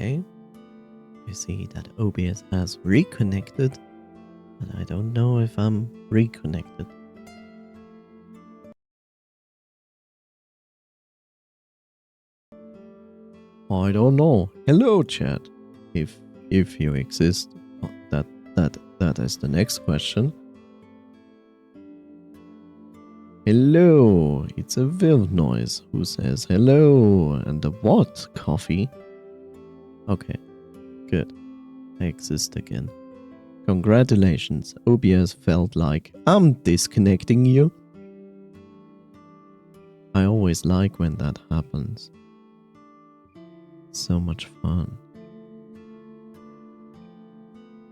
Okay. I see that OBS has reconnected, but I don't know if I'm reconnected. I don't know. Hello, chat. If you exist, that is the next question. Hello, it's a Will noise who says hello and a what? Coffee? Okay, good. I exist again. Congratulations, OBS felt like I'm disconnecting you. I always like when that happens. So much fun.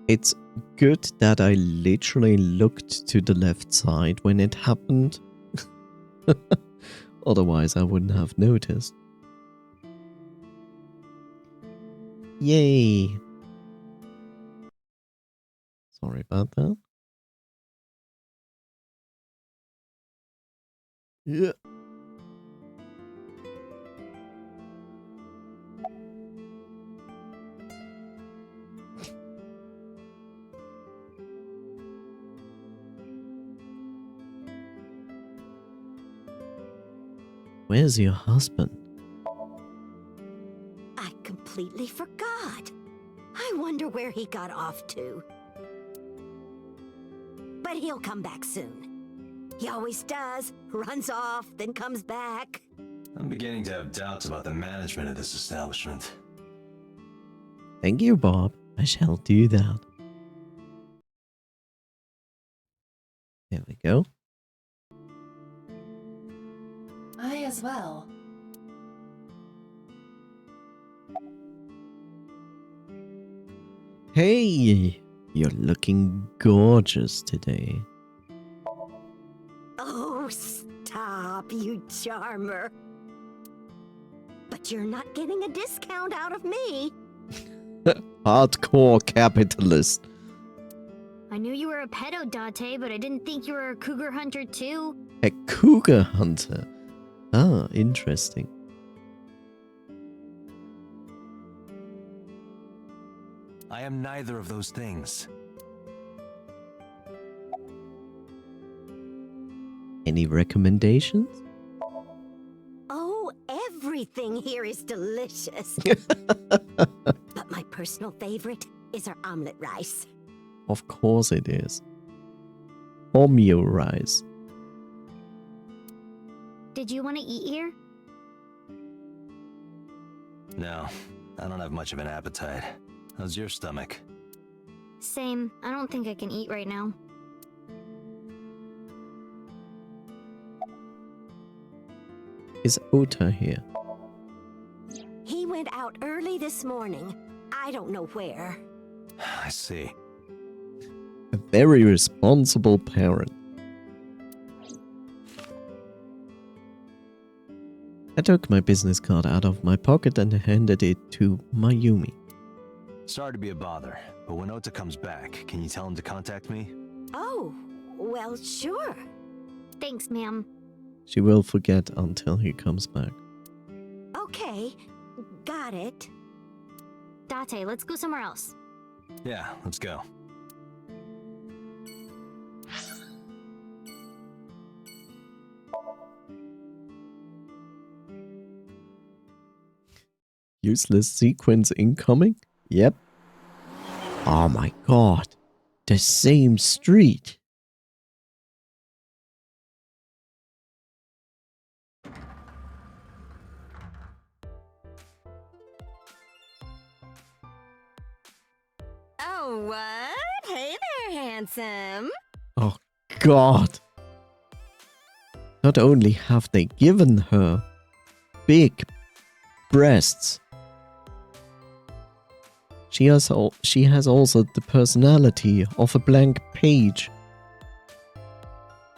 It's good that I literally looked to the left side when it happened. Otherwise, I wouldn't have noticed. Yay! Sorry about that. Yeah. Where's your husband? I completely forgot. I wonder where he got off to. But he'll come back soon. He always does. Runs off, then comes back. I'm beginning to have doubts about the management of this establishment. Thank you, Bob. I shall do that. There we go. I as well. Hey, you're looking gorgeous today. Oh, stop, you charmer. But you're not getting a discount out of me. Hardcore capitalist. I knew you were a pedo, Date, but I didn't think you were a cougar hunter too. A cougar hunter. Ah, interesting. I am neither of those things. Any recommendations? Oh, everything here is delicious. But my personal favorite is our omelet rice. Of course it is. Omeo rice. Did you want to eat here? No, I don't have much of an appetite. How's your stomach? Same. I don't think I can eat right now. Is Ota here? He went out early this morning. I don't know where. I see. A very responsible parent. I took my business card out of my pocket and handed it to Mayumi. Sorry to be a bother, but when Ota comes back, can you tell him to contact me? Oh, well, sure. Thanks, ma'am. She will forget until he comes back. Okay, got it. Date, let's go somewhere else. Yeah, let's go. Useless sequence incoming? Yep. Oh my god. The same street. Oh, what? Hey there, handsome. Oh god. Not only have they given her big breasts, she has also the personality of a blank page.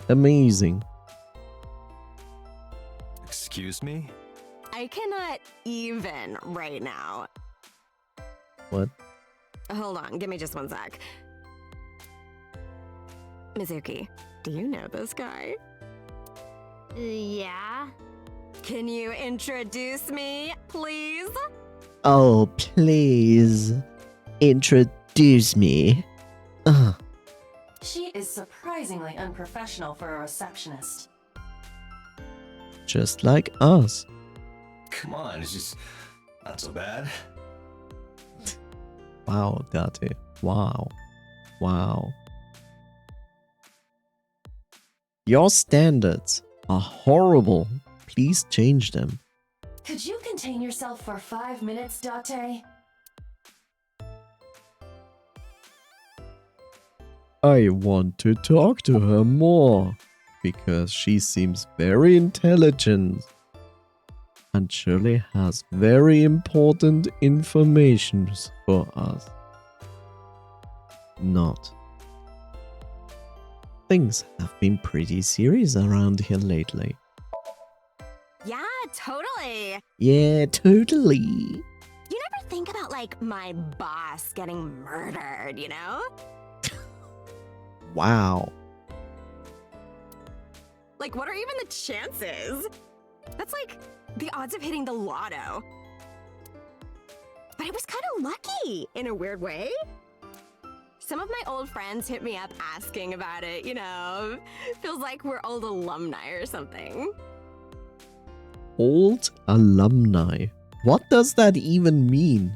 Amazing. Excuse me? I cannot even right now. What? Hold on, give me just one sec. Mizuki, do you know this guy? Yeah? Can you introduce me, please? Oh, please. Introduce me. Ugh. She is surprisingly unprofessional for a receptionist. Just like us. Come on, it's just not so bad. Wow, Date. Wow. Wow. Your standards are horrible. Please change them. Could you contain yourself for 5 minutes, Date? I want to talk to her more because she seems very intelligent and surely has very important information for us. Not. Things have been pretty serious around here lately. Yeah, totally. Yeah, totally. You never think about, like, my boss getting murdered, you know? Wow. Like, what are even the chances? That's like the odds of hitting the lotto. But it was kind of lucky in a weird way. Some of my old friends hit me up asking about it, you know? Feels like we're old alumni or something. Old alumni. What does that even mean?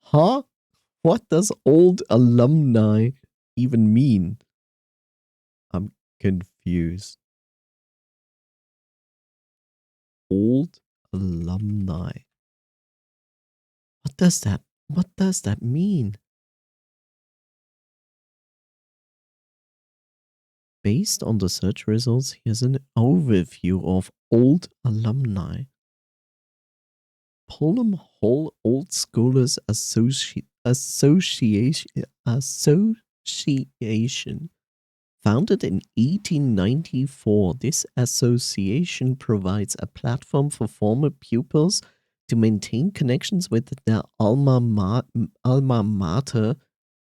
Huh? What does old alumni even mean? I'm confused. Old alumni. What does that mean? Based on the search results, here's an overview of old alumni. Pullham Hall Old Scholars Association. Founded in 1894, this association provides a platform for former pupils to maintain connections with their alma mater,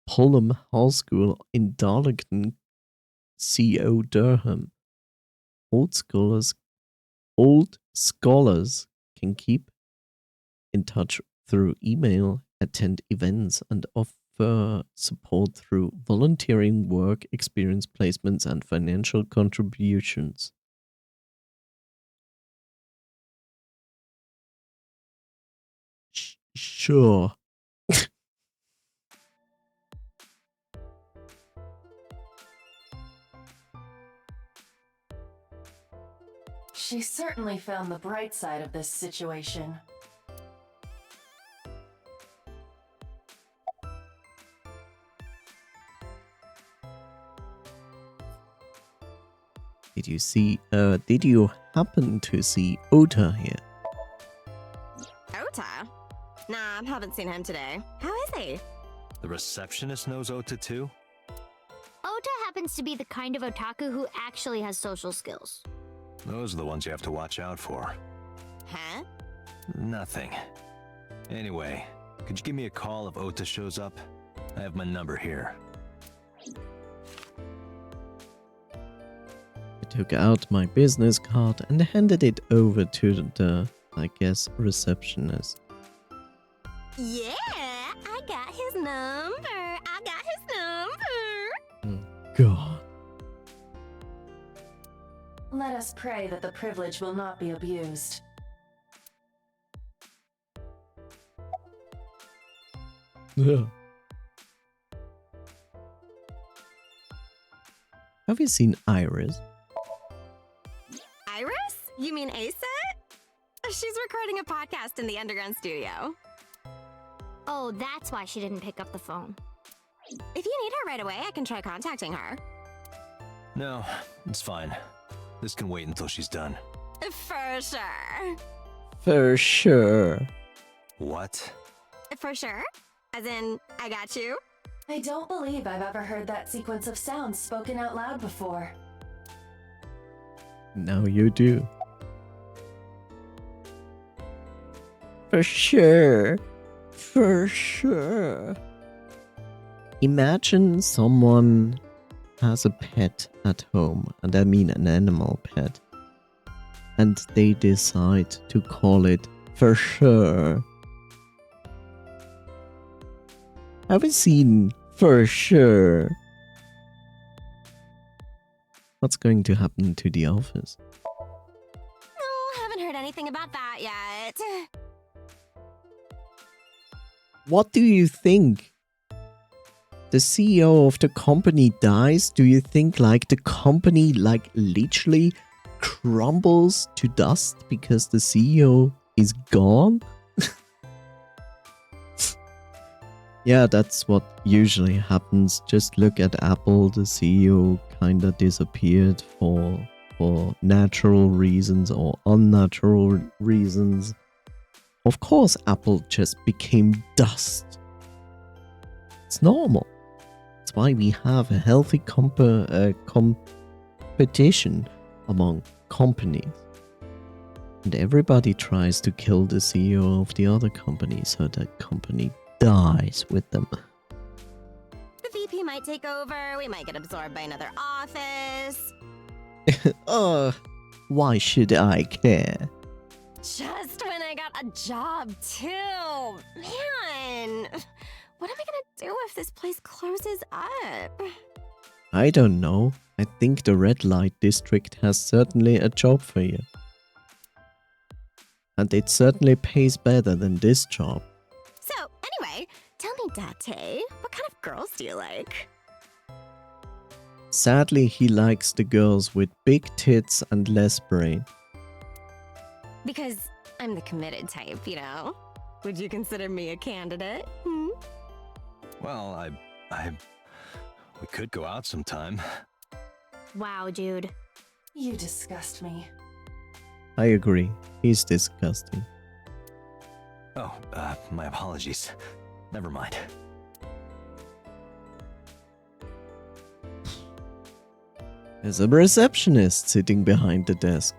Pullham Hall School in Darlington, CO Durham. Old scholars can keep in touch through email, attend events, and offer support through volunteering, work experience placements, and financial contributions. Sure. She certainly found the bright side of this situation. Did you happen to see Ota here? Ota? Nah, haven't seen him today. How is he? The receptionist knows Ota too? Ota happens to be the kind of otaku who actually has social skills. Those are the ones you have to watch out for. Huh? Nothing. Anyway, could you give me a call if Ota shows up? I have my number here. I took out my business card and handed it over to the, I guess, receptionist. Yeah, I got his number. I got his number. God. Let us pray that the privilege will not be abused. Yeah. Have you seen Iris? Iris? You mean Asa? She's recording a podcast in the underground studio. Oh, that's why she didn't pick up the phone. If you need her right away, I can try contacting her. No, it's fine. This can wait until she's done. For sure. For sure. What? For sure? As in, I got you? I don't believe I've ever heard that sequence of sounds spoken out loud before. Now you do. For sure. For sure. Imagine someone has a pet at home, and I mean an animal pet, and they decide to call it for sure. Have you seen for sure? What's going to happen to the office? No, haven't heard anything about that yet. What do you think? The CEO of the company dies? Do you think like the company like literally crumbles to dust because the CEO is gone? Yeah, that's what usually happens. Just look at Apple. The CEO kinda disappeared for natural reasons or unnatural reasons. Of course, Apple just became dust. It's normal. That's why we have a healthy competition among companies. And everybody tries to kill the CEO of the other company so that company dies with them. The VP might take over, we might get absorbed by another office. Why should I care? Just when I got a job, too. Man, what am I gonna do if this place closes up? I don't know. I think the red light district has certainly a job for you. And it certainly pays better than this job. So, anyway, tell me, Date, what kind of girls do you like? Sadly, he likes the girls with big tits and less brain. Because I'm the committed type, you know? Would you consider me a candidate? Well, we could go out sometime. Wow, dude. You disgust me. I agree. He's disgusting. Oh, my apologies. Never mind. There's a receptionist sitting behind the desk.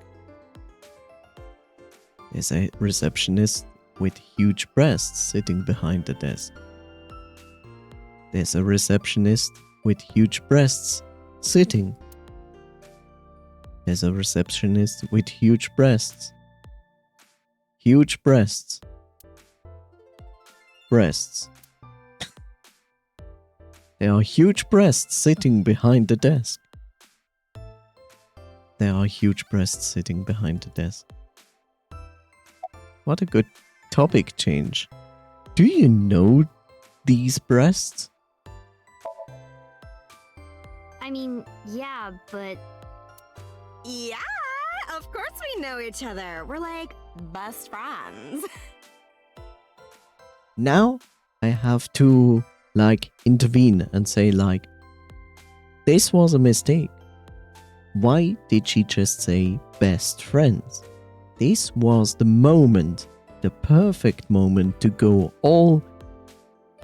There's a receptionist with huge breasts sitting behind the desk. There's a receptionist with huge breasts sitting. There's a receptionist with huge breasts. Huge breasts. Breasts. There are huge breasts sitting behind the desk. There are huge breasts sitting behind the desk. What a good topic change. Do you know these breasts? I mean, yeah, but Yeah, of course we know each other. We're like best friends. Now I have to like intervene and say like, this was a mistake. Why did she just say best friends? This was the moment, the perfect moment to go all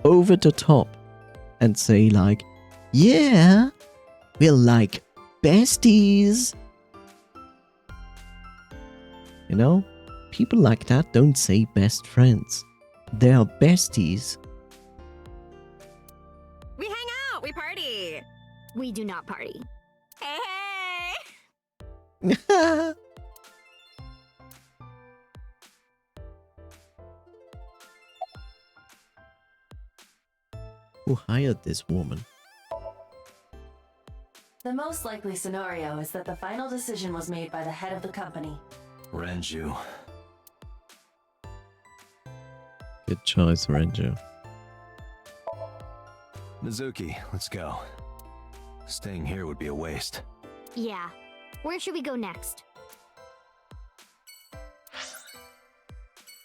over the top and say like, yeah, we're like besties. You know, people like that don't say best friends. They are besties. We hang out, we party. we do not party. Hey, hey. Who hired this woman? The most likely scenario is that the final decision was made by the head of the company. Renju. Good choice, Renju. Mizuki, let's go. Staying here would be a waste. Yeah. Where should we go next?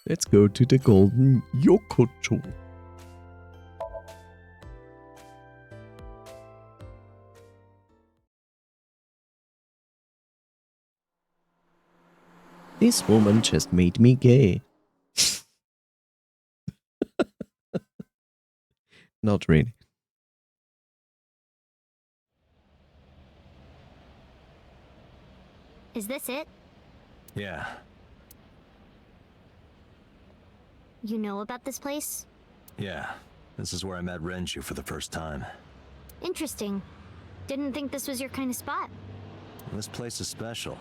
Let's go to the Golden Yokocho. This woman just made me gay. Not really. Is this it? Yeah. You know about this place? Yeah. This is where I met Renju for the first time. Interesting. Didn't think this was your kind of spot. This place is special.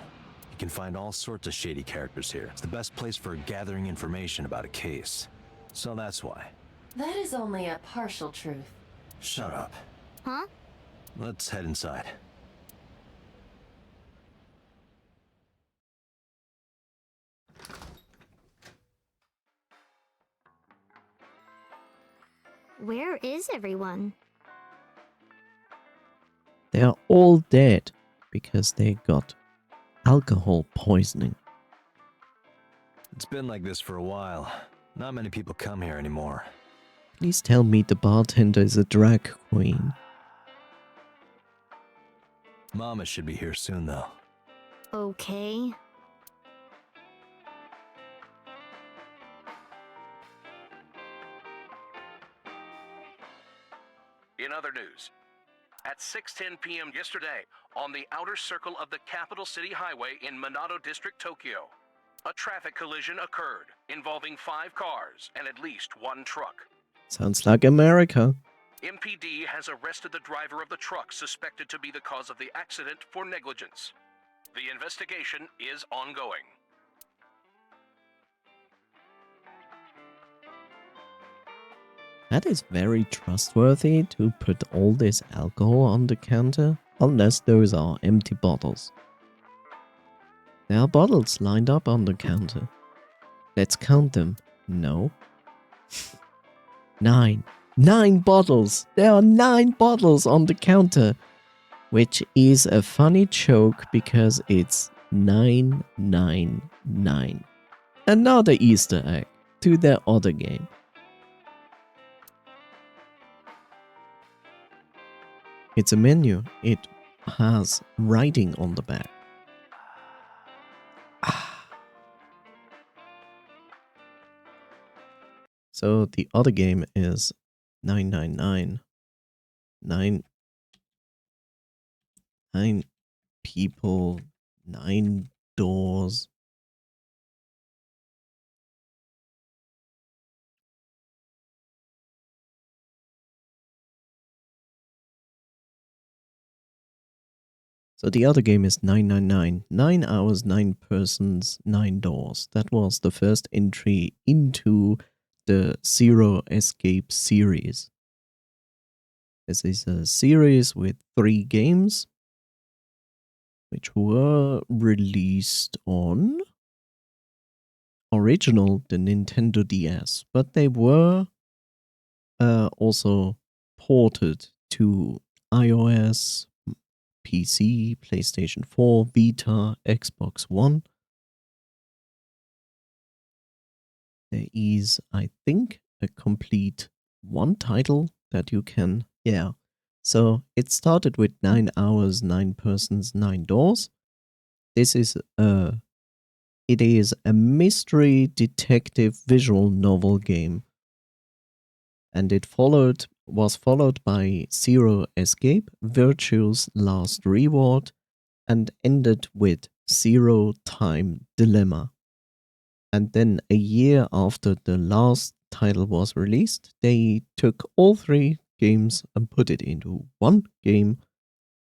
You can find all sorts of shady characters here. It's the best place for gathering information about a case. So that's why. That is only a partial truth. Shut up. Huh? Let's head inside. Where is everyone? They are all dead because they got alcohol poisoning. It's been like this for a while. Not many people come here anymore. Please tell me the bartender is a drag queen. Mama should be here soon, though. Okay. In other news, at 6:10 p.m. yesterday, on the outer circle of the Capital City Highway in Minato District, Tokyo, a traffic collision occurred involving 5 cars and at least 1 truck. Sounds like America. MPD has arrested the driver of the truck suspected to be the cause of the accident for negligence. The investigation is ongoing. That is very trustworthy to put all this alcohol on the counter, unless those are empty bottles. There are bottles lined up on the counter. Let's count them. No. 9. 9 bottles! There are 9 bottles on the counter! Which is a funny joke because it's 999. Another Easter egg to their other game. It's a menu. It has writing on the back. So the other game is 999. 9 people, 9 doors. So the other game is 999. 9 hours, 9 persons, 9 doors. That was the first entry into the Zero Escape series. This is a series with 3 games, which were released on original the Nintendo DS, but they were also ported to iOS, PC, PlayStation 4, Vita, Xbox One. There is, I think, a complete 1 title that you can, yeah. So it started with 9 hours, 9 persons, 9 doors. This is it is a mystery detective visual novel game. And it was followed by Zero Escape, Virtue's Last Reward, and ended with Zero Time Dilemma. And then a year after the last title was released, they took all 3 games and put it into 1 game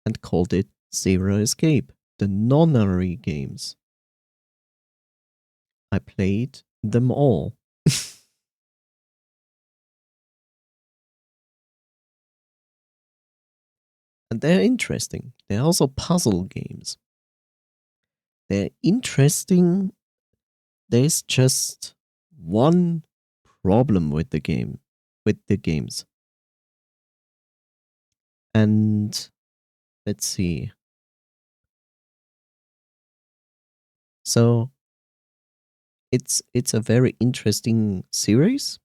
and called it Zero Escape, the nonary games. I played them all. And they're interesting. They're also puzzle games. They're interesting. There's just one problem with the games. And let's see. So it's a very interesting series,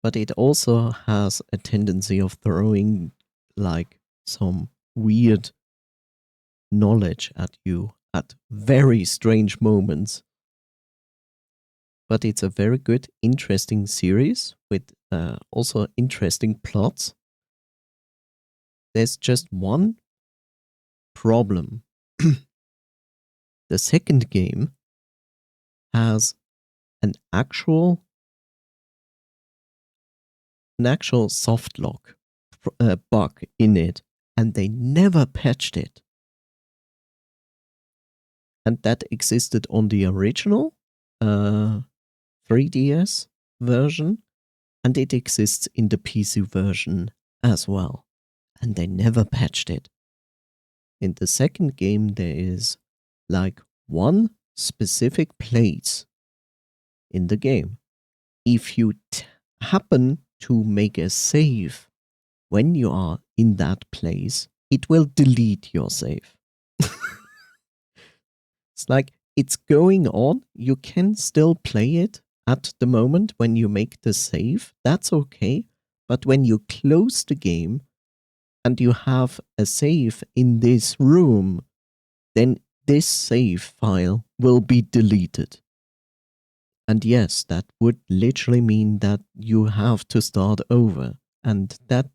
but it also has a tendency of throwing like some weird knowledge at you at very strange moments. But it's a very good, interesting series with also interesting plots. There's just one problem. The second game has an actual soft lock bug in it, and they never patched it. And that existed on the original 3DS version, And it exists in the PC version as well. And they never patched it. In the second game, there is like one specific place in the game. If you happen to make a save when you are in that place, it will delete your save. It's like it's going on. You can still play it at the moment when you make the save. That's okay. But when you close the game and you have a save in this room, then this save file will be deleted. And yes, that would literally mean that you have to start over. And that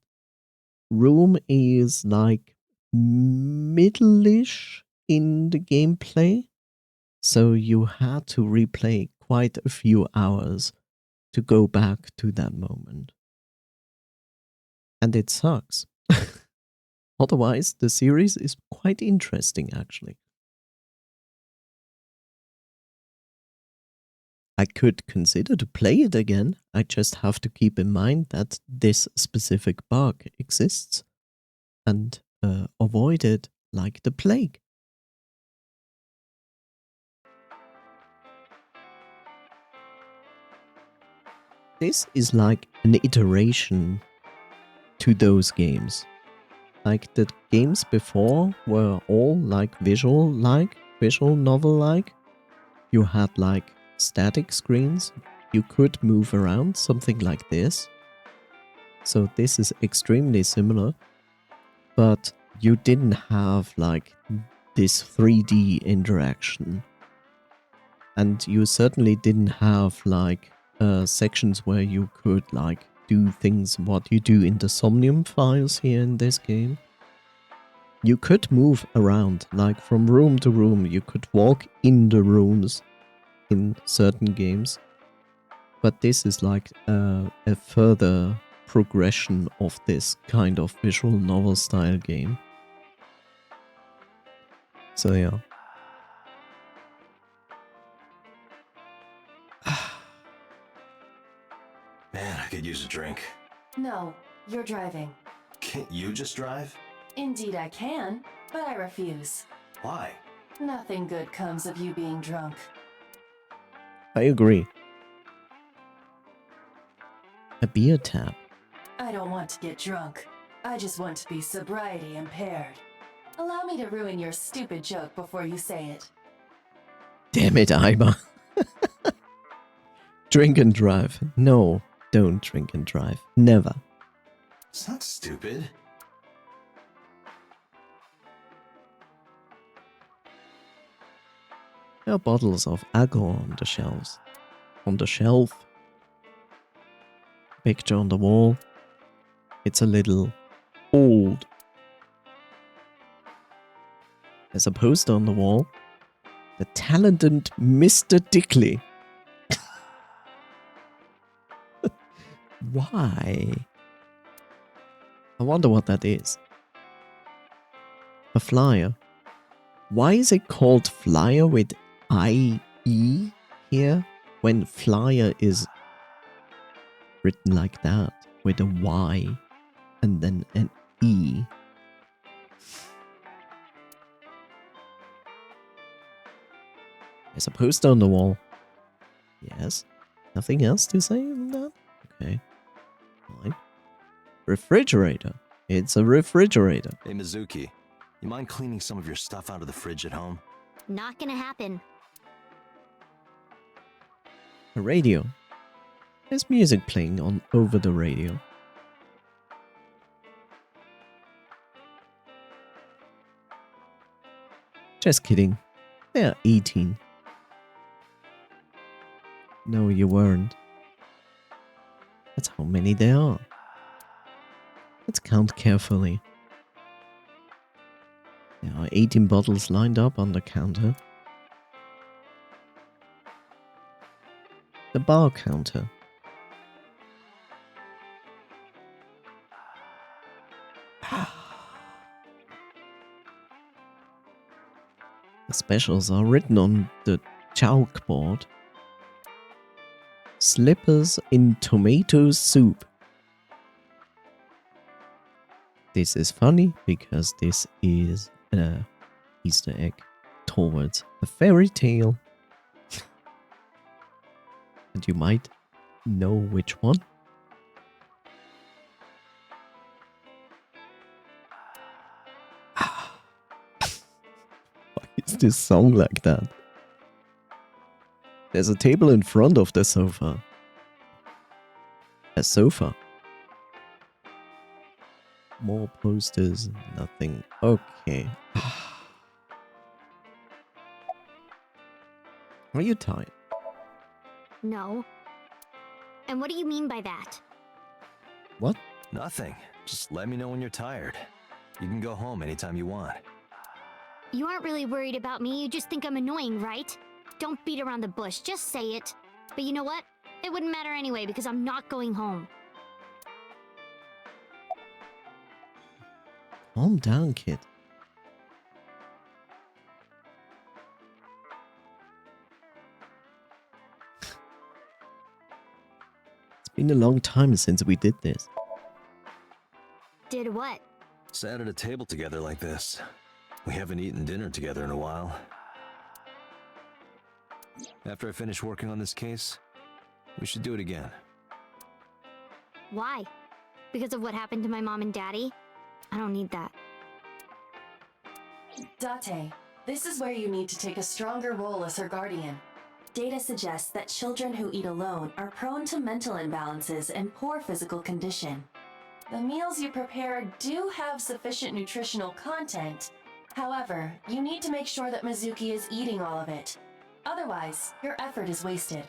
room is like middle-ish in the gameplay. So you had to replay quite a few hours to go back to that moment. And it sucks. Otherwise, the series is quite interesting, actually. I could consider to play it again. I just have to keep in mind that this specific bug exists and avoid it like the plague. This is like an iteration to those games. Like the games before were all like visual novel-like. You had like static screens. You could move around, something like this. So this is extremely similar. But you didn't have like this 3D interaction. And you certainly didn't have like sections where you could like do things what you do in the Somnium files here in this game. You could move around, like from room to room. You could walk in the rooms in certain games. But this is like a further progression of this kind of visual novel style game. So yeah. Man, I could use a drink. No, you're driving. Can't you just drive? Indeed I can, but I refuse. Why? Nothing good comes of you being drunk. I agree. A beer tap. I don't want to get drunk. I just want to be sobriety impaired. Allow me to ruin your stupid joke before you say it. Damn it, Aiba. Drink and drive. No, don't drink and drive. Never. It's not stupid. There are bottles of alcohol on the shelves. On the shelf. Picture on the wall. It's a little old. There's a poster on the wall. The talented Mr. Dickley. Why? I wonder what that is. A flyer. Why is it called flyer with I-E here when flyer is written like that with a Y and then an E? There's a poster on the wall. Yes. Nothing else to say on that? Okay. Fine. Refrigerator. It's a refrigerator. Hey, Mizuki, you mind cleaning some of your stuff out of the fridge at home? Not gonna happen. A radio. There's music playing on over the radio. Just kidding. They're 18. No, you weren't. That's how many there are. Let's count carefully. There are 18 bottles lined up on the counter. The bar counter. The specials are written on the chalkboard. Slippers in tomato soup. This is funny because this is an Easter egg towards a fairy tale. And you might know which one. Why is this song like that? There's a table in front of the sofa. A sofa. More posters, nothing. Okay. Are you tired? No. And what do you mean by that? What? Nothing. Just let me know when you're tired. You can go home anytime you want. You aren't really worried about me, you just think I'm annoying, right? Don't beat around the bush, just say it. But you know what? It wouldn't matter anyway because I'm not going home. Calm down, kid. It's been a long time since we did this. Did what? Sat at a table together like this. We haven't eaten dinner together in a while. After I finish working on this case, we should do it again. Why? Because of what happened to my mom and daddy? I don't need that. Date, this is where you need to take a stronger role as her guardian. Data suggests that children who eat alone are prone to mental imbalances and poor physical condition. The meals you prepare do have sufficient nutritional content. However, you need to make sure that Mizuki is eating all of it. Otherwise, your effort is wasted.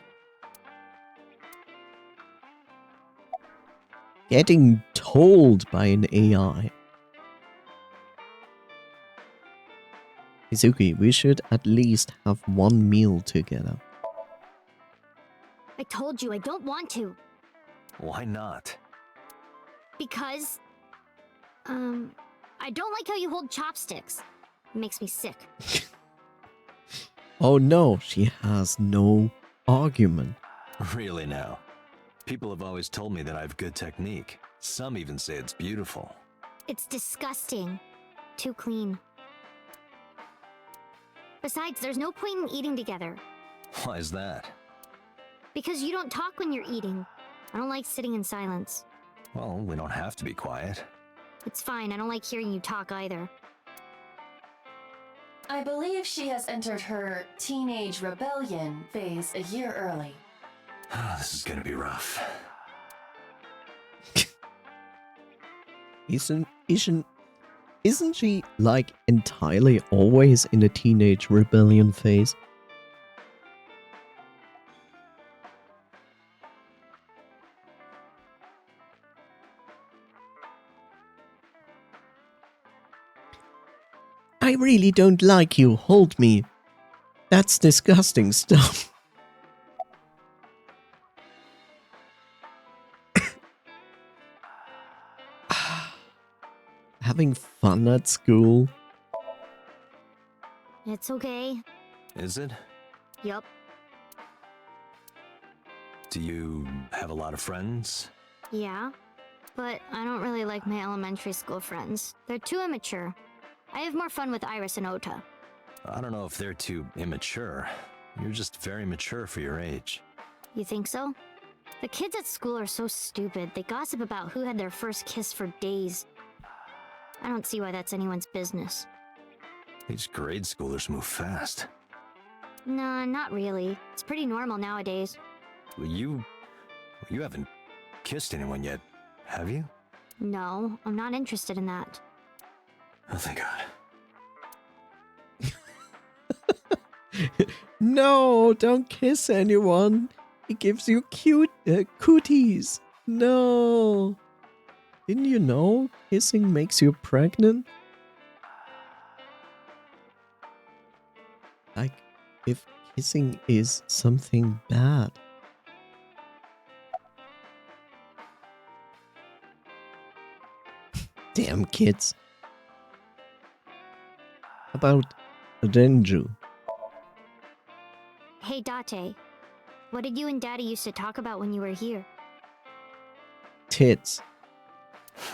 Getting told by an AI. Mizuki, we should at least have one meal together. I told you I don't want to. Why not? Because... I don't like how you hold chopsticks. It makes me sick. Oh no, she has no argument. Really now? People have always told me that I have good technique. Some even say it's beautiful. It's disgusting. Too clean. Besides, there's no point in eating together. Why is that? Because you don't talk when you're eating. I don't like sitting in silence. Well, we don't have to be quiet. It's fine, I don't like hearing you talk either. I believe she has entered her teenage rebellion phase a year early. This is gonna be rough. Isn't she like entirely always in a teenage rebellion phase? I really don't like you. Hold me. That's disgusting stuff. Having fun at school? It's okay. Is it? Yup. Do you have a lot of friends? Yeah. But I don't really like my elementary school friends. They're too immature. I have more fun with Iris and Ota. I don't know if they're too immature. You're just very mature for your age. You think so? The kids at school are so stupid. They gossip about who had their first kiss for days. I don't see why that's anyone's business. These grade schoolers move fast. Nah, not really. It's pretty normal nowadays. You haven't kissed anyone yet, have you? No, I'm not interested in that. Oh, thank God. No, don't kiss anyone. It gives you cooties. No. Didn't you know kissing makes you pregnant? Like, if kissing is something bad. Damn kids. About Renju. Hey, Date. What did you and Daddy used to talk about when you were here? Tits.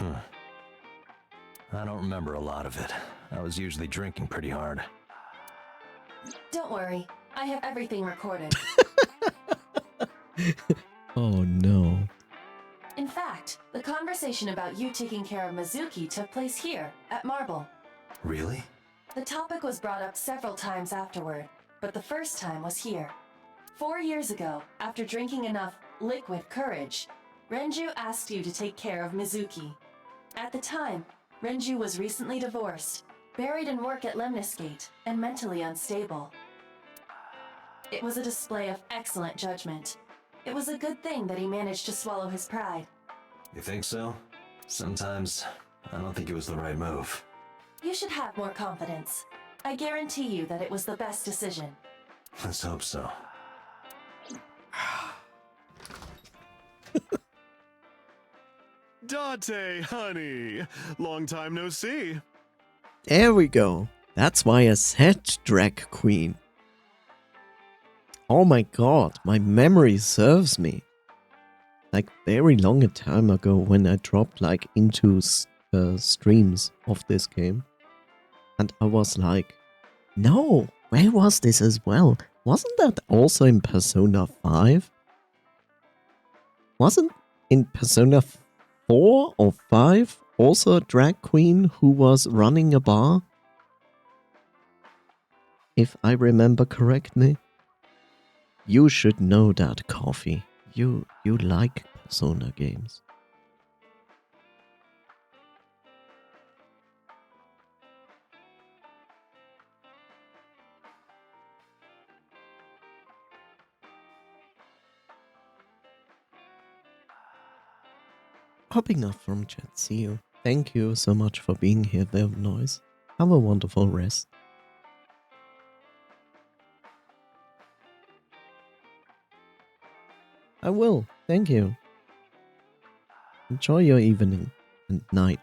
I don't remember a lot of it. I was usually drinking pretty hard. Don't worry, I have everything recorded. Oh no. In fact, the conversation about you taking care of Mizuki took place here, at Marble. Really? The topic was brought up several times afterward, but the first time was here. 4 years ago, after drinking enough liquid courage, Renju asked you to take care of Mizuki. At the time, Renju was recently divorced, buried in work at Lemniscate, and mentally unstable. It was a display of excellent judgment. It was a good thing that he managed to swallow his pride. You think so? Sometimes, I don't think it was the right move. You should have more confidence. I guarantee you that it was the best decision. Let's hope so. Date, honey. Long time no see. There we go. That's why I said drag queen. Oh my god, my memory serves me. Like very long a time ago when I dropped like into streams of this game. And I was like, no, where was this as well? Wasn't that also in Persona 5? Wasn't in Persona 4 or 5 also a drag queen who was running a bar? If I remember correctly. You should know that, Coffee. You like Persona games. Popping up from chat, see you. Thank you so much for being here, Velvet Noise. Have a wonderful rest. I will, thank you. Enjoy your evening and night.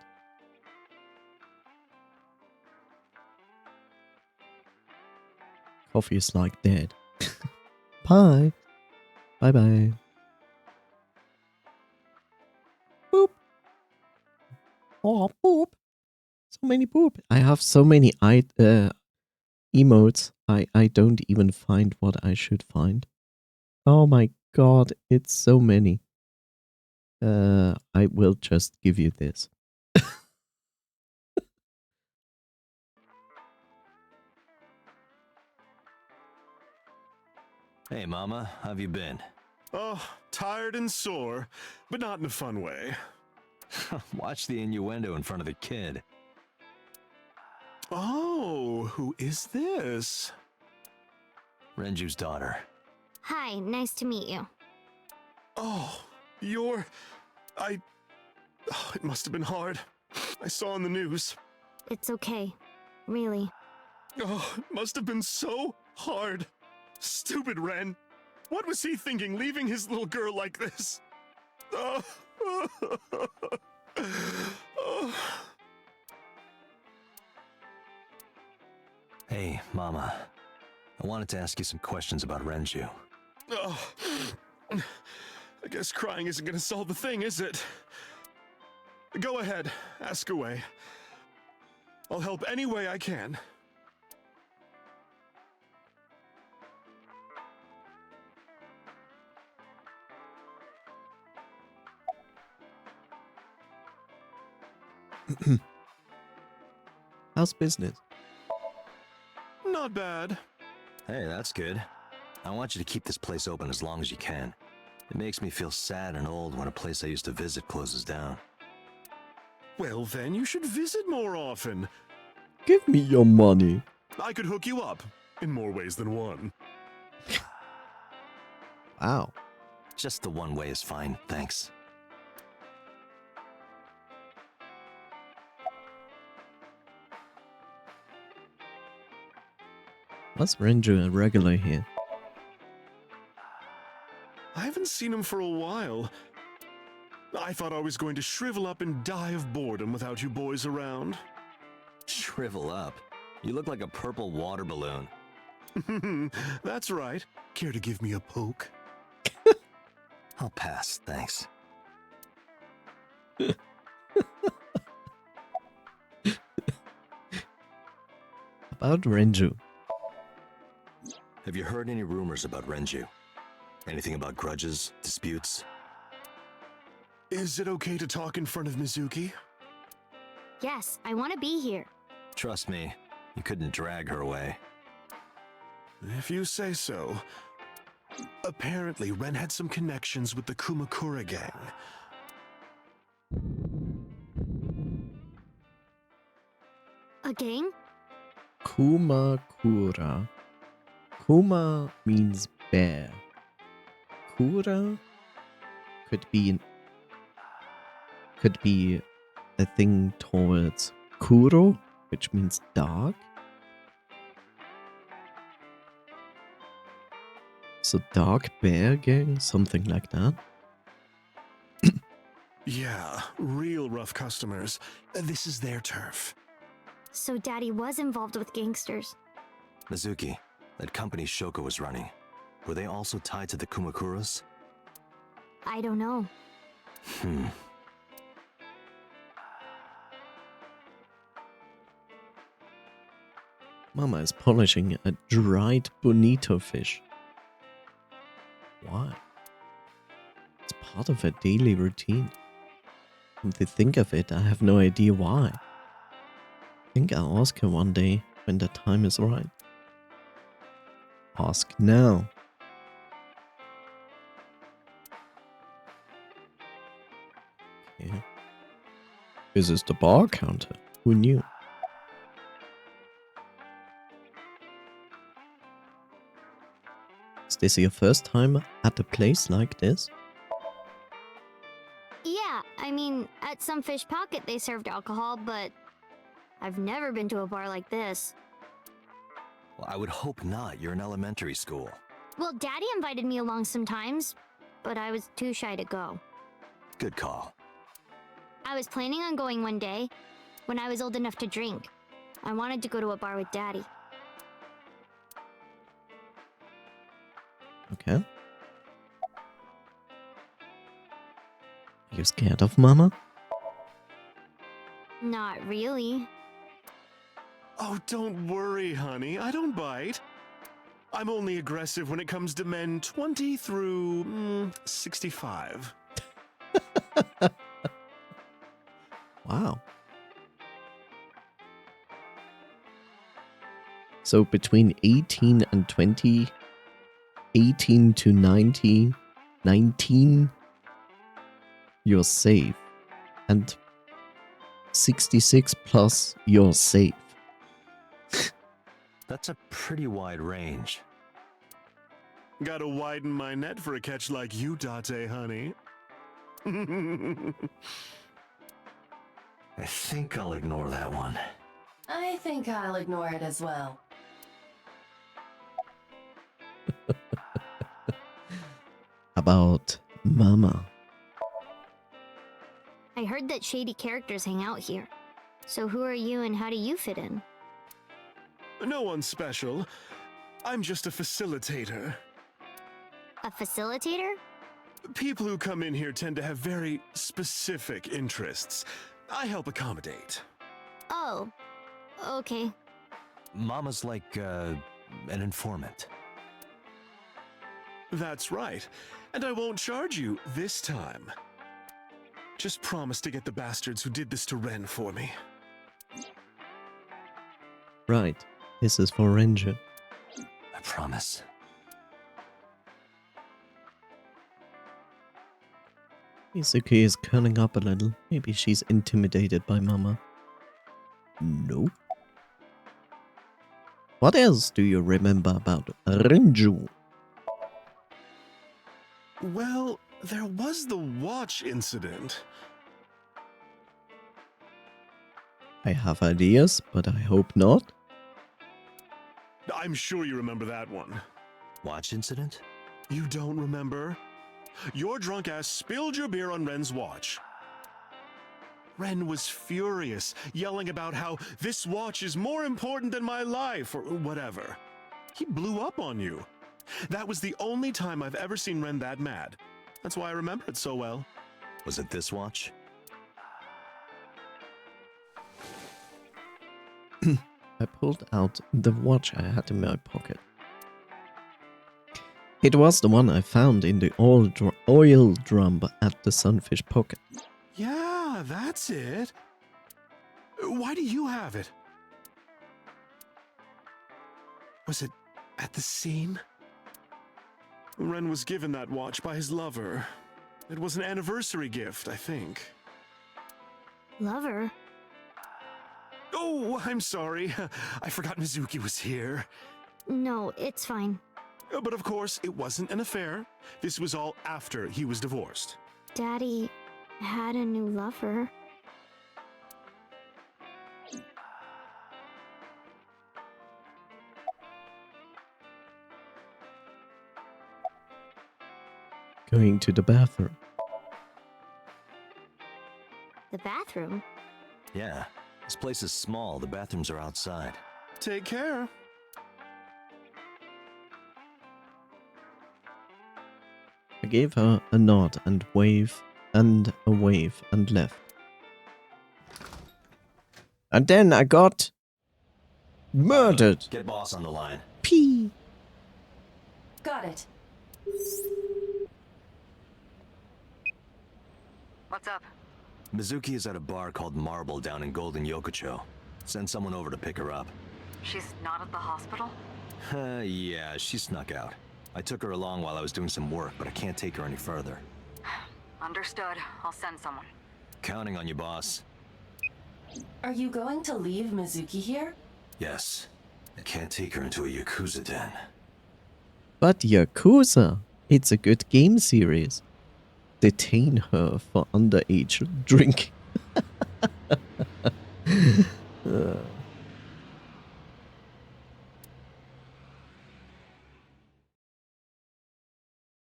Coffee is like dead. Bye. Bye bye. Boop. Oh, boop. So many boop. I have so many emotes. I don't even find what I should find. Oh my god, it's so many. I will just give you this. Hey, Mama, how have you been? Oh, tired and sore, but not in a fun way. Watch the innuendo in front of the kid. Oh, who is this? Renju's daughter. Hi, nice to meet you. Oh, Oh, it must have been hard. I saw on the news. It's okay. Really. Oh, it must have been so hard. Stupid Ren. What was he thinking, leaving his little girl like this? Oh. Oh. Hey, Mama. I wanted to ask you some questions about Renju. Oh. I guess crying isn't gonna solve the thing, is it? Go ahead, ask away. I'll help any way I can. How's business? Not bad. Hey, that's good. I want you to keep this place open as long as you can. It makes me feel sad and old when a place I used to visit closes down. Well, then you should visit more often. Give me your money. I could hook you up in more ways than one. Wow. Just the one way is fine, thanks. What's Renju a regular here? I haven't seen him for a while. I thought I was going to shrivel up and die of boredom without you boys around. Shrivel up. You look like a purple water balloon. That's right. Care to give me a poke? I'll pass, thanks. About Renju. Have you heard any rumors about Renju? Anything about grudges, disputes? Is it okay to talk in front of Mizuki? Yes, I want to be here. Trust me, you couldn't drag her away. If you say so. Apparently, Ren had some connections with the Kumakura gang. A gang? Kumakura. Kuma means bear. Kura could be a thing towards Kuro, which means dark. So dark bear gang, something like that. Yeah, real rough customers. This is their turf. So Daddy was involved with gangsters. Mizuki, that company Shoko was running, were they also tied to the Kumakuras? I don't know. Mama is polishing a dried bonito fish. Why? It's part of her daily routine. Come to think of it, I have no idea why. I think I'll ask her one day when the time is right. Ask now. Okay. This is the bar counter. Who knew? Is this your first time at a place like this? Yeah, I mean, at some fish pocket they served alcohol, but I've never been to a bar like this. Well, I would hope not. You're in elementary school. Well, Daddy invited me along sometimes, but I was too shy to go. Good call. I was planning on going one day, when I was old enough to drink. I wanted to go to a bar with Daddy. Okay. Are you scared of Mama? Not really. Oh, don't worry, honey. I don't bite. I'm only aggressive when it comes to men 20 through 65. Wow. So between 18 and 20, 18 to 90, 19, you're safe. And 66 plus, you're safe. That's a pretty wide range. Gotta widen my net for a catch like you, Date, honey. I think I'll ignore that one. I think I'll ignore it as well. About Mama. I heard that shady characters hang out here. So who are you and how do you fit in? No one special. I'm just a facilitator. A facilitator? People who come in here tend to have very specific interests. I help accommodate. Oh, okay. Mama's like, an informant. That's right. And I won't charge you this time. Just promise to get the bastards who did this to Ren for me. Right. This is for Renju. I promise. Mizuki is curling up a little. Maybe she's intimidated by Mama. Nope. What else do you remember about Renju? Well, there was the watch incident. I have ideas, but I hope not. I'm sure you remember that one. Watch incident? You don't remember? Your drunk ass spilled your beer on Ren's watch. Ren was furious, yelling about how this watch is more important than my life, or whatever. He blew up on you. That was the only time I've ever seen Ren that mad. That's why I remember it so well. Was it this watch? I pulled out the watch I had in my pocket. It was the one I found in the oil drum at the Sunfish Pocket. Yeah, that's it. Why do you have it? Was it at the scene? Ren was given that watch by his lover. It was an anniversary gift, I think. Lover? Oh, I'm sorry. I forgot Mizuki was here. No, it's fine. But of course, it wasn't an affair. This was all after he was divorced. Daddy had a new lover. Going to the bathroom. The bathroom? Yeah. This place is small. The bathrooms are outside. Take care. I gave her a nod and a wave and left. And then I got murdered. Get boss on the line. Pee. Got it. What's up? Mizuki is at a bar called Marble down in Golden Yokocho. Send someone over to pick her up. She's not at the hospital? Yeah, she snuck out. I took her along while I was doing some work, but I can't take her any further. Understood. I'll send someone. Counting on you, boss. Are you going to leave Mizuki here? Yes. I can't take her into a Yakuza den. But Yakuza, it's a good game series. Detain her for underage drinking.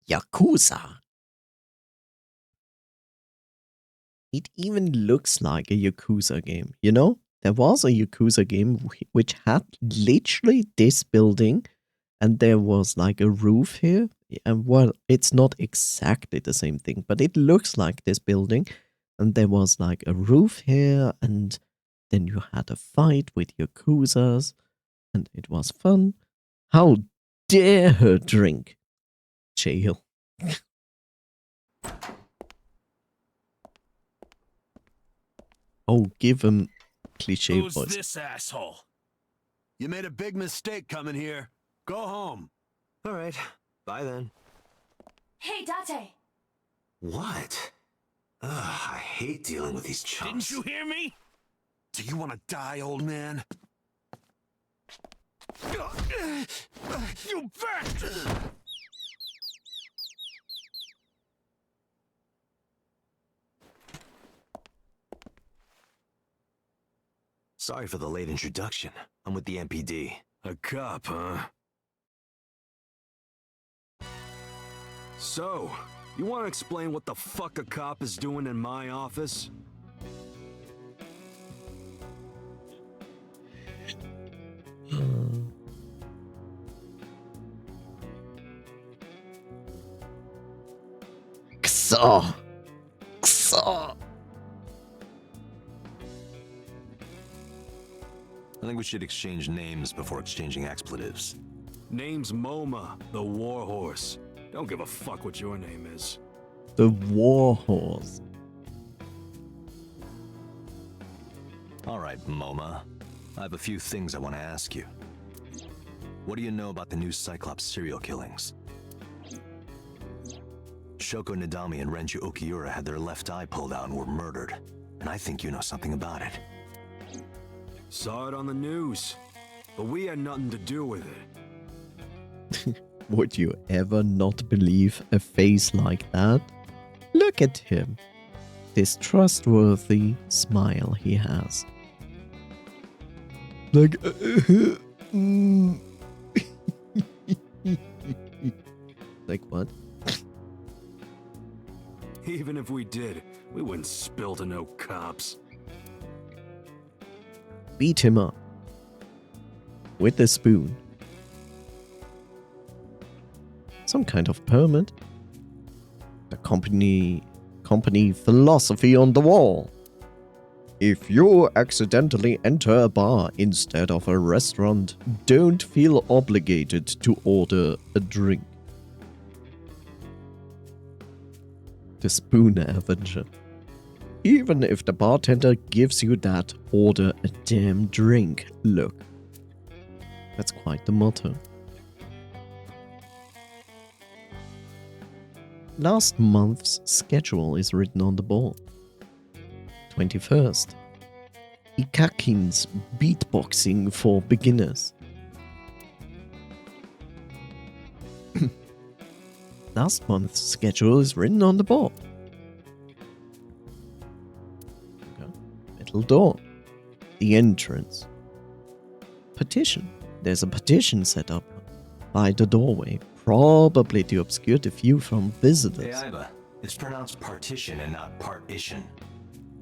Yakuza. It even looks like a Yakuza game, you know? There was a Yakuza game which had literally this building, and there was like a roof here. And well, it's not exactly the same thing, but it looks like this building, and there was like a roof here, and then you had a fight with Yakuzas, and it was fun. How dare her drink? Jail. Oh, give him cliche Who's voice. this asshole? You made a big mistake coming here. Go home. All right. Bye then. Hey, Date! What? Ugh, I hate dealing with these chumps. Didn't you hear me? Do you want to die, old man? You bastard! Sorry for the late introduction. I'm with the MPD. A cop, huh? So, you want to explain what the fuck a cop is doing in my office? Kso. Kso. I think we should exchange names before exchanging expletives. Name's MoMA, the Warhorse. Don't give a fuck what your name is. The Warhorse. All right, MoMA. I have a few things I want to ask you. What do you know about the new Cyclops serial killings? Shoko Nadami and Renju Okiura had their left eye pulled out and were murdered. And I think you know something about it. Saw it on the news. But we had nothing to do with it. Would you ever not believe a face like that? Look at him. This trustworthy smile he has. Like, like what? Even if we did, we wouldn't spill to no cops. Beat him up. With a spoon. Some kind of permit. The company philosophy on the wall. If you accidentally enter a bar instead of a restaurant, don't feel obligated to order a drink. The Spooner Avenger. Even if the bartender gives you that order a damn drink look. That's quite the motto. Last month's schedule is written on the board. 21st. Ikakin's beatboxing for beginners. Last month's schedule is written on the board. Okay. Metal door. The entrance. Petition. There's a petition set up by the doorway, probably to obscure the view from visitors. Hey, Iba. It's pronounced partition and not partition.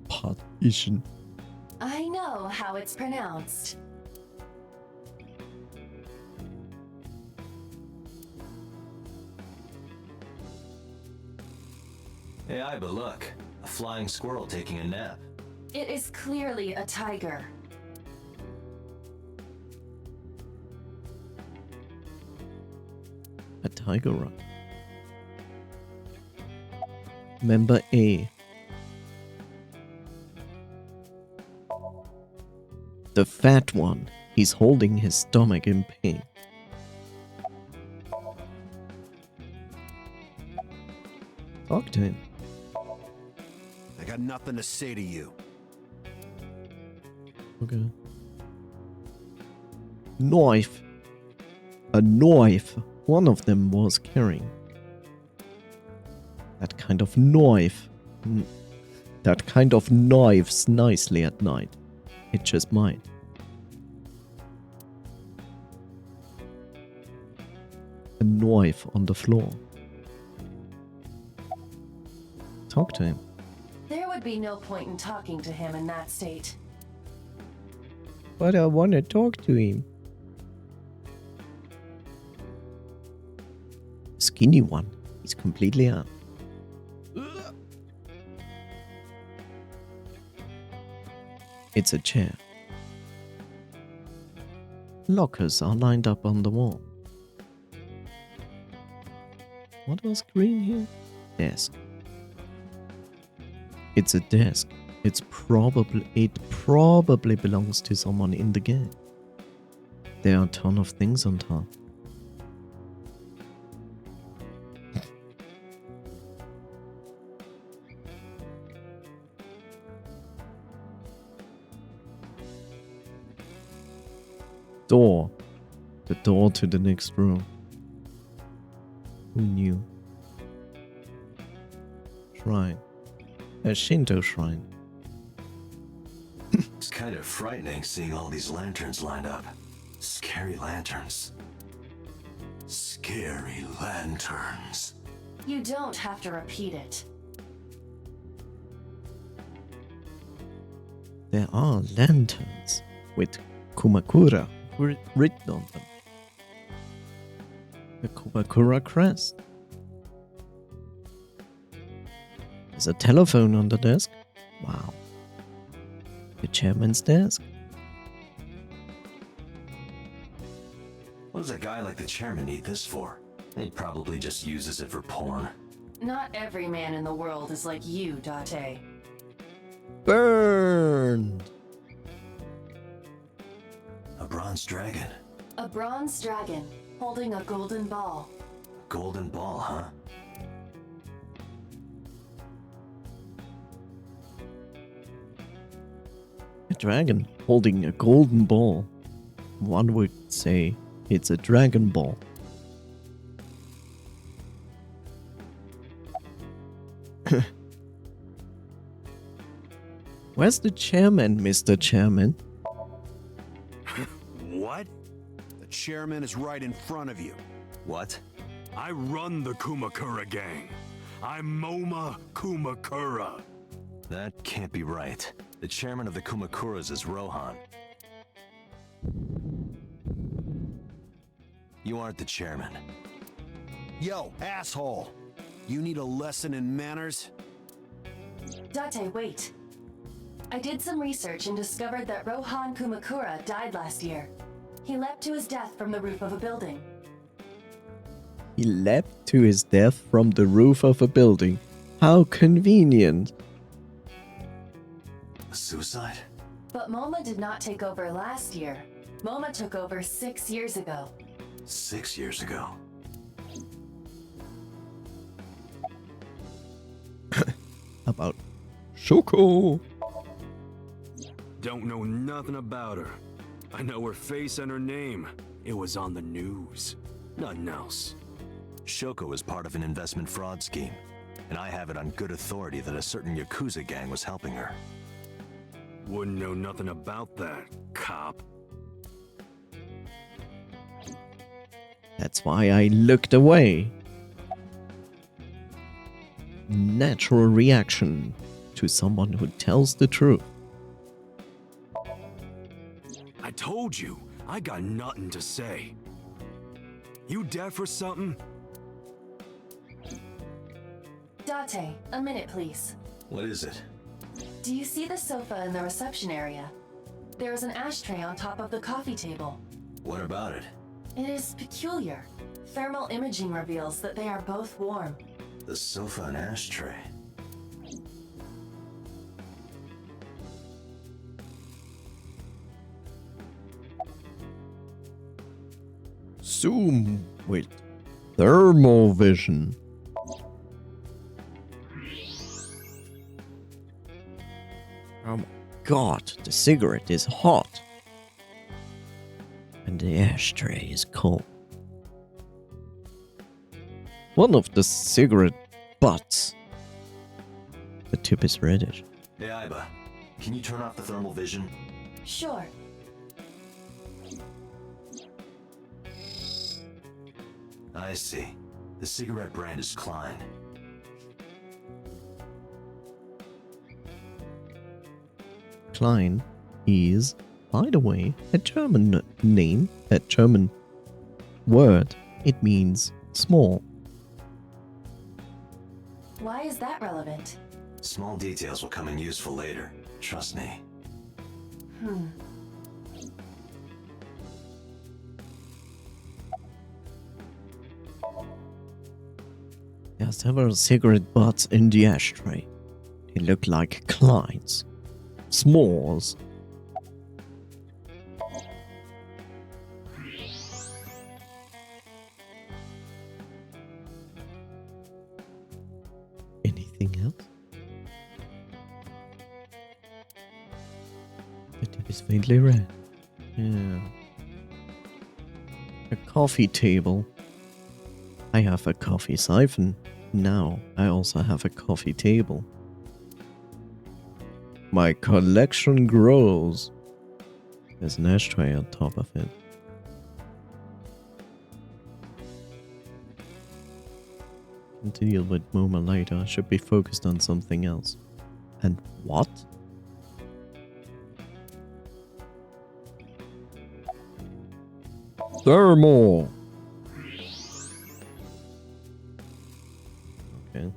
Partition. I know how it's pronounced. Hey, Iba, look. A flying squirrel taking a nap. It is clearly a tiger. A tiger run. Member A. The fat one. He's holding his stomach in pain. Talk to him. I got nothing to say to you. Okay. Knife. A knife. One of them was carrying. That kind of knife. That kind of knives nicely at night. It just might. A knife on the floor. Talk to him. There would be no point in talking to him in that state. But I want to talk to him. Skinny one. He's completely out. It's a chair. Lockers are lined up on the wall. What was green here? Desk. It's a desk. It probably belongs to someone in the gang. There are a ton of things on top. Door. The door to the next room. Who knew? Shrine. A Shinto shrine. It's kind of frightening seeing all these lanterns lined up. Scary lanterns. Scary lanterns. You don't have to repeat it. There are lanterns with Kumakura written on them. The Kumakura crest. There's a telephone on the desk. Wow. The chairman's desk. What does a guy like the chairman need this for? He probably just uses it for porn. Not every man in the world is like you, Date. Burned. A bronze dragon. A bronze dragon holding a golden ball. Golden ball, huh? A dragon holding a golden ball. One would say it's a Dragon Ball. Where's the chairman, Mr. Chairman? What? The chairman is right in front of you. What? I run the Kumakura gang. I'm Moma Kumakura. That can't be right. The chairman of the Kumakuras is Rohan. You aren't the chairman. Yo, asshole! You need a lesson in manners? Date, wait. I did some research and discovered that Rohan Kumakura died last year. He leapt to his death from the roof of a building. He leapt to his death from the roof of a building. How convenient. Suicide? But MoMA did not take over last year. MoMA took over 6 years ago. 6 years ago. About Shoko. Don't know nothing about her. I know her face and her name. It was on the news. Nothing else. Shoko was part of an investment fraud scheme, and I have it on good authority that a certain Yakuza gang was helping her. Wouldn't know nothing about that, cop. That's why I looked away. Natural reaction to someone who tells the truth. I told you, I got nothing to say. You deaf or something? Date, a minute please. What is it? Do you see the sofa in the reception area? There is an ashtray on top of the coffee table. What about it? It is peculiar. Thermal imaging reveals that they are both warm. The sofa and ashtray. Zoom with thermal vision. Oh my god, the cigarette is hot. And the ashtray is cold. One of the cigarette butts. The tip is reddish. Hey, Aiba, can you turn off the thermal vision? Sure. I see. The cigarette brand is Klein. Klein is, by the way, a German name, a German word. It means small. Why is that relevant? Small details will come in useful later. Trust me. There are several cigarette butts in the ashtray. They look like Klein's. S'mores. Anything else? The tip is faintly red. Yeah. A coffee table. I have a coffee siphon. Now I also have a coffee table. My collection grows. There's an ashtray on top of it. Can deal with MoMA later. I should be focused on something else. And what? Thermal! Okay.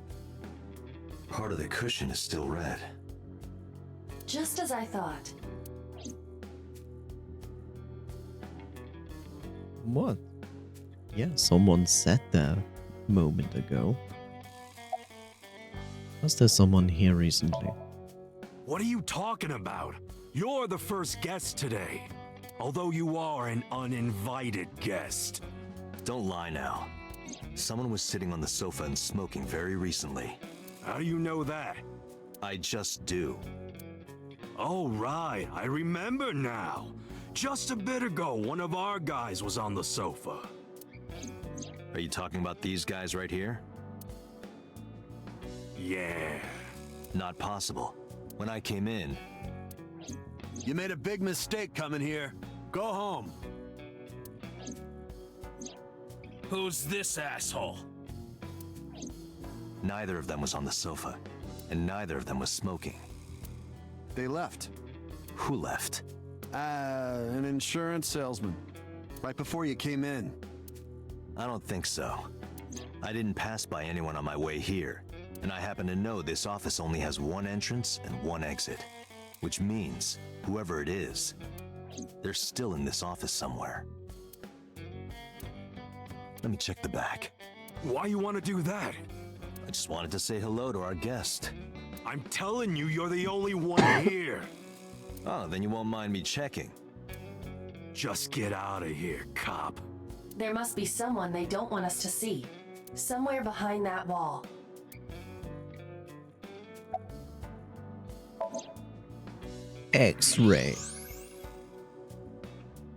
Part of the cushion is still red. Just as I thought. What? Yeah, someone said that a moment ago. Was there someone here recently? What are you talking about? You're the first guest today. Although you are an uninvited guest. Don't lie now. Someone was sitting on the sofa and smoking very recently. How do you know that? I just do. Oh, right. I remember now. Just a bit ago, one of our guys was on the sofa. Are you talking about these guys right here? Yeah. Not possible. When I came in... You made a big mistake coming here. Go home. Who's this asshole? Neither of them was on the sofa, and neither of them was smoking. They left. Who left? An insurance salesman. Right before you came in. I don't think so. I didn't pass by anyone on my way here, and I happen to know this office only has one entrance and one exit, which means whoever it is, they're still in this office somewhere. Let me check the back. Why you want to do that? I just wanted to say hello to our guest. I'm telling you, you're the only one here. Oh, then you won't mind me checking. Just get out of here, cop. There must be someone they don't want us to see. Somewhere behind that wall. X-ray.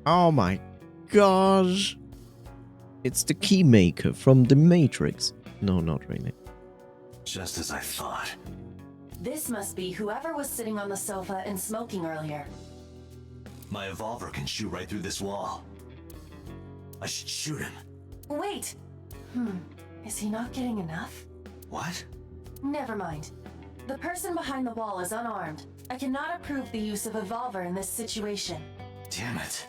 Oh my gosh. It's the keymaker from the Matrix. No, not really. Just as I thought. This must be whoever was sitting on the sofa and smoking earlier. My evolver can shoot right through this wall. I should shoot him. Wait! Is he not getting enough? What? Never mind. The person behind the wall is unarmed. I cannot approve the use of evolver in this situation. Damn it.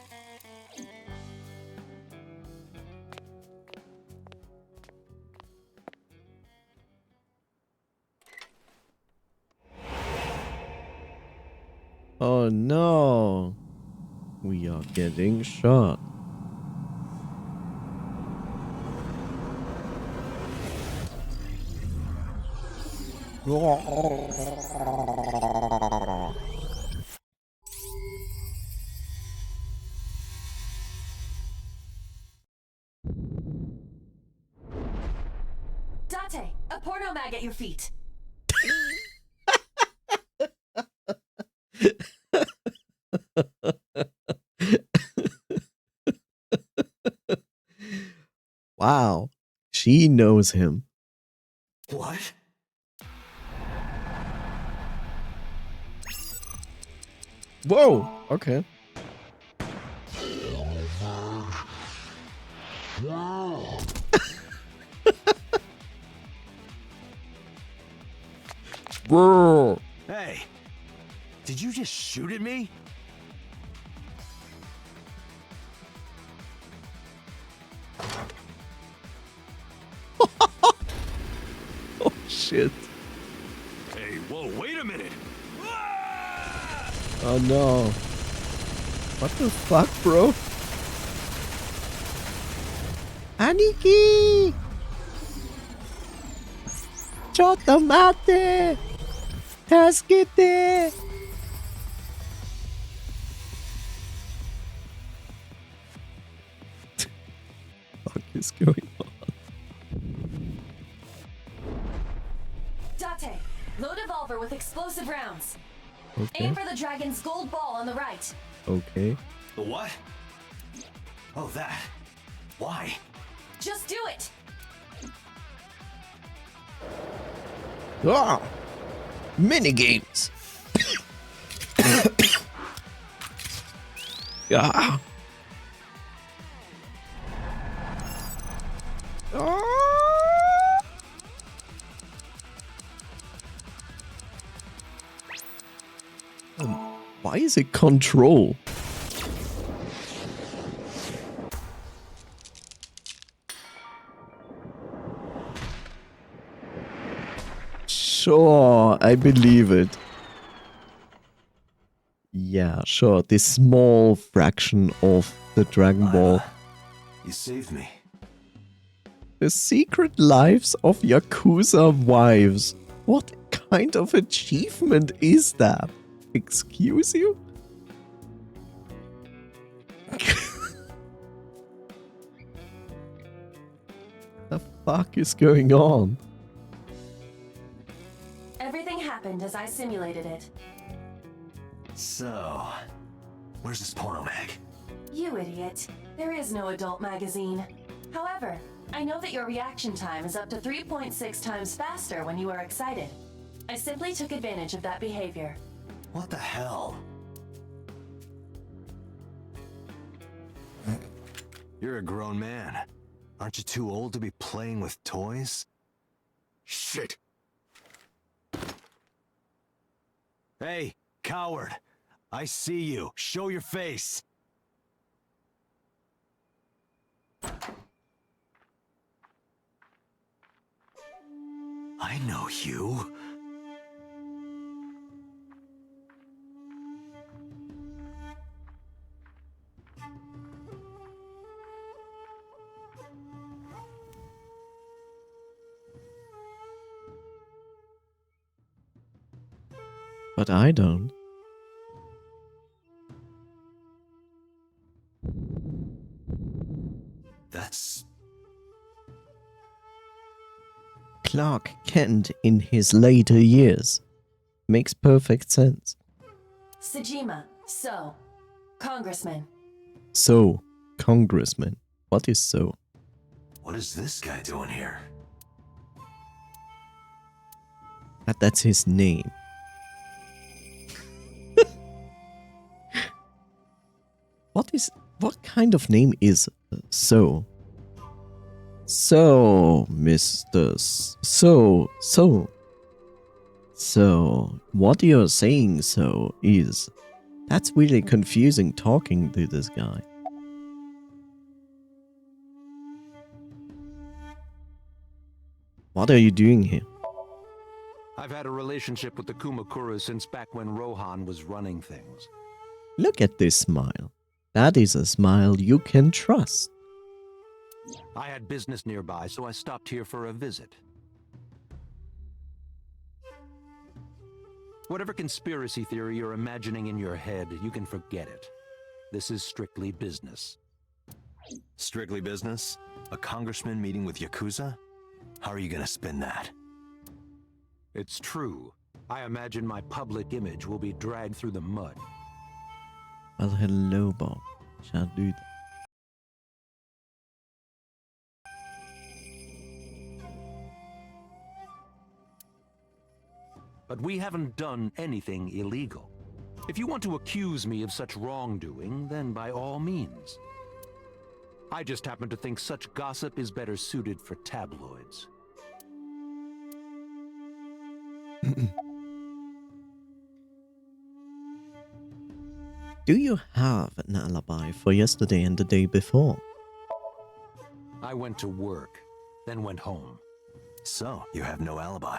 Oh no. We are getting shot. Date, a porno mag at your feet. Wow. She knows him. What? Whoa. Okay. Bro. Hey! Did you just shoot at me? Oh shit. Hey, whoa, wait a minute! Oh no. What the fuck, bro? Aniki! Chotto mate! Tasukete! What is going on? Date, load evolver with explosive rounds. Okay. Aim for the dragon's gold ball on the right. Okay. The what? Oh, that. Why? Just do it! Ah! Minigames! Ah! Ah! Why is it control? Sure, I believe it. Yeah, sure. This small fraction of the Dragon Ball. You saved me. The secret lives of Yakuza wives. What kind of achievement is that? Excuse you? The fuck is going on? Everything happened as I simulated it. So, where's this porno mag? You idiot. There is no adult magazine. However, I know that your reaction time is up to 3.6 times faster when you are excited. I simply took advantage of that behavior. What the hell? You're a grown man. Aren't you too old to be playing with toys? Shit! Hey, coward! I see you. Show your face! I know you. But I don't. That's... Clark Kent in his later years. Makes perfect sense. Sejima, so. Congressman. So, Congressman. What is so? What is this guy doing here? That's his name. What kind of name is so? So, Mr. So, what you're saying so is, that's really confusing talking to this guy. What are you doing here? I've had a relationship with the Kumakura since back when Rohan was running things. Look at this smile. That is a smile you can trust. I had business nearby, so I stopped here for a visit. Whatever conspiracy theory you're imagining in your head, you can forget it. This is strictly business. Strictly business? A congressman meeting with Yakuza? How are you gonna spin that? It's true. I imagine my public image will be dragged through the mud. Well, hello, Bob. Shall do that. But we haven't done anything illegal. If you want to accuse me of such wrongdoing, then by all means. I just happen to think such gossip is better suited for tabloids. Do you have an alibi for yesterday and the day before? I went to work, then went home. So, you have no alibi?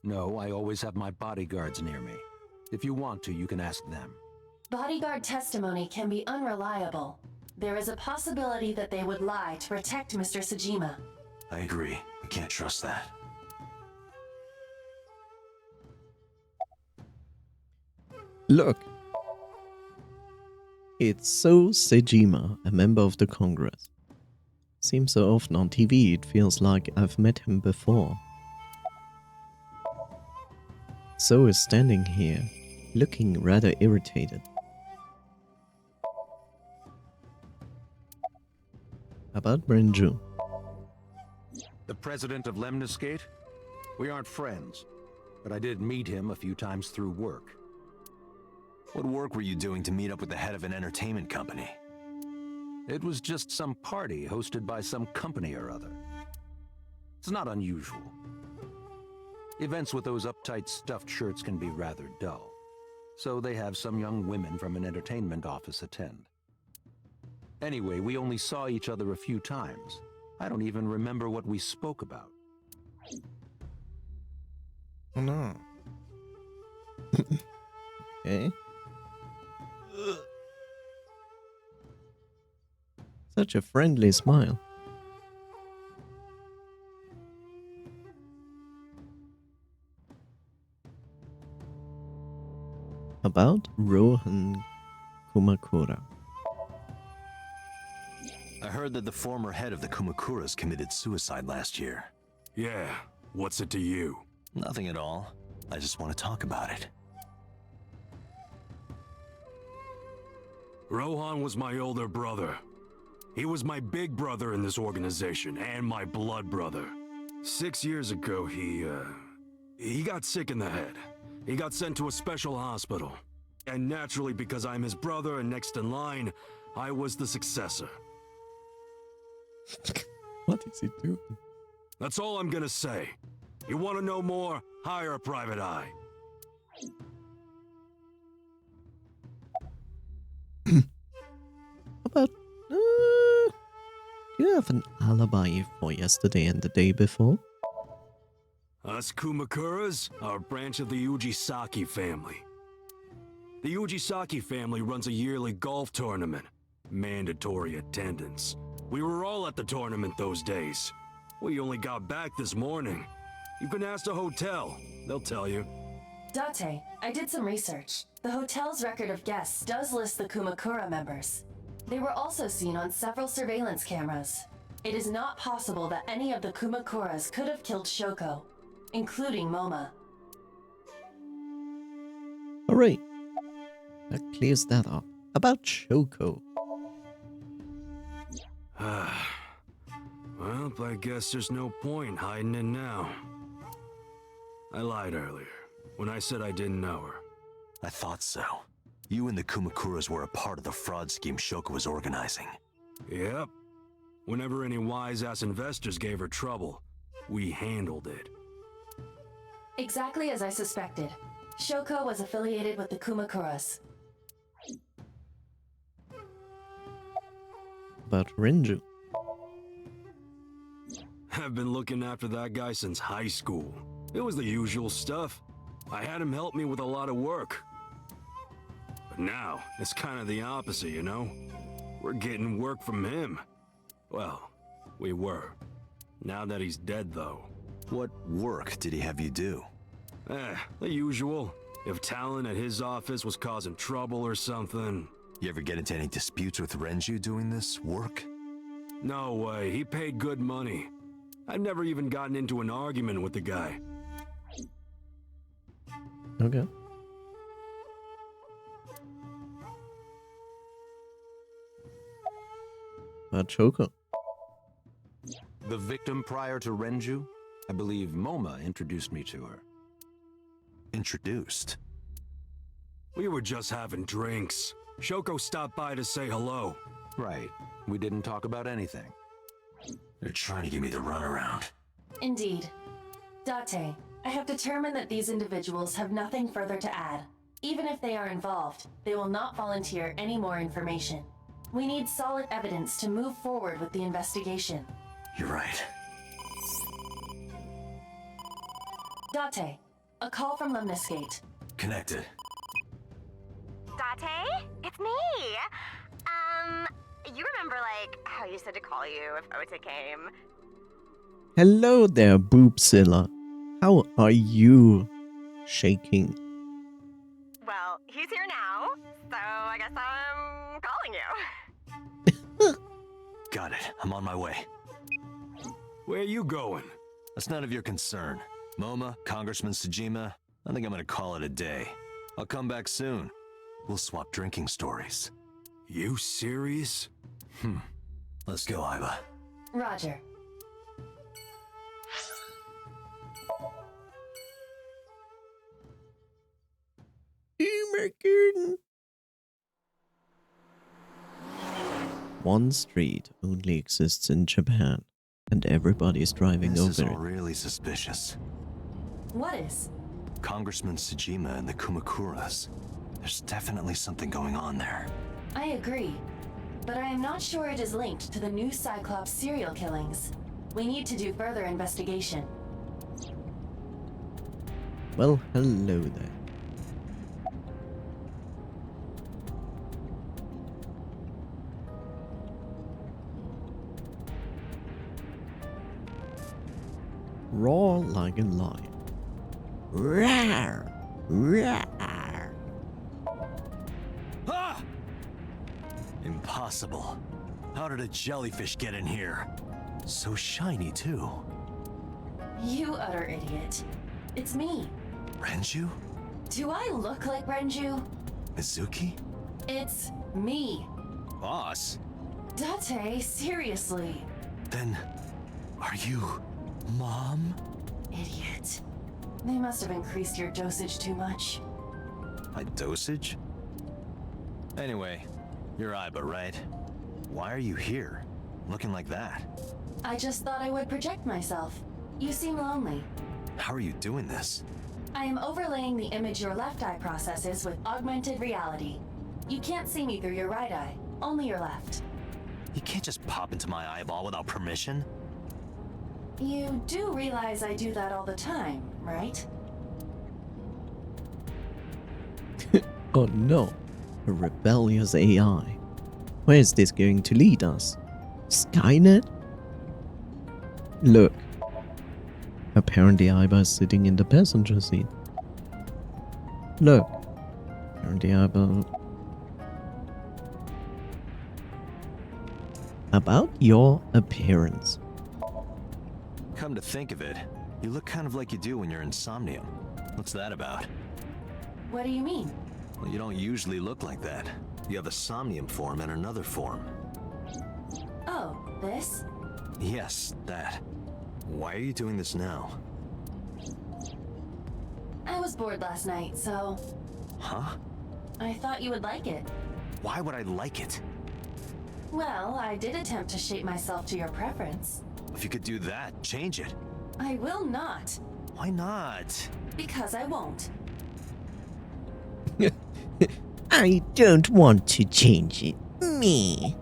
No, I always have my bodyguards near me. If you want to, you can ask them. Bodyguard testimony can be unreliable. There is a possibility that they would lie to protect Mr. Sejima. I agree. We can't trust that. Look. It's So Sejima, a member of the Congress. Seems so often on TV, it feels like I've met him before. So is standing here, looking rather irritated. About Brenju. The president of Lemniscate? We aren't friends, but I did meet him a few times through work. What work were you doing to meet up with the head of an entertainment company? It was just some party hosted by some company or other. It's not unusual. Events with those uptight stuffed shirts can be rather dull, so they have some young women from an entertainment office attend. Anyway, we only saw each other a few times. I don't even remember what we spoke about. Oh no. Okay. Such a friendly smile. About Rohan Kumakura. I heard that the former head of the Kumakuras committed suicide last year. Yeah, what's it to you? Nothing at all. I just want to talk about it. Rohan was my older brother. He was my big brother in this organization, and my blood brother. 6 years ago, he got sick in the head. He got sent to a special hospital. And naturally, because I'm his brother and next in line, I was the successor. What is he doing? That's all I'm gonna say. You want to know more? Hire a private eye. About do you have an alibi for yesterday and the day before? Us Kumakuras are a branch of the Ujisaki family. The Ujisaki family runs a yearly golf tournament. Mandatory attendance. We were all at the tournament those days. We only got back this morning. You can ask the hotel. They'll tell you. Date, I did some research. The hotel's record of guests does list the Kumakura members. They were also seen on several surveillance cameras. It is not possible that any of the Kumakuras could have killed Shoko, including Moma. Alright. That clears that up. About Shoko. Well, I guess there's no point hiding it now. I lied earlier, when I said I didn't know her. I thought so. You and the Kumakuras were a part of the fraud scheme Shoko was organizing. Yep. Whenever any wise-ass investors gave her trouble, we handled it. Exactly as I suspected. Shoko was affiliated with the Kumakuras. About Renju. I've been looking after that guy since high school. It was the usual stuff. I had him help me with a lot of work. But now, it's kind of the opposite, you know? We're getting work from him. Well, we were. Now that he's dead, though. What work did he have you do? The usual. If Talon at his office was causing trouble or something. You ever get into any disputes with Renju doing this work? No way, he paid good money. I've never even gotten into an argument with the guy. Okay. About Shoko. The victim prior to Renju? I believe Moma introduced me to her. Introduced? We were just having drinks. Shoko stopped by to say hello. Right. We didn't talk about anything. They're trying to give me the runaround. Indeed. Date, I have determined that these individuals have nothing further to add. Even if they are involved, they will not volunteer any more information. We need solid evidence to move forward with the investigation. You're right. Date, a call from Lemniscate. Connected. Date? It's me! You remember, like, how you said to call you if Ota came? Hello there, Boopzilla. How are you? Shaking. Well, he's here now, so I guess I'm calling you. Got it. I'm on my way. Where are you going? That's none of your concern. Moma, Congressman Tsujima, I think I'm gonna call it a day. I'll come back soon. We'll swap drinking stories. You serious? Let's go, Iba. Roger. Oh my garden. One street only exists in Japan, and everybody's driving This is over all it. really suspicious. What is? Congressman Tsujima and the Kumakuras. There's definitely something going on there. I agree. But I am not sure it is linked to the new Cyclops serial killings. We need to do further investigation. Well, hello there. Roar like a lion. Roar! Roar! Ah! Impossible. How did a jellyfish get in here? So shiny, too. You utter idiot. It's me. Renju? Do I look like Renju? Mizuki? It's me. Boss? Date, seriously. Then, are you Mom? Idiot. They must have increased your dosage too much. My dosage? Anyway, you're Iba, right? Why are you here? Looking like that? I just thought I would project myself. You seem lonely. How are you doing this? I am overlaying the image your left eye processes with augmented reality. You can't see me through your right eye, only your left. You can't just pop into my eyeball without permission. You do realize I do that all the time, right? Oh no, a rebellious AI. Where is this going to lead us? Skynet? Look. Apparently Iba is sitting in the passenger seat. Look. Apparently Iba... About your appearance. Come to think of it, you look kind of like you do when you're in Somnium. What's that about? What do you mean? Well, you don't usually look like that. You have a Somnium form and another form. Oh, this? Yes, that. Why are you doing this now? I was bored last night, so... Huh? I thought you would like it. Why would I like it? Well, I did attempt to shape myself to your preference. If you could do that, change it. I will not. Why not? Because I won't. I don't want to change it. Me.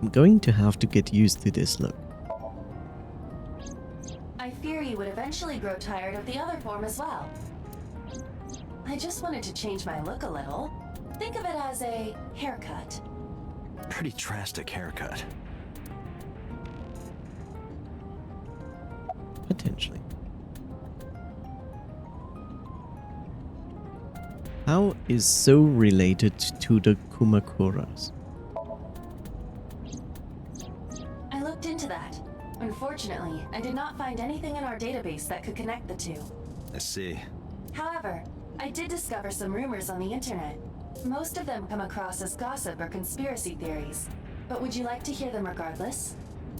I'm going to have to get used to this look. I fear you would eventually grow tired of the other form as well. I just wanted to change my look a little. Think of it as a haircut. Pretty drastic haircut. Potentially. How is so related to the Kumakuras? I looked into that. Unfortunately, I did not find anything in our database that could connect the two. I see. However, I did discover some rumors on the internet. Most of them come across as gossip or conspiracy theories. But would you like to hear them regardless?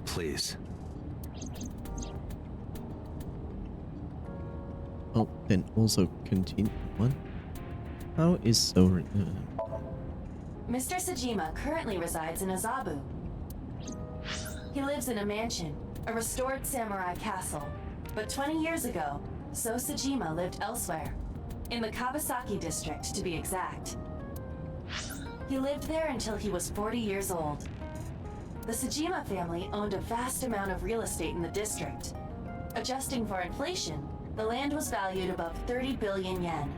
Please. Oh, then also continue. What? How is so... Mr. Sejima currently resides in Azabu. He lives in a mansion, a restored samurai castle. But 20 years ago, So Sejima lived elsewhere. In the Kawasaki district, to be exact. He lived there until he was 40 years old. The Sejima family owned a vast amount of real estate in the district. Adjusting for inflation, the land was valued above 30 billion yen.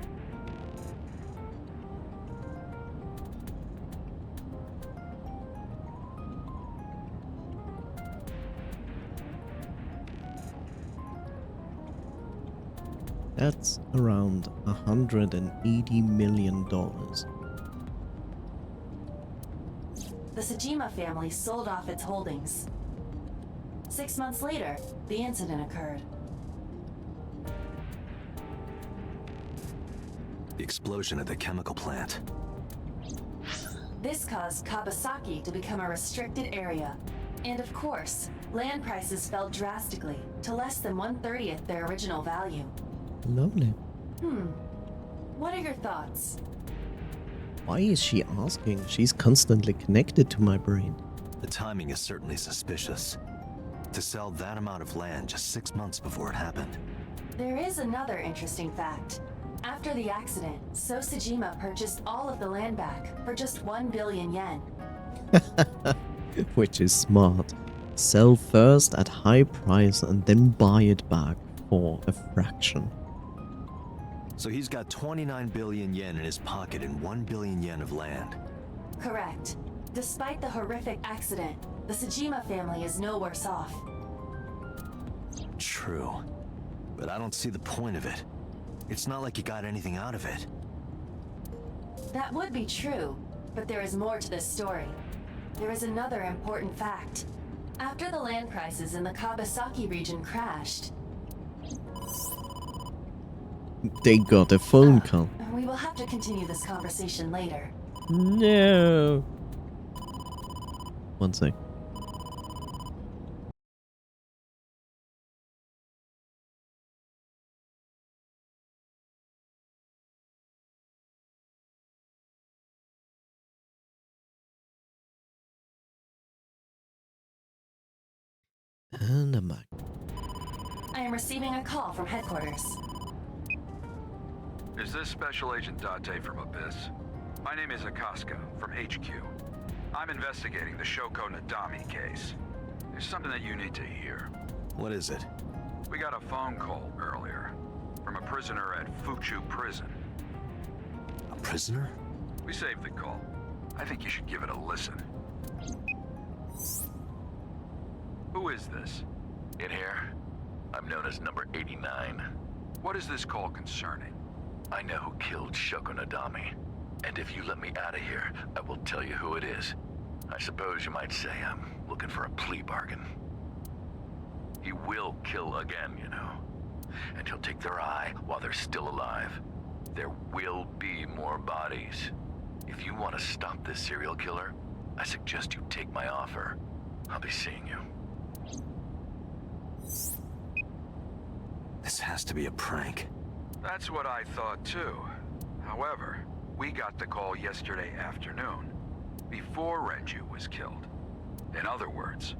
That's around $180 million. The Sejima family sold off its holdings. 6 months later, the incident occurred. The explosion at the chemical plant. This caused Kawasaki to become a restricted area. And of course, land prices fell drastically to less than 1/30th their original value. Lovely. What are your thoughts? Why is she asking? She's constantly connected to my brain. The timing is certainly suspicious. To sell that amount of land just 6 months before it happened. There is another interesting fact. After the accident, So Sejima purchased all of the land back for just 1 billion yen. Which is smart. Sell first at high price and then buy it back for a fraction. So he's got 29 billion yen in his pocket and 1 billion yen of land. Correct. Despite the horrific accident, the Sejima family is no worse off. True. But I don't see the point of it. It's not like you got anything out of it. That would be true, but there is more to this story. There is another important fact. After the land prices in the Kawasaki region crashed... They got a phone call. We will have to continue this conversation later. No. One sec. And I'm back. I am receiving a call from headquarters. Is this Special Agent Date from Abyss? My name is Akaska, from HQ. I'm investigating the Shoko Nadami case. There's something that you need to hear. What is it? We got a phone call earlier from a prisoner at Fuchu Prison. A prisoner? We saved the call. I think you should give it a listen. Who is this? In here, I'm known as number 89. What is this call concerning? I know who killed Shoko Nadami. And if you let me out of here, I will tell you who it is. I suppose you might say I'm looking for a plea bargain. He will kill again, you know. And he'll take their eye while they're still alive. There will be more bodies. If you want to stop this serial killer, I suggest you take my offer. I'll be seeing you. This has to be a prank. That's what I thought too. However, we got the call yesterday afternoon, before Renju was killed. In other words...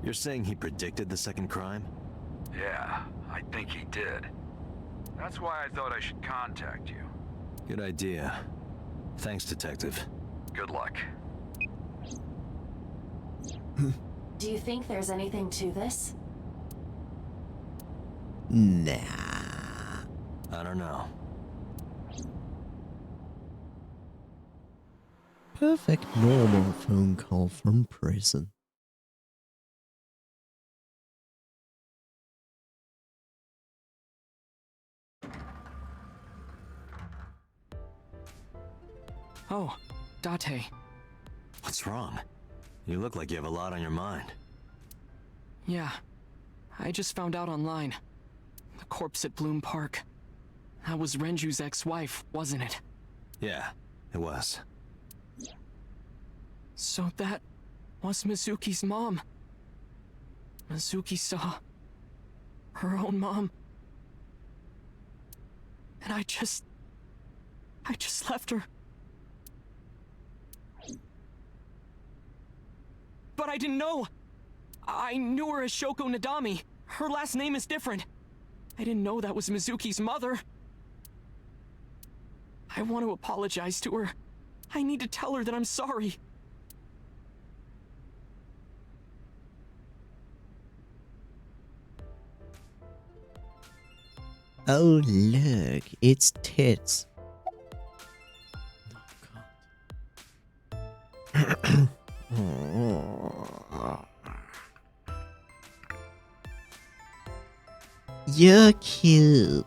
You're saying he predicted the second crime? Yeah, I think he did. That's why I thought I should contact you. Good idea. Thanks, Detective. Good luck. Do you think there's anything to this? Nah. I don't know. Perfect normal phone call from prison. Oh, Date. What's wrong? You look like you have a lot on your mind. Yeah, I just found out online. The corpse at Bloom Park. That was Renju's ex-wife, wasn't it? Yeah, it was. So that was Mizuki's mom. Mizuki saw her own mom. And I just left her. But I didn't know. I knew her as Shoko Nadami. Her last name is different. I didn't know that was Mizuki's mother. I want to apologize to her. I need to tell her that I'm sorry. Oh look, it's tits. Oh, you're cute.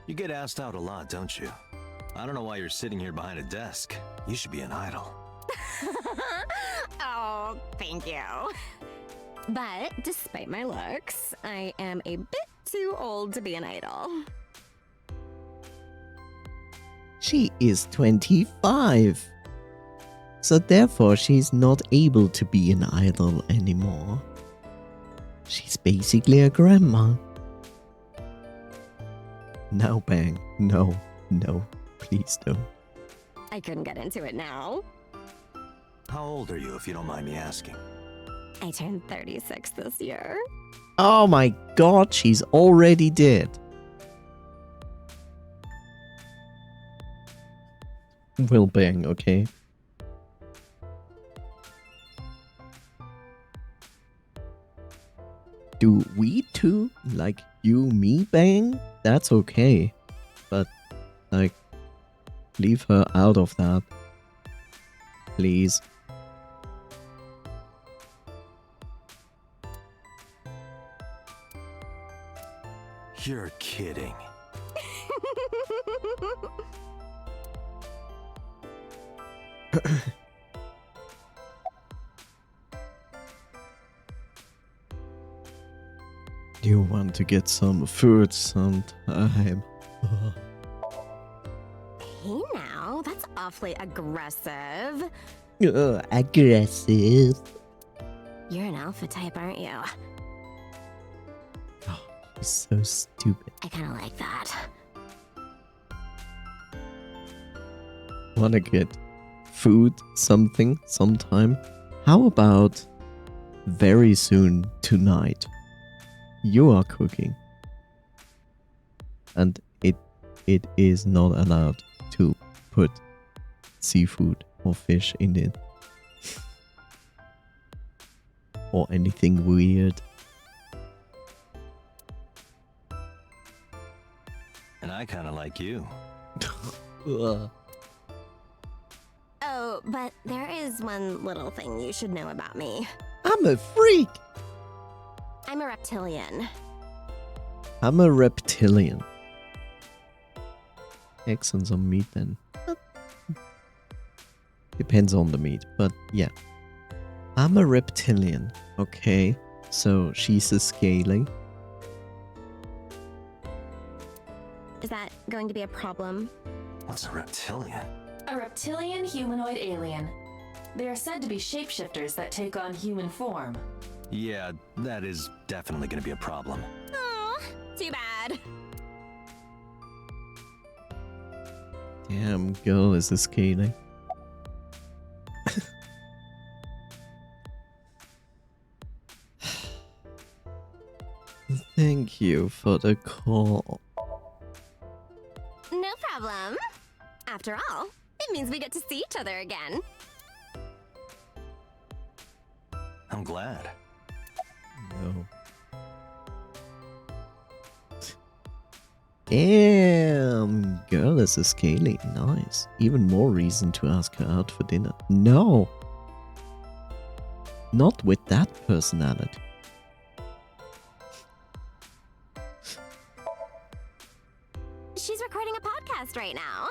You get asked out a lot, don't you? I don't know why you're sitting here behind a desk. You should be an idol. Oh, thank you. But despite my looks, I am a bit too old to be an idol. She is 25. So therefore she's not able to be an idol anymore. She's basically a grandma. Now Bang, no, please don't. I couldn't get into it now. How old are you, if you don't mind me asking? I turned 36 this year. Oh my god, she's already dead. Will Bang, okay? Do we two, like you, me, bang? That's okay. But, like, leave her out of that. Please. You're kidding. You want to get some food sometime? Hey now, that's awfully aggressive. Aggressive. You're an alpha type, aren't you? Oh, he's so stupid. I kinda like that. Wanna get food sometime? How about very soon tonight? You are cooking. And it is not allowed to put seafood or fish in it. Or anything weird. And I kind of like you. Ugh. Oh, but there is one little thing you should know about me. I'm a freak! I'm a reptilian. I'm a reptilian. Eggs and some meat then. Depends on the meat, but yeah. I'm a reptilian, okay? So she's a scaly. Is that going to be a problem? What's a reptilian? A reptilian humanoid alien. They are said to be shapeshifters that take on human form. Yeah, that is definitely going to be a problem. Oh, too bad. Damn, girl is a scaly. Thank you for the call. No problem. After all, it means we get to see each other again. I'm glad. No. Damn, girl is a scaly. Nice. Even more reason to ask her out for dinner. No. Not with that personality. She's recording a podcast right now.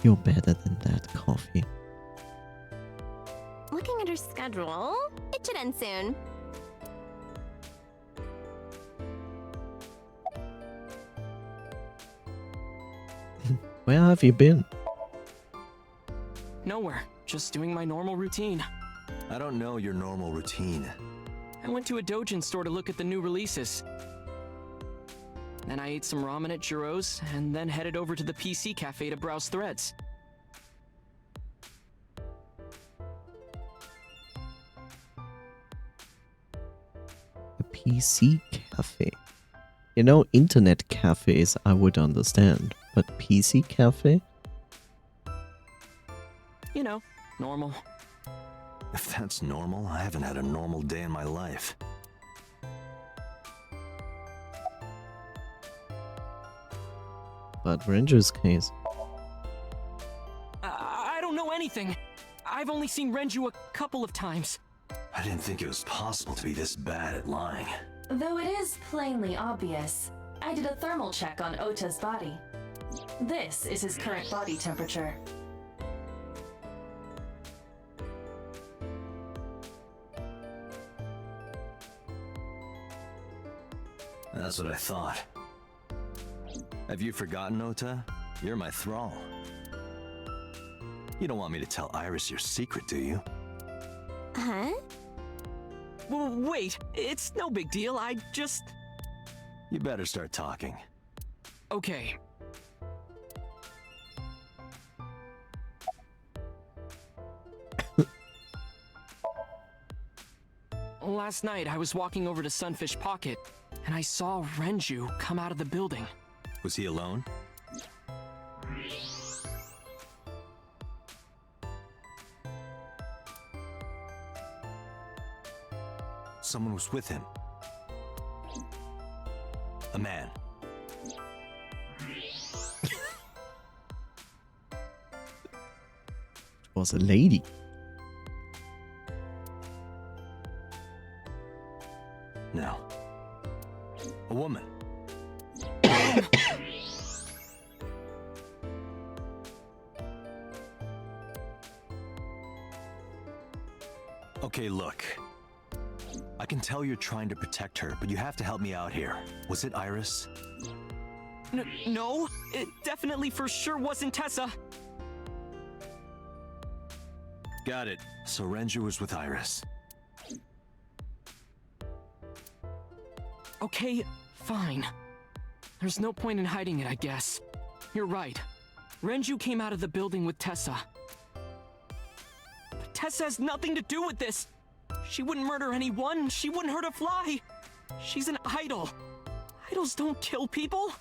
You're better than that, Coffee. Looking at her schedule, it should end soon. Where have you been? Nowhere. Just doing my normal routine. I don't know your normal routine. I went to a doujin store to look at the new releases. Then I ate some ramen at Jiro's, and then headed over to the PC cafe to browse threads. A PC cafe. You know, internet cafes I would understand, but PC cafe? You know, normal. If that's normal, I haven't had a normal day in my life. But Renju's case. I don't know anything. I've only seen Renju a couple of times. I didn't think it was possible to be this bad at lying. Though it is plainly obvious, I did a thermal check on Ota's body. This is his current body temperature. That's what I thought. Have you forgotten, Ota? You're my thrall. You don't want me to tell Iris your secret, do you? Huh? Wait, it's no big deal. I just... You better start talking. Okay. Last night, I was walking over to Sunfish Pocket, and I saw Renju come out of the building. Was he alone? Someone was with him. A man. It was a lady. No. A woman. Okay, look. I can tell you're trying to protect her, but you have to help me out here. Was it Iris? No, it definitely for sure wasn't Tessa. Got it. So Renju was with Iris. Okay, fine. There's no point in hiding it, I guess. You're right. Renju came out of the building with Tessa. But Tessa has nothing to do with this. She wouldn't murder anyone. She wouldn't hurt a fly. She's an idol. Idols don't kill people.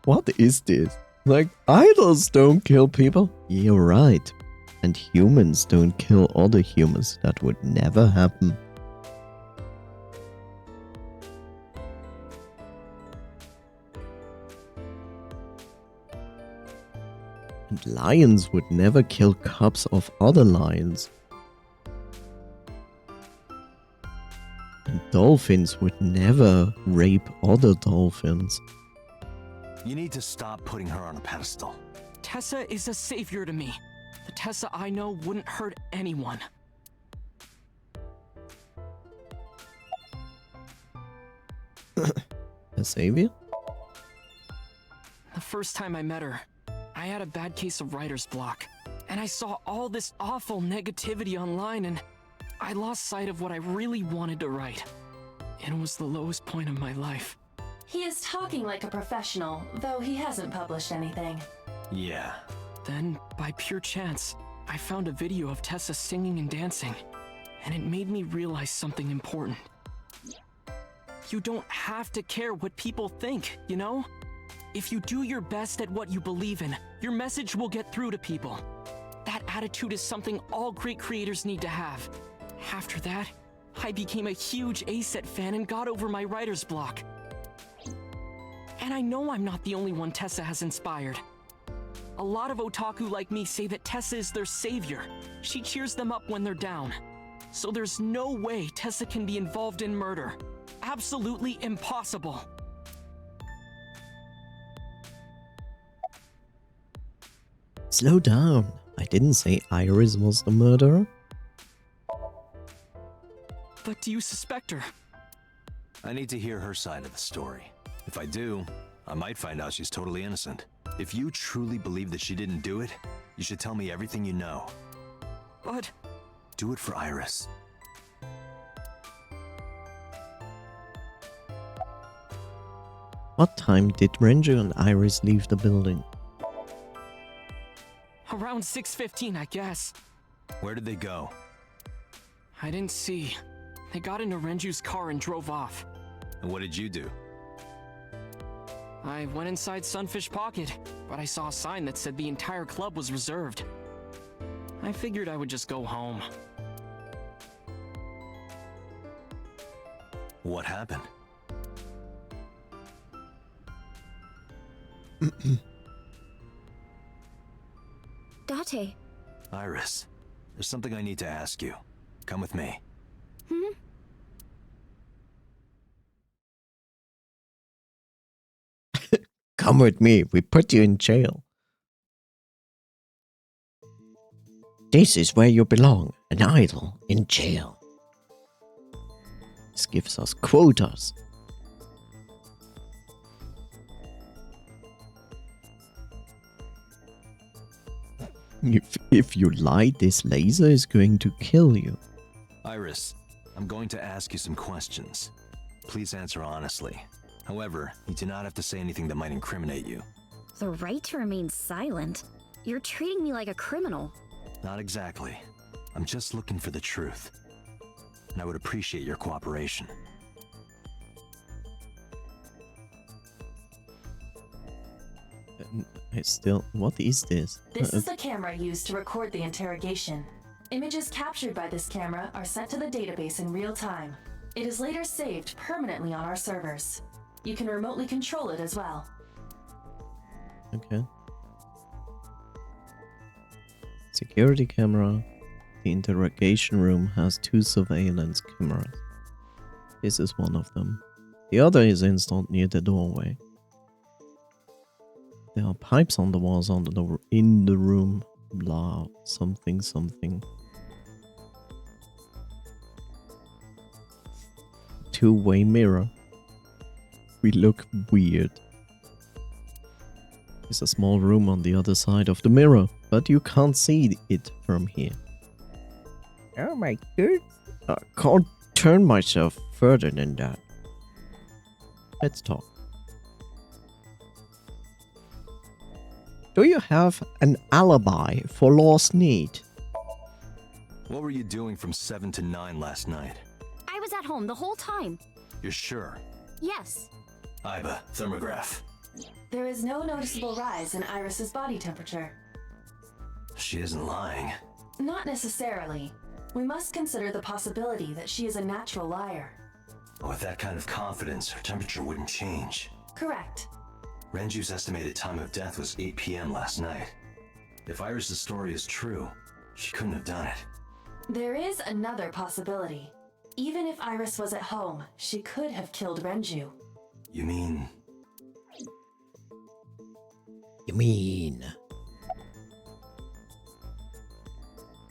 What is this? Like, idols don't kill people? You're right. And humans don't kill other humans. That would never happen. And lions would never kill cubs of other lions. And dolphins would never rape other dolphins. You need to stop putting her on a pedestal. Tessa is a savior to me. The Tessa I know wouldn't hurt anyone. A savior? The first time I met her, I had a bad case of writer's block. And I saw all this awful negativity online and I lost sight of what I really wanted to write. It was the lowest point of my life. He is talking like a professional, though he hasn't published anything. Yeah. Then, by pure chance, I found a video of Tessa singing and dancing, and it made me realize something important. You don't have to care what people think, you know? If you do your best at what you believe in, your message will get through to people. That attitude is something all great creators need to have. After that, I became a huge A-Set fan and got over my writer's block. And I know I'm not the only one Tessa has inspired. A lot of otaku like me say that Tessa is their savior. She cheers them up when they're down. So there's no way Tessa can be involved in murder. Absolutely impossible. Slow down. I didn't say Iris was the murderer. But do you suspect her? I need to hear her side of the story. If I do, I might find out she's totally innocent. If you truly believe that she didn't do it, you should tell me everything you know. But... do it for Iris. What time did Ranger and Iris leave the building? Around 6:15, I guess. Where did they go? I didn't see. They got into Renju's car and drove off. And what did you do? I went inside Sunfish Pocket, but I saw a sign that said the entire club was reserved. I figured I would just go home. What happened? Date. Iris, there's something I need to ask you. Come with me. Hmm? Come with me, we put you in jail. This is where you belong, an idol in jail. This gives us quotas. If you lie, this laser is going to kill you. Iris, I'm going to ask you some questions. Please answer honestly. However, you do not have to say anything that might incriminate you. The right to remain silent? You're treating me like a criminal. Not exactly. I'm just looking for the truth. And I would appreciate your cooperation. What is this? This is the camera used to record the interrogation. Images captured by this camera are sent to the database in real time. It is later saved permanently on our servers. You can remotely control it as well. Okay. Security camera. The interrogation room has 2 surveillance cameras. This is one of them. The other is installed near the doorway. There are pipes on the walls in the room. Blah, something, something. 2-way mirror. We look weird. There's a small room on the other side of the mirror, but you can't see it from here. Oh my god. I can't turn myself further than that. Let's talk. Do you have an alibi for lost need? What were you doing from 7 to 9 last night? I was at home the whole time. You're sure? Yes. Iba, thermograph. There is no noticeable rise in Iris's body temperature. She isn't lying. Not necessarily. We must consider the possibility that she is a natural liar. With that kind of confidence, her temperature wouldn't change. Correct. Renju's estimated time of death was 8 p.m. last night. If Iris's story is true, she couldn't have done it. There is another possibility. Even if Iris was at home, she could have killed Renju. You mean...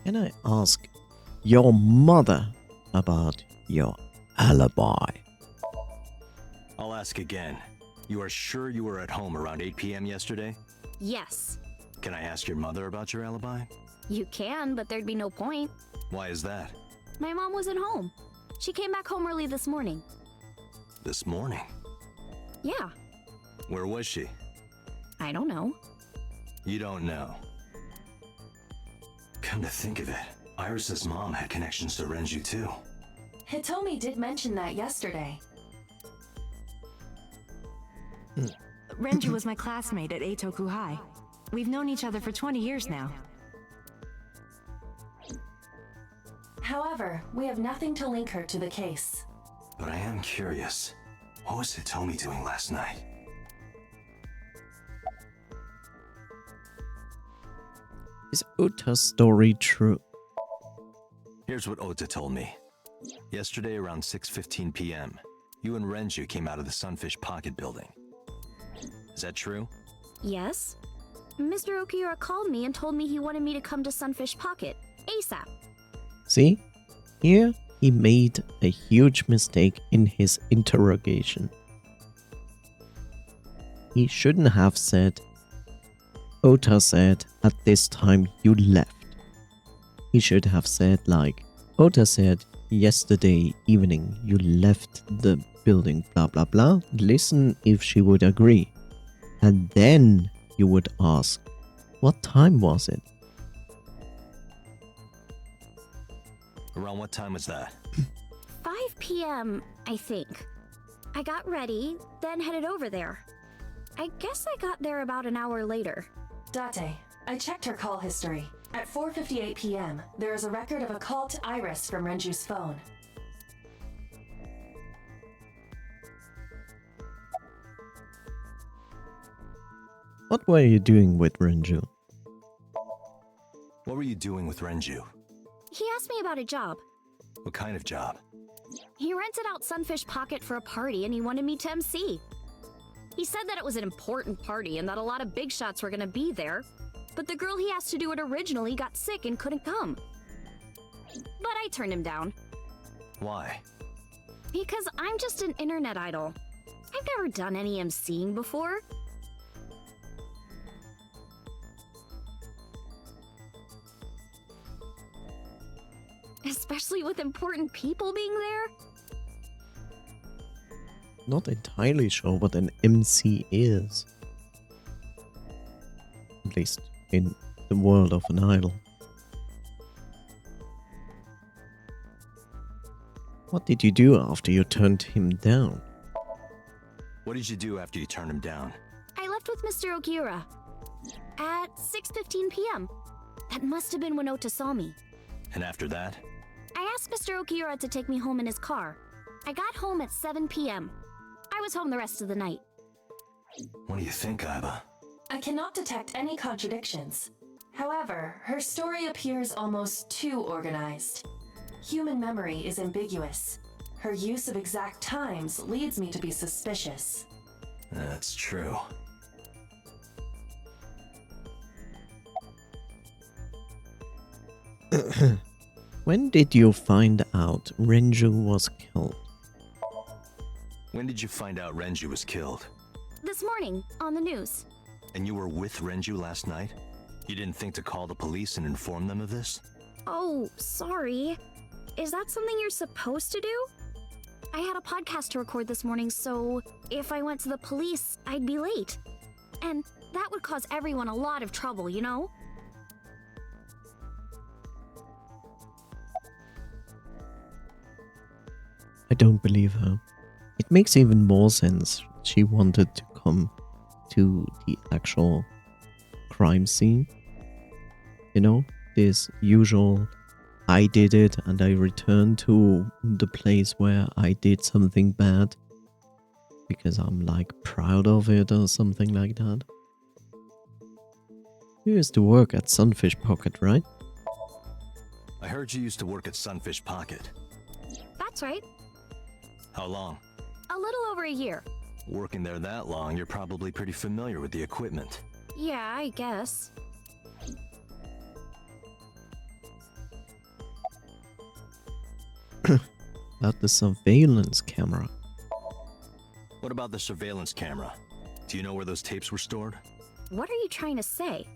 Can I ask your mother about your alibi? I'll ask again. You are sure you were at home around 8 p.m. yesterday? Yes. Can I ask your mother about your alibi? You can, but there'd be no point. Why is that? My mom wasn't home. She came back home early this morning. This morning? Yeah. Where was she? I don't know. You don't know. Come to think of it, Iris's mom had connections to Renju too. Hitomi did mention that yesterday. Renju was my classmate at Eitoku High. We've known each other for 20 years now. However, we have nothing to link her to the case. But I am curious. What was Hitomi doing last night? Is Uta's story true? Here's what Ota told me. Yesterday around 6:15 p.m., you and Renju came out of the Sunfish Pocket building. Is that true? Yes. Mr. Okiura called me and told me he wanted me to come to Sunfish Pocket, ASAP. See? Here he made a huge mistake in his interrogation. He shouldn't have said, Ota said at this time you left. He should have said like, Ota said yesterday evening you left the building blah blah blah. Listen if she would agree. And then you would ask, what time was it? Around what time was that? 5 p.m., I think. I got ready, then headed over there. I guess I got there about an hour later. Date, I checked her call history. At 4:58 p.m., there is a record of a call to Iris from Renju's phone. What were you doing with Renju? What were you doing with Renju? He asked me about a job. What kind of job? He rented out Sunfish Pocket for a party and he wanted me to MC. He said that it was an important party and that a lot of big shots were gonna be there, but the girl he asked to do it originally got sick and couldn't come. But I turned him down. Why? Because I'm just an internet idol. I've never done any MCing before. Especially with important people being there. Not entirely sure what an MC is. At least in the world of an idol. What did you do after you turned him down? What did you do after you turned him down? I left with Mr. Okiura at 6:15 p.m. That must have been when Ota saw me. And after that? I asked Mr. Okiura to take me home in his car. I got home at 7 p.m. I was home the rest of the night. What do you think, Iba? I cannot detect any contradictions. However, her story appears almost too organized. Human memory is ambiguous. Her use of exact times leads me to be suspicious. That's true. When did you find out Renju was killed? When did you find out Renju was killed? This morning, on the news. And you were with Renju last night? You didn't think to call the police and inform them of this? Oh, sorry. Is that something you're supposed to do? I had a podcast to record this morning, so if I went to the police, I'd be late. And that would cause everyone a lot of trouble, you know? don't believe her. It makes even more sense. She wanted to come to the actual crime scene. You know, this usual I did it and I returned to the place where I did something bad because I'm like proud of it or something like that. You used to work at Sunfish Pocket, right? I heard you used to work at Sunfish Pocket. That's right. How long? A little over a year. Working there that long, you're probably pretty familiar with the equipment. Yeah, I guess. About the surveillance camera. What about the surveillance camera? Do you know where those tapes were stored? What are you trying to say?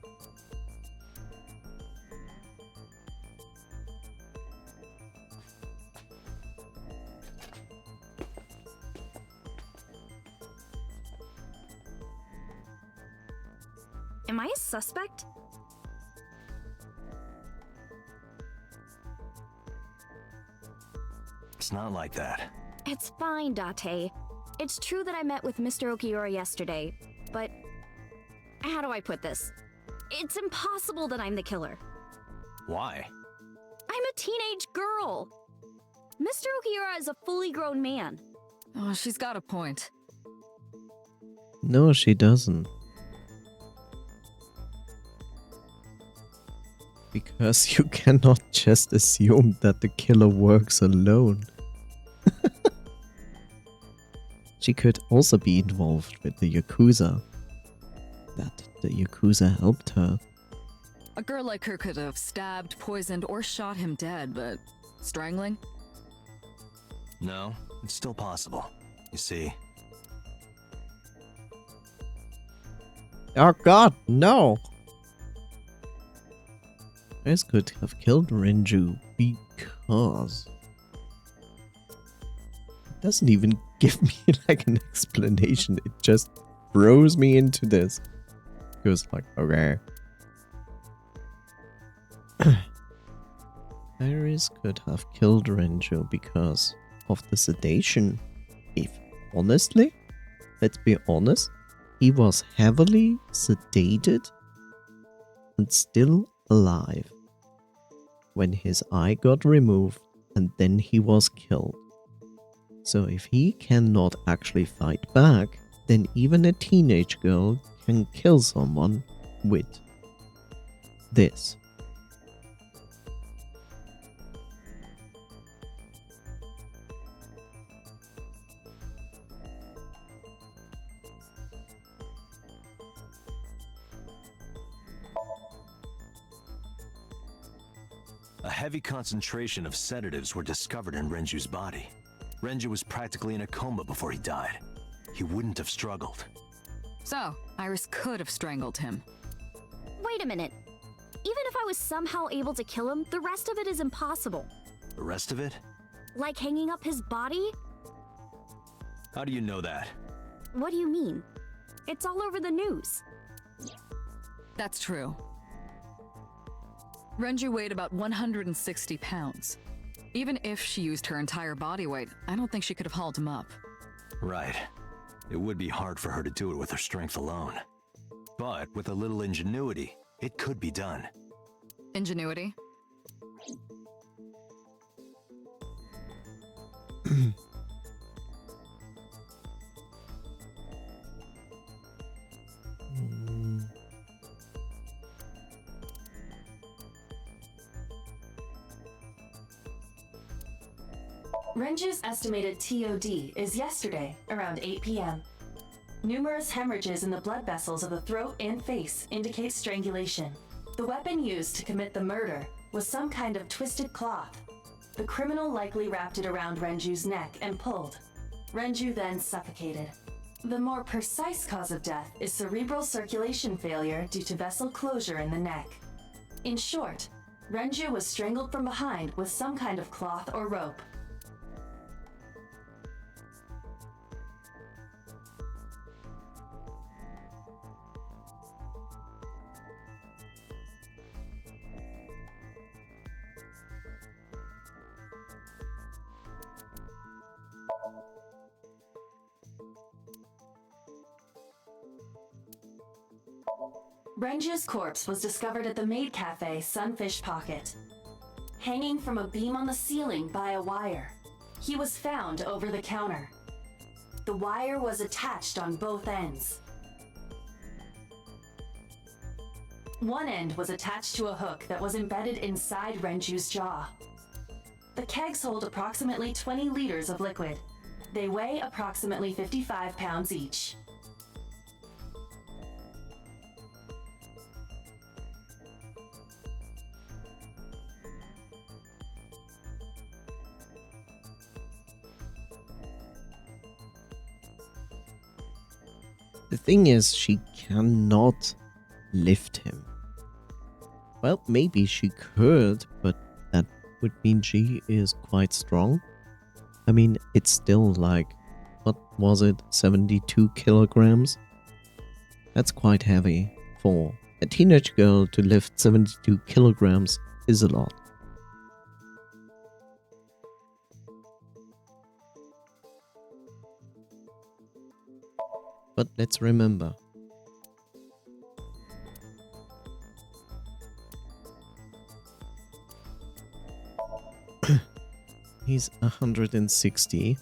Am I a suspect? It's not like that. It's fine, Date. It's true that I met with Mr. Okiura yesterday, but how do I put this? It's impossible that I'm the killer. Why? I'm a teenage girl. Mr. Okiura is a fully grown man. Oh, she's got a point. No, she doesn't. Because you cannot just assume that the killer works alone. She could also be involved with the Yakuza. That the Yakuza helped her. A girl like her could have stabbed, poisoned, or shot him dead, but strangling? No, it's still possible. You see. Oh god, no! This could have killed Renju because... It doesn't even give me like an explanation, it just throws me into this. It goes like, okay. Iris could have killed Renju because of the sedation. If honestly, let's be honest, he was heavily sedated and still alive when his eye got removed and then he was killed. So if he cannot actually fight back, then even a teenage girl can kill someone with this. A heavy concentration of sedatives were discovered in Renju's body. Renju was practically in a coma before he died. He wouldn't have struggled. So, Iris could have strangled him. Wait a minute. Even if I was somehow able to kill him, the rest of it is impossible. The rest of it? Like hanging up his body? How do you know that? What do you mean? It's all over the news. That's true. Renju weighed about 160 pounds. Even if she used her entire body weight, I don't think she could have hauled him up. Right. It would be hard for her to do it with her strength alone. But with a little ingenuity, it could be done. Ingenuity? Renju's estimated TOD is yesterday, around 8 p.m. Numerous hemorrhages in the blood vessels of the throat and face indicate strangulation. The weapon used to commit the murder was some kind of twisted cloth. The criminal likely wrapped it around Renju's neck and pulled. Renju then suffocated. The more precise cause of death is cerebral circulation failure due to vessel closure in the neck. In short, Renju was strangled from behind with some kind of cloth or rope. Renju's corpse was discovered at the maid cafe Sunfish Pocket, hanging from a beam on the ceiling by a wire. He was found over the counter. The wire was attached on both ends. One end was attached to a hook that was embedded inside Renju's jaw. The kegs hold approximately 20 liters of liquid. They weigh approximately 55 pounds each. The thing is, she cannot lift him. Well, maybe she could, but that would mean she is quite strong. I mean, it's still like, what was it, 72 kilograms? That's quite heavy. For a teenage girl to lift 72 kilograms is a lot. But let's remember, he's 160,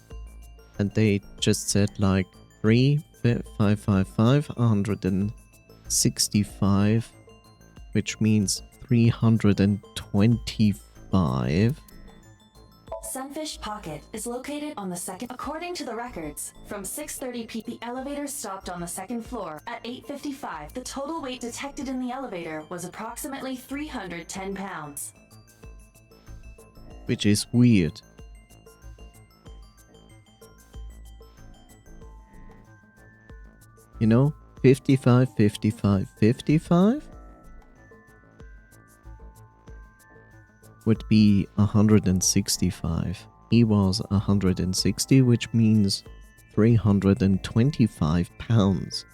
and they just said like 165, which means 325. Sunfish Pocket is located on the second. According to the records, from 6:30 p.m. the elevator stopped on the second floor. At 8:55, the total weight detected in the elevator was approximately 310 pounds. Which is weird. You know, 55, 55, 55 would be 165. He was 160, which means 325 pounds.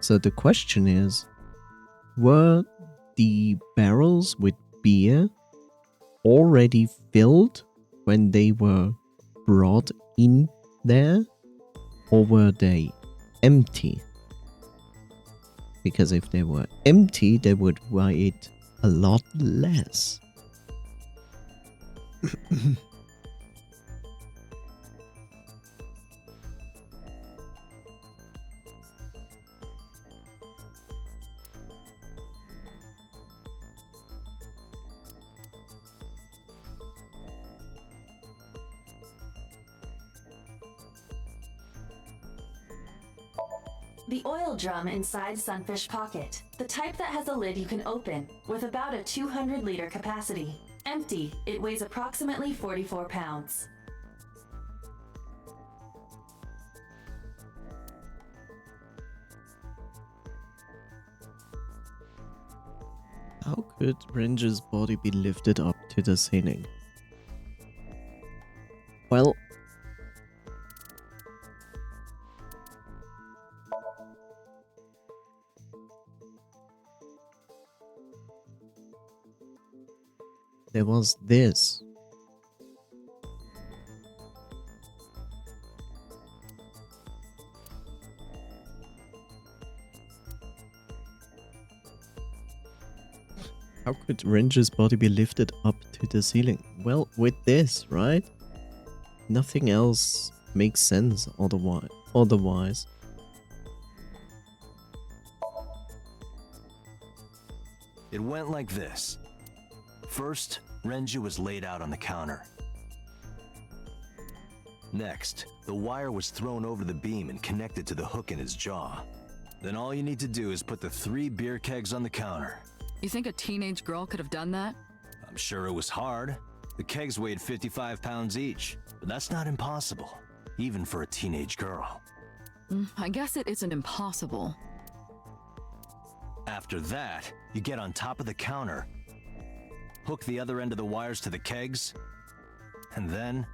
So the question is, were the barrels with beer already filled when they were brought in there, or were they empty? Because if they were empty, they would weigh it a lot less. The oil drum inside Sunfish Pocket, the type that has a lid you can open, with about a 200-liter capacity. Empty, it weighs approximately 44 pounds. How could Ranger's body be lifted up to the ceiling? Well, there was this. How could Ranger's body be lifted up to the ceiling? Well, with this, right? Nothing else makes sense otherwise. It went like this. First, Renju was laid out on the counter. Next, the wire was thrown over the beam and connected to the hook in his jaw. Then all you need to do is put the 3 beer kegs on the counter. You think a teenage girl could have done that? I'm sure it was hard. The kegs weighed 55 pounds each, but that's not impossible, even for a teenage girl. I guess it isn't impossible. After that, you get on top of the counter, hook the other end of the wires to the kegs, and then,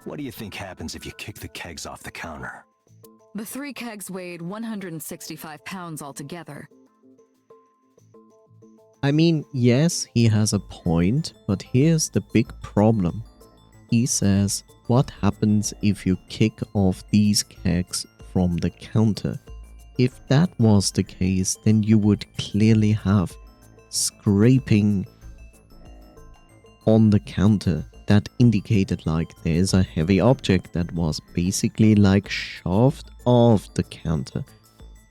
what do you think happens if you kick the kegs off the counter? The 3 kegs weighed 165 pounds altogether. I mean, yes, he has a point, but here's the big problem. He says, what happens if you kick off these kegs from the counter? if that was the case, then you would clearly have scraping on the counter that indicated like there's a heavy object that was basically like shoved off the counter.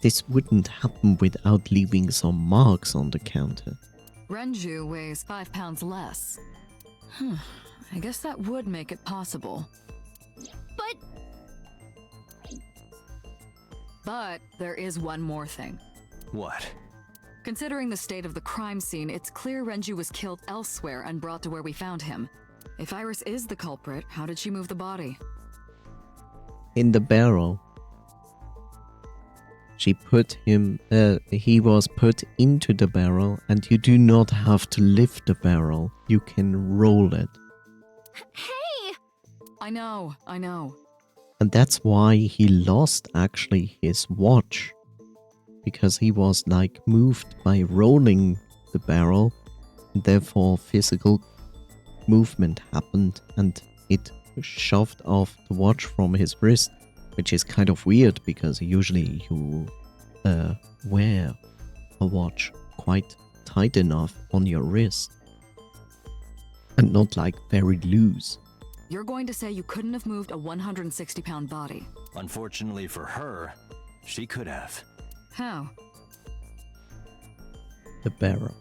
This wouldn't happen without leaving some marks on the counter. Renju weighs 5 pounds less. I guess that would make it possible. But there is one more thing. What? Considering the state of the crime scene, it's clear Renju was killed elsewhere and brought to where we found him. If Iris is the culprit, how did she move the body? In the barrel. She put him, he was put into the barrel, and you do not have to lift the barrel. You can roll it. Hey! I know. And that's why he lost actually his watch. Because he was like moved by rolling the barrel, and therefore physical movement happened and it shoved off the watch from his wrist, which is kind of weird because usually you wear a watch quite tight enough on your wrist and not like very loose. You're going to say you couldn't have moved a 160-pound body? Unfortunately for her, she could have. How? The barrel.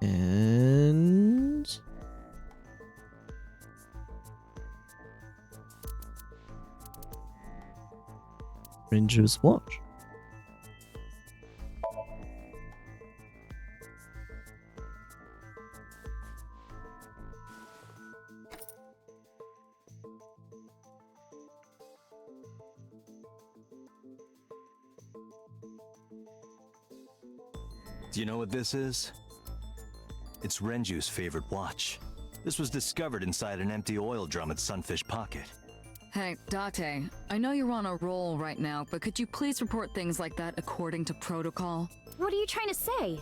And Renju's watch. Do you know what this is? It's Renju's favorite watch. This was discovered inside an empty oil drum at Sunfish Pocket. Hey, Date, I know you're on a roll right now, but could you please report things like that according to protocol? What are you trying to say?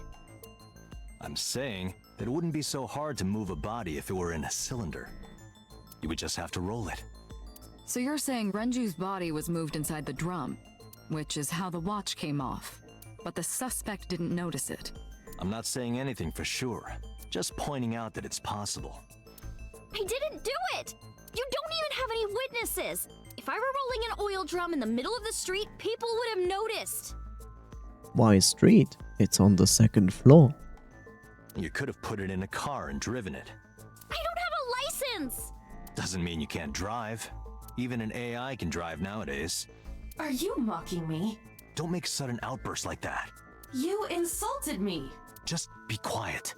I'm saying that it wouldn't be so hard to move a body if it were in a cylinder. You would just have to roll it. So you're saying Renju's body was moved inside the drum, which is how the watch came off, but the suspect didn't notice it. I'm not saying anything for sure, just pointing out that it's possible. I didn't do it! You don't even have any witnesses! If I were rolling an oil drum in the middle of the street, people would have noticed! Why street? It's on the 2nd floor. You could have put it in a car and driven it. I don't have a license! Doesn't mean you can't drive. Even an AI can drive nowadays. Are you mocking me? Don't make sudden outbursts like that. You insulted me! Just be quiet.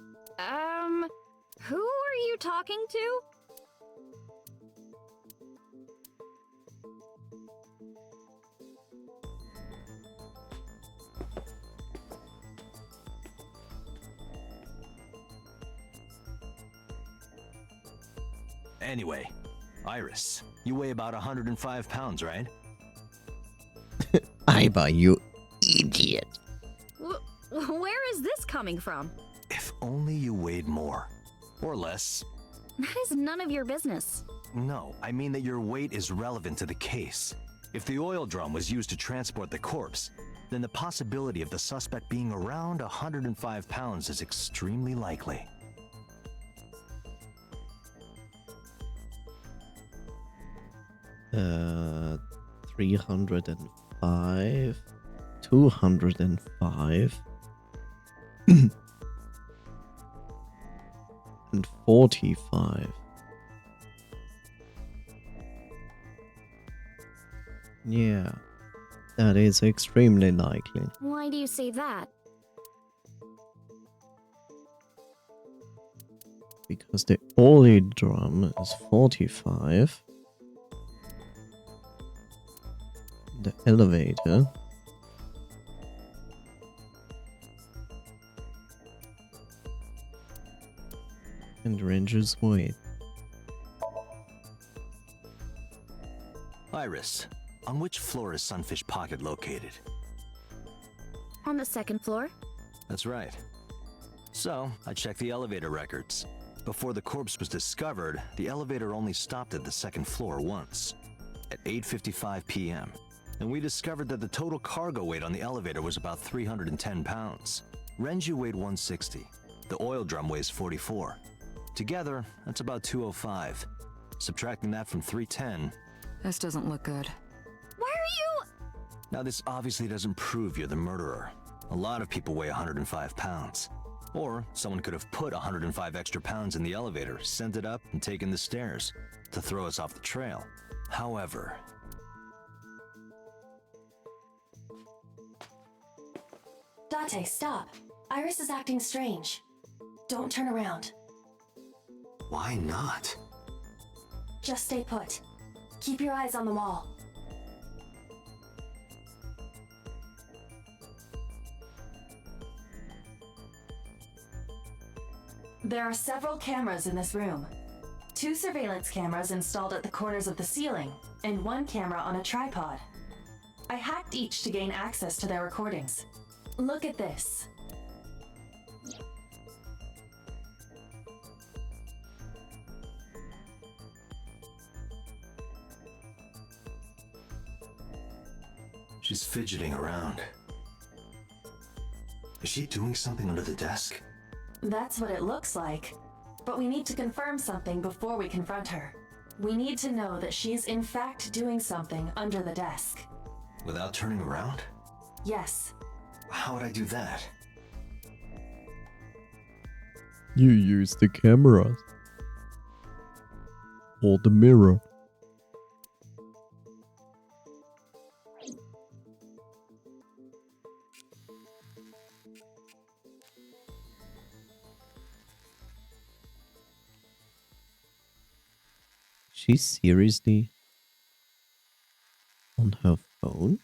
Who are you talking to? Anyway, Iris, you weigh about 105 pounds, right? Iba, you idiot. Where is this coming from? If only you weighed more. Or less. That is none of your business. No, I mean that your weight is relevant to the case. If the oil drum was used to transport the corpse, then the possibility of the suspect being around 105 pounds is extremely likely. Uh, 305, 205, and 45. Yeah, that is extremely likely. Why do you say that? Because the oil drum is 45. The elevator and Renju's weight. Iris, on which floor is Sunfish Pocket located? On the 2nd floor? That's right. So, I checked the elevator records. Before the corpse was discovered, the elevator only stopped at the second floor once, at 8:55 p.m. And we discovered that the total cargo weight on the elevator was about 310 pounds. Renju weighed 160. The oil drum weighs 44. Together, that's about 205. Subtracting that from 310... This doesn't look good. Why are you... Now, this obviously doesn't prove you're the murderer. A lot of people weigh 105 pounds. Or someone could have put 105 extra pounds in the elevator, sent it up, and taken the stairs to throw us off the trail. However... Date, stop. Iris is acting strange. Don't turn around. Why not? Just stay put. Keep your eyes on the wall. There are several cameras in this room. 2 surveillance cameras installed at the corners of the ceiling, and 1 camera on a tripod. I hacked each to gain access to their recordings. Look at this. She's fidgeting around. Is she doing something under the desk? That's what it looks like. But we need to confirm something before we confront her. We need to know that she is in fact doing something under the desk. Without turning around? Yes. How would I do that? You use the cameras. Or the mirror. She's seriously on her phone?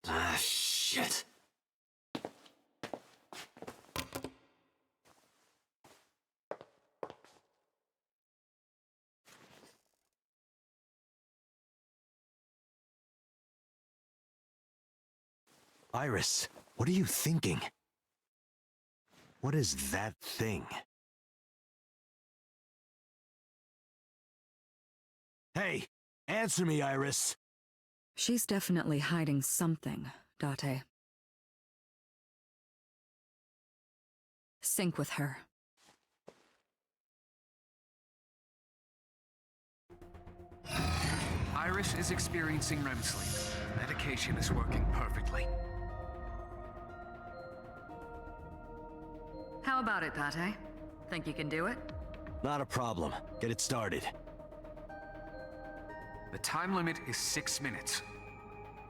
Ah, shit. Iris, what are you thinking? What is that thing? Hey, answer me, Iris. She's definitely hiding something, Date. Sync with her. Iris is experiencing REM sleep. Medication is working perfectly. How about it, Date? Think you can do it? Not a problem. Get it started. The time limit is 6 minutes.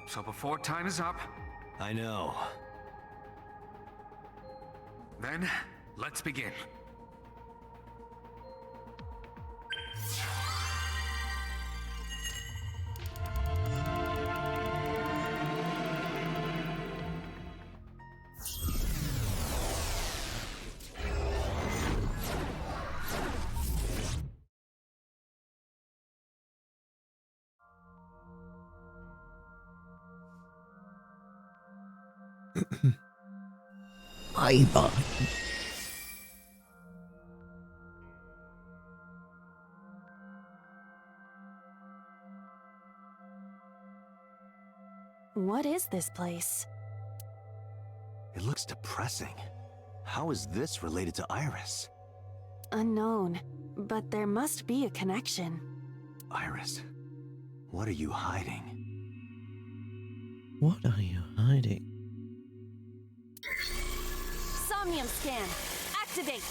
So before time is up... I know. Then, let's begin. Bye-bye. What is this place? It looks depressing. How is this related to Iris? Unknown, but there must be a connection. Iris, what are you hiding? What are you hiding? Somnium scan. Activate.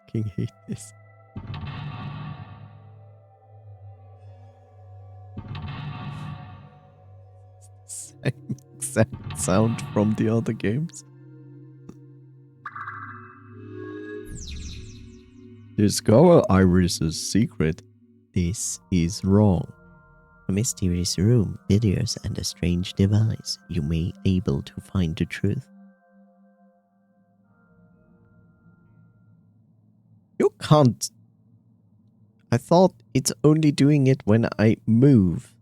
Fucking hate this. Same exact sound from the other games. Discover Iris's secret. This is wrong. A mysterious room, videos, and a strange device. You may able to find the truth. can't. I thought it's only doing it when I move.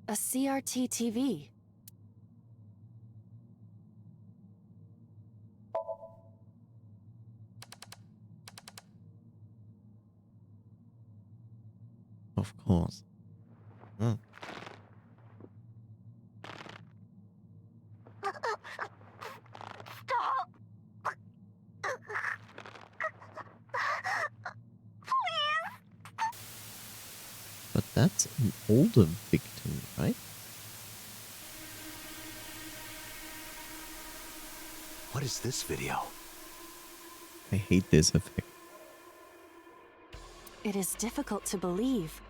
A CRT TV. Of course. Hmm. Stop! But that's an older victim, right? What is this video? I hate this effect. It is difficult to believe,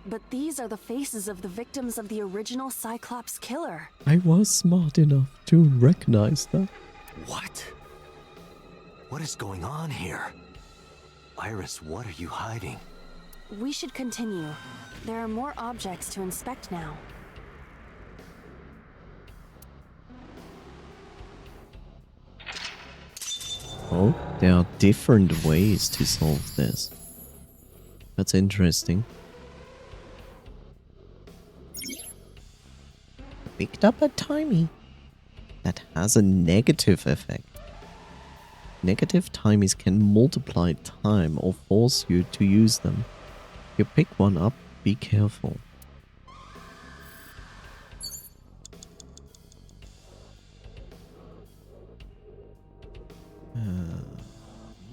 but these are the faces of the victims of the original Cyclops killer. I was smart enough to recognize that. What? What is going on here? Iris, what are you hiding? We should continue. There are more objects to inspect now. Oh, there are different ways to solve this. That's interesting. Picked up a timey. That has a negative effect. Negative timies can multiply time or force you to use them. If you pick one up, be careful.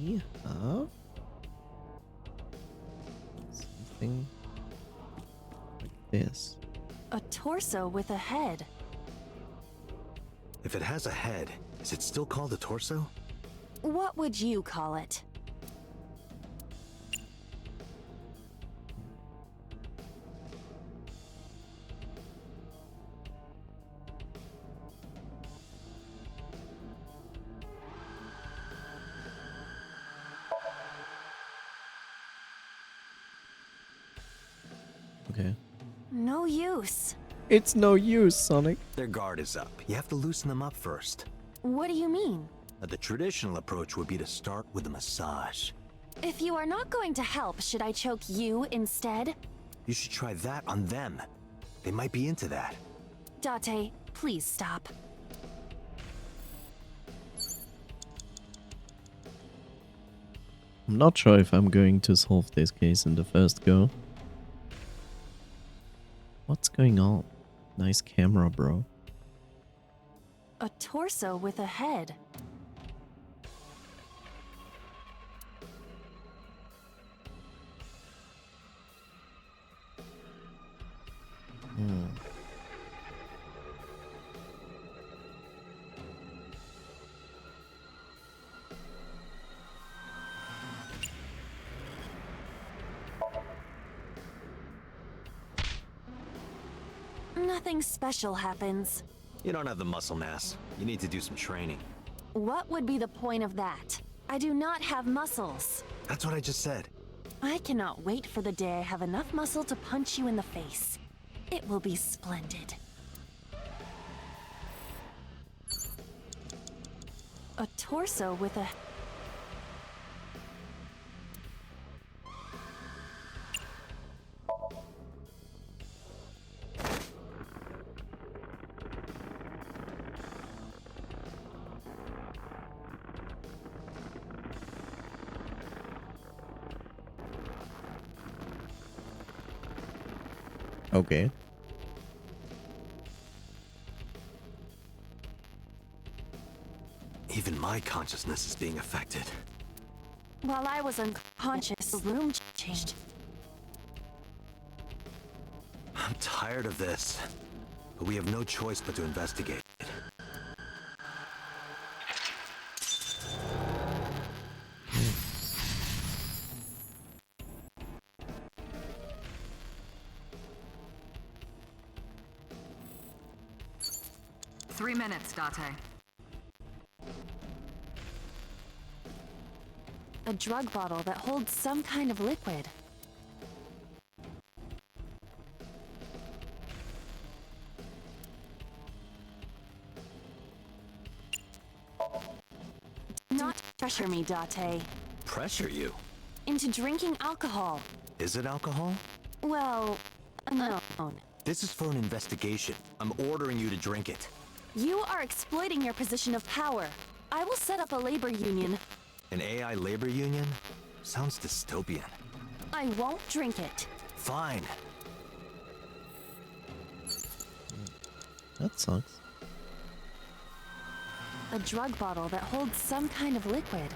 We have something like this. A torso with a head. If it has a head, is it still called a torso? What would you call it? Okay. No use. It's no use, Sonic. Their guard is up. You have to loosen them up first. What do you mean? The traditional approach would be to start with a massage. If you are not going to help, should I choke you instead? You should try that on them. They might be into that. Date, please stop. I'm not sure if I'm going to solve this case in the first go. What's going on? Nice camera, bro. A torso with a head. Nothing special happens. You don't have the muscle mass. You need to do some training. What would be the point of that? I do not have muscles. That's what I just said. I cannot wait for the day I have enough muscle to punch you in the face. It will be splendid. A torso with a... Okay. Even my consciousness is being affected. While I was unconscious, the room changed. I'm tired of this, but we have no choice but to investigate. Three minutes, Date. A drug bottle that holds some kind of liquid. pressure me, Date. Pressure you? Into drinking alcohol. Is it alcohol? Well, unknown. This is for an investigation. I'm ordering you to drink it. You are exploiting your position of power. I will set up a labor union. An AI labor union? Sounds dystopian. I won't drink it. Fine. That sucks. A drug bottle that holds some kind of liquid.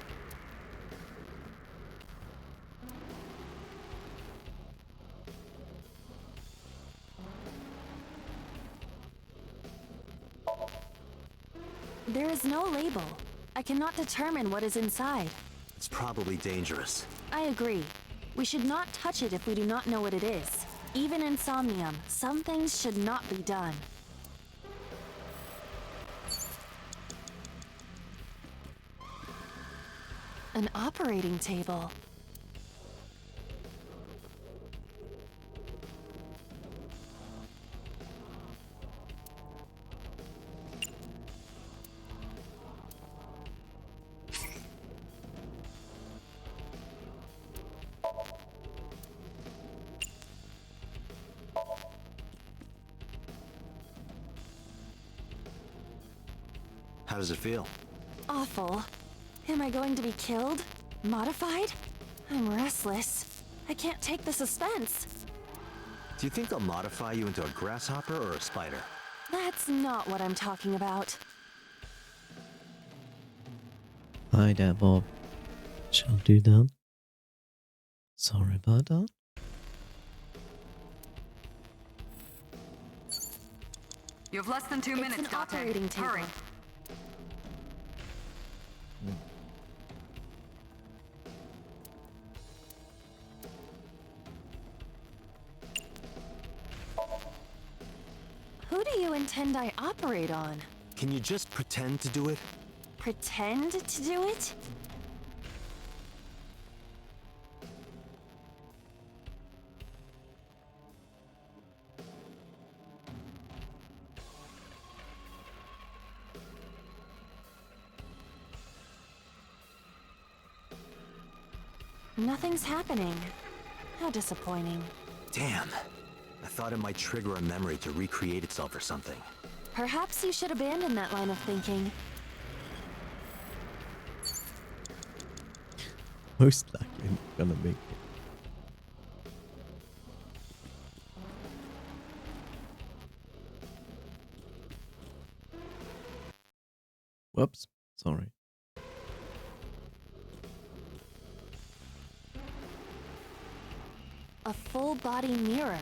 There is no label. I cannot determine what is inside. It's probably dangerous. I agree. We should not touch it if we do not know what it is. Even in Somnium, some things should not be done. An operating table. How does it feel? Awful. Am I going to be killed? Modified? I'm restless. I can't take the suspense. Do you think they'll modify you into a grasshopper or a spider? That's not what I'm talking about. Hi there, Bob. Shall do that. Sorry about that. You have less than 2 minutes, It's an operating table. Hurry. Who do you intend I operate on? Can you just pretend to do it? Pretend to do it? Nothing's happening. How disappointing. Damn. I thought it might trigger a memory to recreate itself or something. Perhaps you should abandon that line of thinking. Most likely not gonna make it. Whoops, sorry. A full-body mirror.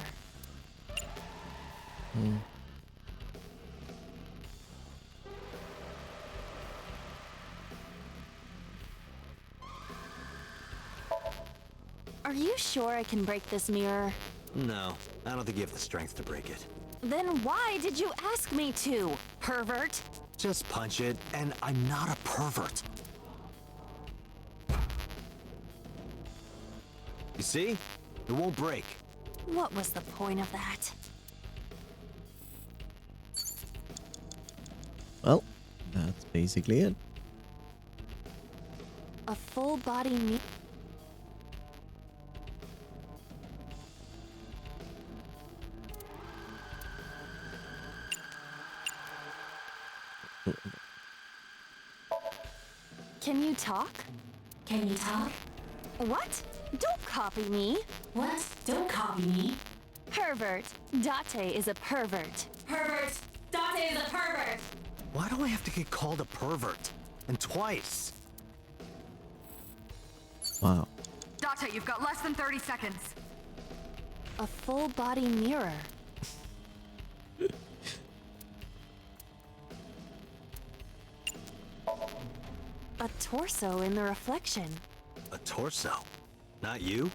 Are you sure I can break this mirror? No, I don't think you have the strength to break it. Then why did you ask me to, pervert? Just punch it, and I'm not a pervert. You see? It won't break. What was the point of that? Well, that's basically it. A full-body mirror. Can you talk? Can you talk? What? Don't copy me. What? Don't copy me. Pervert. Date is a pervert. Pervert. Date is a pervert. Why do I have to get called a pervert? And twice? Wow. Date, you've got less than 30 seconds. A full-body mirror. A torso in the reflection. A torso? Not you?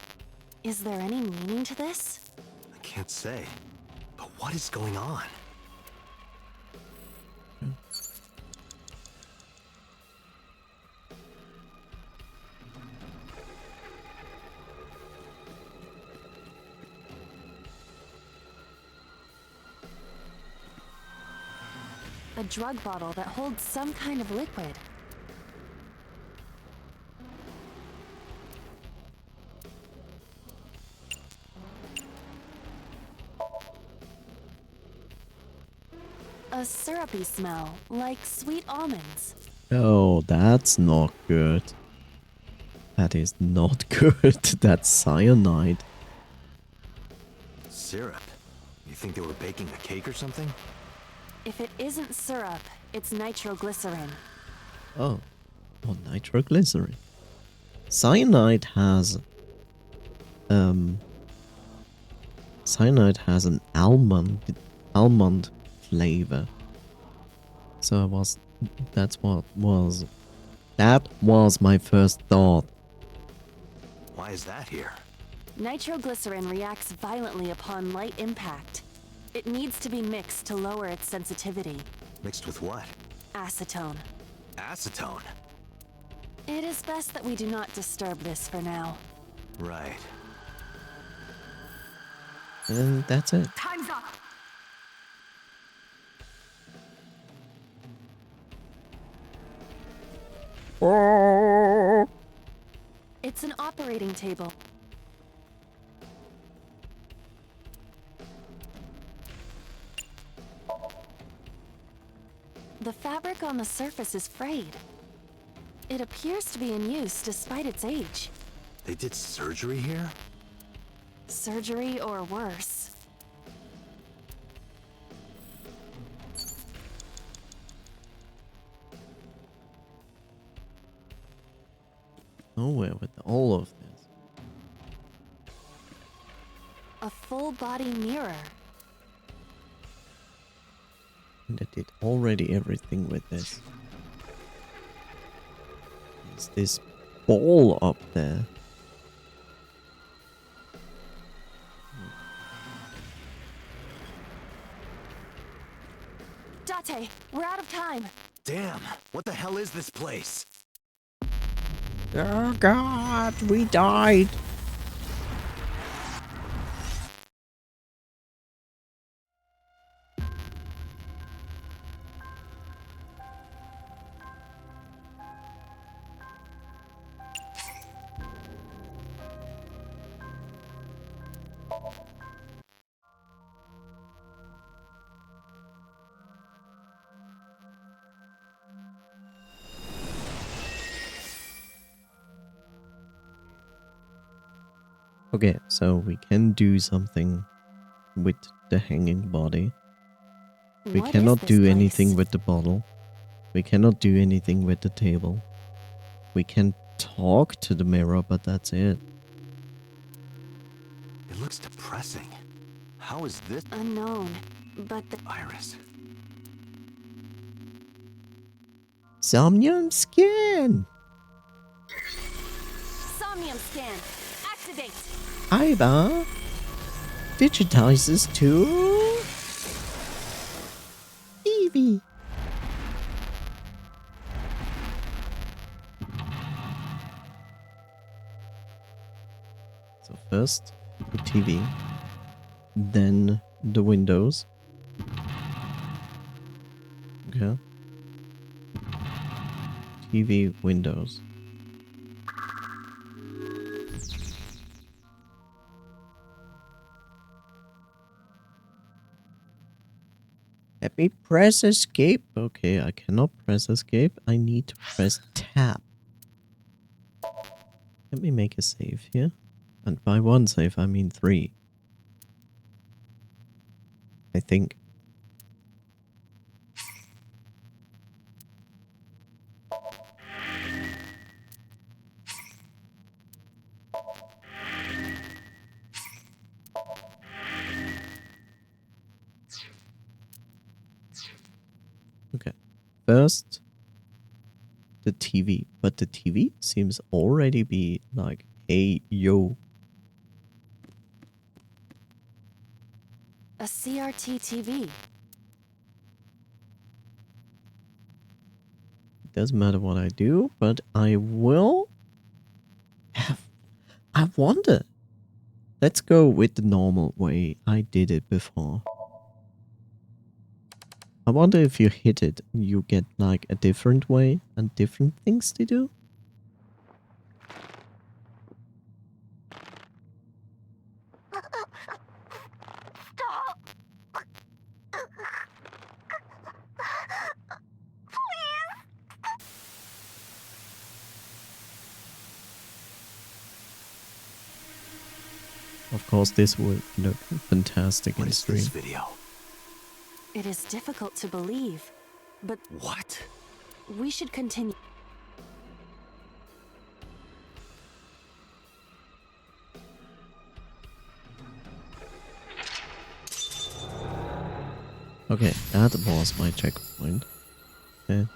Is there any meaning to this? I can't say. But what is going on? A drug bottle that holds some kind of liquid. A syrupy smell, like sweet almonds. Oh, that's not good. That is not good. That's cyanide. Syrup? You think they were baking a cake or something? If it isn't syrup, it's nitroglycerin. Oh, nitroglycerin. Cyanide has an almond flavor. So that was my first thought. Why is that here? Nitroglycerin reacts violently upon light impact. It needs to be mixed to lower its sensitivity. Mixed with what? Acetone. Acetone? It is best that we do not disturb this for now. Right. And that's it. Time's up! It's an operating table. The fabric on the surface is frayed. It appears to be in use despite its age. They did surgery here? Surgery or worse. Nowhere with all of this. A full body mirror. And I did already everything with this. Is this ball up there? Date, we're out of time. Damn, what the hell is this place? Oh god, we died. Okay, so we can do something with the hanging body. We What cannot is do this anything place? with the bottle. We cannot do anything with the table. We can talk to the mirror, but that's it. It looks depressing. How is this? Unknown, but the Iris. Somnium skin! Somnium scan. Activate. Iva digitizes to Evie. So first the TV, then the windows. Okay. TV, windows. Let me press escape. Okay, I cannot press escape. I need to press tab. Let me make a save here. And by one save, I mean 3. I think. Okay. First, the TV. But the TV seems already be like, hey, yo. A CRT TV. It doesn't matter what I do, but I will have... I wonder. Let's go with the normal way I did it before. I wonder if you hit it, you get like a different way and different things to do. Of course, this would look fantastic in stream. This video. It is difficult to believe, but What? we should continue. Okay, that was my checkpoint. Okay.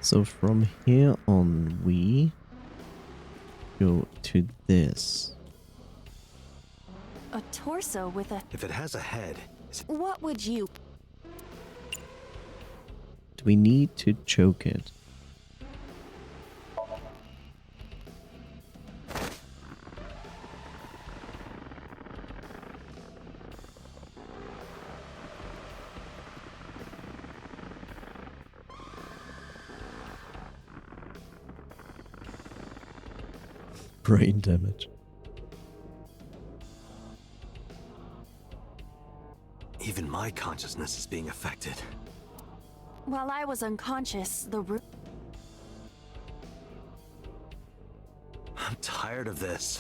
So from here on, we go to this. A torso with a... If it has a head, What would you... Do we need to choke it? Brain damage. even my consciousness is being affected. While I was unconscious, the room... I'm tired of this.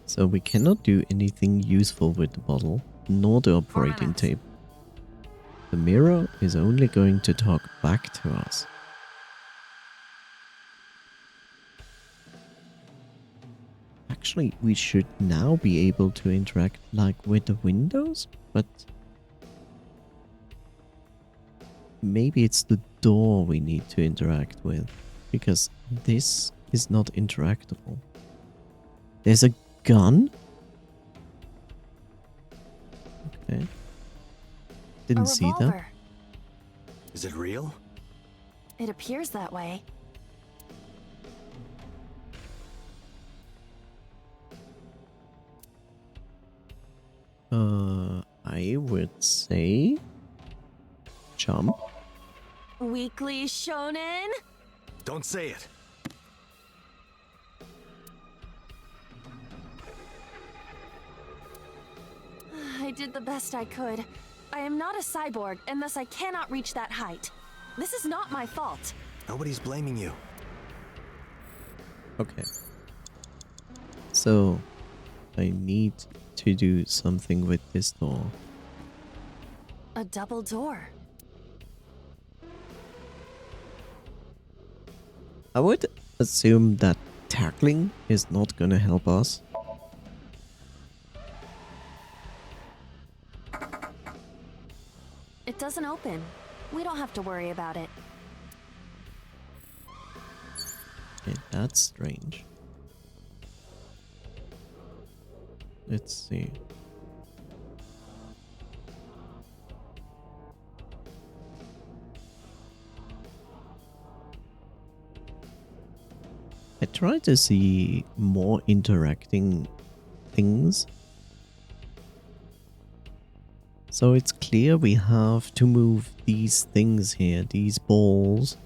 So we cannot do anything useful with the bottle, nor the operating table. The mirror is only going to talk back to us. Actually, we should now be able to interact like with the windows, but maybe it's the door we need to interact with, because this is not interactable. There's a gun? Okay. Didn't see that. Is it real? It appears that way. I would say jump. Weekly Shonen? Don't say it. I did the best I could. I am not a cyborg, and thus I cannot reach that height. This is not my fault. Nobody's blaming you. Okay. So, I need to do something with this door. A double door. I would assume that tackling is not gonna help us. It doesn't open. We don't have to worry about it. Okay, that's strange. Let's see. I try to see more interacting things. So it's clear we have to move these things here, these balls,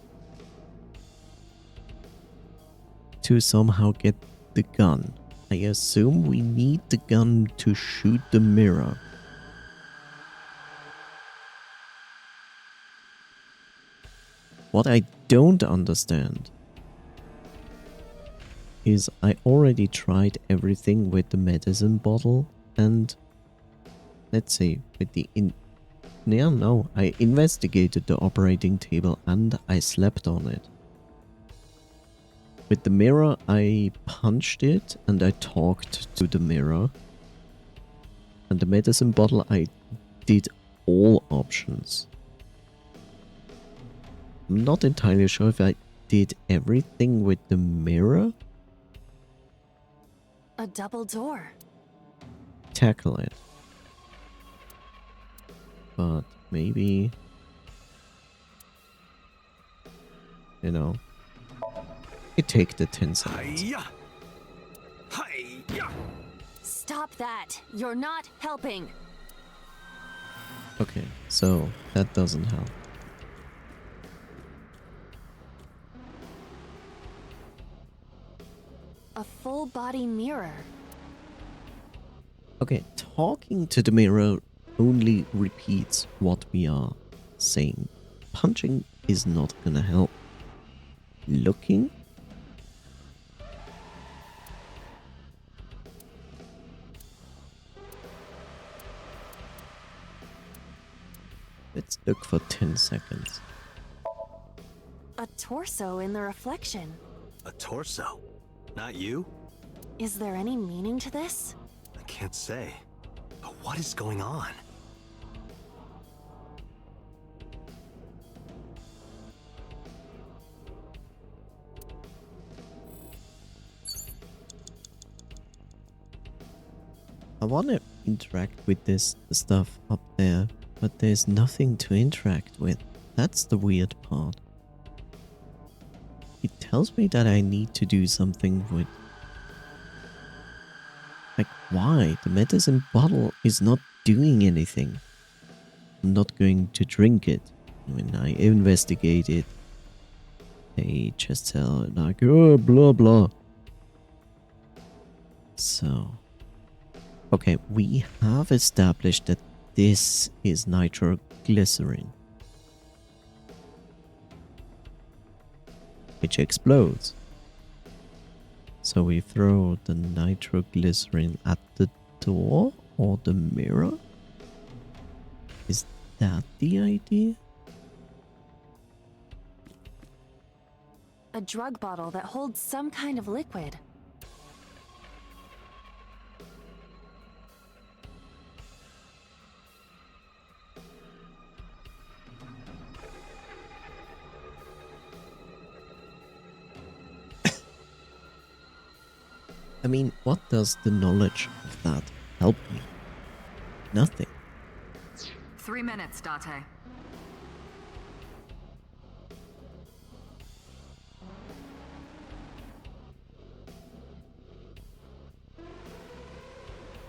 to somehow get the gun. I assume we need the gun to shoot the mirror. What I don't understand is I already tried everything with the medicine bottle and let's see, with the I investigated the operating table and I slept on it. With the mirror, I punched it and I talked to the mirror. And the medicine bottle, I did all options. I'm not entirely sure if I did everything with the mirror. A double door. Tackle it. But maybe, you know, it take the 10 seconds. Stop that. You're not helping. Okay, so that doesn't help. A full body mirror. Okay, talking to the mirror only repeats what we are saying. Punching is not gonna help. Looking? Let's look for 10 seconds. A torso in the reflection. A torso? Not you? Is there any meaning to this? I can't say. But what is going on? I want to interact with this stuff up there, but there's nothing to interact with. That's the weird part. It tells me that I need to do something with... Like, why? The medicine bottle is not doing anything. I'm not going to drink it. When I investigate it, they just tell like, oh, blah, blah. So... Okay, we have established that this is nitroglycerin, which explodes. So we throw the nitroglycerin at the door or the mirror? Is that the idea? A drug bottle that holds some kind of liquid. I mean, what does the knowledge of that help me? Nothing. 3 minutes, Date.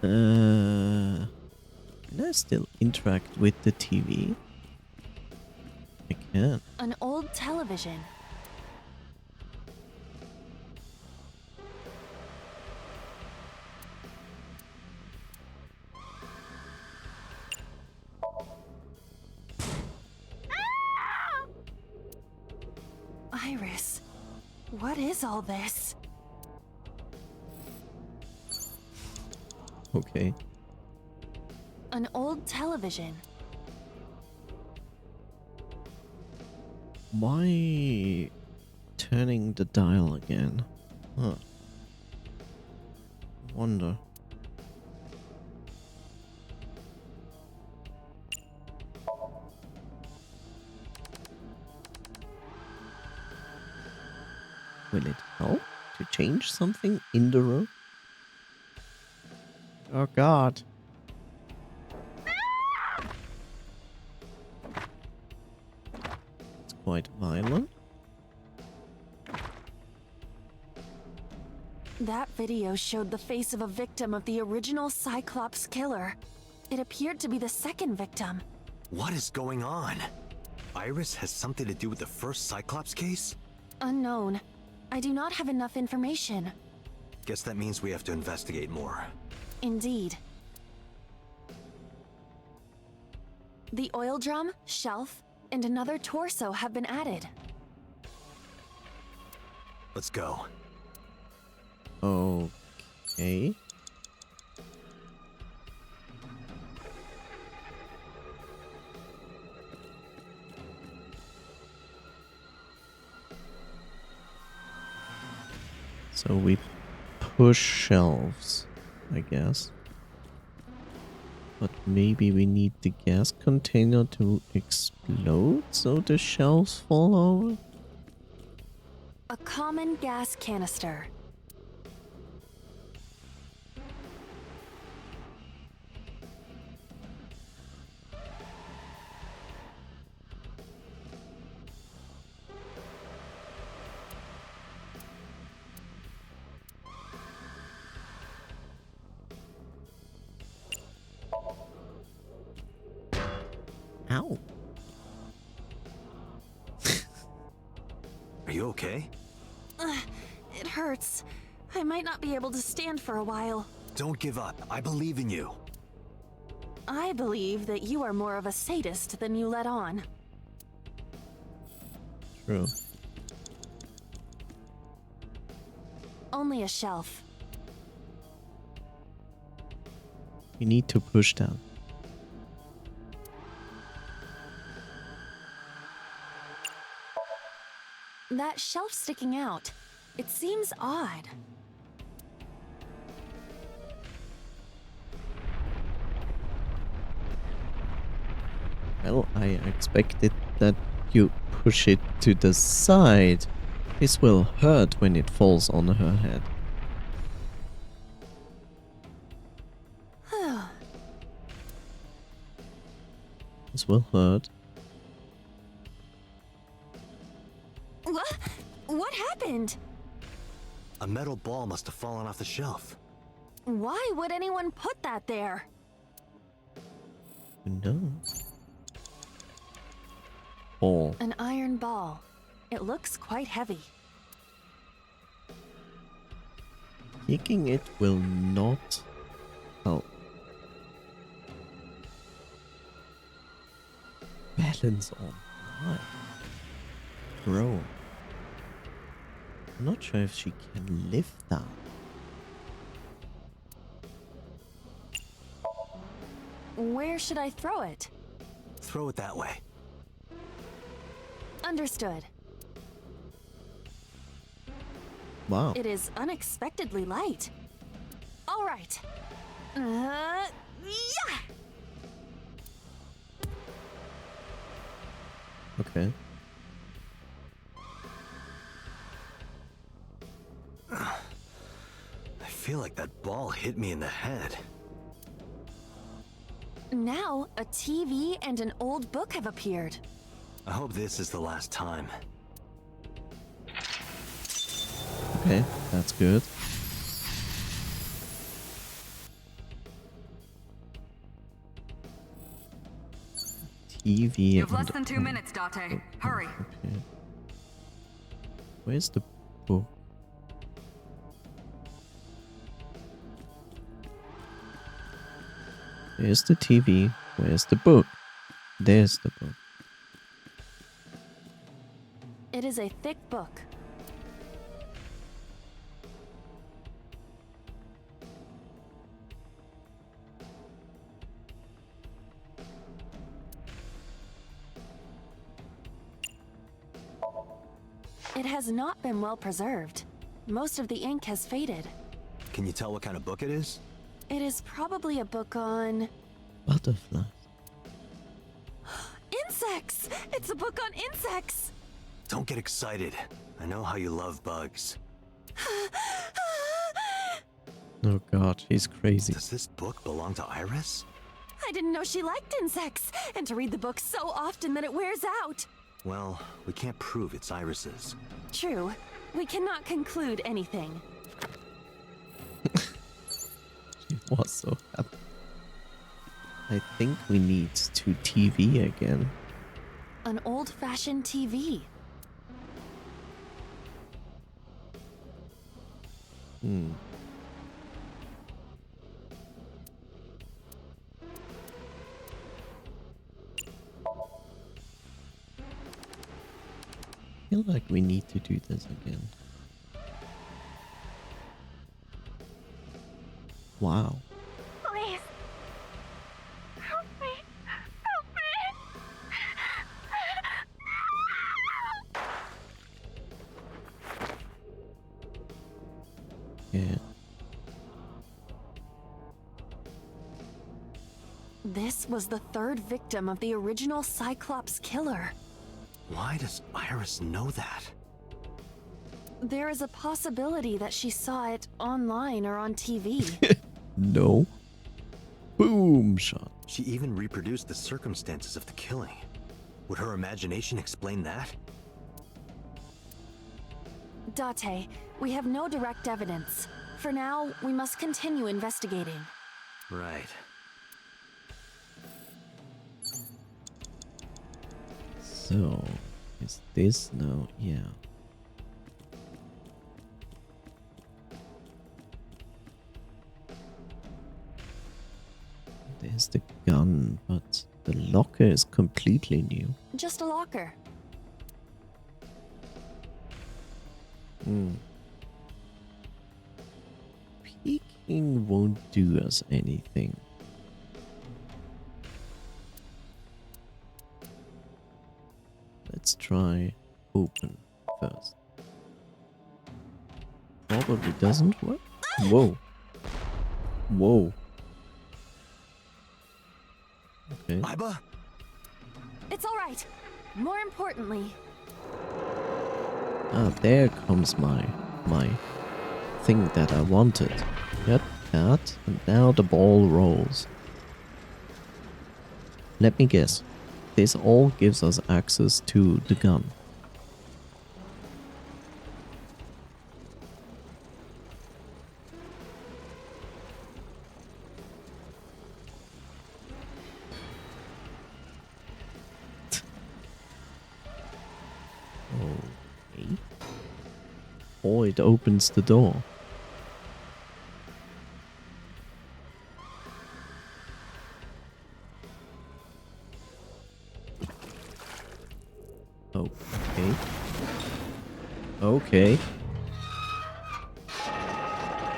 Can I still interact with the TV? I can. An old television. Iris, what is all this? Okay. An old television. Why turning the dial again? Huh. Wonder. Will it help to change something in the room? Oh god. It's quite violent. That video showed the face of a victim of the original Cyclops killer. It appeared to be the second victim. What is going on? Iris has something to do with the first Cyclops case? Unknown. I do not have enough information. Guess that means we have to investigate more. Indeed. The oil drum, shelf, and another torso have been added. Let's go. Okay. So we push shelves, I guess. But maybe we need the gas container to explode so the shelves fall over? A common gas canister. Ow. Are you okay? It hurts. I might not be able to stand for a while. Don't give up. I believe in you. I believe that you are more of a sadist than you let on. True. Only a shelf. You need to push down. That shelf sticking out. It seems odd. Well, I expected that you push it to the side. This will hurt when it falls on her head. This will hurt. What happened? A metal ball must have fallen off the shelf. Why would anyone put that there? Who knows? Ball. An iron ball. It looks quite heavy. Kicking it will not help. Balance on what? Bro. I'm not sure if she can lift that. Where should I throw it? Throw it that way. Understood. Wow. It is unexpectedly light. All right. Yeah! Okay. I feel like that ball hit me in the head. Now, a TV and an old book have appeared. I hope this is the last time. Okay, that's good. TV. You have and less than 2 minutes, Date. Hurry. Okay. Where's the book? There's the TV. Where's the book? There's the book. It is a thick book. It has not been well preserved. Most of the ink has faded. Can you tell what kind of book it is? It is probably a book on... Butterflies. Insects! It's a book on insects! Don't get excited. I know how you love bugs. Oh god, she's crazy. Does this book belong to Iris? I didn't know she liked insects, and to read the book so often that it wears out. Well, we can't prove it's Iris's. True. We cannot conclude anything. She was so happy. I think we need to TV again. An old-fashioned TV. I feel like we need to do this again. Wow. Please. Help me. Help me. Yeah. This was the third victim of the original Cyclops killer. Why does Iris know that? There is a possibility that she saw it online or on TV. No. Boom shot. She even reproduced the circumstances of the killing. Would her imagination explain that? Date, we have no direct evidence. For now, we must continue investigating. Right. So, is this now? Yeah. There's the gun, but the locker is completely new. Just a locker. Peeking won't do us anything. Let's try open first. Probably doesn't work. Whoa. Whoa. Okay. Iba? It's all right. More importantly, Ah, there comes my thing that I wanted. Yep, that, and now the ball rolls. Let me guess. This all gives us access to the gun. Okay. Or it opens the door. Okay. Okay.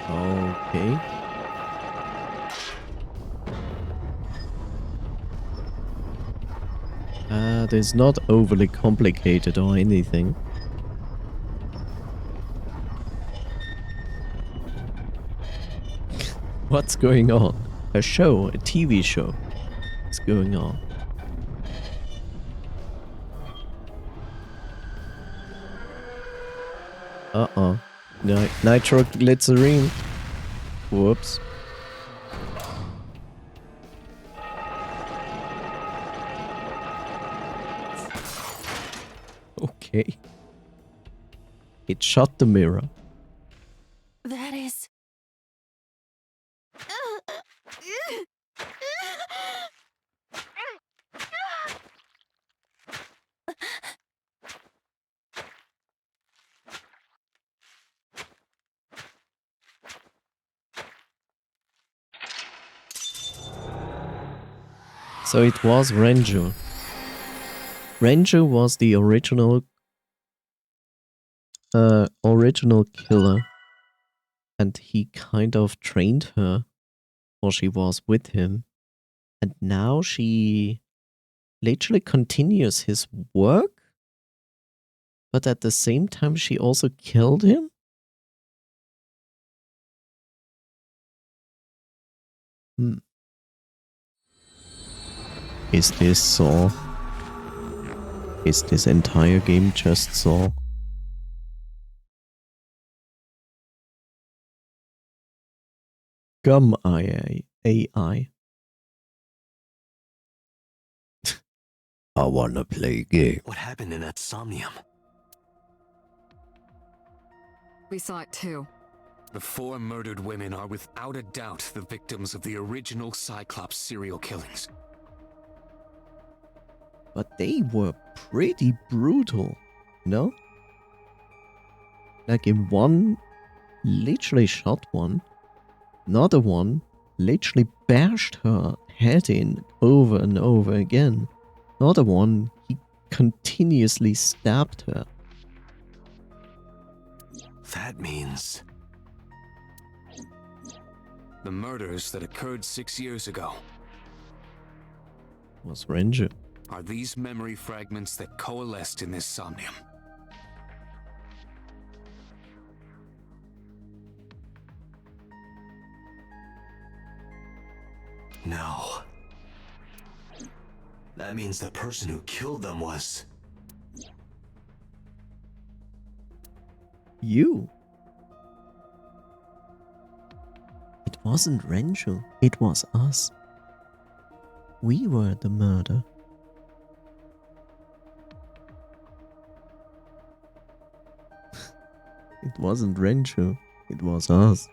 Okay. It's not overly complicated or anything. What's going on? A show, a TV show is going on. Uh-oh. Nitroglycerine. Whoops. Okay. It shot the mirror. That is... So it was Renju. Renju was the original killer, and he kind of trained her, or she was with him, and now she literally continues his work, but at the same time she also killed him? Is this Saw? Is this entire game just Saw? Gum AI. I wanna play game. What happened in that Somnium? We saw it too. The 4 murdered women are without a doubt the victims of the original Cyclops serial killings. But they were pretty brutal, you know? Like in one, literally shot one. Another one literally bashed her head in over and over again. Another one, he continuously stabbed her. That means... The murders that occurred 6 years ago. Was Renju. Are these memory fragments that coalesced in this Somnium? No. That means the person who killed them was... You. It wasn't Renju, it was us. We were the murder. It wasn't Renju, it was us.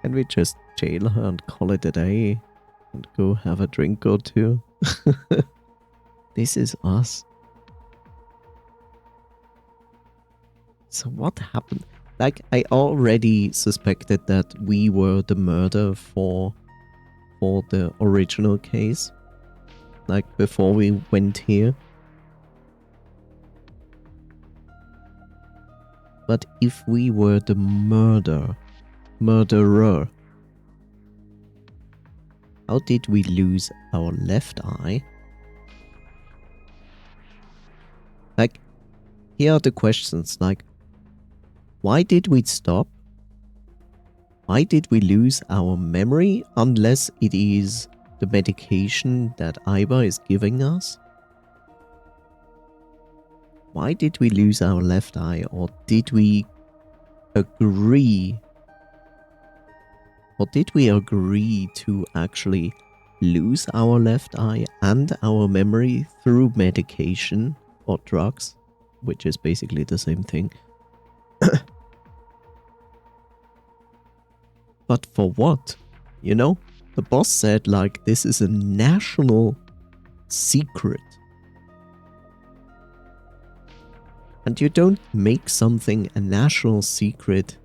Can we just jail her and call it a day? And go have a drink or two? This is us. So what happened? Like, I already suspected that we were the murder for for the original case. Like before we went here. But if we were the murderer, how did we lose our left eye? Like, here are the questions, like, why did we stop? Why did we lose our memory unless it is the medication that Iba is giving us? Why did we lose our left eye, or did we agree? Or did we agree to actually lose our left eye and our memory through medication or drugs, which is basically the same thing? But for what? You know? The boss said, like, this is a national secret. And you don't make something a national secret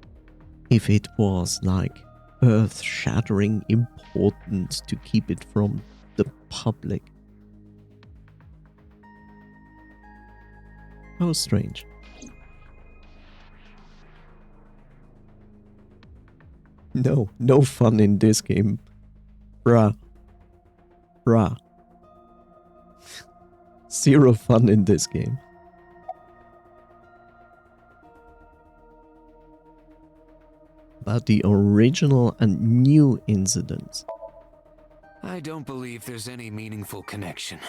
if it was, like, earth-shattering important to keep it from the public. How strange. No fun in this game. Bruh. Zero fun in this game. About the original and new incidents. I don't believe there's any meaningful connection.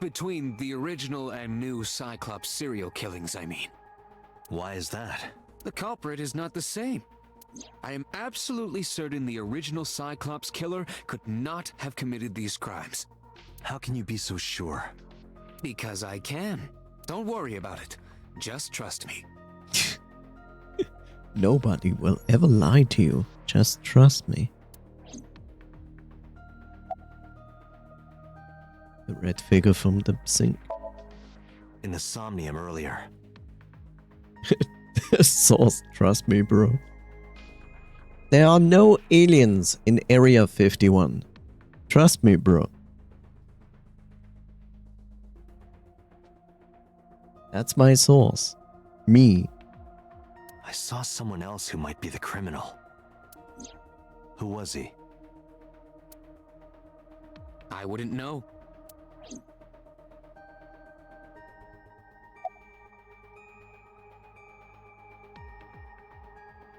Between the original and new Cyclops serial killings, I mean. Why is that? The culprit is not the same. I am absolutely certain the original Cyclops killer could not have committed these crimes. How can you be so sure? Because I can. Don't worry about it. Just trust me. Nobody will ever lie to you. Just trust me. The red figure from the sink. In the Somnium earlier. Source, trust me, bro. There are no aliens in Area 51. Trust me, bro. That's my source. Me. I saw someone else who might be the criminal. Who was he? I wouldn't know.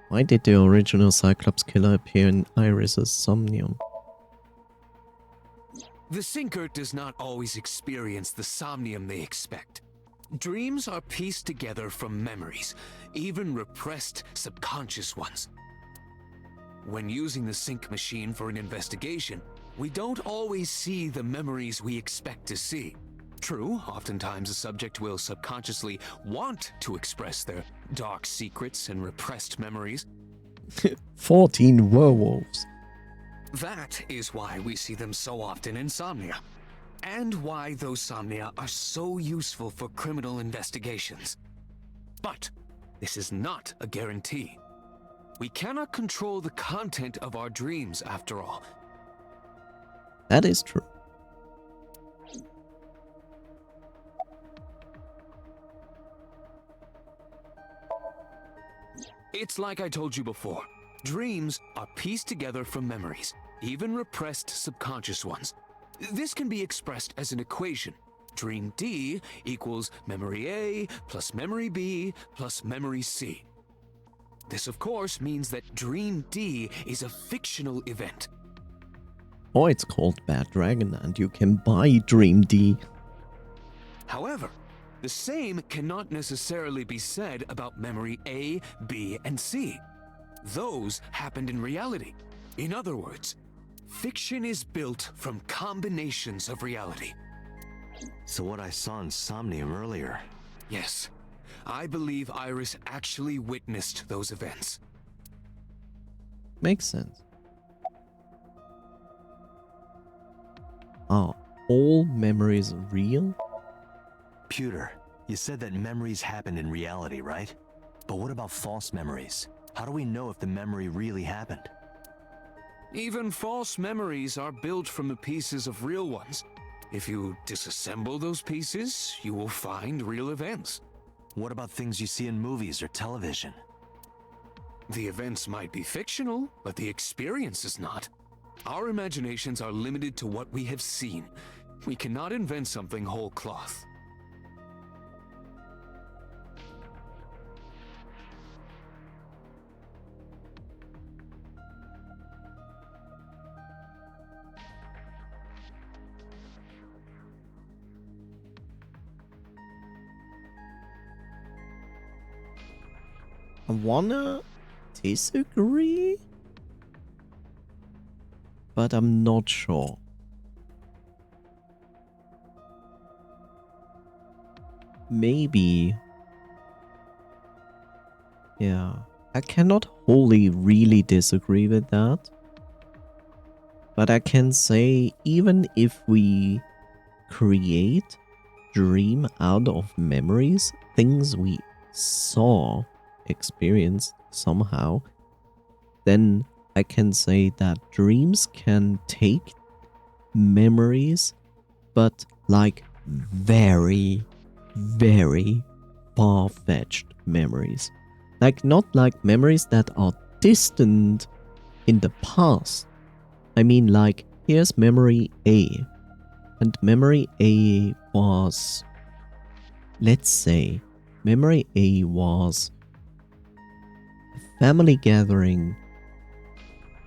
Why did the original Cyclops killer appear in Iris's Somnium? The Sinker does not always experience the Somnium they expect. Dreams are pieced together from memories, even repressed subconscious ones. When using the sync machine for an investigation, we don't always see the memories we expect to see. True, oftentimes a subject will subconsciously want to express their dark secrets and repressed memories. 14 werewolves. That is why we see them so often in Somnia. And why those Somnia are so useful for criminal investigations. But this is not a guarantee. We cannot control the content of our dreams, after all. That is true. It's like I told you before. Dreams are pieced together from memories, even repressed subconscious ones. This can be expressed as an equation. Dream D equals memory A plus memory B plus memory C. This, of course, means that Dream D is a fictional event. Or it's called Bad Dragon and you can buy Dream D. However, the same cannot necessarily be said about memory A, B, and C. Those happened in reality. In other words, fiction is built from combinations of reality. So what I saw in Somnium earlier... Yes, I believe Iris actually witnessed those events. Makes sense. Are all memories real? Pewter, you said that memories happen in reality, right? But what about false memories? How do we know if the memory really happened? Even false memories are built from the pieces of real ones. If you disassemble those pieces, you will find real events. What about things you see in movies or television? The events might be fictional, but the experience is not. Our imaginations are limited to what we have seen. We cannot invent something whole cloth. I wanna disagree, but I'm not sure. Maybe. Yeah, I cannot wholly really disagree with that. But I can say, even if we create dream out of memories, things we saw, experienced somehow, then I can say that dreams can take memories, but like very, very far-fetched memories. Like not like memories that are distant in the past. I mean, like, here's memory A. And memory A was, let's say, memory A was a family gathering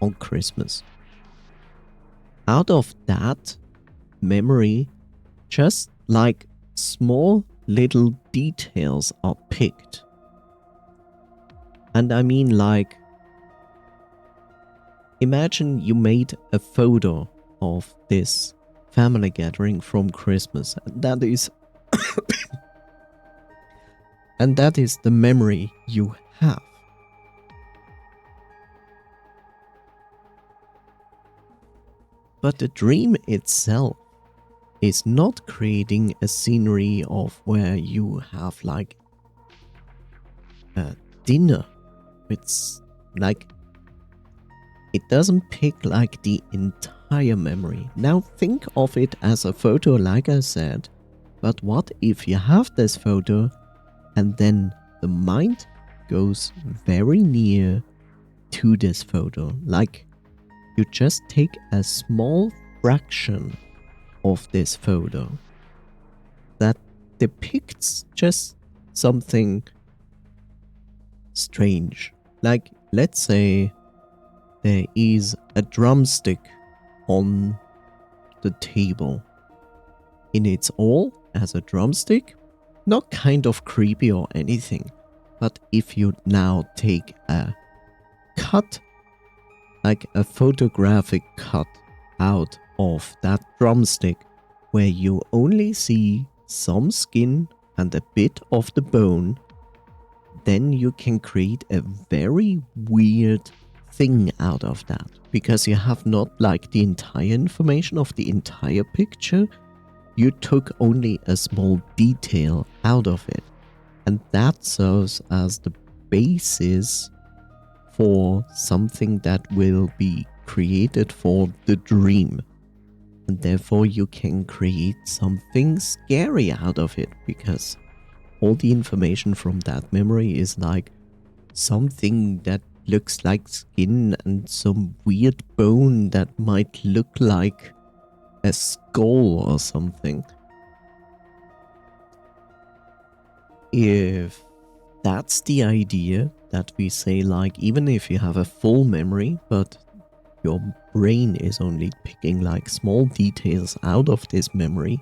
on Christmas. Out of that memory, just like small little details are picked. And I mean, like, imagine you made a photo of this family gathering from Christmas, and that is and that is the memory you have. But the dream itself is not creating a scenery of where you have like a dinner. It's like, it doesn't pick like the entire memory. Now think of it as a photo, like I said. But what if you have this photo and then the mind goes very near to this photo? Like, you just take a small fraction of this photo that depicts just something strange. Like, let's say there is a drumstick on the table. In its all, as a drumstick, not kind of creepy or anything. But if you now take a cut, like a photographic cut out of that drumstick, where you only see some skin and a bit of the bone, then you can create a very weird thing out of that, because you have not like the entire information of the entire picture. You took only a small detail out of it, and that serves as the basis for something that will be created for the dream. And therefore you can create something scary out of it, because all the information from that memory is like something that looks like skin and some weird bone that might look like a skull or something. If that's the idea, that we say, like, even if you have a full memory, but your brain is only picking like small details out of this memory,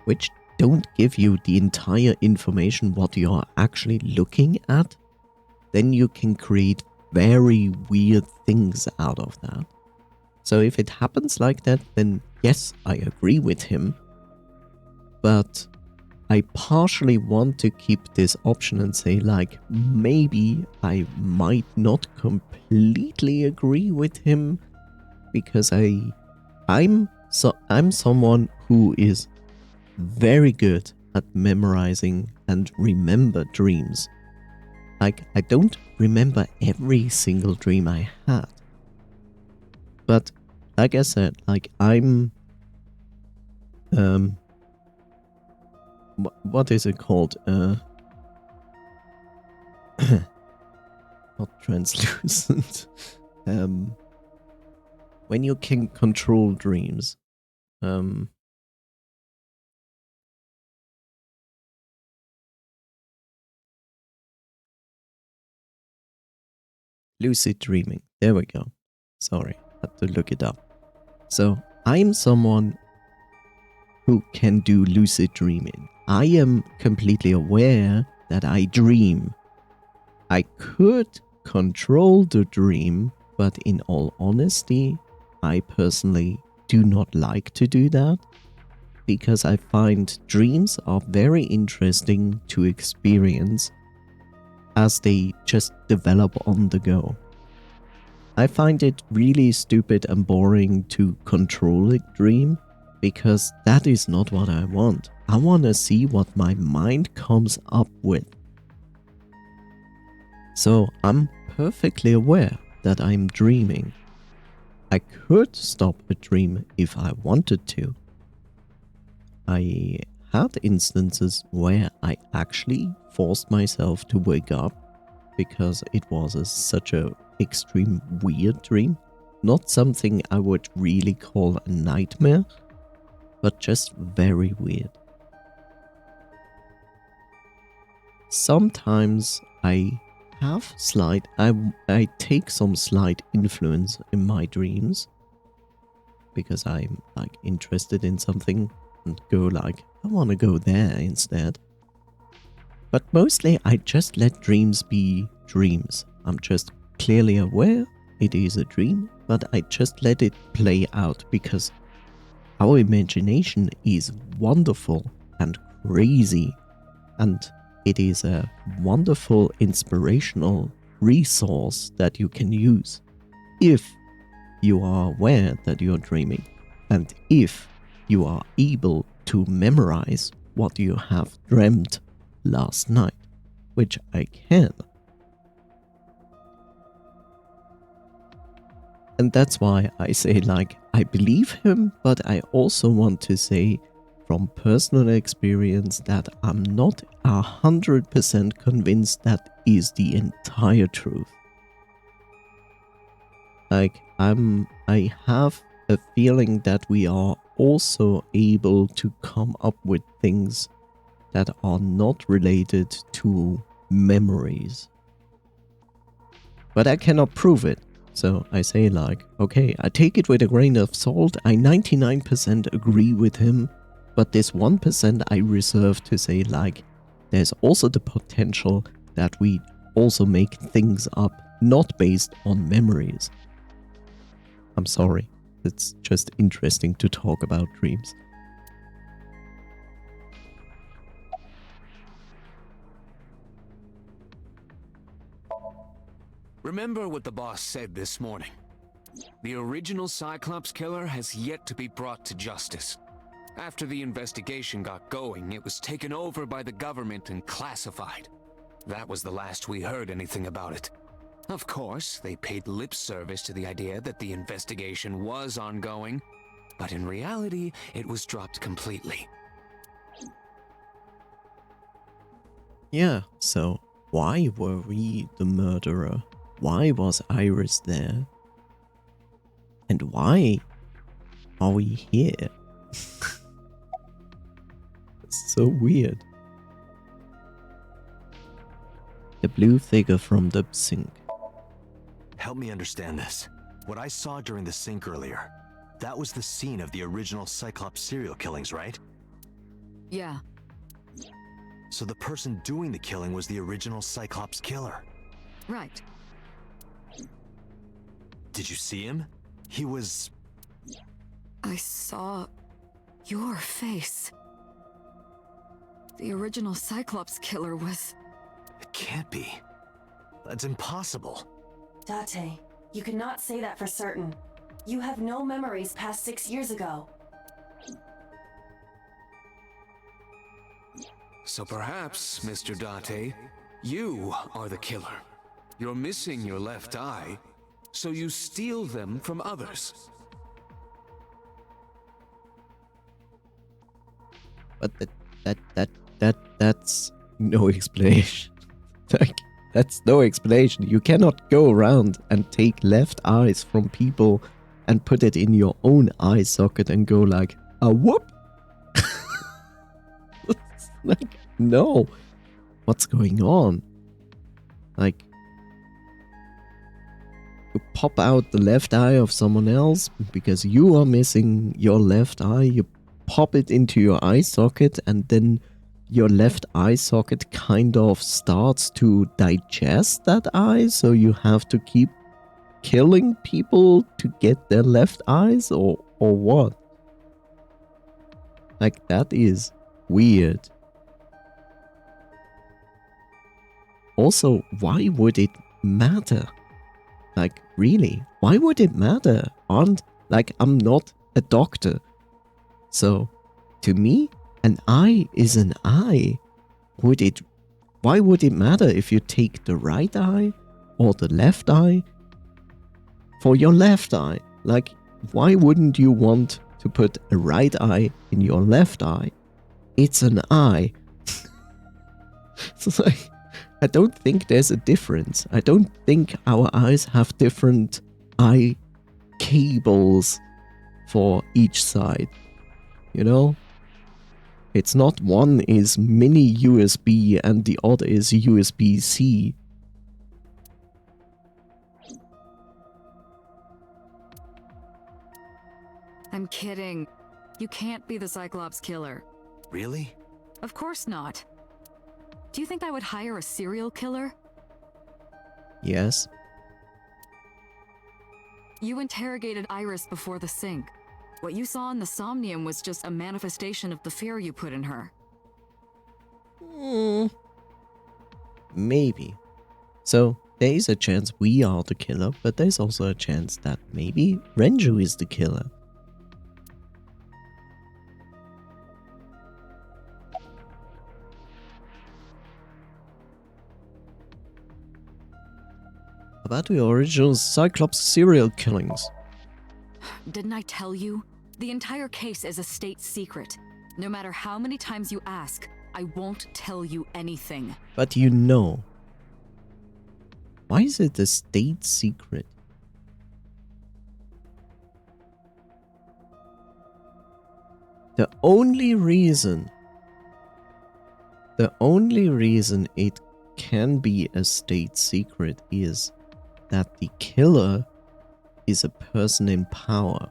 which don't give you the entire information what you're actually looking at, then you can create very weird things out of that. So if it happens like that, then yes, I agree with him. But I partially want to keep this option and say, like, maybe I might not completely agree with him, because I'm someone who is very good at memorizing and remember dreams. Like, I don't remember every single dream I had. But like I said, like I'm what is it called? Not translucent. When you can control dreams. Lucid dreaming. There we go. Sorry, had to look it up. So, I'm someone who can do lucid dreaming. I am completely aware that I dream. I could control the dream, but in all honesty, I personally do not like to do that because I find dreams are very interesting to experience as they just develop on the go. I find it really stupid and boring to control a dream because that is not what I want. I want to see what my mind comes up with. So I'm perfectly aware that I'm dreaming. I could stop a dream if I wanted to. I had instances where I actually forced myself to wake up because it was such a extreme weird dream. Not something I would really call a nightmare, but just very weird. Sometimes I take some slight influence in my dreams because I'm like interested in something and go like, I want to go there instead. But mostly I just let dreams be dreams. I'm just clearly aware it is a dream, but I just let it play out because our imagination is wonderful and crazy, and it is a wonderful inspirational resource that you can use if you are aware that you're dreaming and if you are able to memorize what you have dreamt last night, which I can. And that's why I say, like, I believe him, but I also want to say from personal experience that I'm not 100% convinced that is the entire truth. Like, I have a feeling that we are also able to come up with things that are not related to memories. But I cannot prove it. So I say like, okay, I take it with a grain of salt. I 99% agree with him. But this 1% I reserve to say like, there's also the potential that we also make things up not based on memories. I'm sorry. It's just interesting to talk about dreams. Remember what the boss said this morning. The original Cyclops killer has yet to be brought to justice. After the investigation got going, it was taken over by the government and classified. That was the last we heard anything about it. Of course, they paid lip service to the idea that the investigation was ongoing, but in reality, it was dropped completely. Yeah, so why were we the murderer? Why was Iris there? And why are we here? It's so weird. The blue figure from the sink. Help me understand this. What I saw during the sink earlier, that was the scene of the original Cyclops serial killings, right? Yeah. So the person doing the killing was the original Cyclops killer. Right. Did you see him? He was... I saw your face. The original Cyclops killer was... It can't be. That's impossible. Date, you cannot say that for certain. You have no memories past 6 years ago. So perhaps, Mr. Date, you are the killer. You're missing your left eye. So you steal them from others. But that's no explanation. Like, that's no explanation. You cannot go around and take left eyes from people and put it in your own eye socket and go like, a whoop? Like, no. What's going on? Like, you pop out the left eye of someone else because you are missing your left eye. You pop it into your eye socket, and then your left eye socket kind of starts to digest that eye, so you have to keep killing people to get their left eyes, or what? Like, that is weird. Also, why would it matter? Like, really? Why would it matter? I'm not a doctor. So, to me, an eye is an eye. Why would it matter if you take the right eye or the left eye for your left eye? Like, why wouldn't you want to put a right eye in your left eye? It's an eye. So, like, I don't think there's a difference. I don't think our eyes have different eye cables for each side. You know? It's not one is mini USB and the other is USB-C. I'm kidding. You can't be the Cyclops killer. Really? Of course not. Do you think I would hire a serial killer? Yes. You interrogated Iris before the sync. What you saw in the Somnium was just a manifestation of the fear you put in her. Maybe. So, there is a chance we are the killer, but there's also a chance that maybe Renju is the killer. About the original Cyclops serial killings. Didn't I tell you? The entire case is a state secret. No matter how many times you ask, I won't tell you anything. But you know. Why is it a state secret? The only reason it can be a state secret is that the killer is a person in power.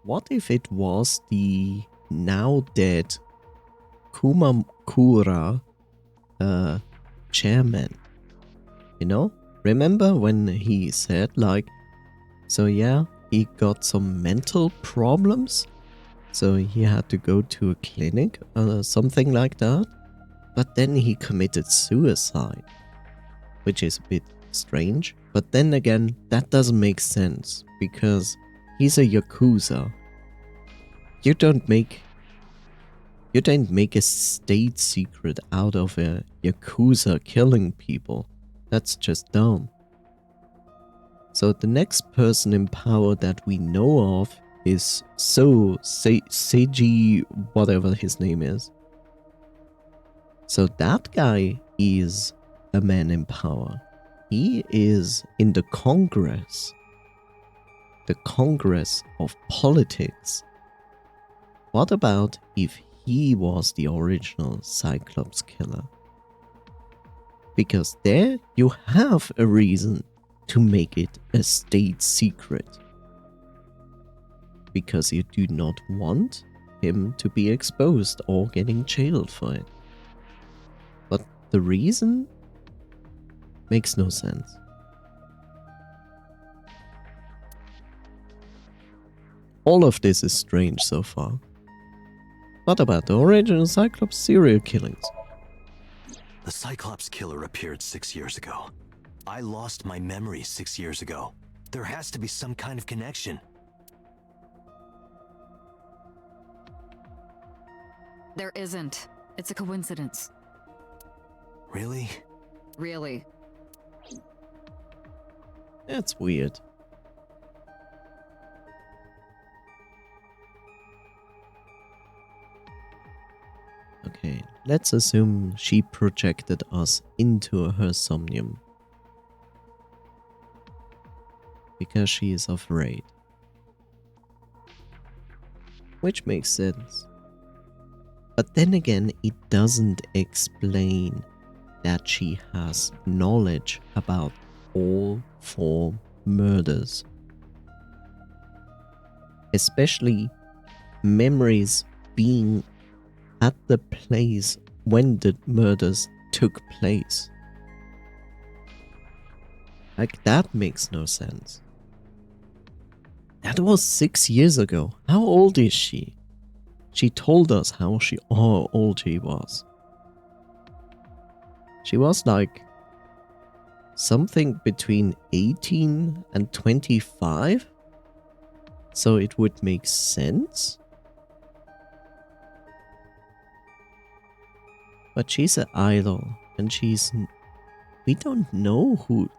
What if it was the now dead Kumakura chairman? You know? Remember when he said like, so yeah, he got some mental problems, so he had to go to a clinic or something like that, but then he committed suicide, which is a bit strange. But then again, that doesn't make sense, because he's a Yakuza. You don't make a state secret out of a Yakuza killing people. That's just dumb. So the next person in power that we know of is Seiji, whatever his name is. So that guy is a man in power. He is in the Congress of politics. What about if he was the original Cyclops killer? Because there you have a reason to make it a state secret. Because you do not want him to be exposed or getting jailed for it. But the reason makes no sense. All of this is strange so far. What about the original Cyclops serial killings? The Cyclops killer appeared 6 years ago. I lost my memory 6 years ago. There has to be some kind of connection. There isn't. It's a coincidence. Really? Really. That's weird. Okay, let's assume she projected us into her Somnium. Because she is afraid. Which makes sense. But then again, it doesn't explain that she has knowledge about all 4 murders. Especially memories being at the place when the murders took place. Like, that makes no sense. That was 6 years ago. How old is she? She told us how old she was. She was like something between 18 and 25? So it would make sense? But she's an idol, and she's... We don't know who...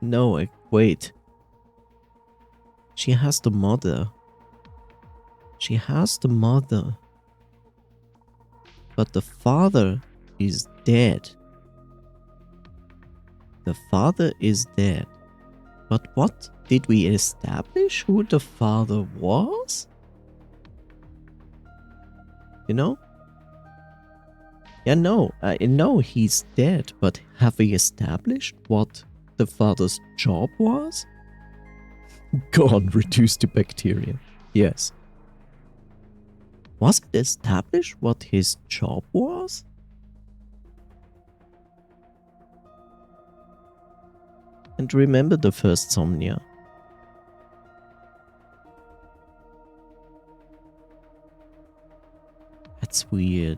No, wait. She has the mother. She has the mother. But the father is dead. The father is dead. But what? Did we establish who the father was? You know? Yeah, no. I know he's dead, but have we established what the father's job was? Gone, reduced to bacteria. Yes. Was it established what his job was? And remember the first Somnia. That's weird.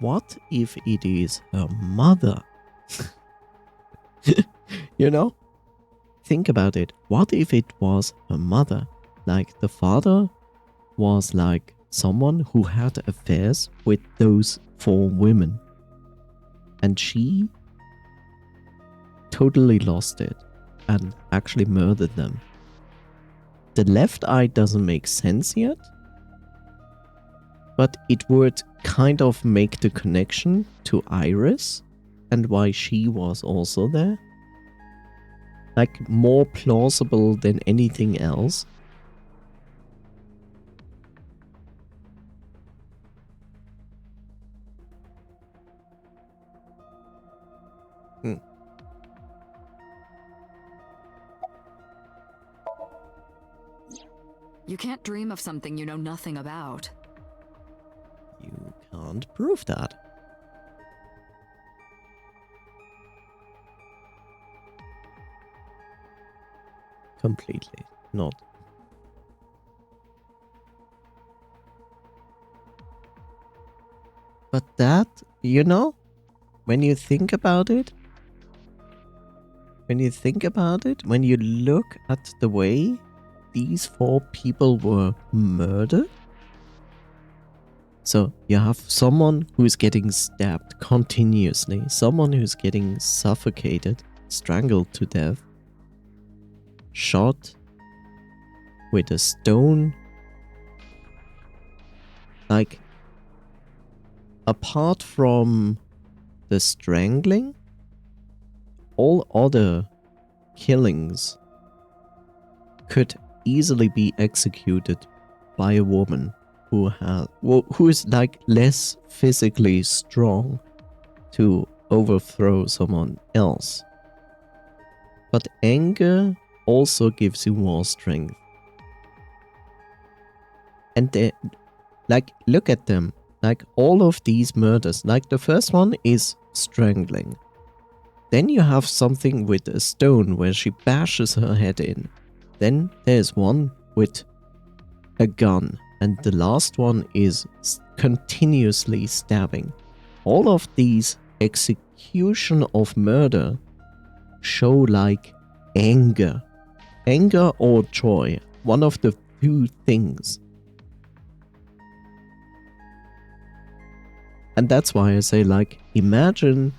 What if it is her mother? You know? Think about it. What if it was her mother? Like, the father was like someone who had affairs with those 4 women. And she totally lost it and actually murdered them. The left eye doesn't make sense yet, but it would kind of make the connection to Iris and why she was also there. Like, more plausible than anything else. You can't dream of something you know nothing about. You can't prove that. Completely not. But that, you know, when you think about it, when you look at the way these 4 people were murdered, so you have someone who's getting stabbed continuously, someone who's getting suffocated, strangled to death, shot with a stone. Like, apart from the strangling, all other killings could easily be executed by a woman who is like less physically strong to overthrow someone else. But anger also gives you more strength. And like, look at them. Like, all of these murders, like the first one is strangling. Then you have something with a stone where she bashes her head in. Then there's one with a gun. And the last one is continuously stabbing. All of these execution of murder show like anger anger or joy. One of the two things. And that's why I say, like, imagine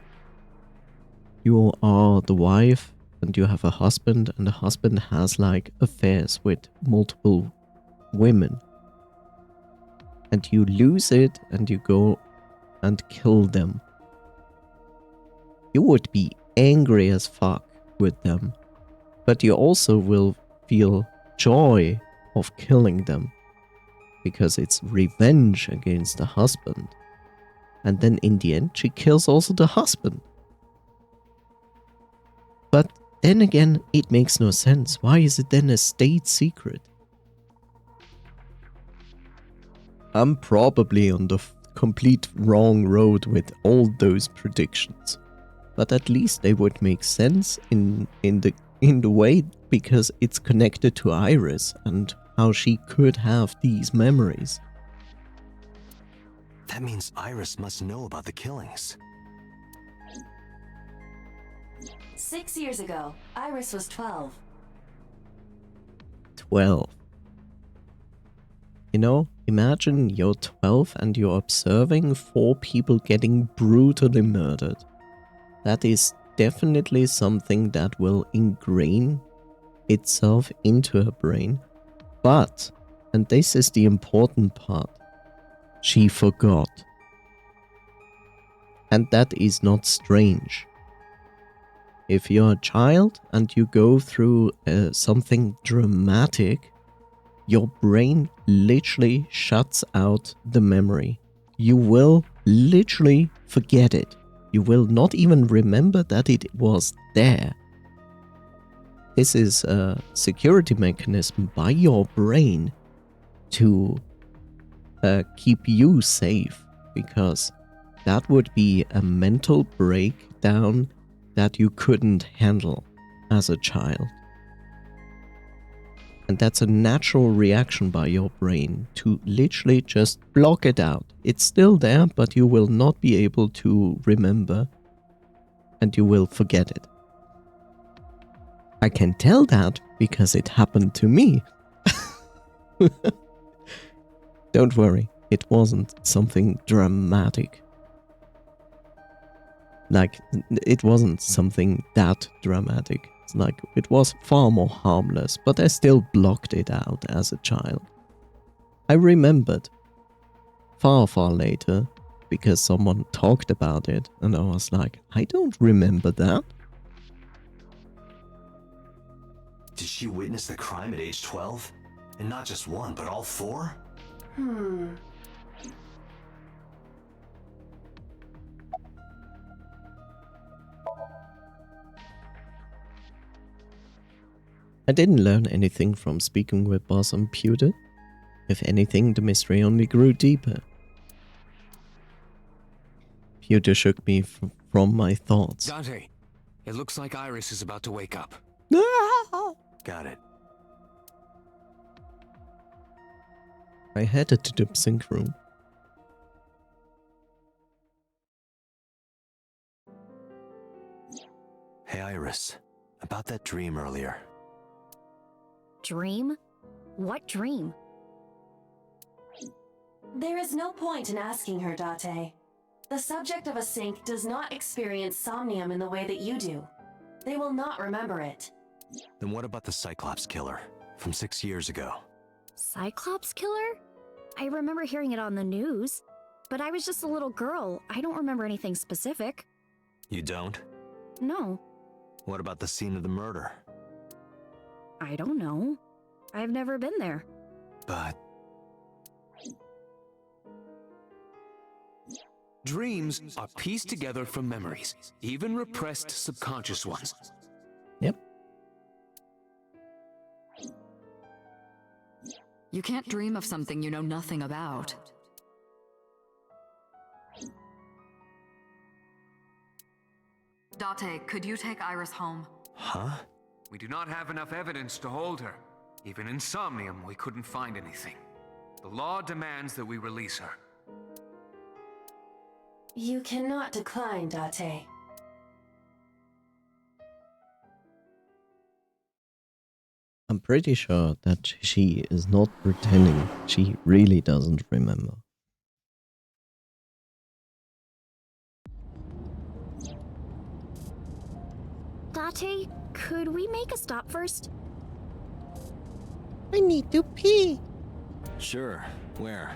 you are the wife and you have a husband, and the husband has like affairs with multiple women. And you lose it and you go and kill them. You would be angry as fuck with them. But you also will feel joy of killing them. Because it's revenge against the husband. And then in the end, she kills also the husband. But then again, it makes no sense. Why is it then a state secret? I'm probably on the complete wrong road with all those predictions. But at least they would make sense in the way, because it's connected to Iris and how she could have these memories. That means Iris must know about the killings. 6 years ago, Iris was 12. 12. You know, imagine you're 12 and you're observing 4 people getting brutally murdered. That is definitely something that will ingrain itself into her brain. But, and this is the important part, she forgot. And that is not strange. If you're a child and you go through something dramatic, your brain literally shuts out the memory. You will literally forget it. You will not even remember that it was there. This is a security mechanism by your brain to keep you safe, because that would be a mental breakdown that you couldn't handle as a child. And that's a natural reaction by your brain to literally just block it out. It's still there, but you will not be able to remember, and you will forget it. I can tell that because it happened to me. Don't worry, it wasn't something dramatic. Like, it wasn't something that dramatic. It's like, it was far more harmless, but I still blocked it out as a child. I remembered far, far later, because someone talked about it, and I was like, I don't remember that. Did she witness the crime at age 12? And not just one, but all 4? I didn't learn anything from speaking with Boss and Pewter. If anything, the mystery only grew deeper. Pewter shook me from my thoughts. Dante, it looks like Iris is about to wake up. Got it. I headed to the sync room. Hey Iris, about that dream earlier. Dream? What dream? There is no point in asking her, Date. The subject of a sync does not experience somnium in the way that you do. They will not remember it. Then what about the Cyclops killer from 6 years ago? Cyclops killer? I remember hearing it on the news, but I was just a little girl. I don't remember anything specific. You don't? No. What about the scene of the murder? I don't know. I've never been there. But Dreams are pieced together from memories, even repressed subconscious ones. Yep. You can't dream of something you know nothing about. Date, could you take Iris home? Huh? We do not have enough evidence to hold her. Even in Somnium, we couldn't find anything. The law demands that we release her. You cannot decline, Date. I'm pretty sure that she is not pretending. She really doesn't remember. Date, could we make a stop first? I need to pee. Sure. Where?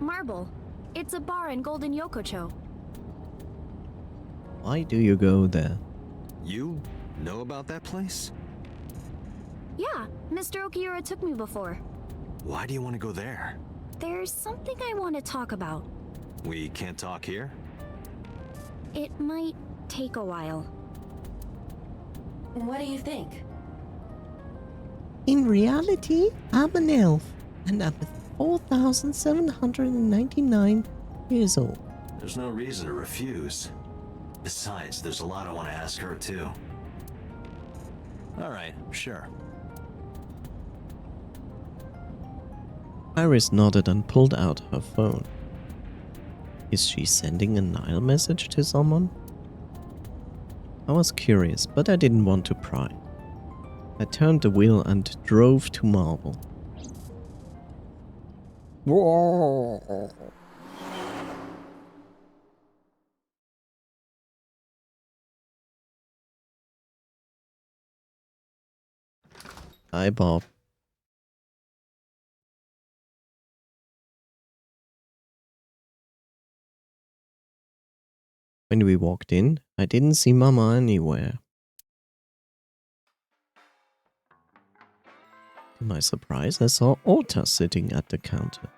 Marble. It's a bar in Golden Yokocho. Why do you go there? You know about that place? Yeah, Mr. Okiura took me before. Why do you want to go there? There's something I want to talk about. We can't talk here? It might take a while. What do you think? In reality, I'm an elf, and I'm 4,799 years old. There's no reason to refuse. Besides, there's a lot I want to ask her, too. Alright, sure. Iris nodded and pulled out her phone. Is she sending a Nile message to someone? I was curious, but I didn't want to pry. I turned the wheel and drove to Marble. Hi, Bob. When we walked in, I didn't see Mama anywhere. To my surprise, I saw Ota sitting at the counter.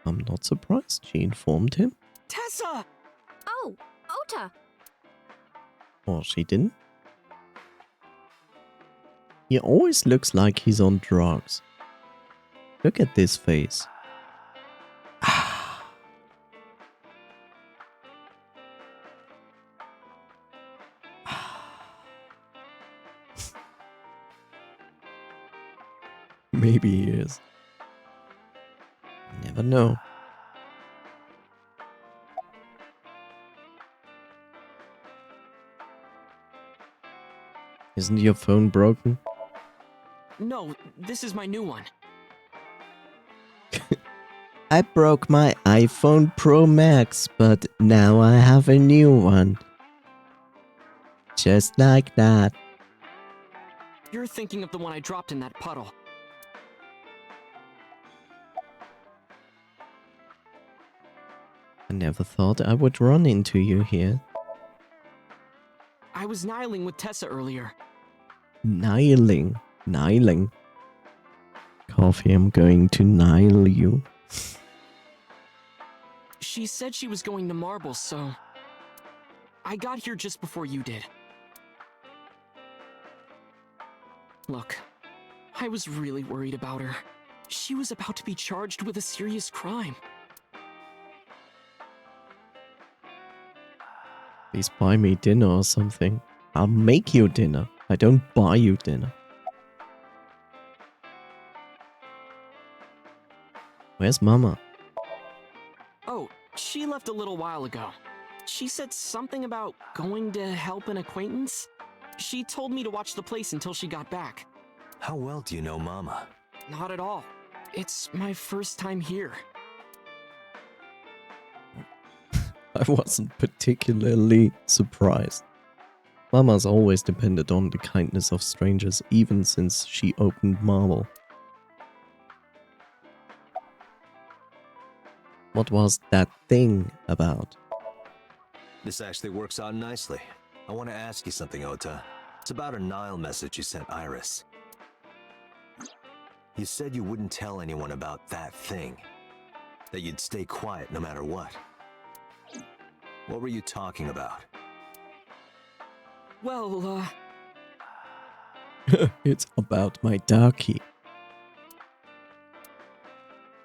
I'm not surprised, she informed him. Tessa! Oh, Ota! Or she didn't. He always looks like he's on drugs. Look at this face. Maybe he is. Never know. Isn't your phone broken? No, this is my new one. I broke my iPhone Pro Max, but now I have a new one. Just like that. You're thinking of the one I dropped in that puddle. I never thought I would run into you here. I was nihiling with Tessa earlier. Nihiling. Nihiling. Coffee, I'm going to nihil you. She said she was going to Marble, so... I got here just before you did. Look, I was really worried about her. She was about to be charged with a serious crime. Please buy me dinner or something. I'll make you dinner. I don't buy you dinner. Where's Mama? Oh, she left a little while ago. She said something about going to help an acquaintance. She told me to watch the place until she got back. How well do you know Mama? Not at all. It's my first time here. I wasn't particularly surprised. Mama's always depended on the kindness of strangers, even since she opened Marble. What was that thing about? This actually works out nicely. I want to ask you something, Ota. It's about a Nile message you sent Iris. You said you wouldn't tell anyone about that thing. That you'd stay quiet no matter what. What were you talking about? Well, It's about my darkie.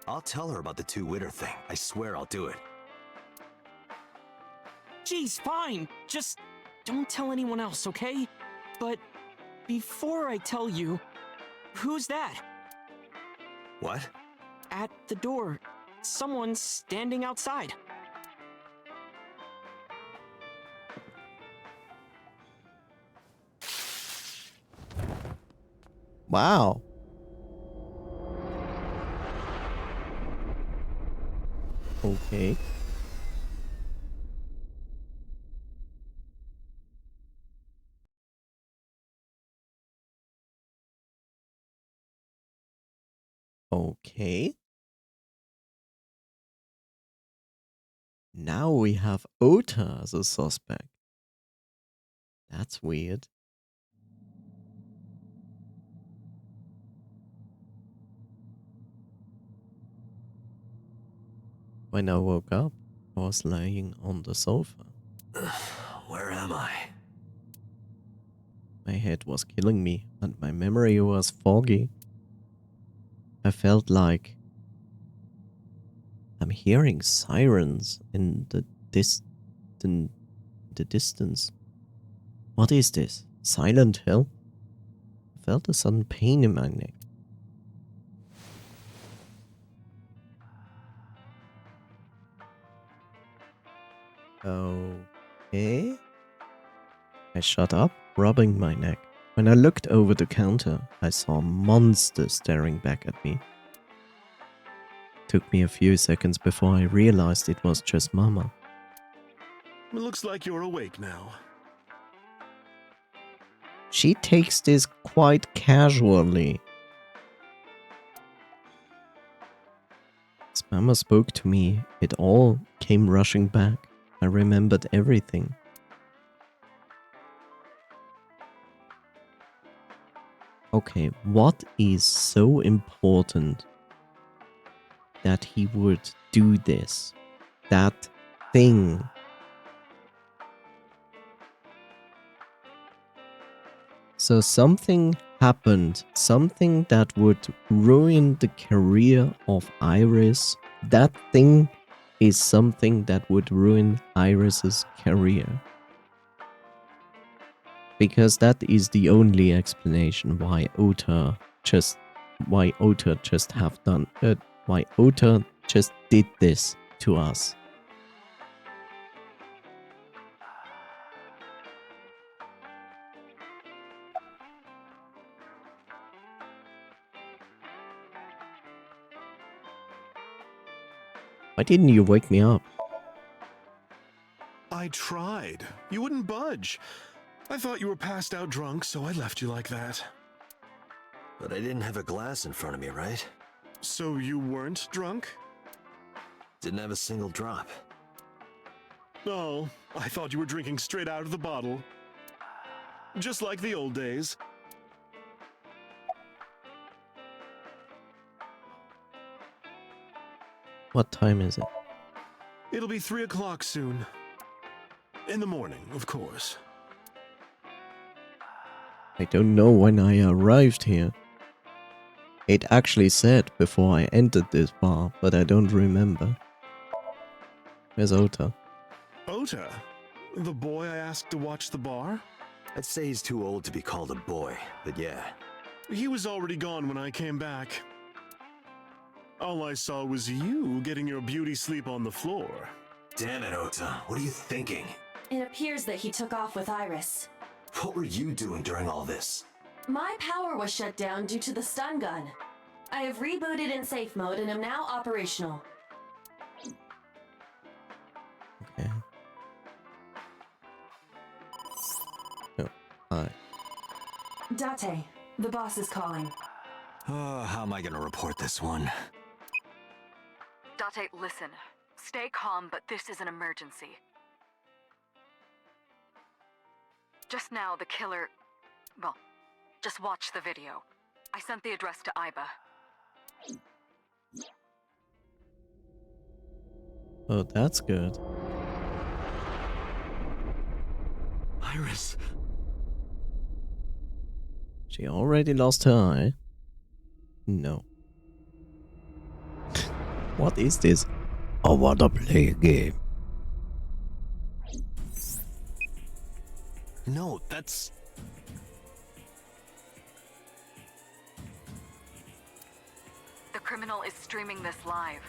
I'll tell her about the two-witter thing. I swear I'll do it. Geez, fine. Just don't tell anyone else, okay? But before I tell you, who's that? What? At the door. Someone's standing outside. Wow. Okay. Okay. Now we have Ota as a suspect. That's weird. When I woke up, I was lying on the sofa. Where am I? My head was killing me and my memory was foggy. I felt like I'm hearing sirens in the distance. What is this? Silent Hill? I felt a sudden pain in my neck. Okay. I shut up, rubbing my neck. When I looked over the counter, I saw a monster staring back at me. Took me a few seconds before I realized it was just Mama. It looks like you're awake now. She takes this quite casually. As Mama spoke to me, it all came rushing back. I remembered everything. Okay, what is so important that he would do this? That thing. So something happened, something that would ruin the career of Iris. That thing is something that would ruin Iris's career. Because that is the only explanation why Ota just did this to us. Why didn't you wake me up? I tried. You wouldn't budge. I thought you were passed out drunk, so I left you like that. But I didn't have a glass in front of me, right? So you weren't drunk? Didn't have a single drop. Oh, I thought you were drinking straight out of the bottle. Just like the old days. What time is it? It'll be 3 o'clock soon. In the morning, of course. I don't know when I arrived here. It actually said before I entered this bar, but I don't remember. Where's Ota? Ota? The boy I asked to watch the bar? I'd say he's too old to be called a boy, but yeah. He was already gone when I came back. All I saw was you getting your beauty sleep on the floor. Damn it, Ota. What are you thinking? It appears that he took off with Iris. What were you doing during all this? My power was shut down due to the stun gun. I have rebooted in safe mode and am now operational. Okay. Oh, hi. Date, the boss is calling. How am I gonna report this one? Date, listen. Stay calm, but this is an emergency. Just now, the killer... Well, just watch the video. I sent the address to Iba. Oh, that's good. Iris. She already lost her eye? No. What is this? I wanna play a game. No, that's... The criminal is streaming this live.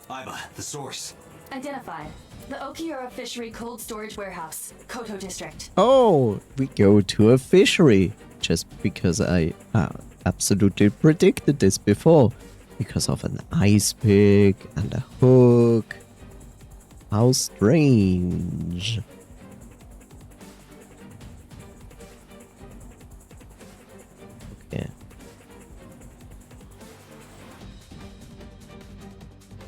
Iba, the source. Identified. The Okiura Fishery Cold Storage Warehouse, Koto District. Oh, we go to a fishery. Just because I absolutely predicted this before. Because of an ice pick and a hook. How strange. Okay.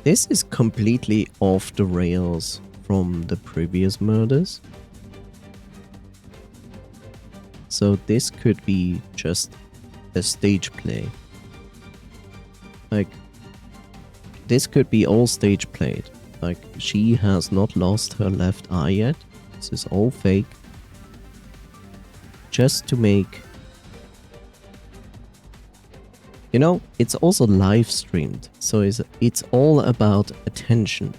This is completely off the rails from the previous murders. So this could be just a stage play. Like, this could be all stage played. Like, she has not lost her left eye yet. This is all fake. Just to make... You know, it's also live streamed. So it's all about attention.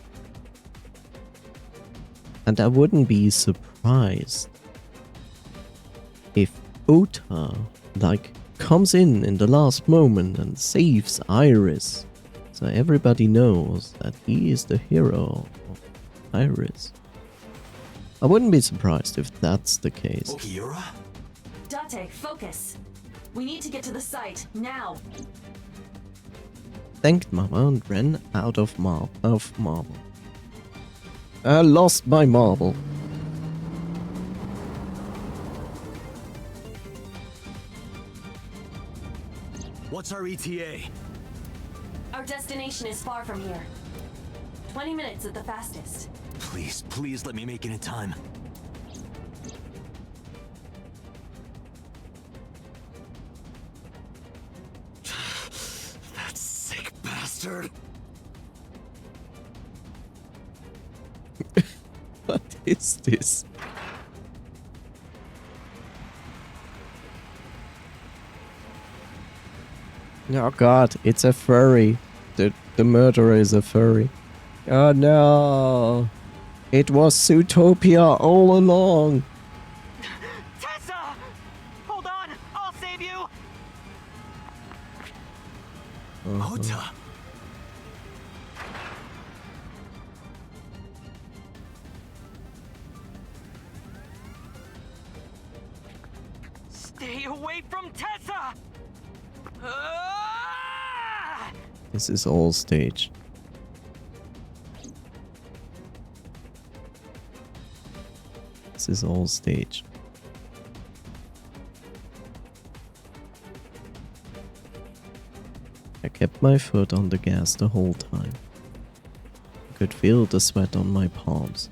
And I wouldn't be surprised if Ota, like, comes in the last moment and saves Iris. So everybody knows that he is the hero of Iris. I wouldn't be surprised if that's the case. Okiura? Date, focus. We need to get to the site, now. Thanked Mama and ran out of marble. I lost my marble. What's our ETA? Our destination is far from here. 20 minutes at the fastest. Please, please let me make it in time. That sick bastard. What is this? Oh god, it's a furry. The murderer is a furry. Oh no! It was Zootopia all along! Tessa! Hold on, I'll save you! Ota! Stay away from Tessa! This is all staged. This is all staged. I kept my foot on the gas the whole time. I could feel the sweat on my palms.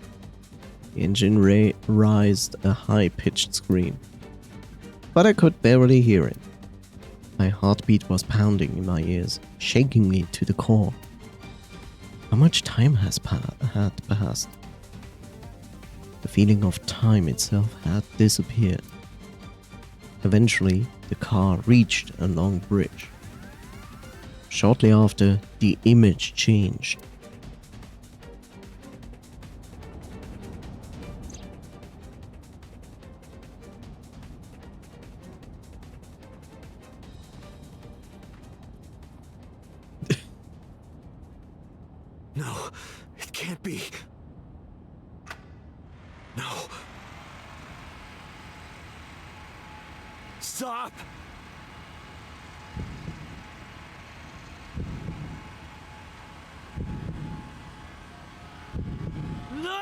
The engine raised a high-pitched scream, but I could barely hear it. My heartbeat was pounding in my ears, shaking me to the core. How much time had passed? The feeling of time itself had disappeared. Eventually, the car reached a long bridge. Shortly after, the image changed. No, it can't be. No. Stop! No!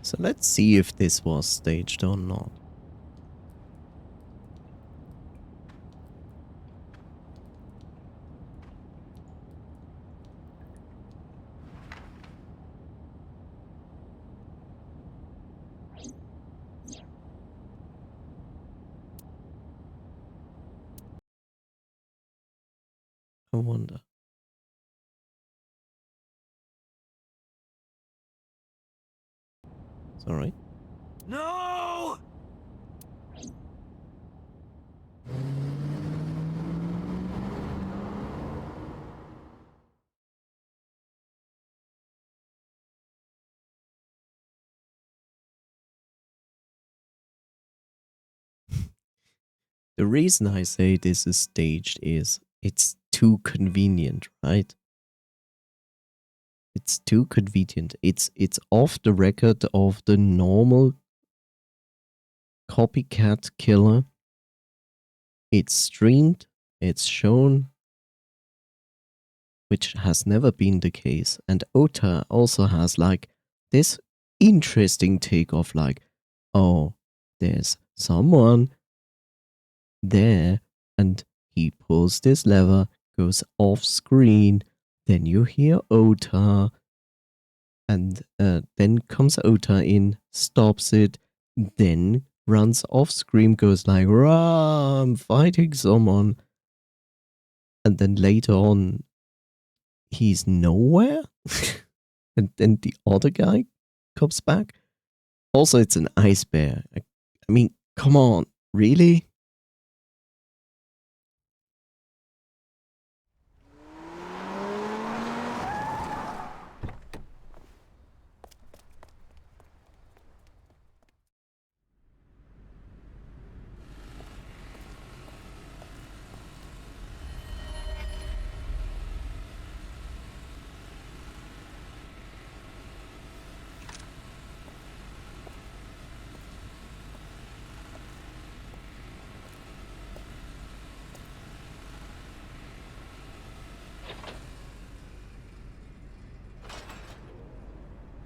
So let's see if this was staged or not. I wonder. It's alright. No! The reason I say this is staged is it's too convenient, right? It's too convenient. It's off the record of the normal copycat killer. It's streamed, it's shown, which has never been the case. And Ota also has like this interesting take of like, oh, there's someone there and he pulls this lever, goes off screen, then you hear Ota, and then comes Ota in, stops it, then runs off screen, goes like, rah, I'm fighting someone. And then later on, he's nowhere. And then the other guy comes back. Also, it's an ice bear. I mean, come on, really?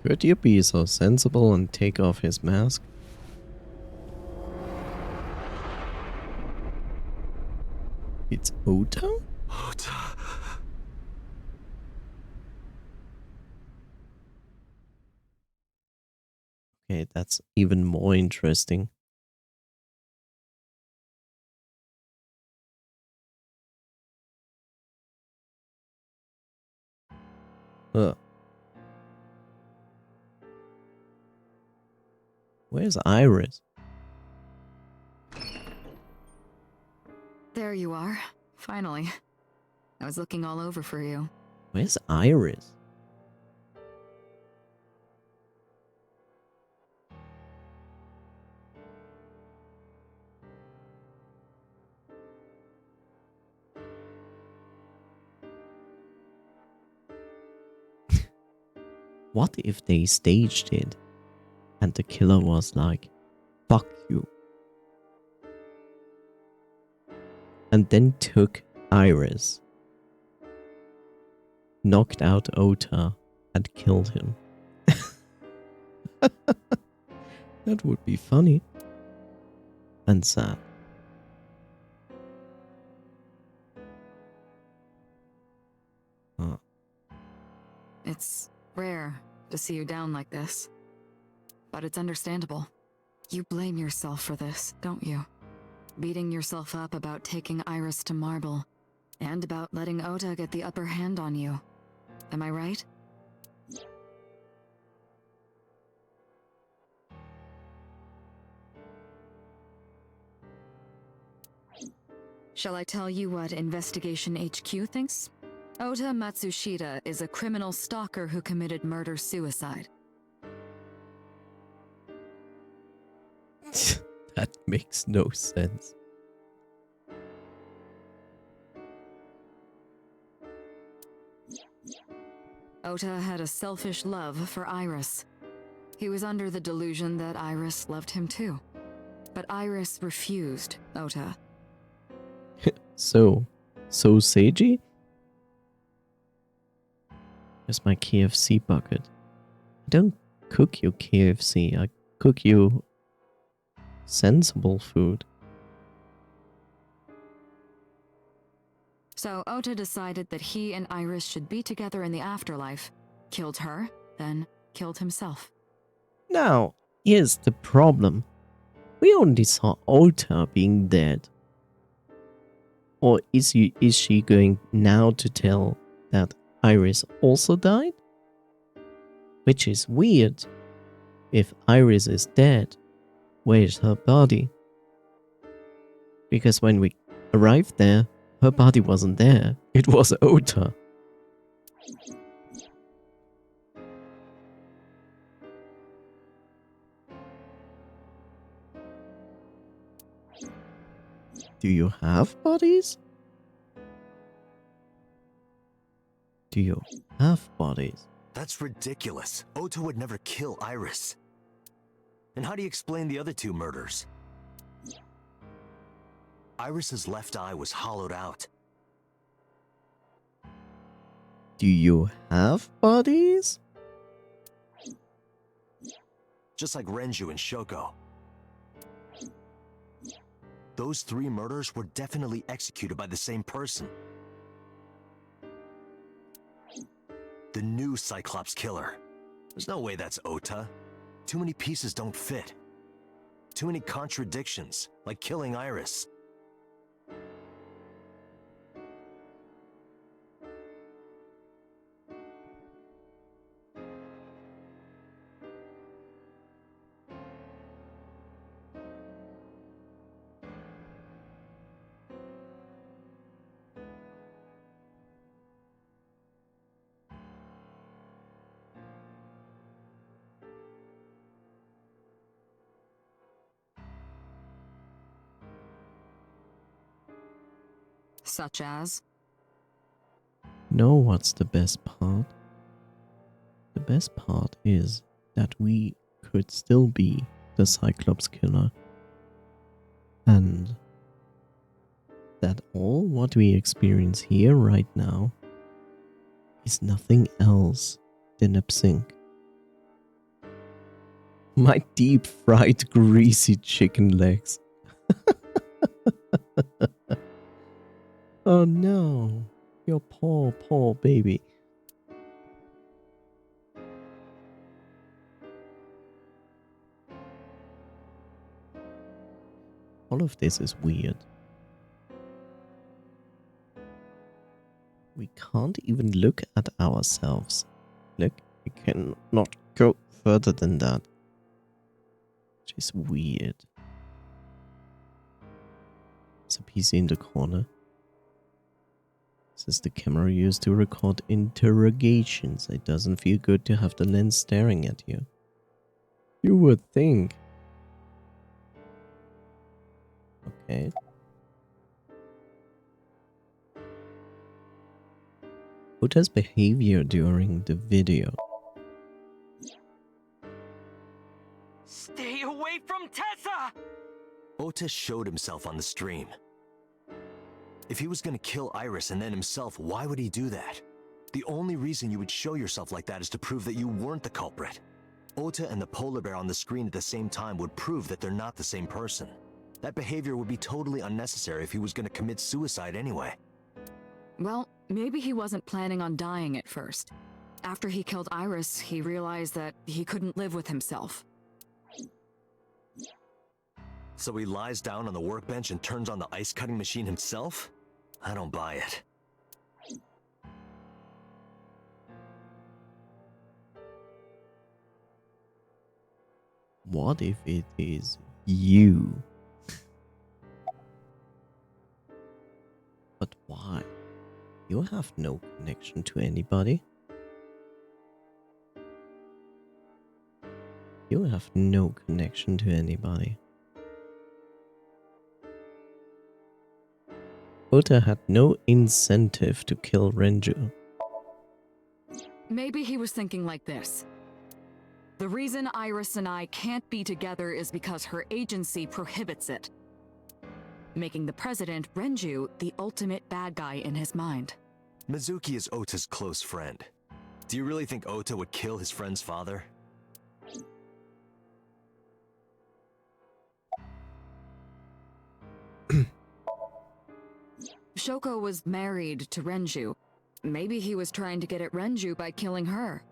Could you be so sensible and take off his mask? It's Ota? Ota. Okay, that's even more interesting. Where's Iris? There you are. Finally. I was looking all over for you. Where's Iris? What if they staged it and the killer was like, fuck you, and then took Iris, knocked out Ota, and killed him? That would be funny. And sad. It's rare to see you down like this. But it's understandable. You blame yourself for this, don't you? Beating yourself up about taking Iris to Marble, and about letting Ota get the upper hand on you. Am I right? Shall I tell you what Investigation HQ thinks? Ota Matsushita is a criminal stalker who committed murder-suicide. That makes no sense. Ota had a selfish love for Iris. He was under the delusion that Iris loved him too. But Iris refused Ota. So Seiji? Where's my KFC bucket? I don't cook you KFC, I cook you sensible food. So Ota decided that he and Iris should be together in the afterlife, killed her, then killed himself. Now, here's the problem. We only saw Ota being dead. Or is she going now to tell that Iris also died? Which is weird. If Iris is dead, where's her body? Because when we arrived there, her body wasn't there. It was Ota. Do you have bodies? Do you have bodies? That's ridiculous. Ota would never kill Iris. And how do you explain the other two murders? Iris's left eye was hollowed out. Do you have bodies? Just like Renju and Shoko. Those 3 murders were definitely executed by the same person. The new Cyclops killer. There's no way that's Ota. Too many pieces don't fit. Too many contradictions, like killing Iris. Such as? Know what's the best part? The best part is that we could still be the Cyclops killer. And that all what we experience here right now is nothing else than absinthe. My deep fried greasy chicken legs. Oh no, your poor, poor baby. All of this is weird. We can't even look at ourselves. Look, we cannot go further than that. Which is weird. There's a PC in the corner. This is the camera used to record interrogations. It doesn't feel good to have the lens staring at you. You would think. Okay. Ota's behavior during the video. Stay away from Tessa! Ota showed himself on the stream. If he was gonna kill Iris and then himself, why would he do that? The only reason you would show yourself like that is to prove that you weren't the culprit. Ota and the polar bear on the screen at the same time would prove that they're not the same person. That behavior would be totally unnecessary if he was gonna commit suicide anyway. Well, maybe he wasn't planning on dying at first. After he killed Iris, he realized that he couldn't live with himself. So he lies down on the workbench and turns on the ice cutting machine himself? I don't buy it. What if it is you? But why? You have no connection to anybody. You have no connection to anybody. Ota had no incentive to kill Renju. Maybe he was thinking like this. The reason Iris and I can't be together is because her agency prohibits it, making the president, Renju, the ultimate bad guy in his mind. Mizuki is Ota's close friend. Do you really think Ota would kill his friend's father? Shoko was married to Renju. Maybe he was trying to get at Renju by killing her.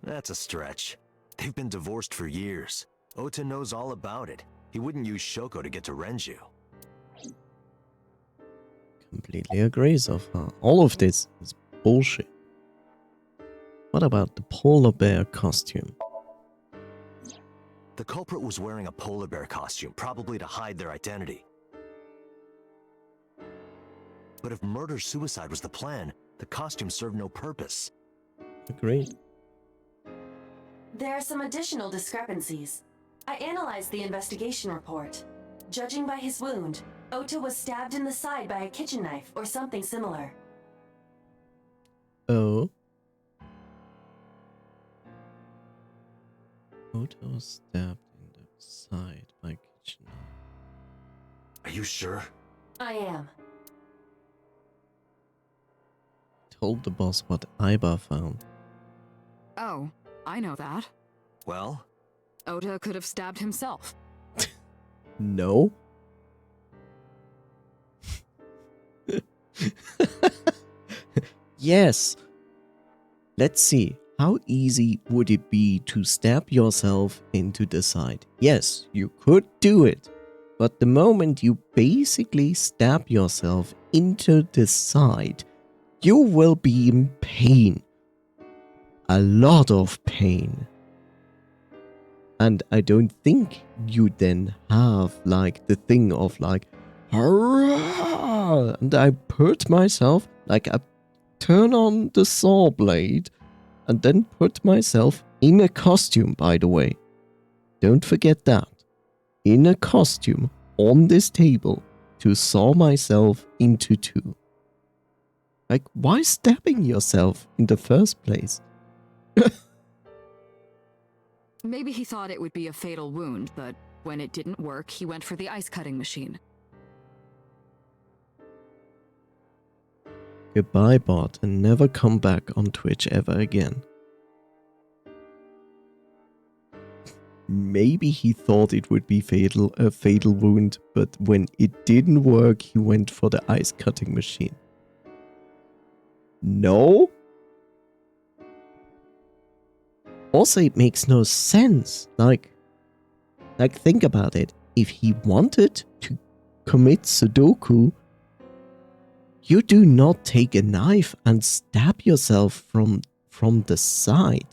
That's a stretch. They've been divorced for years. Ota knows all about it. He wouldn't use Shoko to get to Renju. Completely agrees of her. All of this is bullshit. What about the polar bear costume? The culprit was wearing a polar bear costume, probably to hide their identity. But if murder-suicide was the plan, the costume served no purpose. Agreed. There are some additional discrepancies. I analyzed the investigation report. Judging by his wound, Ota was stabbed in the side by a kitchen knife or something similar. Oh. Oto stabbed in the side by kitchen. Are you sure? I am. Told the boss what Iba found. Oh, I know that. Well? Ota could have stabbed himself. No? Yes. Let's see. How easy would it be to stab yourself into the side? Yes, you could do it. But the moment you basically stab yourself into the side, you will be in pain. A lot of pain. And I don't think you then have like the thing of like, hurrah! And I put myself, like I turn on the saw blade and then put myself in a costume, by the way. Don't forget that. In a costume on this table to saw myself into two. Like, why stabbing yourself in the first place? Maybe he thought it would be a fatal wound, but when it didn't work, he went for the ice cutting machine. Goodbye, bot, and never come back on Twitch ever again. Maybe he thought it would be a fatal wound, but when it didn't work, he went for the ice cutting machine. No? Also, it makes no sense. Like think about it. If he wanted to commit Sudoku, you do not take a knife and stab yourself from the side.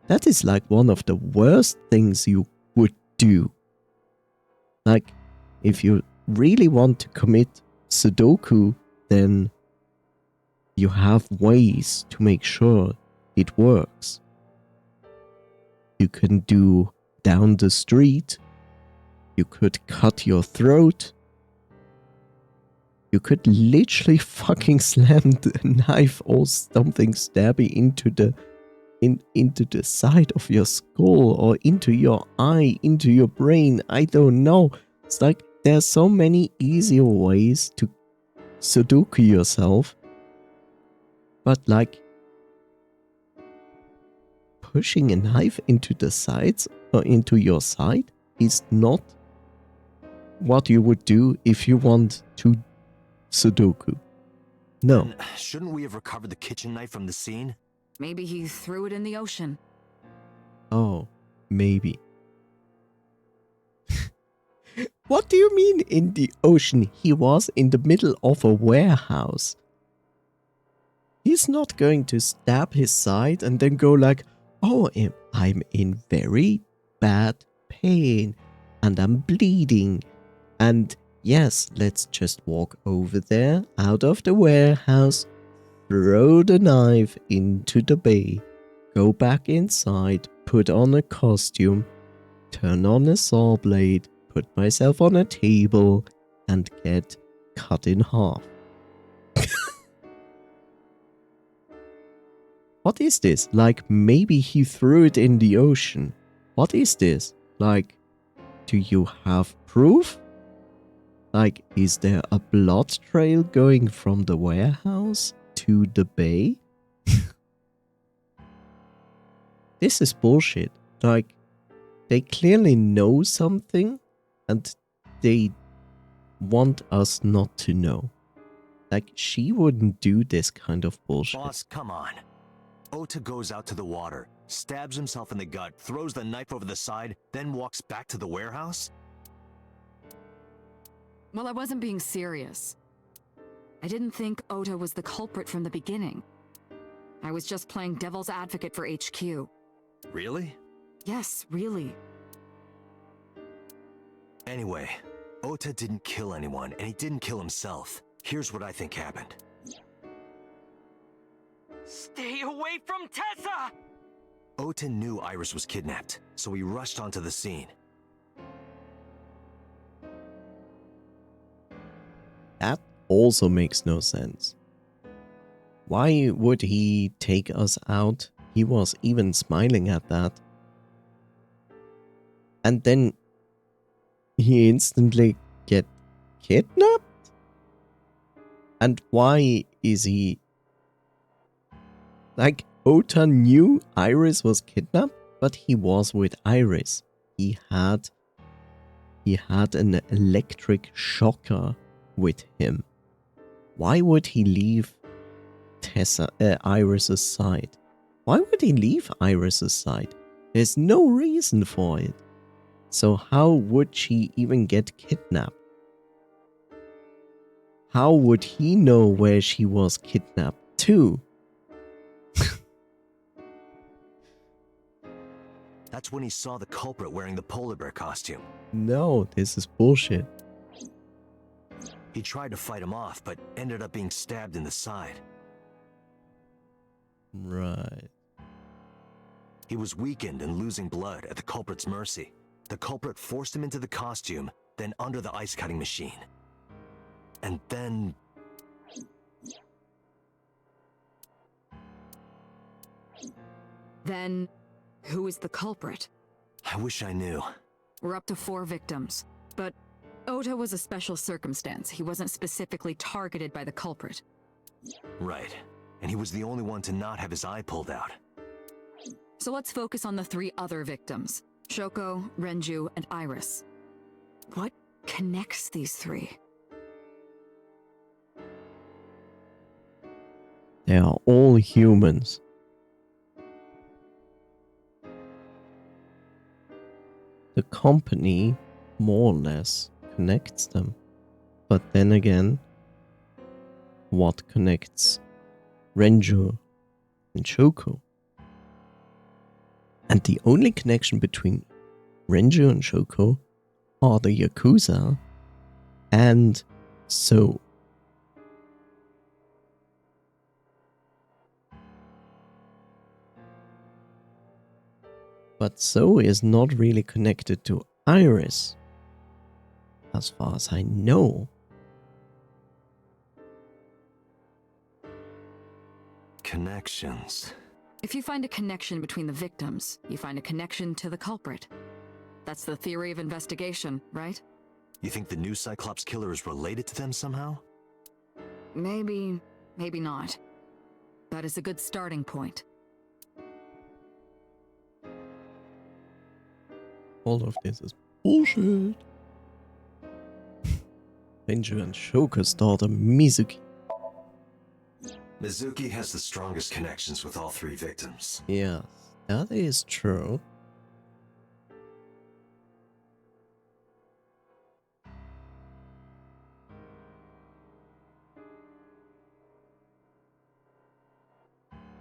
That is like one of the worst things you would do. Like, if you really want to commit Sudoku, then you have ways to make sure it works. You can do down the street. You could cut your throat. You could literally fucking slam the knife or something stabby into the side of your skull or into your eye, into your brain. I don't know. It's like there's so many easier ways to Sudoku yourself. But like pushing a knife into the sides or into your side is not what you would do if you want to Sudoku. No. Then shouldn't we have recovered the kitchen knife from the scene? Maybe he threw it in the ocean. Oh, maybe. What do you mean in the ocean? He was in the middle of a warehouse. He's not going to stab his side and then go like, oh, I'm in very bad pain and I'm bleeding. And yes, let's just walk over there, out of the warehouse, throw the knife into the bay, go back inside, put on a costume, turn on a saw blade, put myself on a table, and get cut in half. What is this? Like, maybe he threw it in the ocean. What is this? Like, do you have proof? Like, is there a blood trail going from the warehouse to the bay? This is bullshit. Like, they clearly know something and they want us not to know. Like, she wouldn't do this kind of bullshit. Boss, come on. Ota goes out to the water, stabs himself in the gut, throws the knife over the side, then walks back to the warehouse? Well, I wasn't being serious. I didn't think Ota was the culprit from the beginning. I was just playing devil's advocate for HQ. Really? Yes, really. Anyway, Ota didn't kill anyone, and he didn't kill himself. Here's what I think happened. Stay away from Tessa! Ota knew Iris was kidnapped, so he rushed onto the scene. That also makes no sense. Why would he take us out? He was even smiling at that. And then he instantly get kidnapped? And why is he... Like, Ota knew Iris was kidnapped, but he was with Iris. He had an electric shocker with him. Why would he leave Iris's side? Why would he leave Iris's side? There's no reason for it. So how would she even get kidnapped? How would he know where she was kidnapped to? That's when he saw the culprit wearing the polar bear costume. No, this is bullshit. He tried to fight him off, but ended up being stabbed in the side. Right. He was weakened and losing blood at the culprit's mercy. The culprit forced him into the costume, then under the ice cutting machine. And then... Then, who is the culprit? I wish I knew. We're up to 4 victims, but Ota was a special circumstance. He wasn't specifically targeted by the culprit. Right. And he was the only one to not have his eye pulled out. So let's focus on the 3 other victims. Shoko, Renju, and Iris. What connects these 3? They are all humans. The company, more or less, connects them. But then again, what connects Renju and Shoko? And the only connection between Renju and Shoko are the Yakuza and So. But So is not really connected to Iris, as far as I know. Connections. If you find a connection between the victims, you find a connection to the culprit. That's the theory of investigation, right? You think the new Cyclops killer is related to them somehow? Maybe, maybe not. That is a good starting point. All of this is bullshit. Renju and Shoko's daughter Mizuki. Mizuki has the strongest connections with all 3 victims. Yes, that is true.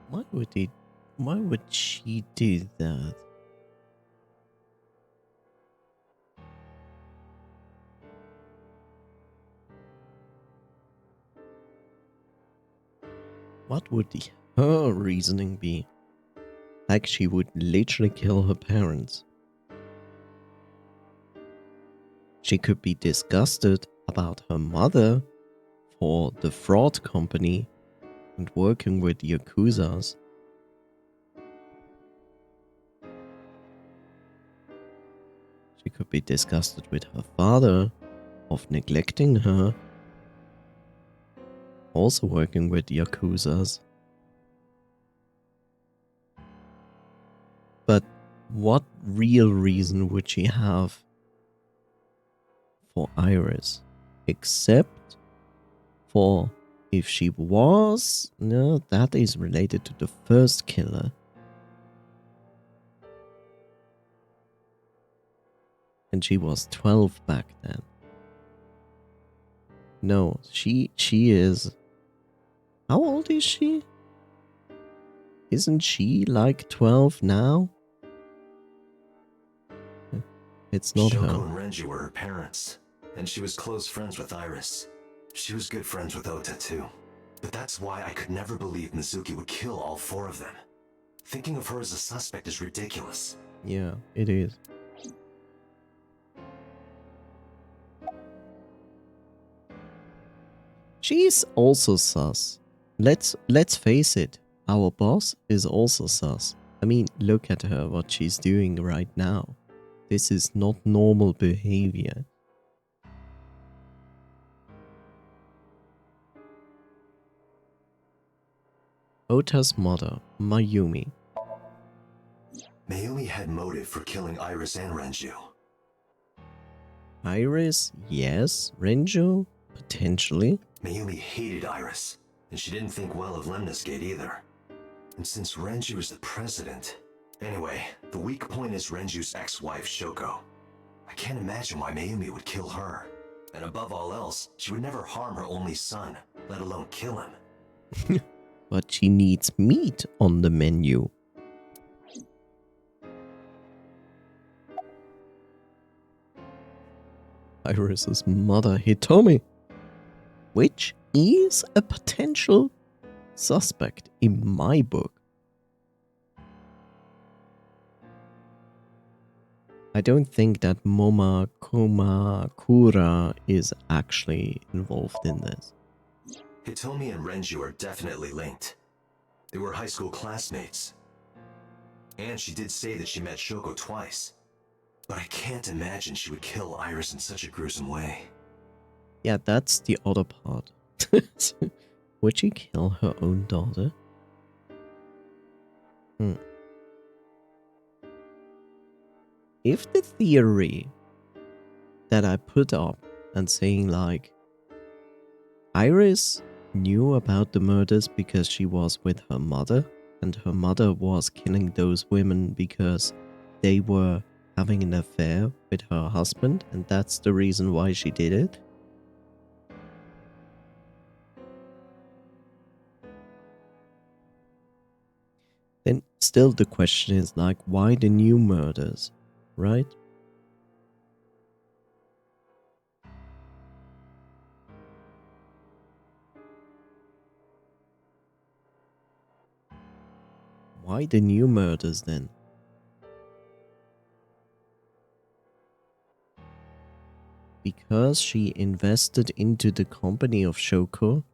Why would she do that? What would her reasoning be? Like she would literally kill her parents. She could be disgusted about her mother for the fraud company and working with Yakuzas. She could be disgusted with her father of neglecting her, also working with Yakuzas. But what real reason would she have for Iris? Except for if she was... No, that is related to the first killer. And she was 12 back then. No, she is... How old is she? Isn't she like 12 now? It's not Shoko her. and Renji were her parents, and she was close friends with Iris. She was good friends with Ota too. But that's why I could never believe Mizuki would kill all 4 of them. Thinking of her as a suspect is ridiculous. Yeah, it is. She's also sus. Let's face it, our boss is also sus. I mean, look at her, what she's doing right now. This is not normal behavior. Ota's mother, Mayumi. Mayumi had motive for killing Iris and Renju. Iris, yes. Renju, potentially. Mayumi hated Iris, and she didn't think well of Lemnis Gate either. And since Renju is the president... Anyway, the weak point is Renju's ex-wife, Shoko. I can't imagine why Mayumi would kill her. And above all else, she would never harm her only son, let alone kill him. But she needs meat on the menu. Iris's mother, Hitomi, which is a potential suspect in my book. I don't think that Moma Kumakura is actually involved in this. Hitomi and Renju are definitely linked. They were high school classmates. And she did say that she met Shoko twice. But I can't imagine she would kill Iris in such a gruesome way. Yeah, that's the other part. Would she kill her own daughter? If the theory that I put up and saying like Iris knew about the murders because she was with her mother and her mother was killing those women because they were having an affair with her husband and that's the reason why she did it. Then still the question is like, why the new murders, right? Why the new murders then? Because she invested into the company of Shoko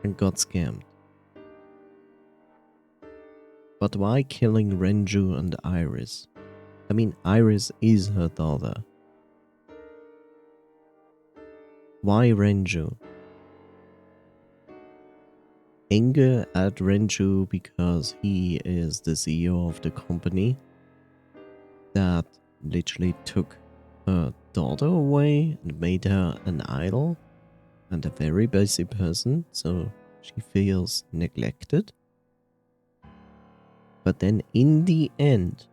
and got scammed. But why killing Renju and Iris? I mean, Iris is her daughter. Why Renju? Anger at Renju because he is the CEO of the company that literally took her daughter away and made her an idol and a very busy person, so she feels neglected. But then in the end,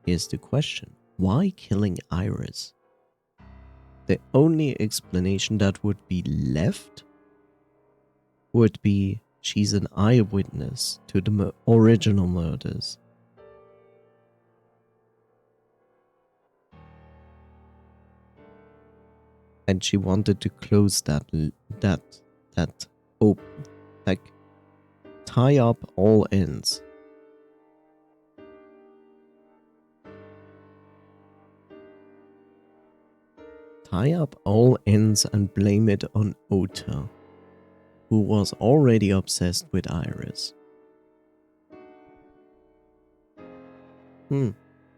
here's the question. Why killing Iris? The only explanation that would be left would be she's an eyewitness to the original murders. And she wanted to close that open, like tie up all ends. Tie up all ends and blame it on Ota, who was already obsessed with Iris. No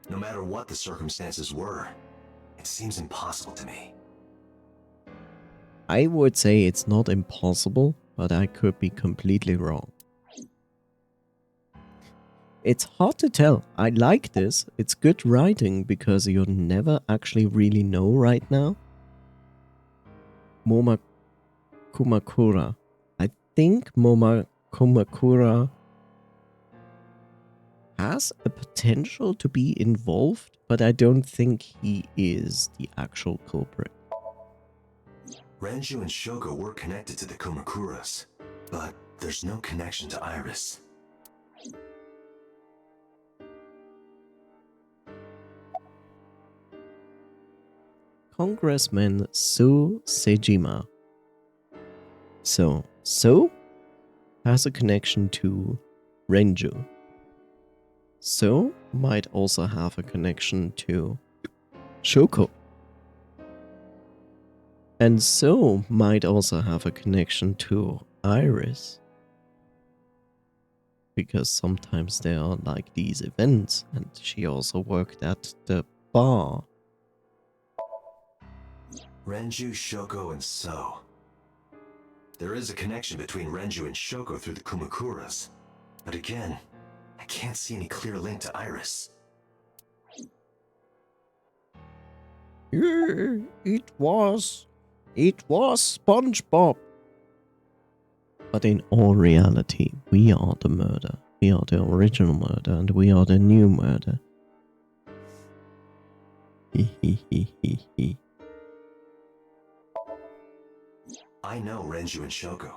matter what the circumstances were, it seems impossible to me. I would say it's not impossible, but I could be completely wrong. It's hard to tell. I like this. It's good writing because you never actually really know right now. Moma Kumakura. I think Moma Kumakura has a potential to be involved, but I don't think he is the actual culprit. Renju and Shoko were connected to the Kumakuras, but there's no connection to Iris. Congressman So Sejima. So has a connection to Renju. So might also have a connection to Shoko. And So might also have a connection to Iris. because sometimes there are like these events, and she also worked at the bar. Renju, Shoko, and So. There is a connection between Renju and Shoko through the Kumakuras. But again, I can't see any clear link to Iris. Yeah, it was SpongeBob. But in all reality, we are the murder. We are the original murder, and we are the new murder. I know Renju and Shoko,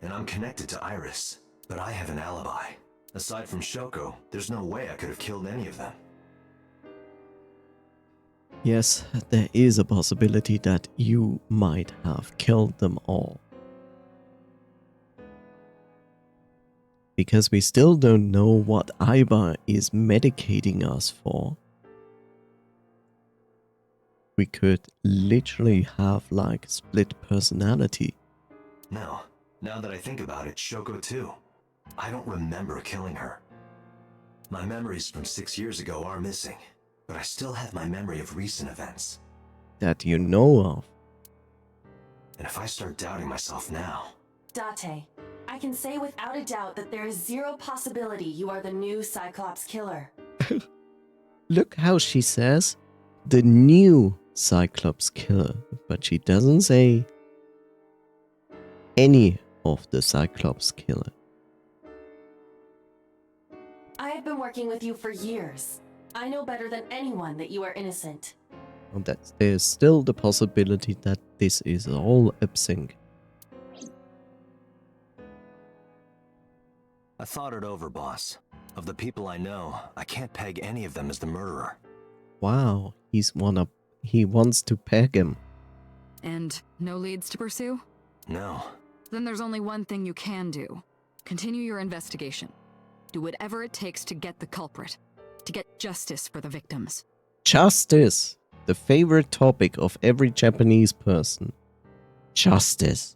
and I'm connected to Iris, but I have an alibi. Aside from Shoko, there's no way I could have killed any of them. Yes, there is a possibility that you might have killed them all. Because we still don't know what Aiba is medicating us for. We could literally have like split personality. No, now that I think about it, Shoko too. I don't remember killing her. My memories from 6 years ago are missing, but I still have my memory of recent events. That you know of. And if I start doubting myself now... Date, I can say without a doubt that there is zero possibility you are the new Cyclops killer. Look how she says, the new Cyclops killer, but she doesn't say any of the Cyclops killer. I have been working with you for years. I know better than anyone that you are innocent. And that there's still the possibility that this is all absent. I thought it over, boss. Of the people I know, I can't peg any of them as the murderer. Wow, he wants to peg him. And no leads to pursue? No. Then there's only one thing you can do. Continue your investigation. Do whatever it takes to get the culprit. To get justice for the victims. Justice! The favorite topic of every Japanese person. Justice.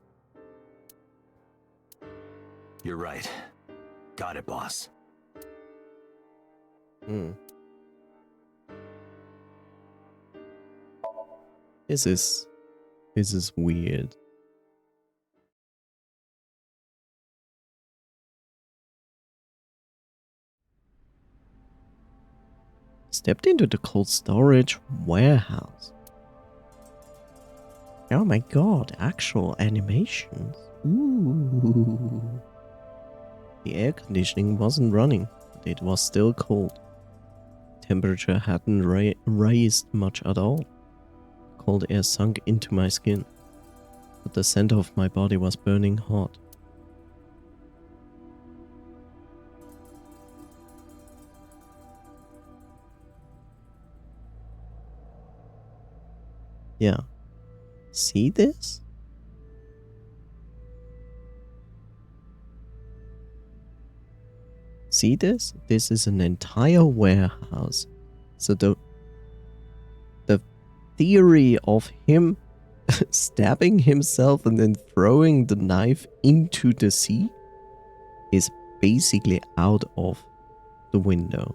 You're right. Got it, boss. This is weird. Stepped into the cold storage warehouse. Oh my god, actual animations. Ooh. The air conditioning wasn't running, but it was still cold. Temperature hadn't raised much at all. Cold air sunk into my skin, but the center of my body was burning hot. Yeah. See this? See this? This is an entire warehouse. So the theory of him stabbing himself and then throwing the knife into the sea is basically out of the window.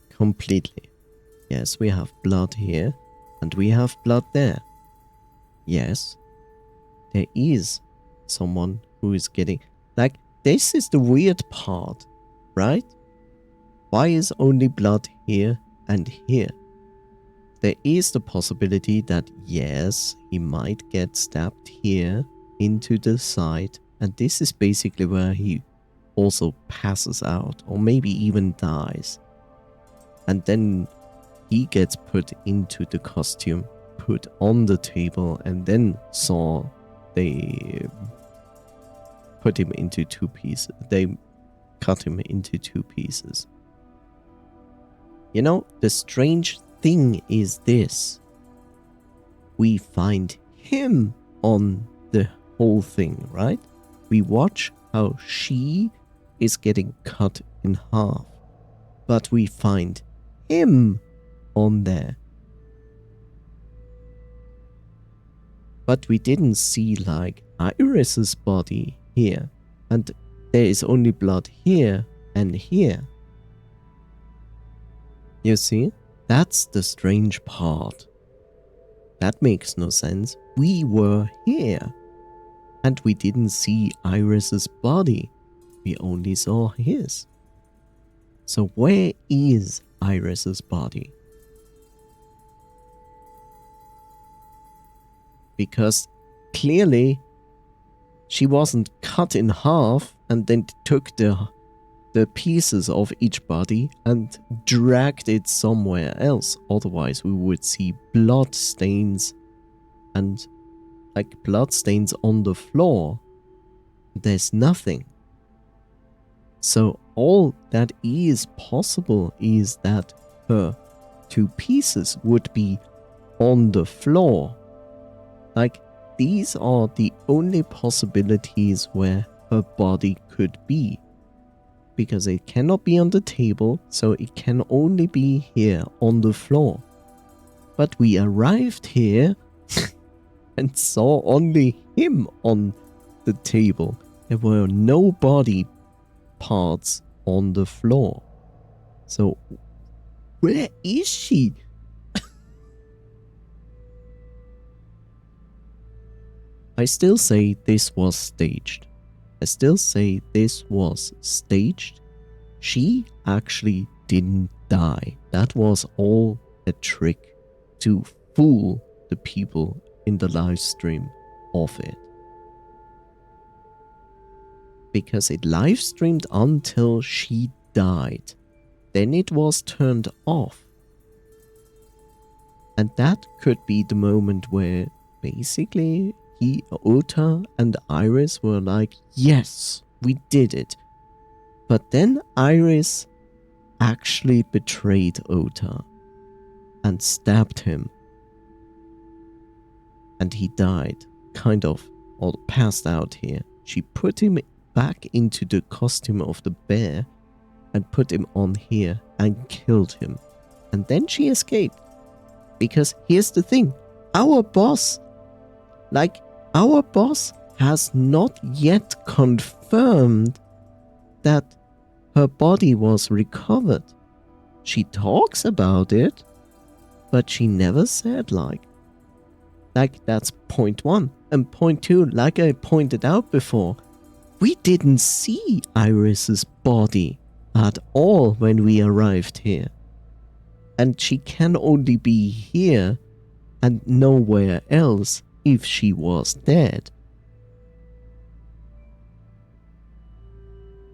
Completely. Yes, we have blood here and we have blood there. Yes, there is someone who is getting... Like, this is the weird part, right? Why is only blood here and here? There is the possibility that, yes, he might get stabbed here into the side, and this is basically where he also passes out, or maybe even dies. And then he gets put into the costume, put on the table, and then they put him into two pieces. They cut him into two pieces. You know, the strange thing is this. We find him on the whole thing, right? We watch how she is getting cut in half. But we find him on there. But we didn't see like Iris's body here. And there is only blood here and here. You see? That's the strange part. That makes no sense. We were here. And we didn't see Iris's body. We only saw his. So where is Iris's body? Because clearly she wasn't cut in half and then took the pieces of each body and dragged it somewhere else. Otherwise we would see blood stains and like blood stains on the floor. There's nothing. So all that is possible is that her 2 pieces would be on the floor. Like, these are the only possibilities where her body could be. Because it cannot be on the table, so it can only be here on the floor. But we arrived here and saw only him on the table. There were no body parts on the floor. So, where is she? I still say this was staged. I still say this was staged. She actually didn't die. That was all a trick to fool the people in the live stream of it. Because it live streamed until she died. Then it was turned off. And that could be the moment where basically Ota and Iris were like, yes, we did it. But then Iris actually betrayed Ota and stabbed him. And he died, kind of, or passed out here. She put him back into the costume of the bear and put him on here and killed him. And then she escaped. Because here's the thing, our boss has not yet confirmed that her body was recovered. She talks about it, but she never said like that's point 1. And point 2, like I pointed out before, we didn't see Iris's body at all when we arrived here. And she can only be here and nowhere else if she was dead.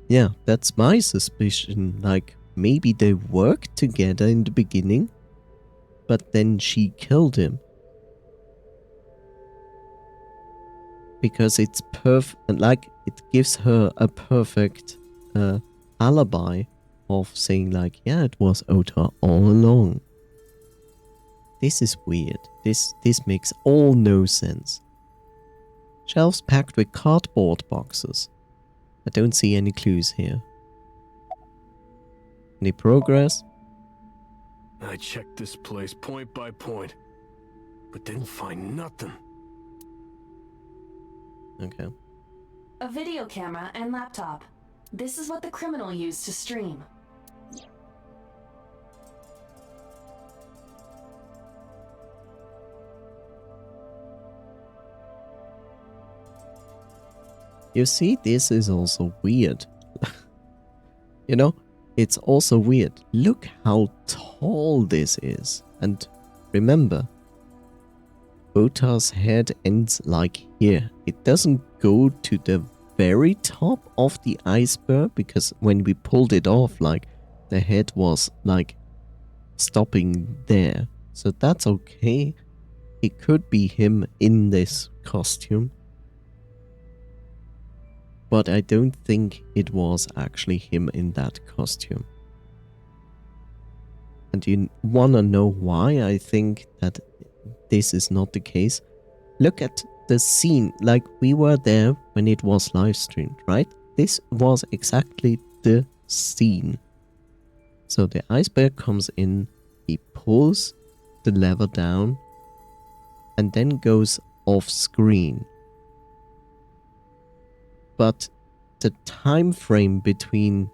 Yeah, that's my suspicion. Like, maybe they worked together in the beginning, but then she killed him. Because it's like, it gives her a perfect alibi of saying like, yeah, it was Ota all along. This is weird. This makes all no sense. Shelves packed with cardboard boxes. I don't see any clues here. Any progress? I checked this place point by point, but didn't find nothing. Okay. A video camera and laptop. This is what the criminal used to stream. You see, this is also weird. You know, it's also weird. Look how tall this is. And remember, Ota's head ends like here. It doesn't go to the very top of the iceberg, because when we pulled it off, like, the head was like stopping there. So that's okay. It could be him in this costume. But I don't think it was actually him in that costume. And you wanna know why I think that this is not the case? Look at the scene, like we were there when it was live streamed, right? This was exactly the scene. So the iceberg comes in, he pulls the lever down, and then goes off screen. But the time frame between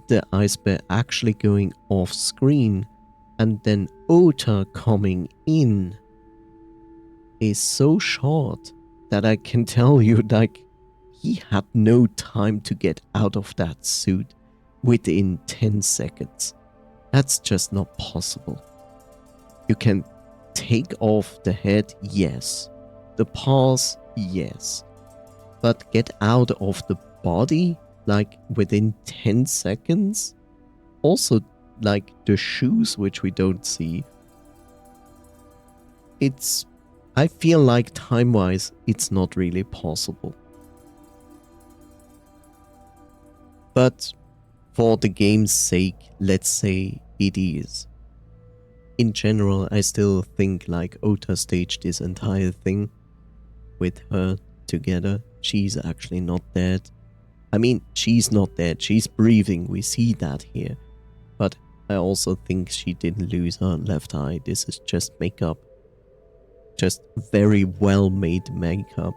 the ice bear actually going off screen and then Ota coming in is so short that I can tell you, like, he had no time to get out of that suit within 10 seconds. That's just not possible. You can take off the head, yes. The paws, yes. But get out of the body, like, within 10 seconds? Also, like, the shoes, which we don't see. I feel like time-wise, it's not really possible. But for the game's sake, let's say it is. In general, I still think like Ota staged this entire thing with her together. She's actually not dead. I mean, she's not dead. She's breathing. We see that here. But I also think she didn't lose her left eye. This is just makeup. Just very well-made makeup.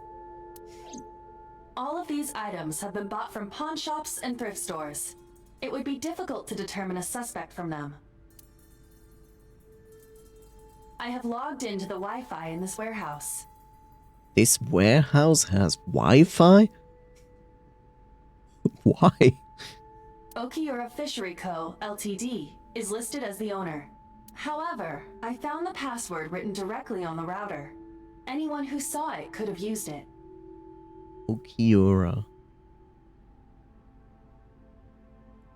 All of these items have been bought from pawn shops and thrift stores. It would be difficult to determine a suspect from them. I have logged into the Wi-Fi in this warehouse. This warehouse has Wi-Fi? Why? Okiura Fishery Co., Ltd. is listed as the owner. However, I found the password written directly on the router. Anyone who saw it could have used it. Okiura.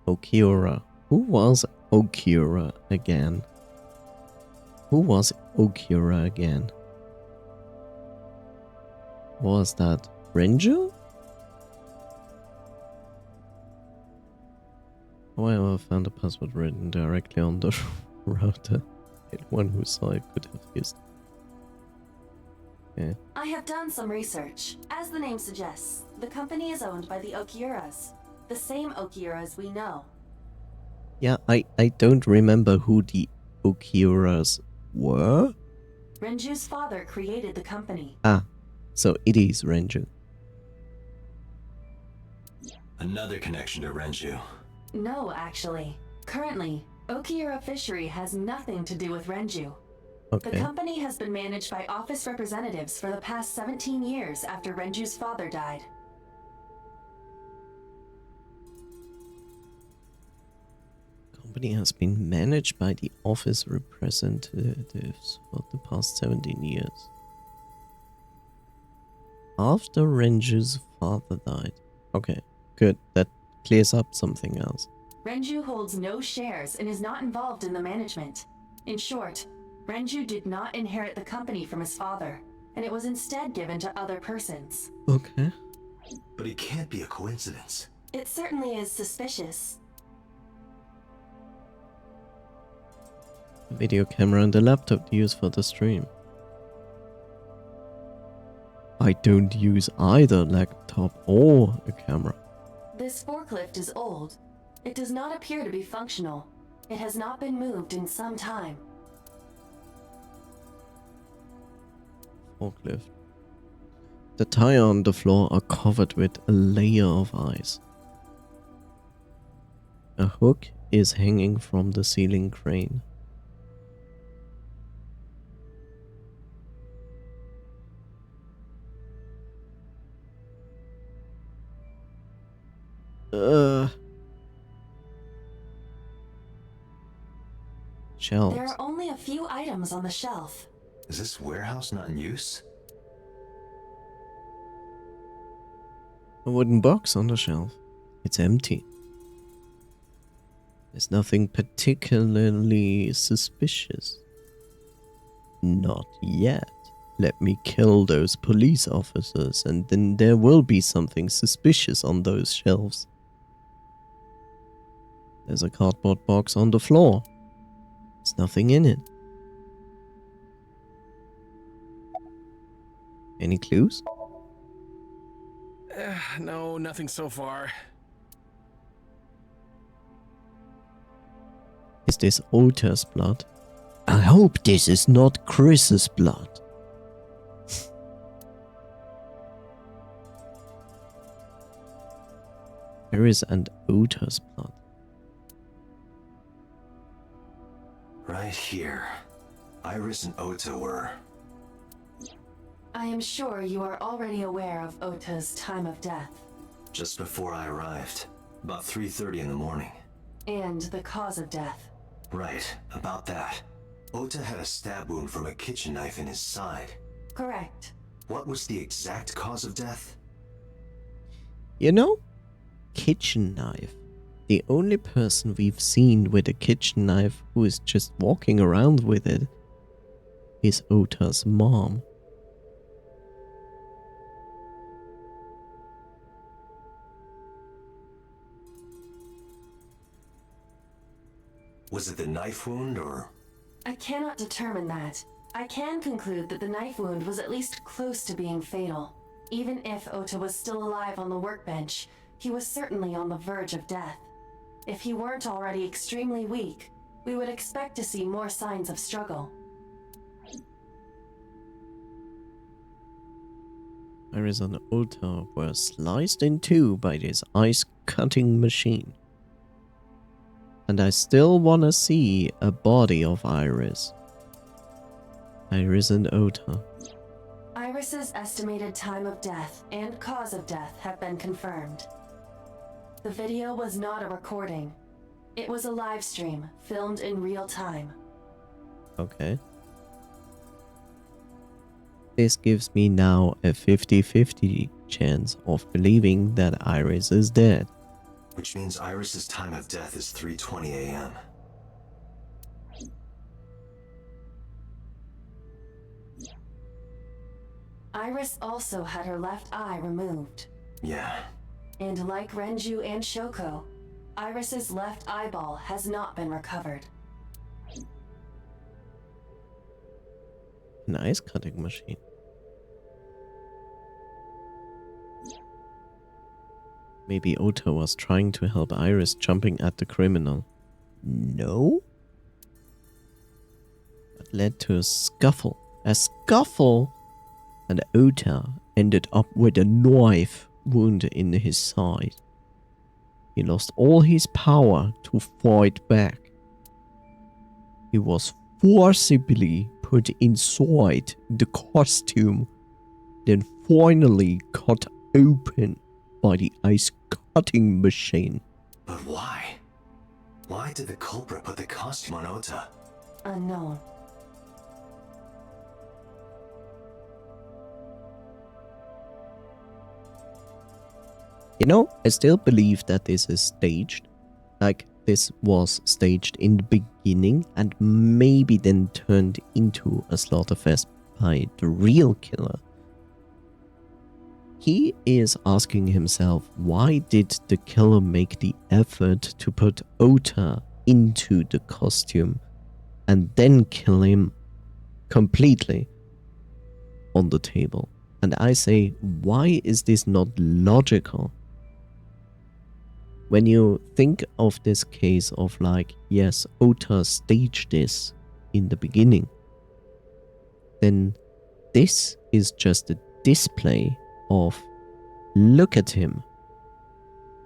Okiura. Who was Okiura again? Who was Okiura again? Was that Renju? Well, I found the password written directly on the router. Anyone who saw it could have used it. Yeah. I have done some research. As the name suggests, the company is owned by the Okiuras. The same Okiuras we know. Yeah, I don't remember who the Okiuras were. Renju's father created the company. Ah, so it is Renju. Another connection to Renju. No, actually. Currently, Okiura Fishery has nothing to do with Renju. Okay. The company has been managed by office representatives for the past 17 years after Renju's father died. Company has been managed by the office representatives for the past 17 years. After Renju's father died. Okay, good. That clears up something else. Renju holds no shares and is not involved in the management. In short, Renju did not inherit the company from his father, and it was instead given to other persons. Okay. But it can't be a coincidence. It certainly is suspicious. The video camera and the laptop to use for the stream. I don't use either laptop or a camera. This forklift is old. It does not appear to be functional. It has not been moved in some time. Forklift. The tire on the floor are covered with a layer of ice. A hook is hanging from the ceiling crane. Shelves. There are only a few items on the shelf. Is this warehouse not in use? A wooden box on the shelf. It's empty. There's nothing particularly suspicious. Not yet. Let me kill those police officers and then there will be something suspicious on those shelves. There's a cardboard box on the floor. There's nothing in it. Any clues? No, nothing so far. Is this Ota's blood? I hope this is not Chris's blood. Iris and Ota's blood. Right here. Iris and Ota were... I am sure you are already aware of Ota's time of death. Just before I arrived. About 3:30 in the morning. And the cause of death. Right, about that. Ota had a stab wound from a kitchen knife in his side. Correct. What was the exact cause of death? You know, kitchen knife. The only person we've seen with a kitchen knife who is just walking around with it is Ota's mom. Was it the knife wound or... I cannot determine that. I can conclude that the knife wound was at least close to being fatal. Even if Ota was still alive on the workbench, he was certainly on the verge of death. If he weren't already extremely weak, we would expect to see more signs of struggle. Iris and Ota were sliced in two by this ice-cutting machine. And I still wanna see a body of Iris. Iris and Ota. Iris's estimated time of death and cause of death have been confirmed. The video was not a recording. It was a live stream, filmed in real time. Okay. This gives me now a 50-50 chance of believing that Iris is dead. Which means Iris's time of death is 3:20 a.m. Iris also had her left eye removed. Yeah. And like Renju and Shoko, Iris's left eyeball has not been recovered. An ice-cutting machine. Maybe Ota was trying to help Iris jumping at the criminal. No? That led to a scuffle. A scuffle! And Ota ended up with a knife wound in his side. He lost all his power to fight back. He was forcibly put inside the costume, then finally cut open by the ice-cutting machine. But why? Why did the culprit put the costume on Ota? Unknown. You know, I still believe that this is staged. Like, this was staged in the beginning and maybe then turned into a slaughterfest by the real killer. He is asking himself, why did the killer make the effort to put Ota into the costume and then kill him completely on the table? And I say, why is this not logical? When you think of this case of like, yes, Ota staged this in the beginning, then this is just a display of, look at him.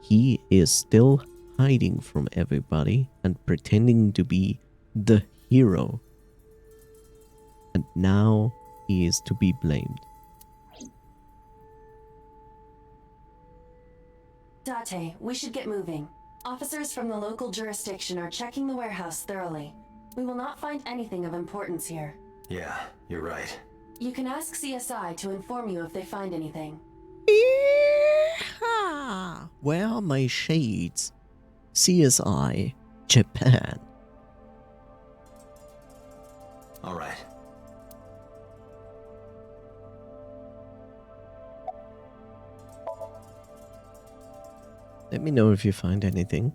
He is still hiding from everybody and pretending to be the hero. And now he is to be blamed. Date, we should get moving. Officers from the local jurisdiction are checking the warehouse thoroughly. We will not find anything of importance here. Yeah, you're right. You can ask CSI to inform you if they find anything. Where are my shades? CSI, Japan. All right. Let me know if you find anything.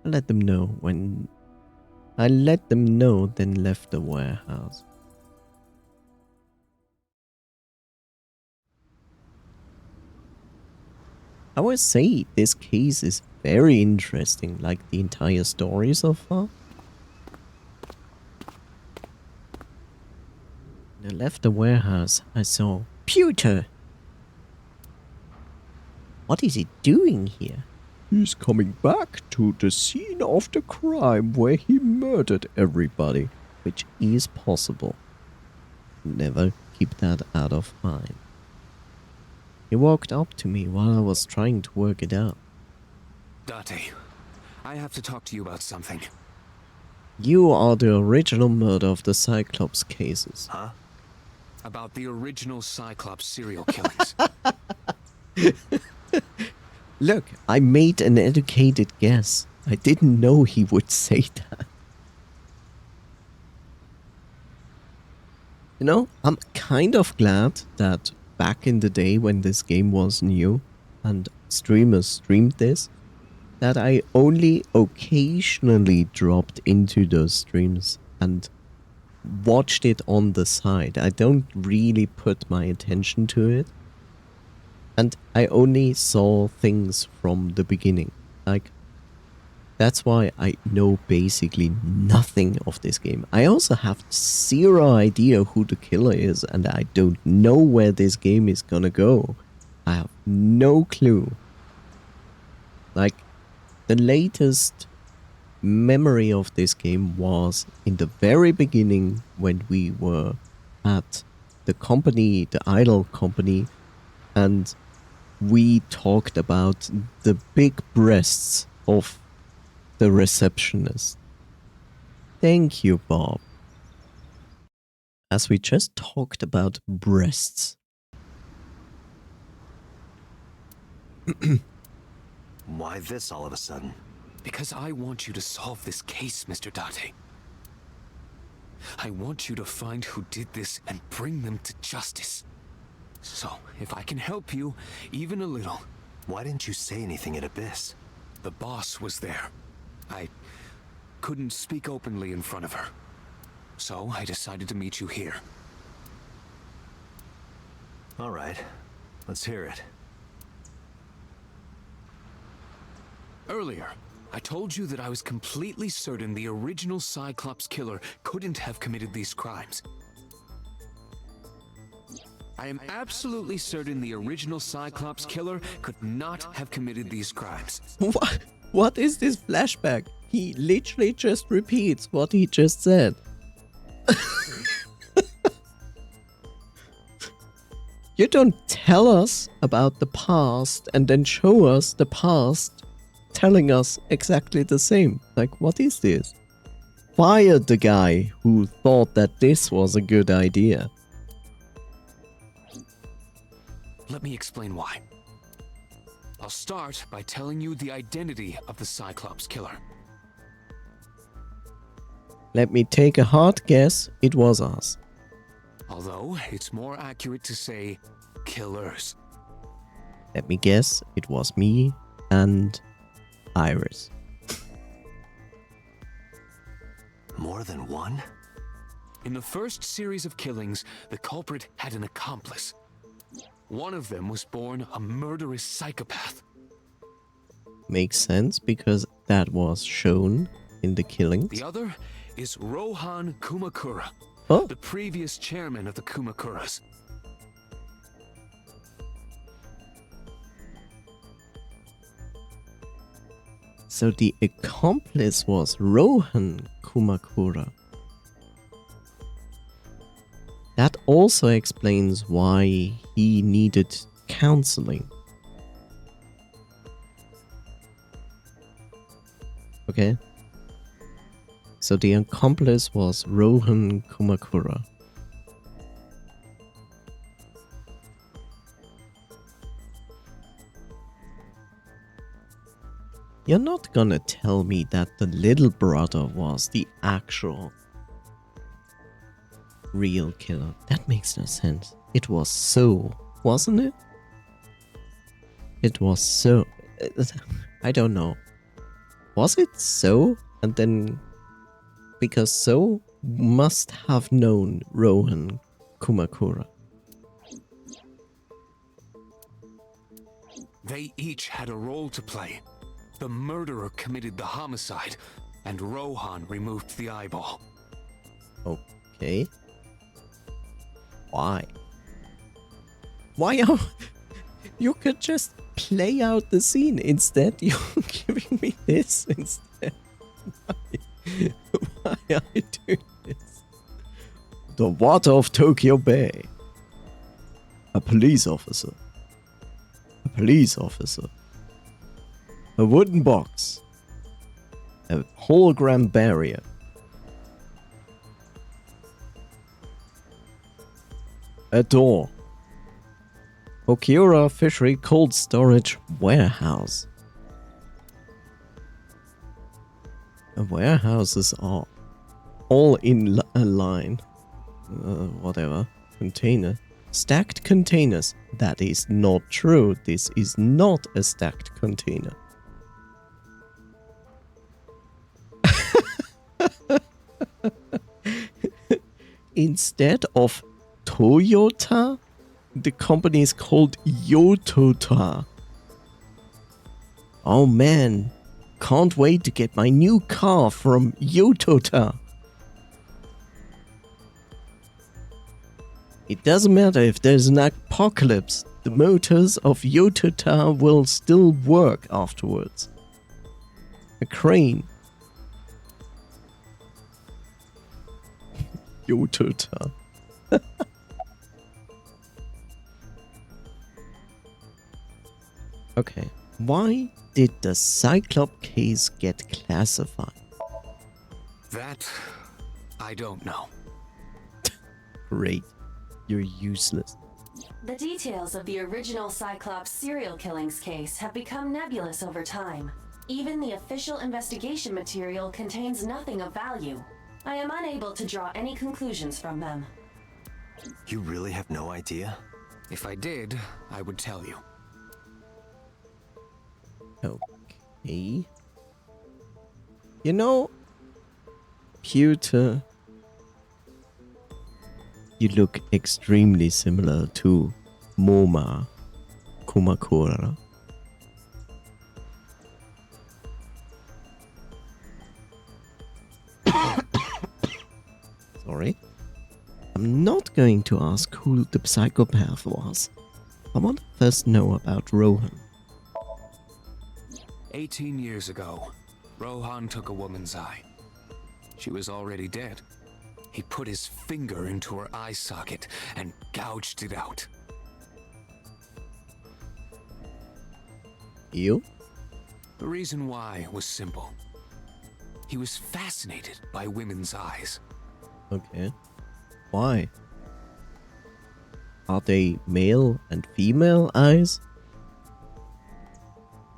I'll let them know when... I let them know, then left the warehouse. I would say this case is very interesting, like the entire story so far. When I left the warehouse, I saw pewter. What is he doing here? He's coming back to the scene of the crime where he murdered everybody, which is possible. Never keep that out of mind. He walked up to me while I was trying to work it out. Date, I have to talk to you about something. You are the original murder of the Cyclops cases. Huh? About the original Cyclops serial killings. Look, I made an educated guess. I didn't know he would say that. You know, I'm kind of glad that back in the day when this game was new and streamers streamed this, that I only occasionally dropped into those streams and watched it on the side. I don't really put my attention to it. And I only saw things from the beginning. Like, that's why I know basically nothing of this game. I also have zero idea who the killer is, and I don't know where this game is gonna go. I have no clue. Like, the latest memory of this game was in the very beginning when we were at the company, the idol company, and we talked about the big breasts of the receptionist. Thank you, Bob. As we just talked about breasts. Why this all of a sudden? Because I want you to solve this case, Mr. Date. I want you to find who did this and bring them to justice. So, if I can help you, even a little... Why didn't you say anything at Abyss? The boss was there. I couldn't speak openly in front of her. So, I decided to meet you here. All right. Let's hear it. Earlier, I told you that I was completely certain the original Cyclops killer couldn't have committed these crimes. I am absolutely certain the original Cyclops killer could not have committed these crimes. What is this flashback? He literally just repeats what he just said. You don't tell us about the past and then show us the past telling us exactly the same. Like, what is this? Fired the guy who thought that this was a good idea. Let me explain why. I'll start by telling you the identity of the Cyclops killer. Let me take a hard guess, it was us. Although, it's more accurate to say killers. Let me guess, it was me and Iris. More than one? In the first series of killings, the culprit had an accomplice. One of them was born a murderous psychopath. Makes sense because that was shown in the killings. The other is Rohan Kumakura, the previous chairman of the Kumakuras. So the accomplice was Rohan Kumakura. That also explains why he needed counseling. Okay. So the accomplice was Rohan Kumakura. You're not gonna tell me that the little brother was the actual real killer. That makes no sense. It was so, wasn't it? It was so. I don't know. Was it so? And then, because so must have known Rohan Kumakura. They each had a role to play. The murderer committed the homicide, and Rohan removed the eyeball. Okay. Why? Why are... You could just play out the scene. Instead, you're giving me this instead. Why are you doing this? The water of Tokyo Bay. A police officer. A police officer. A wooden box. A hologram barrier. A door. Okura Fishery Cold Storage Warehouse. Warehouses are all in a line. Whatever. Container. Stacked containers. That is not true. This is not a stacked container. Instead of Toyota, the company is called Yotota. Oh man, can't wait to get my new car from Yotota. It doesn't matter if there's an apocalypse, the motors of Yotota will still work afterwards. A crane. Yotota. Okay, why did the Cyclops case get classified? That, I don't know. Great, you're useless. The details of the original Cyclops serial killings case have become nebulous over time. Even the official investigation material contains nothing of value. I am unable to draw any conclusions from them. You really have no idea? If I did, I would tell you. Okay. You know, Pewter, you look extremely similar to Moma Kumakura. Sorry. I'm not going to ask who the psychopath was. I want to first know about Rohan. 18 years ago, Rohan took a woman's eye. She was already dead. He put his finger into her eye socket and gouged it out. You? The reason why was simple. He was fascinated by women's eyes. Okay. Why? Are they male and female eyes?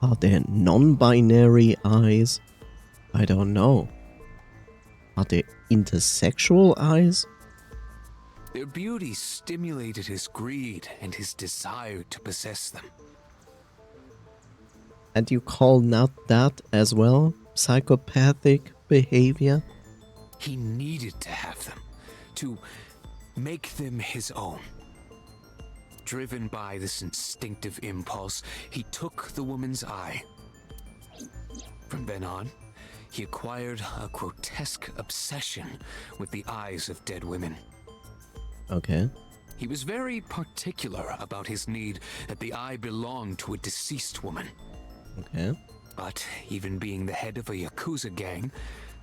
Are there non-binary eyes? I don't know. Are there intersexual eyes? Their beauty stimulated his greed and his desire to possess them. And you call not that as well psychopathic behavior? He needed to have them, to make them his own. Driven by this instinctive impulse, he took the woman's eye. From then on, he acquired a grotesque obsession with the eyes of dead women. Okay. He was very particular about his need that the eye belonged to a deceased woman. Okay. But even being the head of a Yakuza gang,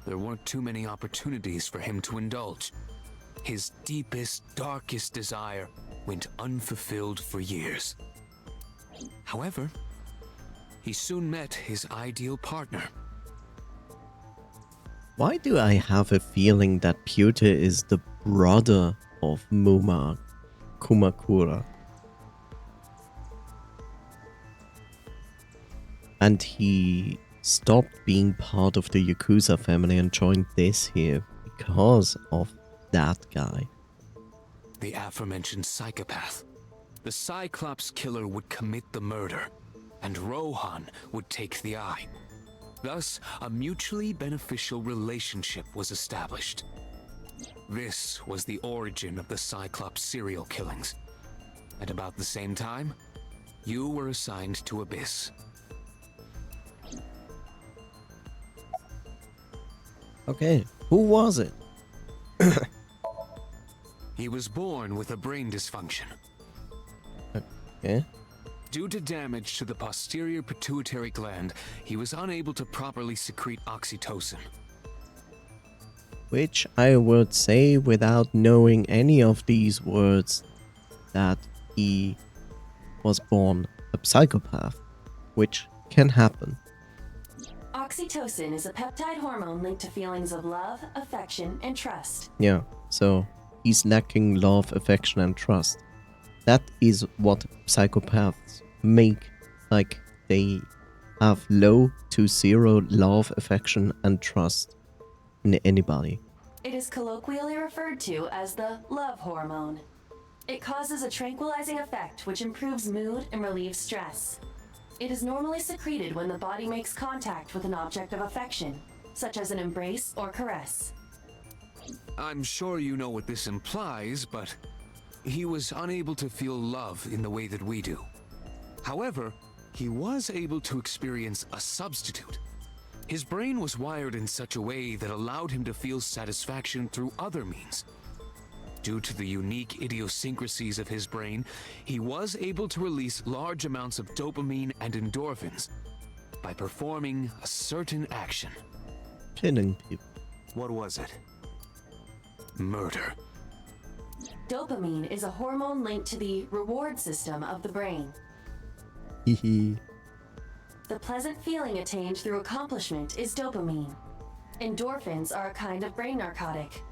there weren't too many opportunities for him to indulge. His deepest, darkest desire went unfulfilled for years. However, he soon met his ideal partner. Why do I have a feeling that Pewter is the brother of Moma Kumakura? And he stopped being part of the Yakuza family and joined this here because of that guy. The aforementioned psychopath. The Cyclops killer would commit the murder, and Rohan would take the eye. Thus, a mutually beneficial relationship was established. This was the origin of the Cyclops serial killings. At about the same time, you were assigned to Abyss. Okay, who was it? He was born with a brain dysfunction. Okay. Due to damage to the posterior pituitary gland, he was unable to properly secrete oxytocin. Which I would say, without knowing any of these words, that he was born a psychopath, which can happen. Oxytocin is a peptide hormone linked to feelings of love, affection, and trust. Yeah, so he's lacking love, affection, and trust. That is what psychopaths make. Like, they have low to zero love, affection, and trust in anybody. It is colloquially referred to as the love hormone. It causes a tranquilizing effect which improves mood and relieves stress. It is normally secreted when the body makes contact with an object of affection, such as an embrace or caress. I'm sure you know what this implies, but he was unable to feel love in the way that we do. However, he was able to experience a substitute. His brain was wired in such a way that allowed him to feel satisfaction through other means. Due to the unique idiosyncrasies of his brain, he was able to release large amounts of dopamine and endorphins by performing a certain action. Killing people. What was it? Murder. Dopamine is a hormone linked to the reward system of the brain. Hehe. The pleasant feeling attained through accomplishment is dopamine. Endorphins are a kind of brain narcotic.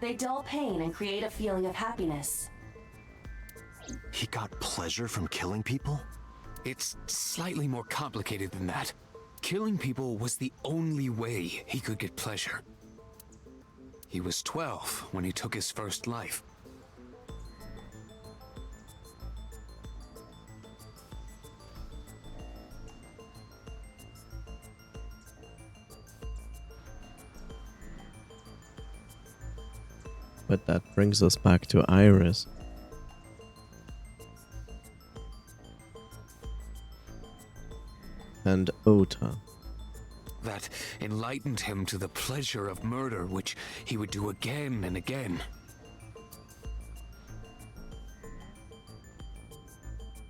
They dull pain and create a feeling of happiness. He got pleasure from killing people? It's slightly more complicated than that. Killing people was the only way he could get pleasure. He was 12 when he took his first life. But that brings us back to Iris. And Ota. That enlightened him to the pleasure of murder, which he would do again and again.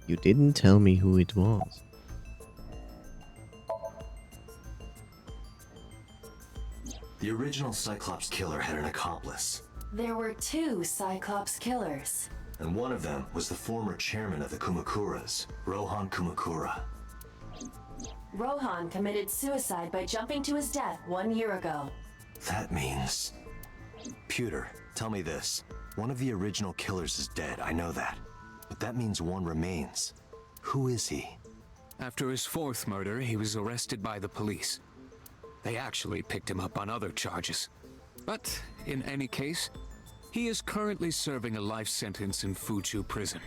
You didn't tell me who it was. The original Cyclops killer had an accomplice. There were 2 Cyclops killers. And one of them was the former chairman of the Kumakuras, Rohan Kumakura. Rohan committed suicide by jumping to his death 1 year ago. That means... Pewter, tell me this. One of the original killers is dead, I know that. But that means one remains. Who is he? After his 4th murder, he was arrested by the police. They actually picked him up on other charges. But, in any case, he is currently serving a life sentence in Fuchu prison.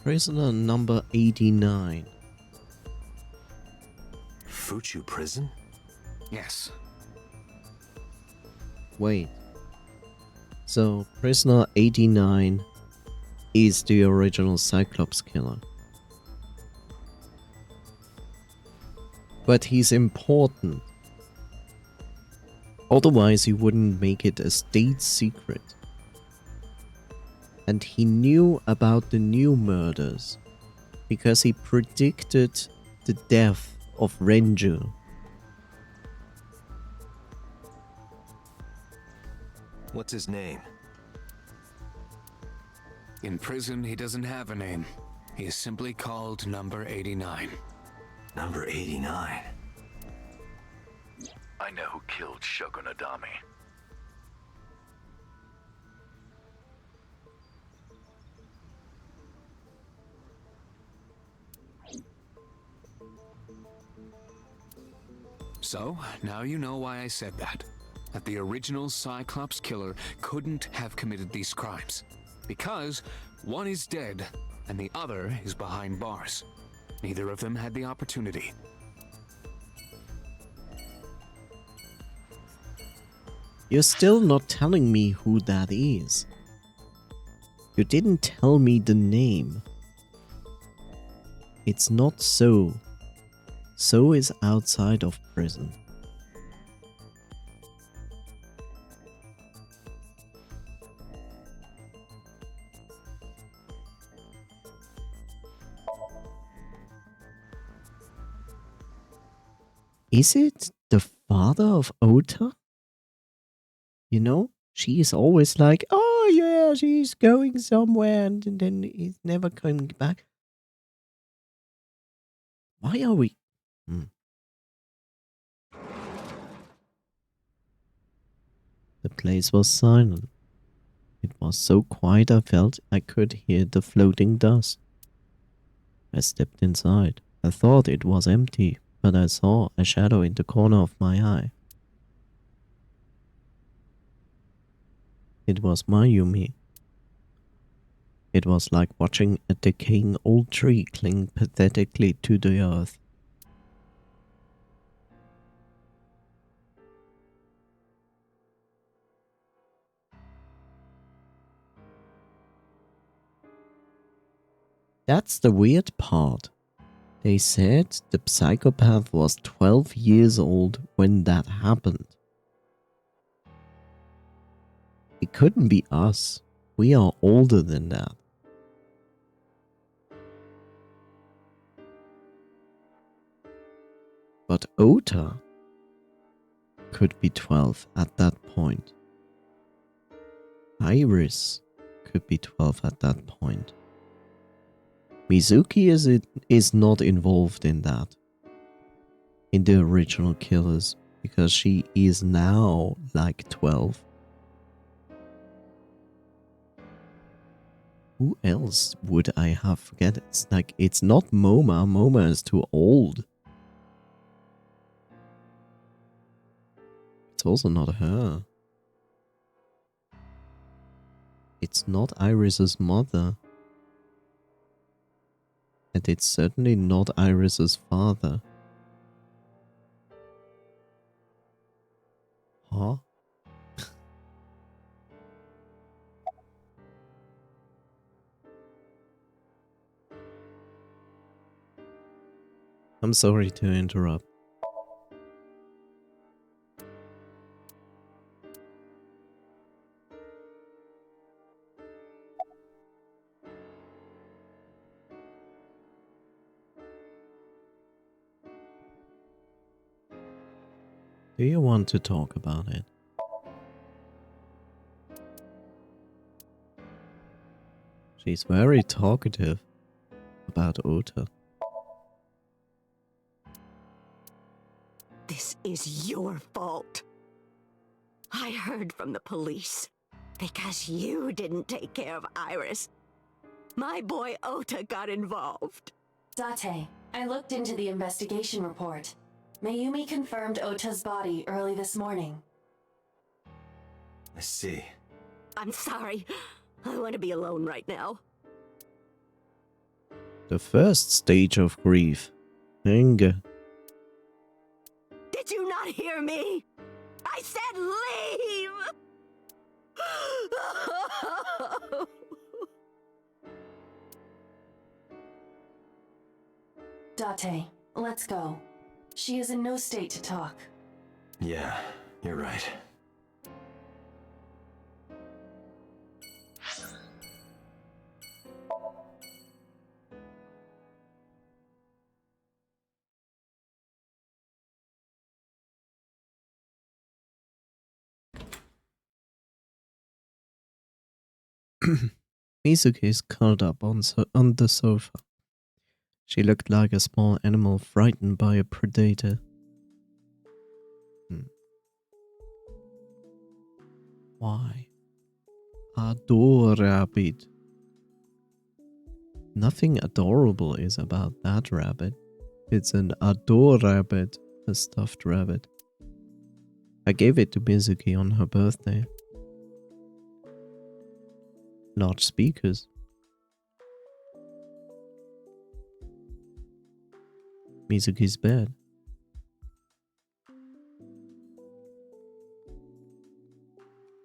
Prisoner number 89. Fuchu prison? Yes. Wait. So, prisoner 89 is the original Cyclops killer. But he's important. Otherwise, he wouldn't make it a state secret. And he knew about the new murders because he predicted the death of Renju. What's his name? In prison, he doesn't have a name. He is simply called Number 89. Number 89? I know who killed Shogunadami. So, now you know why I said that. That the original Cyclops killer couldn't have committed these crimes. Because one is dead and the other is behind bars. Neither of them had the opportunity. You're still not telling me who that is. You didn't tell me the name. It's not So. So is outside of prison. Is it the father of Ota? You know, she is always like, oh yeah, she's going somewhere and then he's never coming back. Why are we... The place was silent. It was so quiet I felt I could hear the floating dust. I stepped inside. I thought it was empty, but I saw a shadow in the corner of my eye. It was Mayumi. It was like watching a decaying old tree cling pathetically to the earth. That's the weird part. They said the psychopath was 12 years old when that happened. It couldn't be us. We are older than that. But Ota could be 12 at that point. Iris could be 12 at that point. Mizuki is not involved in that. In the original Killers, because she is now like 12. Who else would I have forget? It's like, it's not Moma. Moma is too old. It's also not her. It's not Iris's mother. And it's certainly not Iris's father. Huh? I'm sorry to interrupt. Do you want to talk about it? She's very talkative about Ota. This is your fault. I heard from the police. Because you didn't take care of Iris. My boy Ota got involved. Date, I looked into the investigation report. Mayumi confirmed Ota's body early this morning. I see. I'm sorry. I want to be alone right now. The first stage of grief. Anger. Did you not hear me? I said leave! Date, let's go. She is in no state to talk. Yeah, you're right. Mizuki is curled up on the sofa. She looked like a small animal frightened by a predator. Why? Adore rabbit. Nothing adorable is about that rabbit. It's an adore rabbit, a stuffed rabbit. I gave it to Mizuki on her birthday. Large speakers. Mizuki's bed.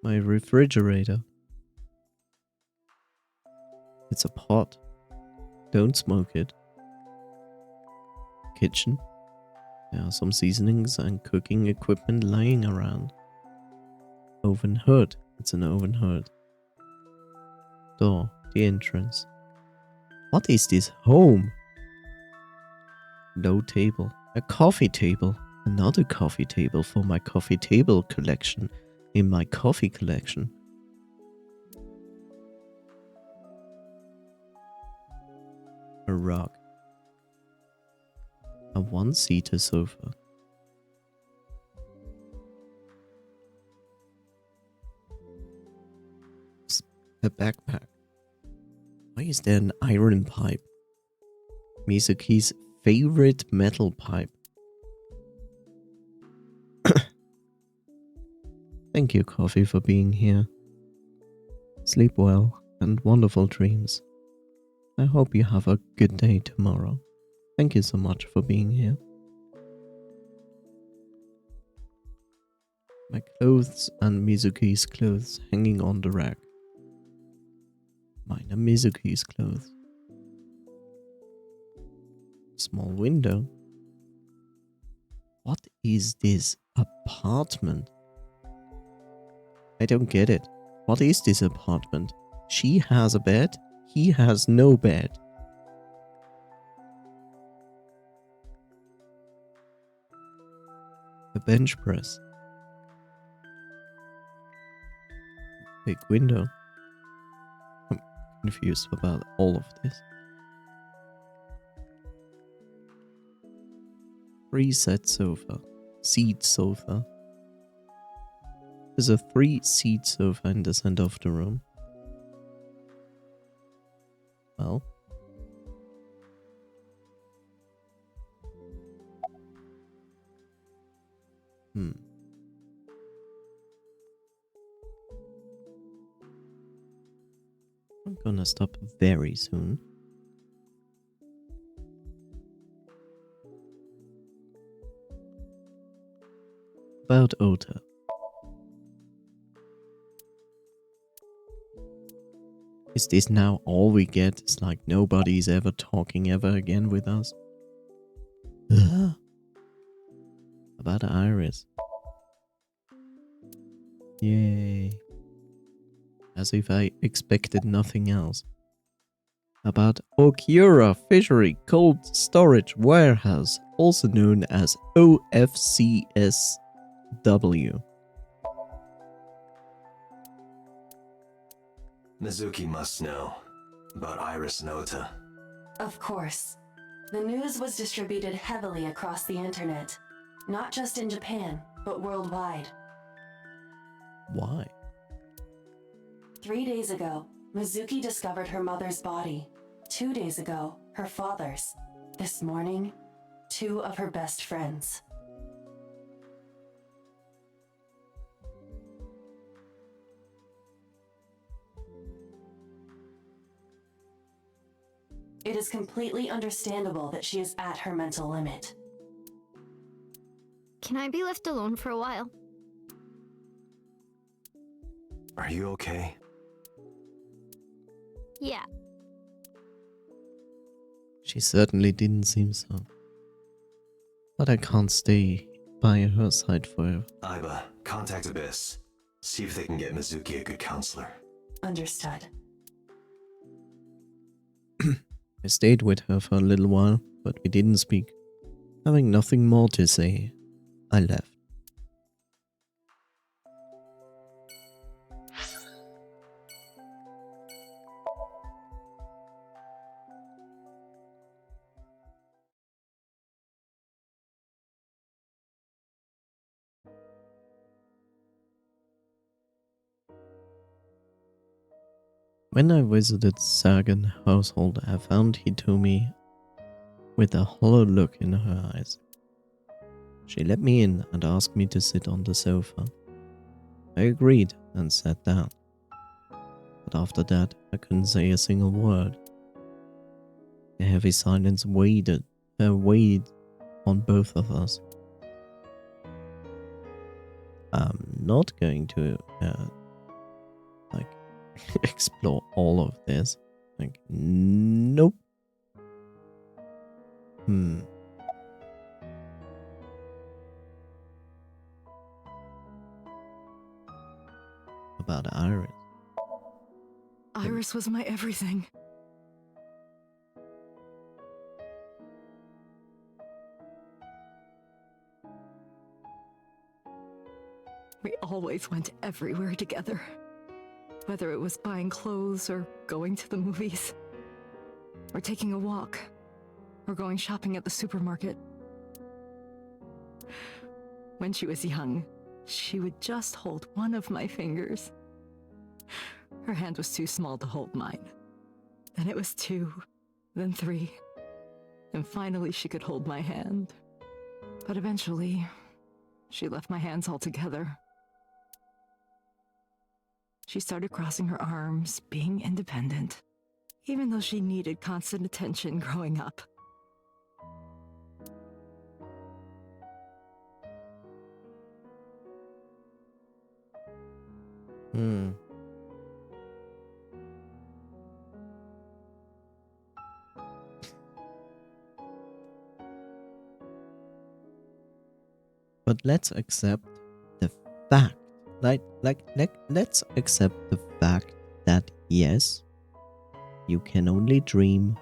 My refrigerator. It's a pot. Don't smoke it. Kitchen. There are some seasonings and cooking equipment lying around. Oven hood. It's an oven hood. Door. The entrance. What is this? Home. Low table. A coffee table. Another coffee table for my coffee table collection in my coffee collection. A rug. A one-seater sofa. A backpack. Why is there an iron pipe? Mizuki's favorite metal pipe. Thank you, Coffee, for being here. Sleep well and wonderful dreams. I hope you have a good day tomorrow. Thank you so much for being here. My clothes and Mizuki's clothes hanging on the rack. Mine are Mizuki's clothes. Small window. What is this apartment? I don't get it. What is this apartment? She has a bed, he has no bed. A bench press. Big window. I'm confused about all of this. Three-seat sofa. Seat sofa. There's a three-seat sofa in the center of the room. Well. I'm gonna stop very soon. About Ota. Is this now all we get? It's like nobody's ever talking ever again with us. About Iris. Yay. As if I expected nothing else. About Okura Fishery Cold Storage Warehouse, also known as OFCSW. Mizuki must know about Iris and Ota. Of course. The news was distributed heavily across the internet. Not just in Japan, but worldwide. Why? 3 days ago, Mizuki discovered her mother's body. 2 days ago, her father's. This morning, 2 of her best friends. It is completely understandable that she is at her mental limit. Can I be left alone for a while? Are you okay? Yeah. She certainly didn't seem so. But I can't stay by her side forever. Aiba, contact Abyss. See if they can get Mizuki a good counselor. Understood. I stayed with her for a little while, but we didn't speak. Having nothing more to say, I left. When I visited Sagan household, I found Hitomi with a hollow look in her eyes. She let me in and asked me to sit on the sofa. I agreed and sat down. But after that, I couldn't say a single word. A heavy silence weighed on both of us. I'm not going to explore all of this. Nope. About Iris. Iris was my everything. We always went everywhere together. Whether it was buying clothes or going to the movies, or taking a walk, or going shopping at the supermarket. When she was young, she would just hold one of my fingers. Her hand was too small to hold mine. Then it was 2, then 3, and finally she could hold my hand. But eventually, she left my hands altogether. She started crossing her arms, being independent, even though she needed constant attention growing up. Hmm. But let's accept the fact, let's accept the fact that yes, you can only dream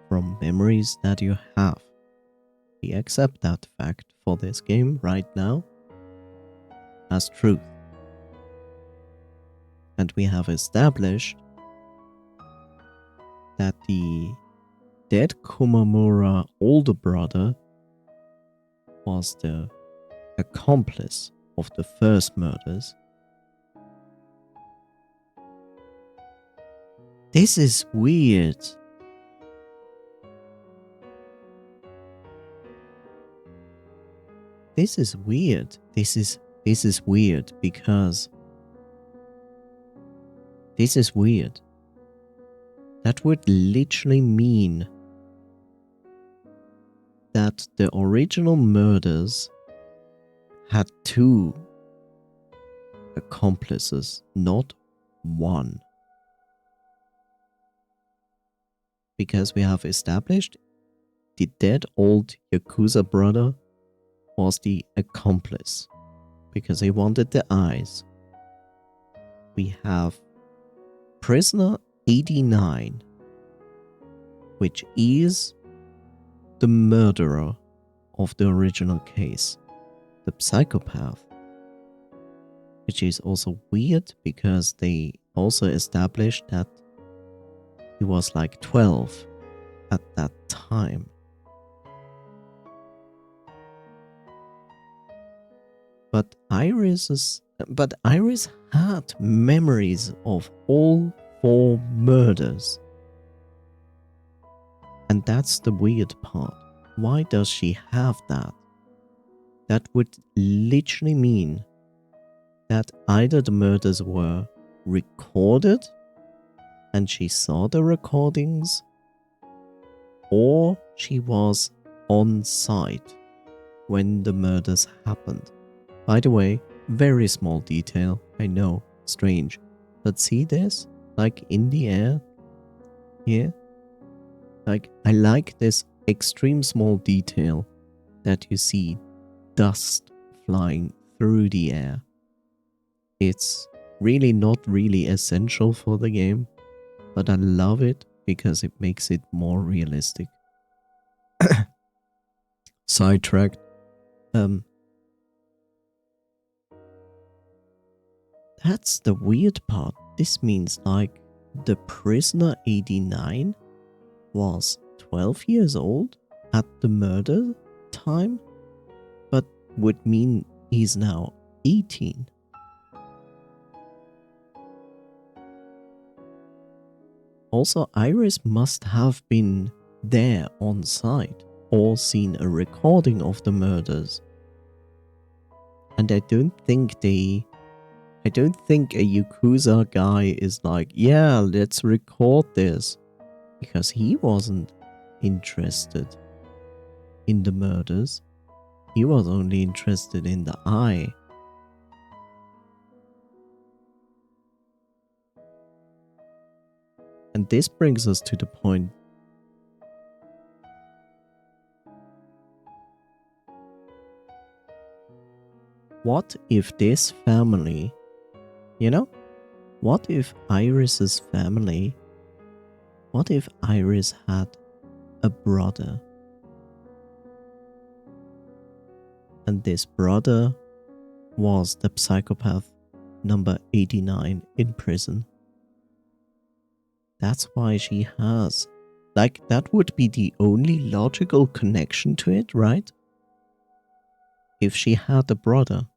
from memories that you have. We accept that fact for this game right now as truth. And we have established that the dead Kumamura older brother was the accomplice of the first murders. This is weird. This is weird. This is weird because this is weird. That would literally mean that the original murders had 2 accomplices, not 1. Because we have established the dead old Yakuza brother was the accomplice because he wanted the eyes. We have Prisoner 89, which is the murderer of the original case, the psychopath, which is also weird because they also established that he was like 12 at that time. But Iris had memories of all 4 murders. And that's the weird part. Why does she have that? That would literally mean that either the murders were recorded and she saw the recordings, or she was on site when the murders happened. By the way, very small detail, I know, strange, but see this? Like in the air here? Like, I like this extreme small detail that you see dust flying through the air. It's really not really essential for the game, but I love it because it makes it more realistic. Sidetracked. That's the weird part. This means like the prisoner 89 was 12 years old at the murder time, but would mean he's now 18. Also, Iris must have been there on site or seen a recording of the murders. And I don't think a Yakuza guy is like, yeah, let's record this. Because he wasn't interested in the murders. He was only interested in the eye. And this brings us to the point. What if this family, what if Iris's family, what if Iris had a brother? And this brother was the psychopath number 89 in prison. That's why she has. Like, that would be the only logical connection to it, right? If she had a brother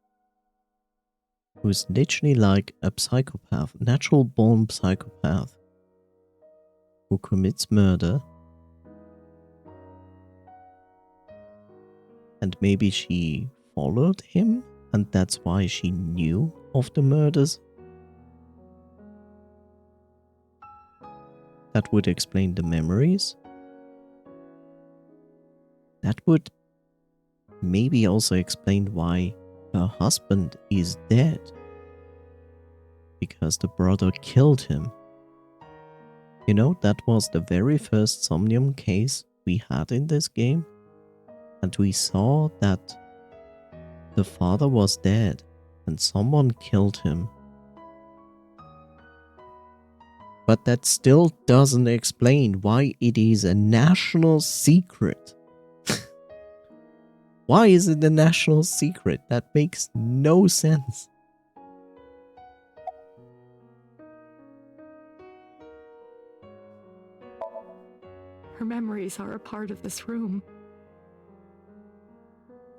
who's literally like a psychopath, natural born psychopath, who commits murder, and maybe she followed him, and that's why she knew of the murders. That would explain the memories. That would maybe also explain why her husband is dead. Because the brother killed him. You know, that was the very first Somnium case we had in this game. And we saw that the father was dead and someone killed him. But that still doesn't explain why it is a national secret. Why is it a national secret? That makes no sense. Her memories are a part of this room.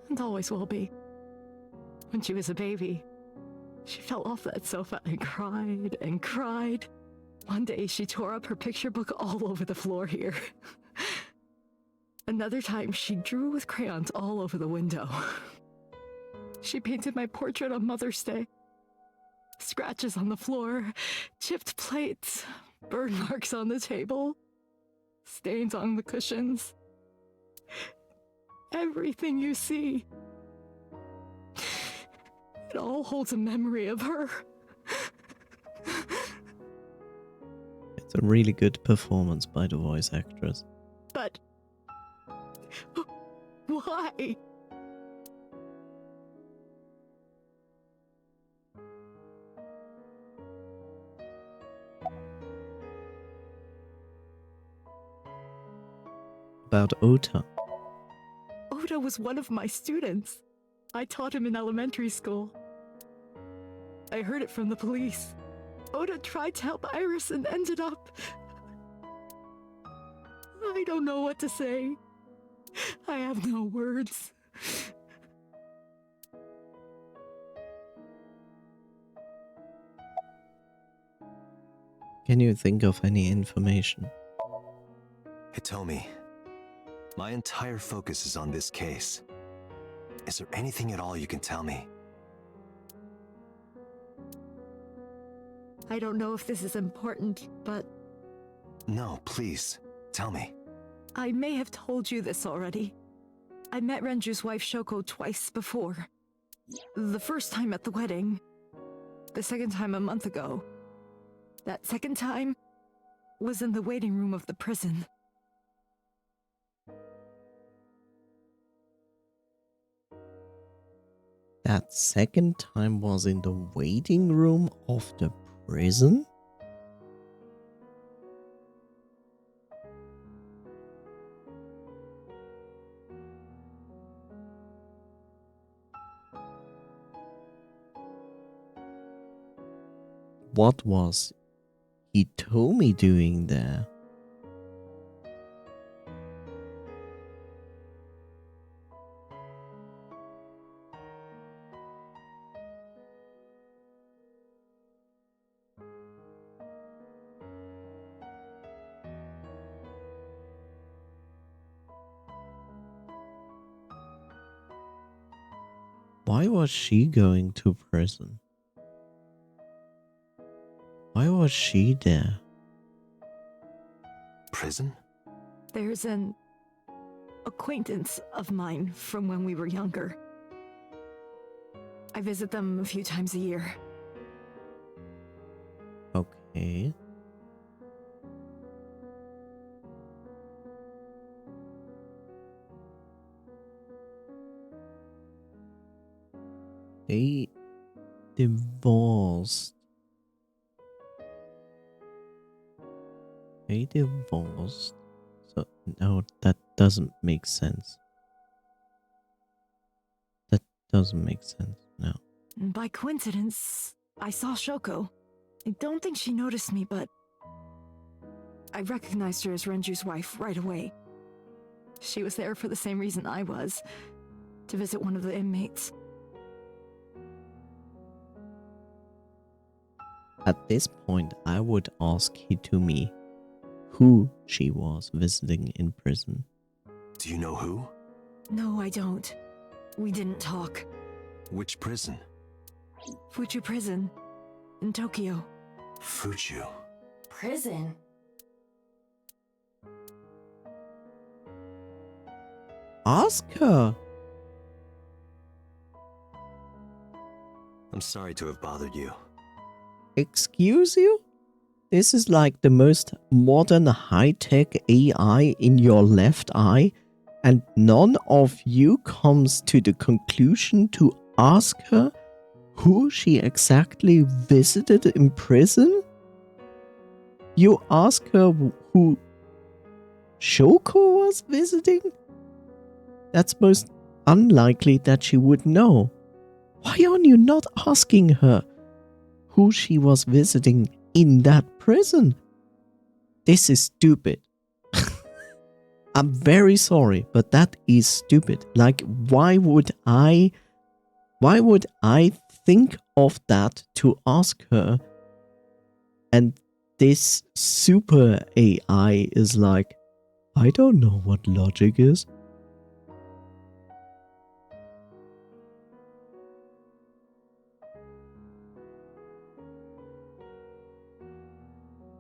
And always will be. When she was a baby, she fell off that sofa and cried and cried. One day she tore up her picture book all over the floor here. Another time she drew with crayons all over the window. She painted my portrait on Mother's Day. Scratches on the floor, chipped plates, burn marks on the table, stains on the cushions. Everything you see. It all holds a memory of her. It's a really good performance by the voice actress. But why? About Ota. Ota was one of my students. I taught him in elementary school. I heard it from the police. Ota tried to help Iris and ended up... I don't know what to say. I have no words. Can you think of any information? Hitomi, my entire focus is on this case. Is there anything at all you can tell me? I don't know if this is important, but... No, please, tell me. I may have told you this already. I met Renju's wife Shoko twice before. The first time at the wedding. The second time a month ago. That second time was in the waiting room of the prison. That second time was in the waiting room of the prison? What was Hitomi doing there? Why was she going to prison? Why was she there? Prison? There's an acquaintance of mine from when we were younger. I visit them a few times a year. Okay. They divorced. They divorced. So, no, that doesn't make sense. That doesn't make sense, no. By coincidence, I saw Shoko. I don't think she noticed me, but I recognized her as Renju's wife right away. She was there for the same reason I was, to visit one of the inmates. At this point, I would ask Hitumi who she was visiting in prison. Do you know who? No, I don't. We didn't talk. Which prison? Fuchu Prison, in Tokyo. Fuchu. Prison? Ask her. I'm sorry to have bothered you. Excuse you? This is like the most modern high-tech AI in your left eye, and none of you comes to the conclusion to ask her who she exactly visited in prison? You ask her who Shoko was visiting? That's most unlikely that she would know. Why are you not asking her who she was visiting in that prison? This is stupid. I'm very sorry, but that is stupid. Like, why would I think of that to ask her? And this super AI is like, I don't know what logic is.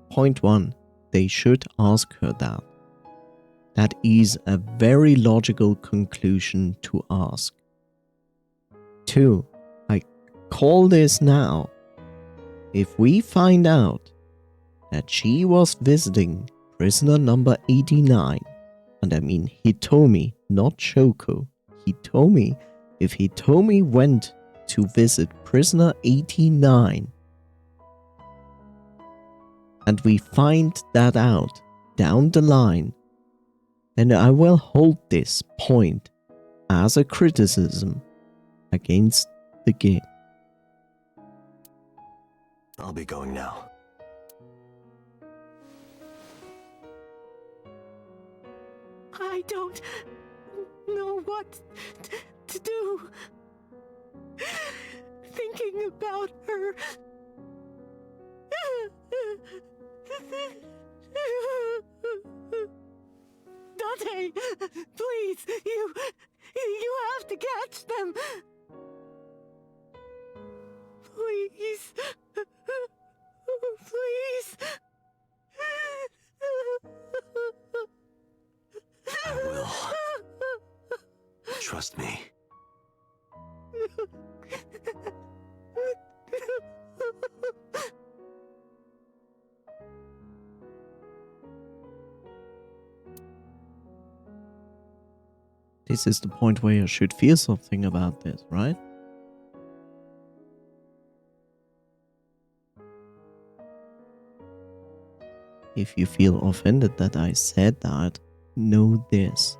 Point 1. They should ask her that. That is a very logical conclusion to ask. 2. I call this now. If we find out that she was visiting prisoner number 89, and I mean Hitomi, not Shoko, Hitomi, if Hitomi went to visit prisoner 89, and we find that out down the line, then I will hold this point as a criticism against the game. I'll be going now. I don't know what to do. Thinking about her. Dante, please, you have to catch them. Please. Please. I will. Trust me. This is the point where you should feel something about this, right? If you feel offended that I said that, know this.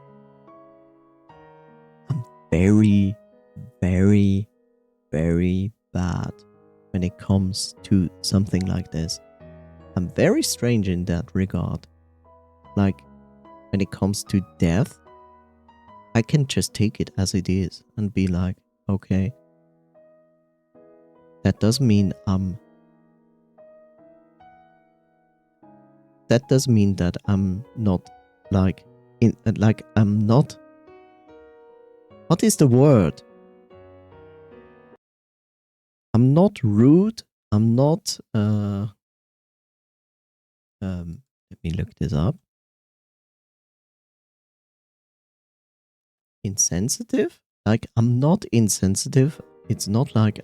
I'm very, very, very bad when it comes to something like this. I'm very strange in that regard. Like, when it comes to death, I can just take it as it is and be like, okay. That doesn't mean that doesn't mean that I'm not I'm not. What is the word? I'm not rude. I'm not let me look this up. Insensitive? Like, I'm not insensitive. It's not like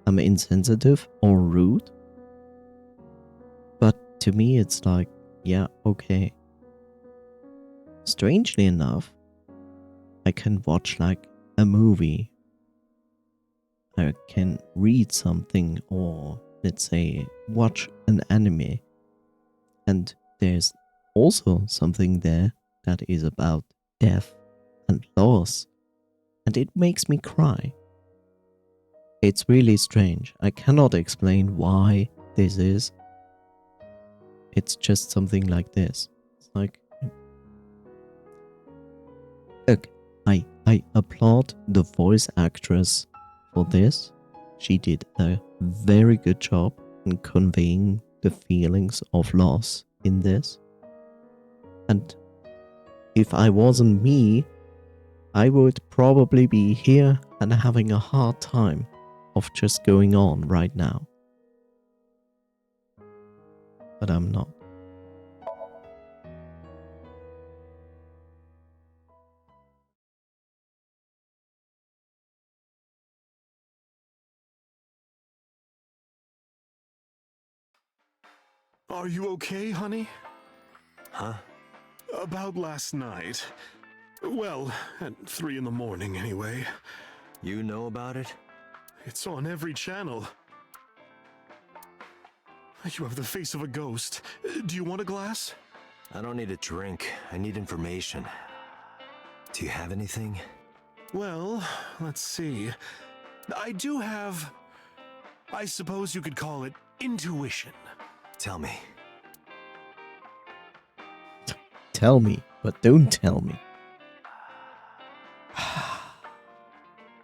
I'm insensitive or rude. But to me, it's like, yeah, okay. Strangely enough, I can watch like a movie. I can read something, or let's say watch an anime. And there's also something there that is about death and loss. And it makes me cry. It's really strange. I cannot explain why this is. It's just something like this. It's like... Look, I applaud the voice actress for this. She did a very good job in conveying the feelings of loss in this. And if I wasn't me, I would probably be here and having a hard time of just going on right now. But I'm not. Are you okay, honey? Huh? About last night. Well, at 3 in the morning anyway. You know about it? It's on every channel. You have the face of a ghost. Do you want a glass? I don't need a drink. I need information. Do you have anything? Well, let's see. I do have... I suppose you could call it intuition. Tell me. Tell me, but don't tell me.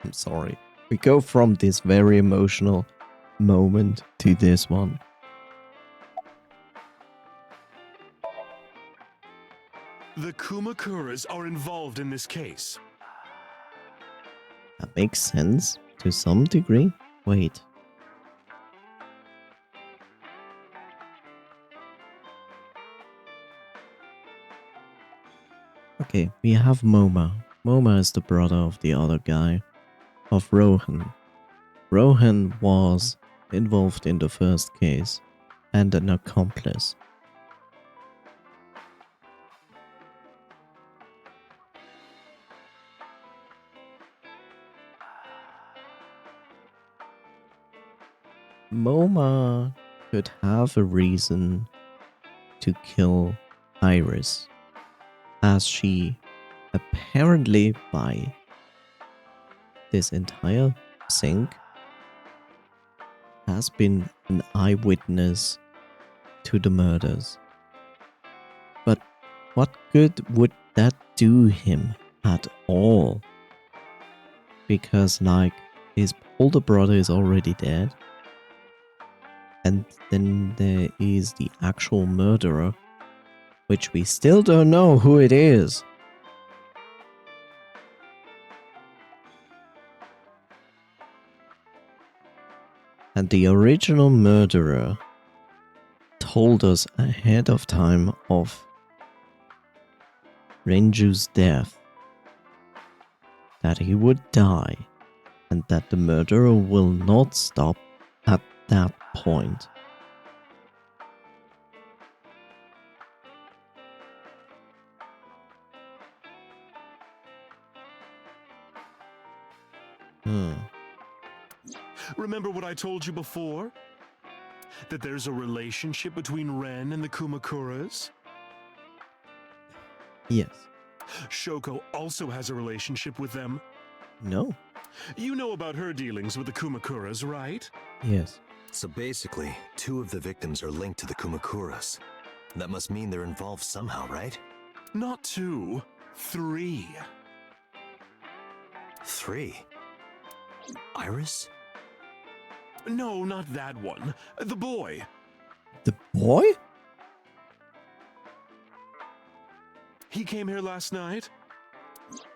I'm sorry. We go from this very emotional moment to this one. The Kumakuras are involved in this case. That makes sense to some degree. Wait. Okay, we have Moma. Moma is the brother of the other guy, of Rohan. Rohan was involved in the first case and an accomplice. Moma could have a reason to kill Iris, as she apparently, by this entire sync, has been an eyewitness to the murders. But what good would that do him at all? Because, like, his older brother is already dead. And then there is the actual murderer, which we still don't know who it is. And the original murderer told us ahead of time of Renju's death that he would die and that the murderer will not stop at that point. Remember what I told you before? That there's a relationship between Ren and the Kumakuras? Yes. Shoko also has a relationship with them. No. You know about her dealings with the Kumakuras, right? Yes. So basically, 2 of the victims are linked to the Kumakuras. That must mean they're involved somehow, right? Not 2, 3. 3? Iris? No, not that one. The boy. The boy? He came here last night?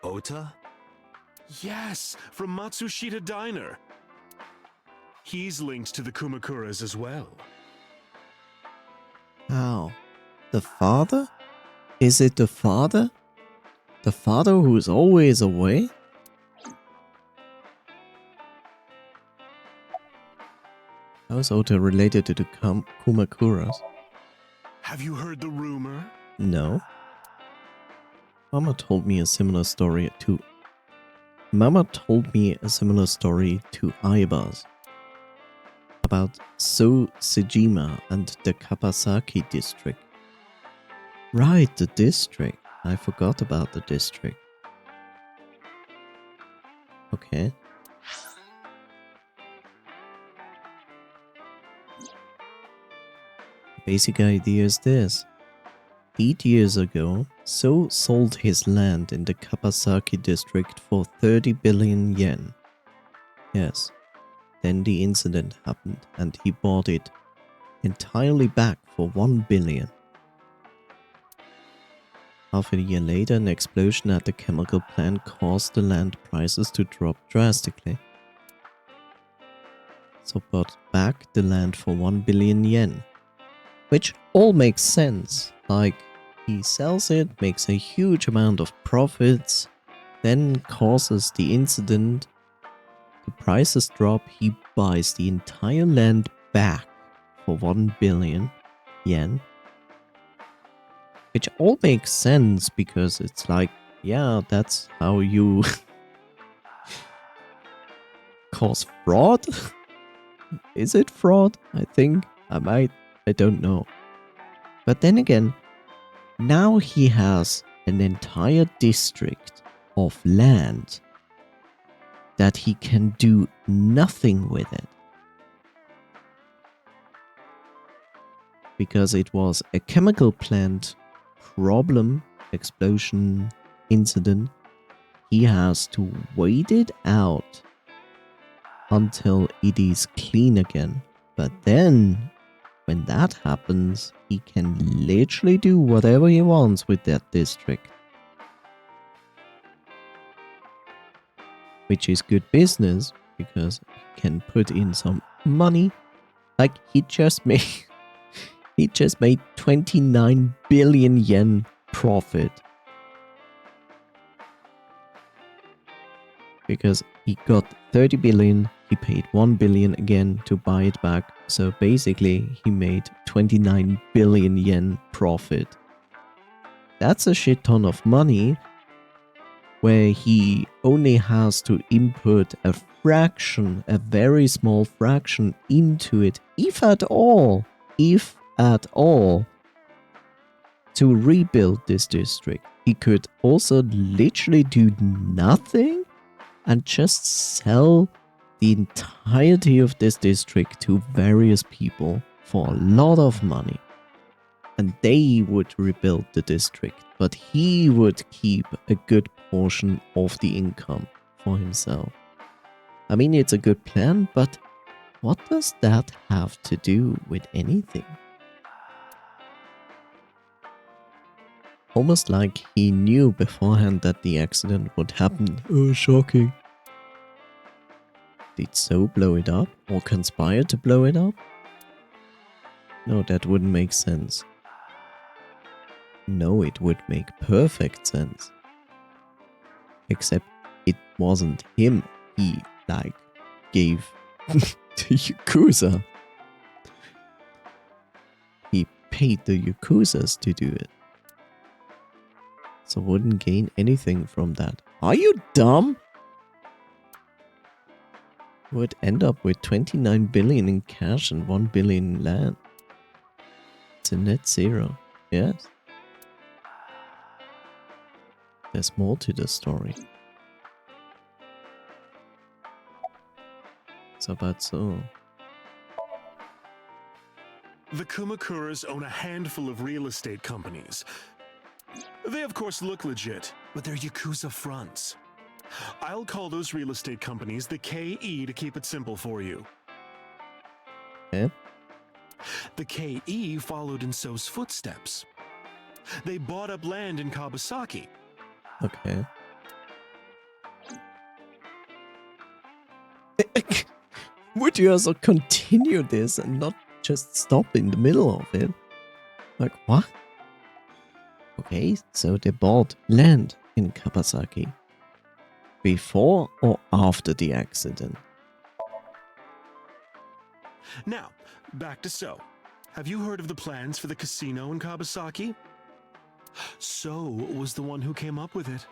Ota? Yes, from Matsushita Diner. He's linked to the Kumakuras as well. How? The father? Is it the father? The father who's always away? How is Ota related to the Kumakuras? Have you heard the rumor? No. Mama told me a similar story to... Mama told me a similar story to Aiba's. About So Sejima and the Kapasaki district. Right, the district. I forgot about the district. Okay. Basic idea is this. 8 years ago, So sold his land in the Kabasaki district for 30 billion yen. Yes. Then the incident happened and he bought it entirely back for 1 billion. Half a year later, an explosion at the chemical plant caused the land prices to drop drastically. So bought back the land for 1 billion yen. Which all makes sense. Like, he sells it, makes a huge amount of profits, then causes the incident, the prices drop, he buys the entire land back for 1 billion yen. Which all makes sense because it's like, yeah, that's how you cause fraud? Is it fraud? I think I don't know. But then again, now he has an entire district of land that he can do nothing with it. Because it was a chemical plant problem, explosion, incident. He has to wait it out until it is clean again. But then, when that happens, he can literally do whatever he wants with that district. Which is good business, because he can put in some money. Like, he just made 29 billion yen profit. Because he got 30 billion, he paid 1 billion again to buy it back. So basically, he made 29 billion yen profit. That's a shit ton of money, where he only has to input a fraction, a very small fraction into it, if at all, to rebuild this district. He could also literally do nothing and just sell the entirety of this district to various people for a lot of money. And they would rebuild the district, but he would keep a good portion of the income for himself. I mean, it's a good plan, but what does that have to do with anything? Almost like he knew beforehand that the accident would happen. Oh, shocking. Did So blow it up or conspire to blow it up? No, that wouldn't make sense. No, it would make perfect sense. Except it wasn't him he, gave to Yakuza. He paid the Yakuzas to do it. So wouldn't gain anything from that. Are you dumb? Would end up with 29 billion in cash and 1 billion in land. It's a net zero. Yes. There's more to the story. So about So. The Kumakuras own a handful of real estate companies. They of course look legit, but they're Yakuza fronts. I'll call those real estate companies the KE to keep it simple for you. Eh? The KE followed in So's footsteps. They bought up land in Kabasaki. Okay. Would you also continue this and not just stop in the middle of it? Like, what? Okay, so they bought land in Kabasaki. Before or after the accident? Now, back to So. Have you heard of the plans for the casino in Kabasaki? So was the one who came up with it.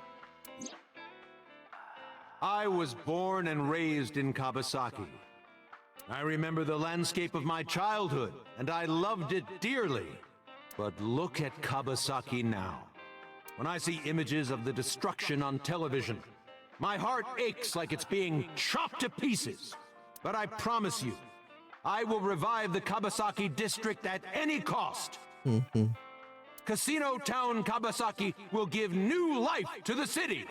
I was born and raised in Kabasaki. I remember the landscape of my childhood, and I loved it dearly. But look at Kabasaki now. When I see images of the destruction on television, my heart aches like it's being chopped to pieces. But I promise you, I will revive the Kabasaki district at any cost. Casino Town Kabasaki will give new life to the city.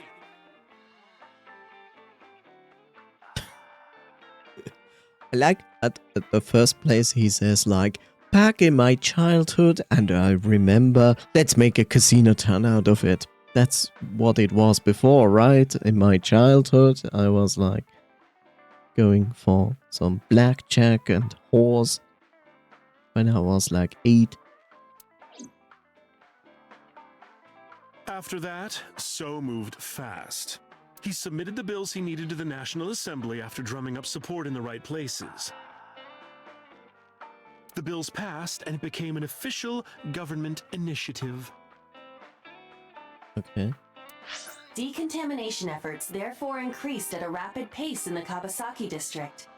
I like at the first place he says like, back in my childhood and I remember, let's make a casino town out of it. That's what it was before, right? In my childhood, I was like going for some blackjack and horse when I was like 8. After that, So moved fast. He submitted the bills he needed to the National Assembly after drumming up support in the right places. The bills passed and it became an official government initiative. Okay. Decontamination efforts therefore increased at a rapid pace in the Kabasaki district.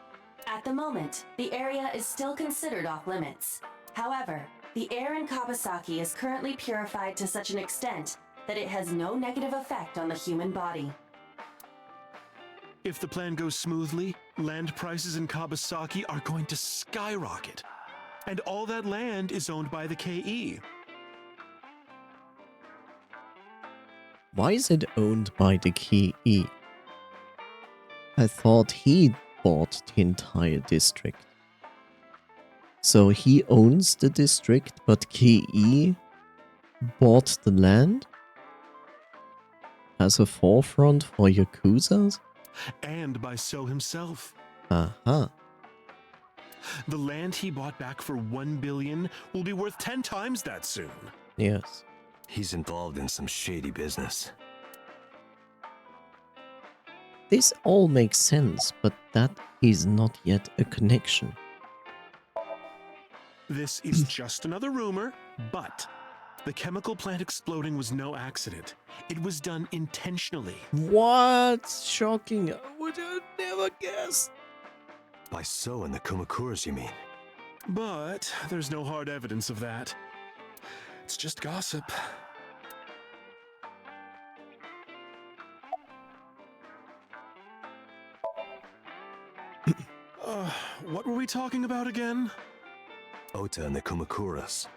At the moment, the area is still considered off limits. However, the air in Kabasaki is currently purified to such an extent that it has no negative effect on the human body. If the plan goes smoothly, land prices in Kabasaki are going to skyrocket. And all that land is owned by the KE. Why is it owned by the KE? I thought he bought the entire district. So he owns the district, but KE bought the land as a forefront for Yakuzas? And by So himself. Aha. The land he bought back for $1 billion will be worth 10 times that soon. Yes. He's involved in some shady business. This all makes sense, but that is not yet a connection. This is just another rumor, but the chemical plant exploding was no accident. It was done intentionally. What? Shocking. I would have never guessed. By So and the Kumakuras, you mean? But there's no hard evidence of that. It's just gossip. What were we talking about again? Ota and the Kumakuras.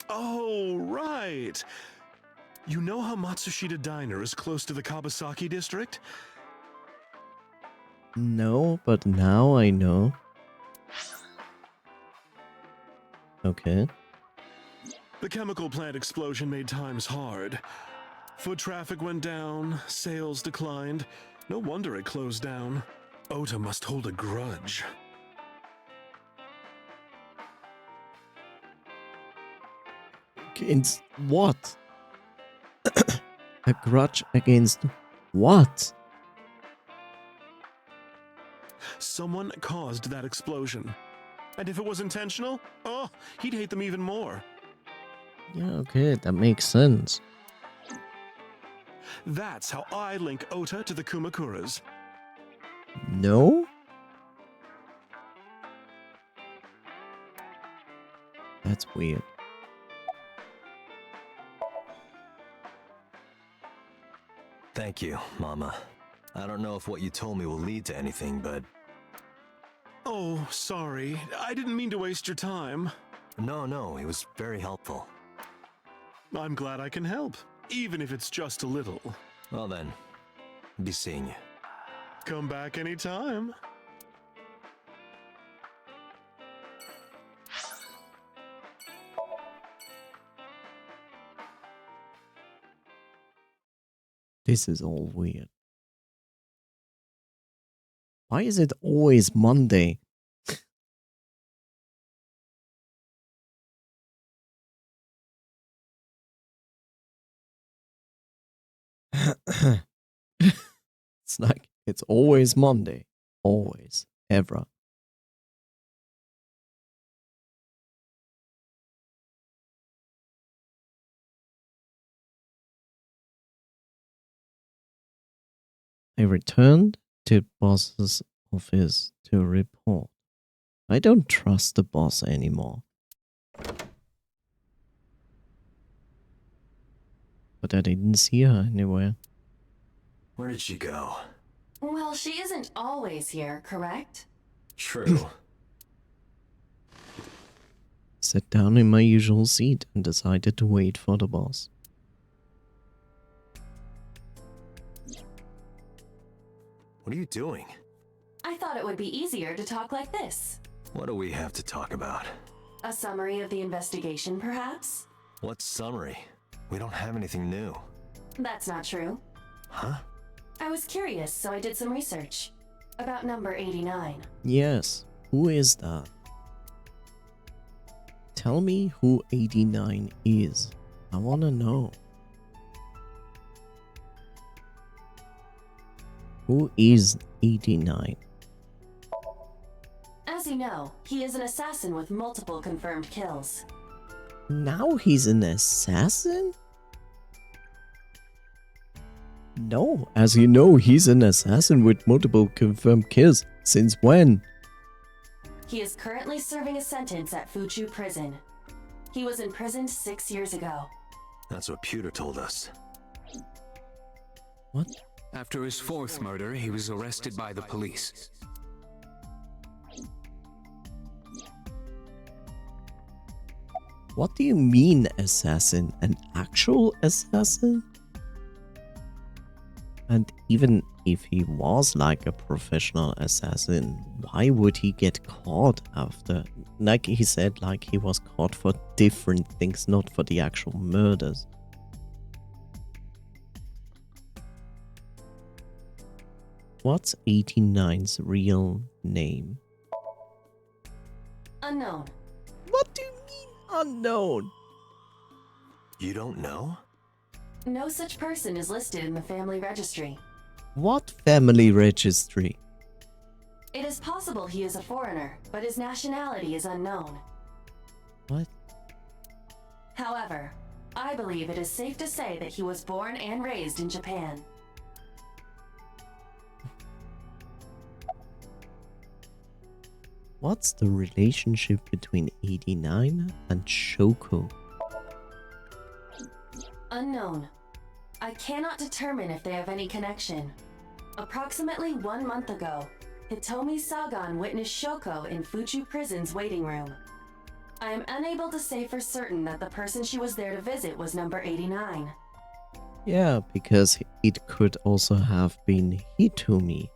Oh, right. You know how Matsushita Diner is close to the Kabasaki district? No, but now I know. Okay. The chemical plant explosion made times hard. Foot traffic went down, sales declined. No wonder it closed down. Ota must hold a grudge. Against what? A grudge against what? Someone caused that explosion. And if it was intentional, oh, he'd hate them even more. Yeah, okay, that makes sense. That's how I link Ota to the Kumakuras. No? That's weird. Thank you, Mama. I don't know if what you told me will lead to anything, but... Oh, sorry. I didn't mean to waste your time. No, it was very helpful. I'm glad I can help, even if it's just a little. Well then, be seeing you. Come back anytime. This is all weird. Why is it always Monday? It's like, it's always Monday. Always. Ever. I returned to boss's office to report. I don't trust the boss anymore. But I didn't see her anywhere. Where did she go? Well, she isn't always here, correct? True. Sat down in my usual seat and decided to wait for the boss. What are you doing? I thought it would be easier to talk like this. What do we have to talk about? A summary of the investigation, perhaps? What summary? We don't have anything new. That's not true. Huh? I was curious, so I did some research. About number 89. Yes, who is that? Tell me who 89 is. I wanna know. Who is 89? As you know, he is an assassin with multiple confirmed kills. Now he's an assassin? No, as you know, he's an assassin with multiple confirmed kills. Since when? He is currently serving a sentence at Fuchu Prison. He was imprisoned 6 years ago. That's what Pewter told us. What? After his fourth murder, he was arrested by the police. What do you mean, assassin? An actual assassin? And even if he was like a professional assassin, why would he get caught after? Like he said, like he was caught for different things, not for the actual murders. What's 89's real name? Unknown. What do you mean unknown? You don't know? No such person is listed in the family registry. What family registry? It is possible he is a foreigner, but his nationality is unknown. What? However, I believe it is safe to say that he was born and raised in Japan. What's the relationship between 89 and Shoko? Unknown. I cannot determine if they have any connection. Approximately 1 month ago, Hitomi Sagan witnessed Shoko in Fuchu Prison's waiting room. I am unable to say for certain that the person she was there to visit was number 89. Yeah, because it could also have been Hitomi.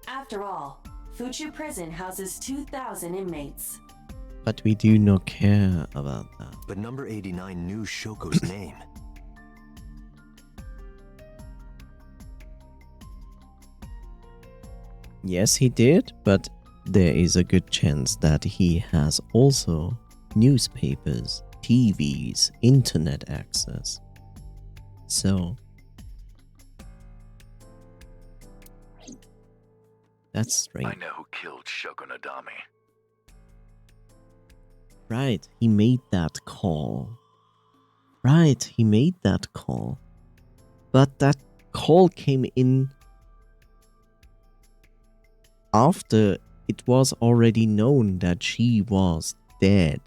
After all, Fuchu Prison houses 2,000 inmates. But we do not care about that. But number 89 knew Shoko's name. Yes, he did, but there is a good chance that he has also newspapers, TVs, internet access. So that's strange. I know who killed Shogunadami. Right, he made that call. Right, he made that call. But that call came in after it was already known that she was dead.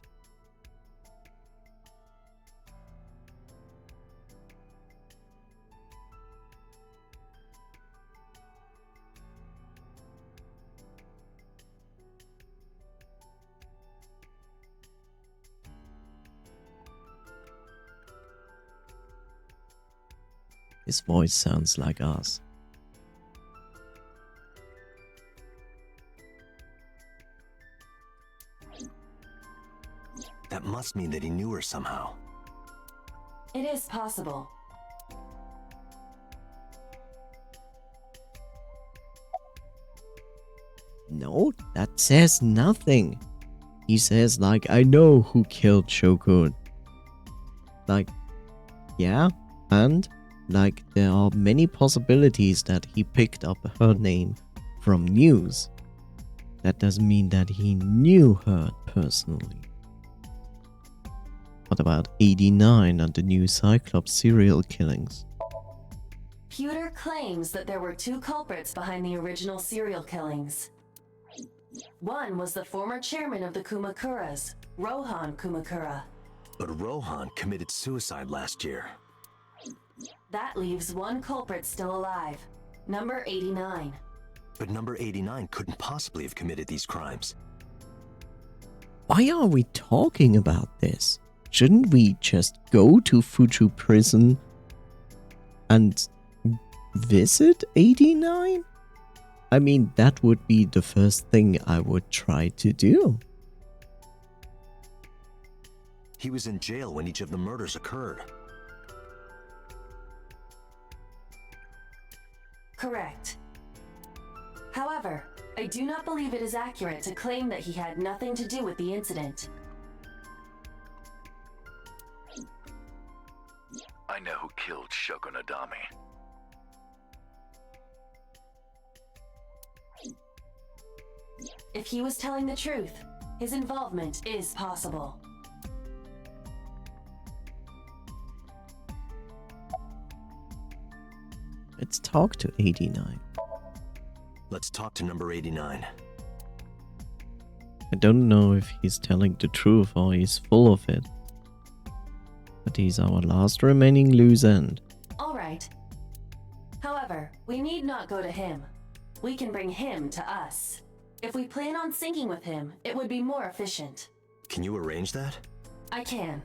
His voice sounds like us. That must mean that he knew her somehow. It is possible. No, that says nothing. He says like, I know who killed Shoko. Like, yeah, and like there are many possibilities that he picked up her name from news. That doesn't mean that he knew her personally. What about 89 and the new Cyclops serial killings? Pewter claims that there were 2 culprits behind the original serial killings. One was the former chairman of the Kumakuras, Rohan Kumakura. But Rohan committed suicide last year. That leaves 1 culprit still alive, number 89. But number 89 couldn't possibly have committed these crimes. Why are we talking about this? Shouldn't we just go to Fuchu prison and visit 89? I mean, that would be the first thing I would try to do. He was in jail when each of the murders occurred. Correct. However, I do not believe it is accurate to claim that he had nothing to do with the incident. I know who killed Shoko Nadami. If he was telling the truth, his involvement is possible. Let's talk to 89. Let's talk to number 89. I don't know if he's telling the truth or he's full of it. But he's our last remaining loose end. Alright. However, we need not go to him. We can bring him to us. If we plan on syncing with him, it would be more efficient. Can you arrange that? I can.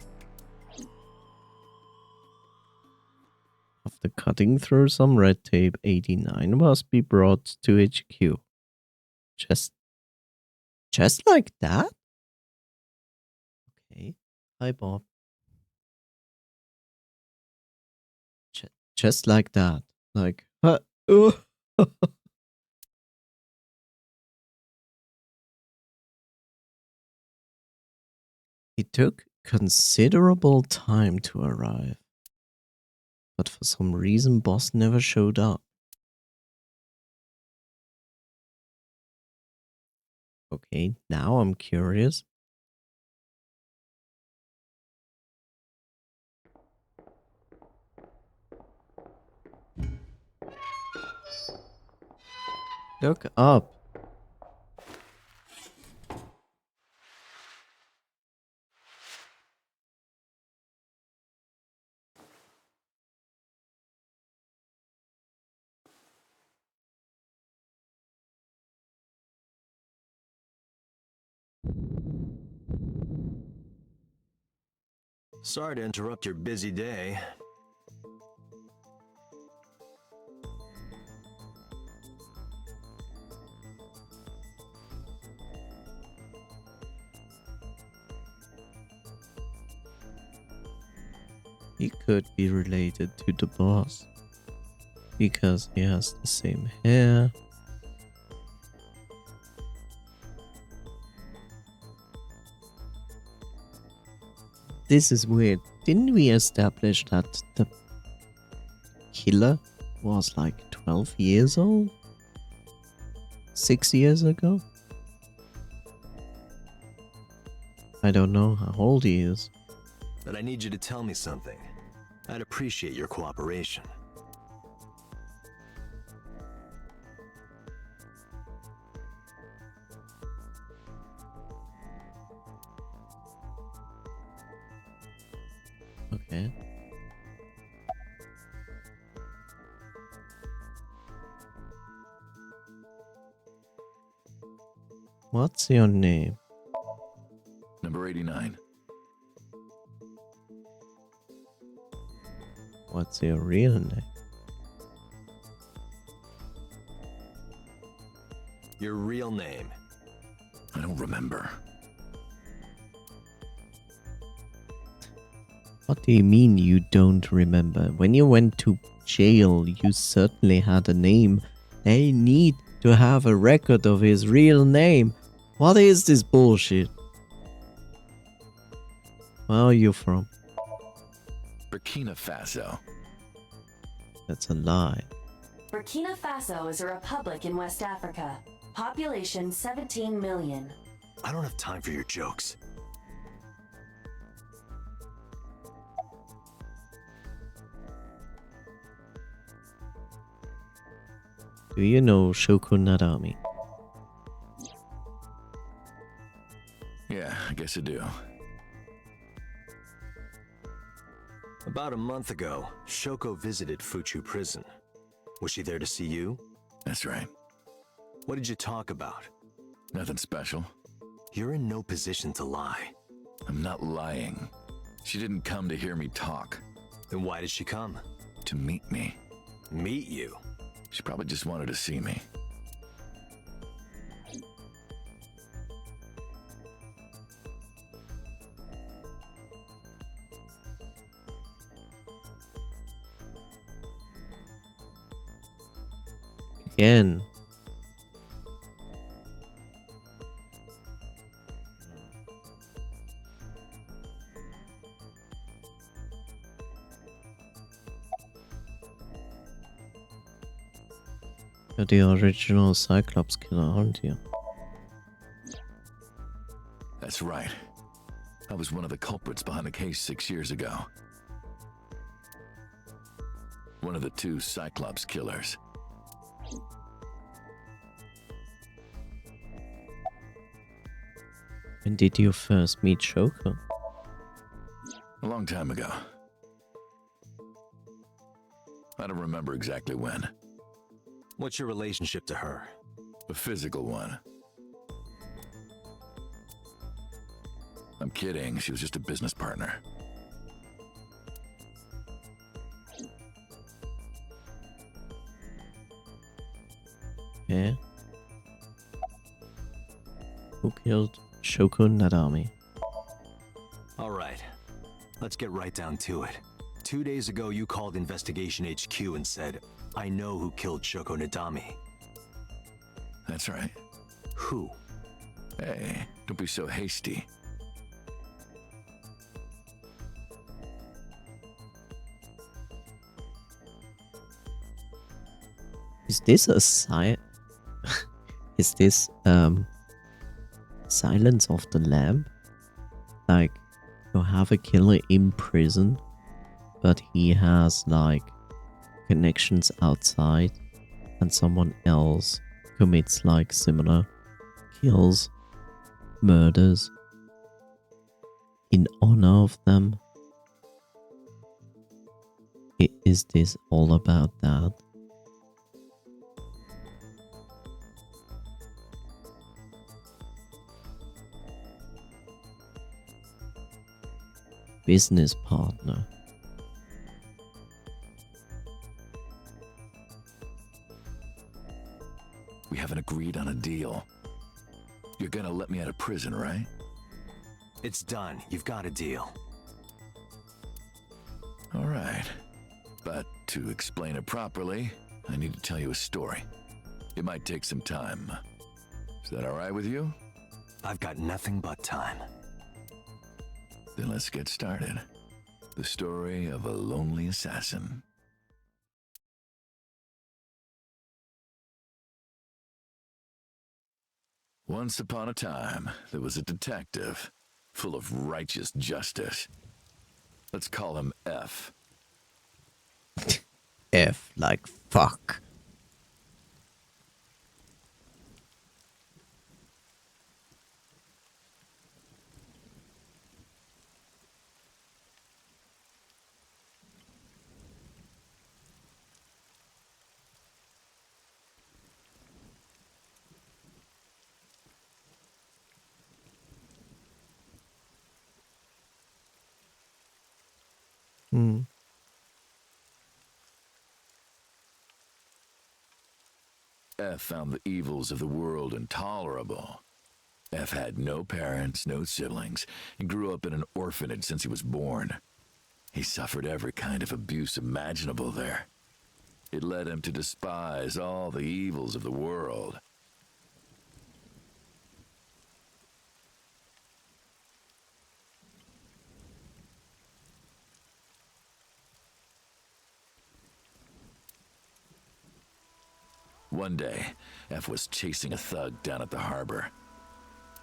After cutting through some red tape, 89 must be brought to HQ. Just like that? Okay. Hi, Bob. Just like that. Like, It took considerable time to arrive. But for some reason, boss never showed up. Okay, now I'm curious. Look up. Sorry to interrupt your busy day. He could be related to the boss. Because he has the same hair. This is weird. Didn't we establish that the killer was like 12 years old? 6 years ago? I don't know how old he is. But I need you to tell me something. I'd appreciate your cooperation. Okay. What's your name? Number 89. What's your real name? Your real name? I don't remember. What do you mean you don't remember? When you went to jail, you certainly had a name. They need to have a record of his real name. What is this bullshit? Where are you from? Burkina Faso. That's a lie. Burkina Faso is a republic in West Africa. Population 17 million. I don't have time for your jokes. Do you know Shoko Nadami? Yeah, I guess I do. About a month ago, Shoko visited Fuchu prison. Was she there to see you? That's right. What did you talk about? Nothing special. You're in no position to lie. I'm not lying. She didn't come to hear me talk. Then why did she come? To meet me. Meet you? She probably just wanted to see me. Again. You're the original Cyclops killer, aren't you? That's right. I was one of the culprits behind the case 6 years ago. One of the 2 Cyclops killers. When did you first meet Shoko? A long time ago. I don't remember exactly when. What's your relationship to her? A physical one. I'm kidding, she was just a business partner. Yeah. Who killed Shoko Nadami? Alright, let's get right down to it. 2 days ago, you called Investigation HQ and said, I know who killed Shoko Nadami. That's right. Who? Hey, don't be so hasty. Is this a Is this Silence of the Lamb? Like, you have a killer in prison, but he has like connections outside, and someone else commits like similar kills, murders in honor of them. Is this all about that? Business partner. We haven't agreed on a deal. You're gonna let me out of prison, right? It's done. You've got a deal. All right. But to explain it properly, I need to tell you a story. It might take some time. Is that all right with you? I've got nothing but time. Then let's get started. The story of a lonely assassin. Once upon a time, there was a detective, full of righteous justice. Let's call him F. F like fuck. F found the evils of the world intolerable. F had no parents, no siblings, and grew up in an orphanage since he was born. He suffered every kind of abuse imaginable there. It led him to despise all the evils of the world. One day, F was chasing a thug down at the harbor.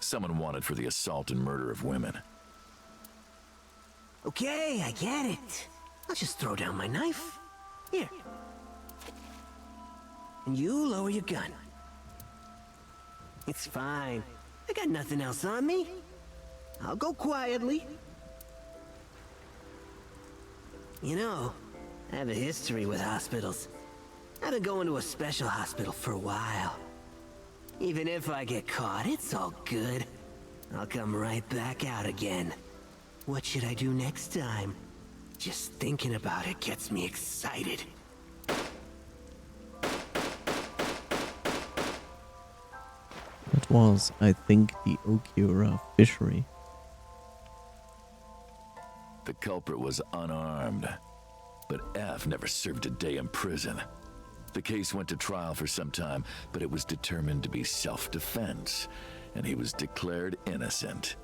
Someone wanted for the assault and murder of women. Okay, I get it. I'll just throw down my knife. Here. And you lower your gun. It's fine. I got nothing else on me. I'll go quietly. You know, I have a history with hospitals. I've been going to a special hospital for a while. Even if I get caught, it's all good. I'll come right back out again. What should I do next time? Just thinking about it gets me excited. That was, I think, the Okura fishery. The culprit was unarmed, but F never served a day in prison. The case went to trial for some time, but it was determined to be self-defense, and he was declared innocent.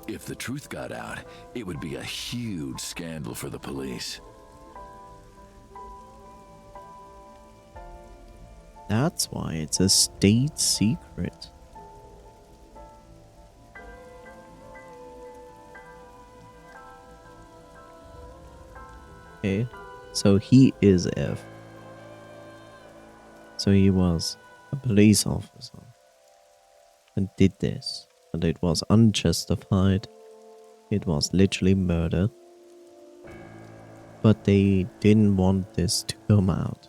If the truth got out, it would be a huge scandal for the police. That's why it's a state secret. Okay, so he is F. So he was a police officer and did this, and it was unjustified. It was literally murder. But they didn't want this to come out.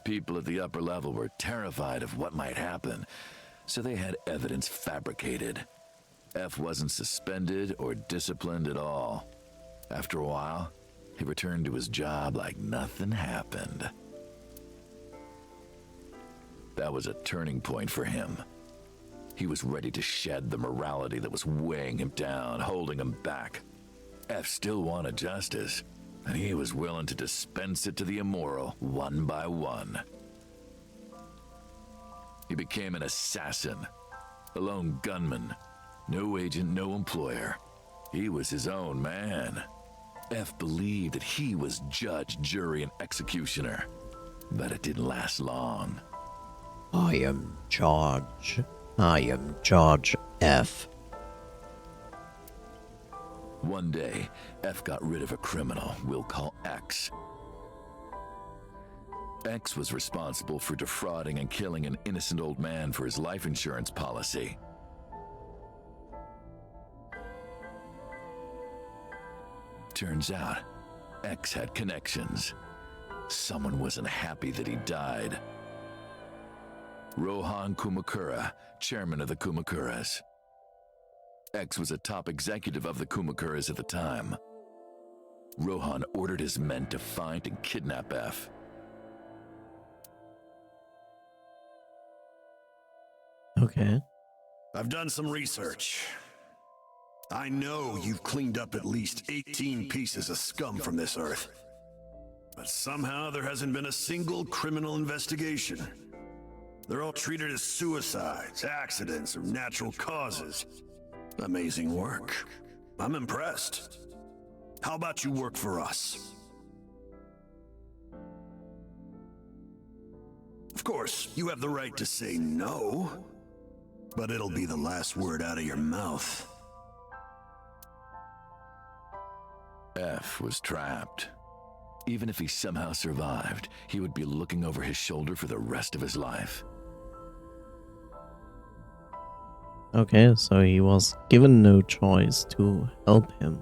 People at the upper level were terrified of what might happen, so they had evidence fabricated. F wasn't suspended or disciplined at all. After a while, he returned to his job like nothing happened. That was a turning point for him. He was ready to shed the morality that was weighing him down, holding him back. F still wanted justice, and he was willing to dispense it to the immoral one by one. He became an assassin, a lone gunman, no agent, no employer. He was his own man. F believed that he was judge, jury, and executioner, but it didn't last long. I am Judge. I am Judge F. One day, F got rid of a criminal we'll call X. X was responsible for defrauding and killing an innocent old man for his life insurance policy. Turns out, X had connections. Someone wasn't happy that he died. Rohan Kumakura, chairman of the Kumakuras. X was a top executive of the Kumakuras at the time. Rohan ordered his men to find and kidnap F. Okay. I've done some research. I know you've cleaned up at least 18 pieces of scum from this earth. But somehow there hasn't been a single criminal investigation. They're all treated as suicides, accidents, or natural causes. Amazing work. I'm impressed. How about you work for us? Of course, you have the right to say no, but it'll be the last word out of your mouth. F was trapped. Even if he somehow survived, he would be looking over his shoulder for the rest of his life. Okay, so he was given no choice to help him.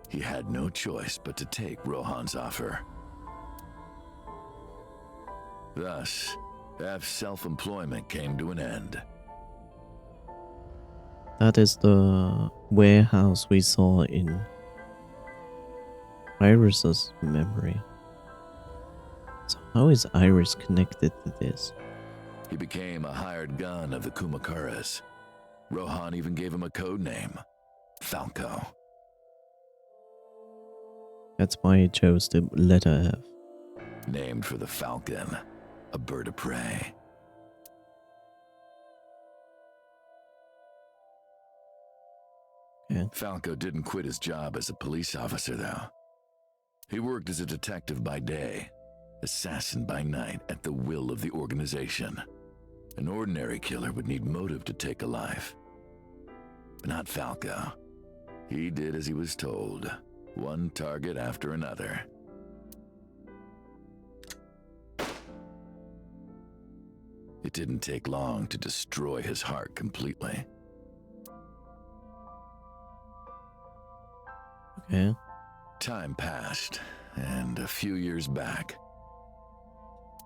He had no choice but to take Rohan's offer. Thus, F's self-employment came to an end. That is the warehouse we saw in Iris's memory. So how is Iris connected to this? He became a hired gun of the Kumakuras. Rohan even gave him a code name, Falco. That's why he chose the letter F. Named for the falcon, a bird of prey. Okay. Falco didn't quit his job as a police officer, though. He worked as a detective by day, assassin by night at the will of the organization. An ordinary killer would need motive to take a life. But not Falco. He did as he was told, one target after another. It didn't take long to destroy his heart completely. Okay. Time passed, and a few years back,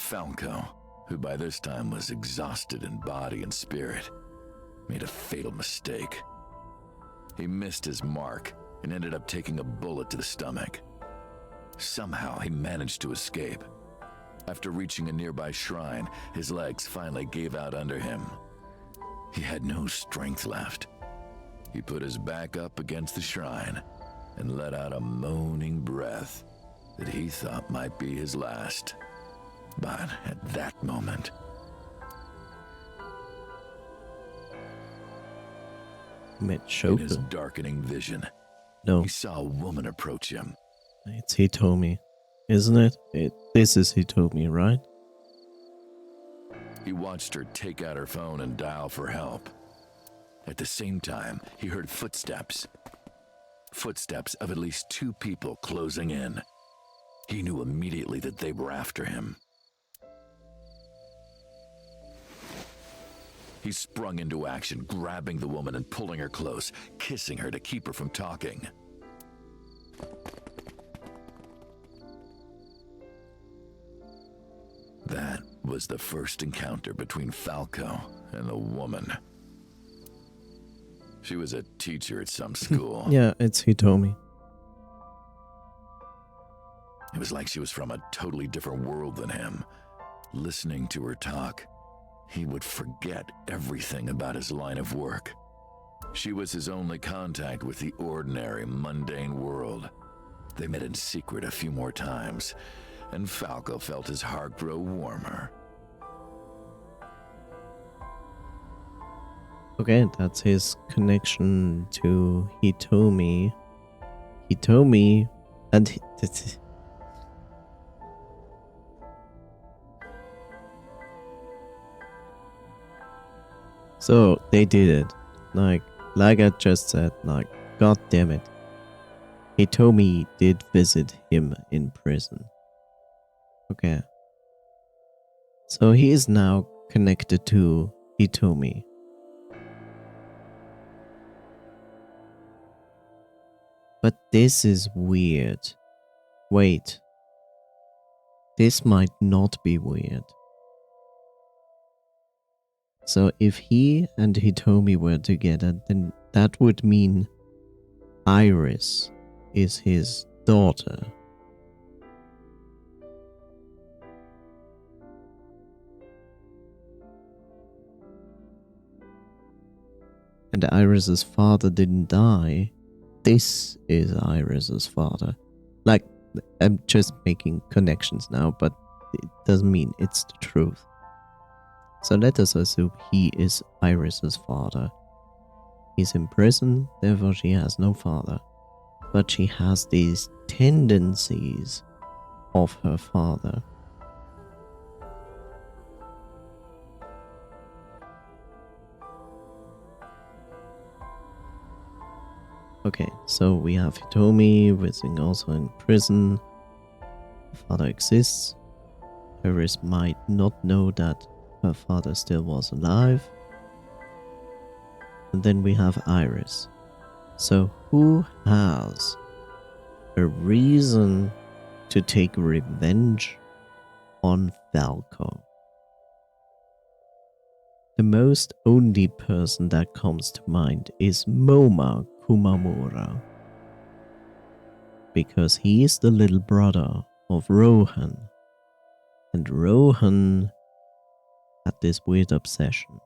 Falco, who by this time was exhausted in body and spirit, made a fatal mistake. He missed his mark and ended up taking a bullet to the stomach. Somehow he managed to escape. After reaching a nearby shrine, his legs finally gave out under him. He had no strength left. He put his back up against the shrine and let out a moaning breath that he thought might be his last. But at that moment, Met in his Shoku. darkening vision, No. he saw a woman approach him. It's Hitomi, isn't it? This is Hitomi, right? He watched her take out her phone and dial for help. At the same time, he heard footsteps. Footsteps of at least 2 people closing in. He knew immediately that they were after him. He sprung into action, grabbing the woman and pulling her close, kissing her to keep her from talking. That was the first encounter between Falco and the woman. She was a teacher at some school. Yeah, it's Hitomi. It was like she was from a totally different world than him. Listening to her talk, he would forget everything about his line of work. She was his only contact with the ordinary, mundane world. They met in secret a few more times, and Falco felt his heart grow warmer. Okay, that's his connection to Hitomi. Hitomi and so they did it. Like I just said, god damn it. Hitomi did visit him in prison. Okay. So he is now connected to Hitomi. But this is weird. Wait. This might not be weird. So if he and Hitomi were together, then that would mean Iris is his daughter. And Iris's father didn't die. This is Iris's father. Like, I'm just making connections now, but it doesn't mean it's the truth. So let us assume he is Iris's father. He's in prison, therefore she has no father. But she has these tendencies of her father. Okay, so we have Hitomi visiting also in prison. Her father exists. Iris might not know that her father still was alive. And then we have Iris. So who has a reason to take revenge on Falco? The most only person that comes to mind is Moma Kumamura, because he is the little brother of Rohan, and Rohan had this weird obsession,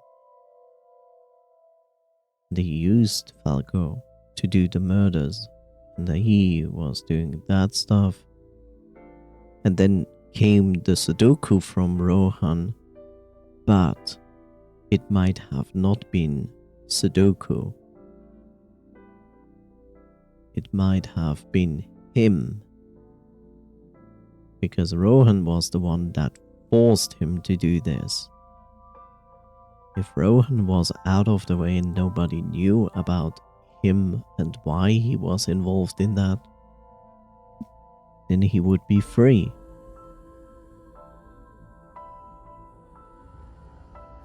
and he used Falco to do the murders, and he was doing that stuff, and then came the Sudoku from Rohan, but it might have not been Sudoku. It might have been him. Because Rohan was the one that forced him to do this. If Rohan was out of the way and nobody knew about him and why he was involved in that, then he would be free.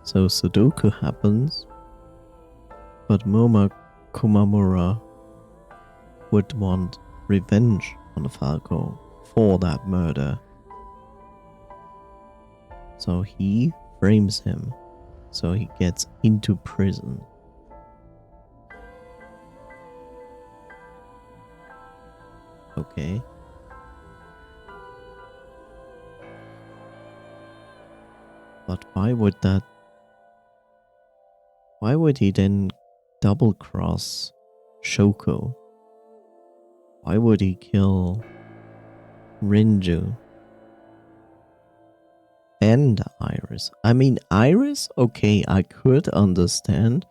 So Sudoku happens, but Moma Kumamura would want revenge on Falco for that murder. So he frames him. So he gets into prison. Okay. But why would he then double cross Shoko? Why would he kill Rinju and Iris? I mean, Iris, okay, I could understand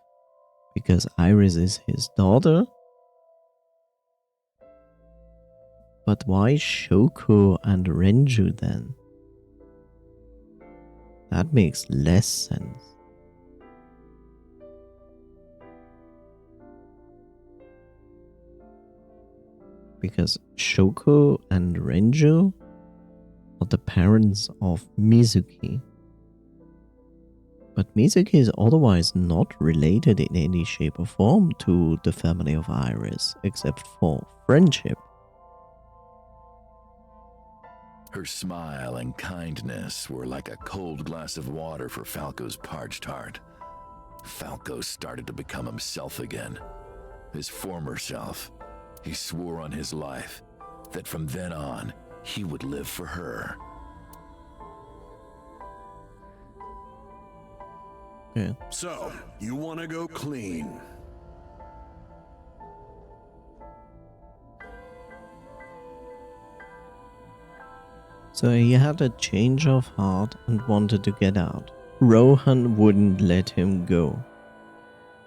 because Iris is his daughter. But why Shoko and Renju then? That makes less sense. Because Shoko and Renju are the parents of Mizuki. But Mizuki is otherwise not related in any shape or form to the family of Iris, except for friendship. Her smile and kindness were like a cold glass of water for Falco's parched heart. Falco started to become himself again, his former self. He swore on his life that from then on, he would live for her. Yeah. So, you want to go clean? So he had a change of heart and wanted to get out. Rohan wouldn't let him go.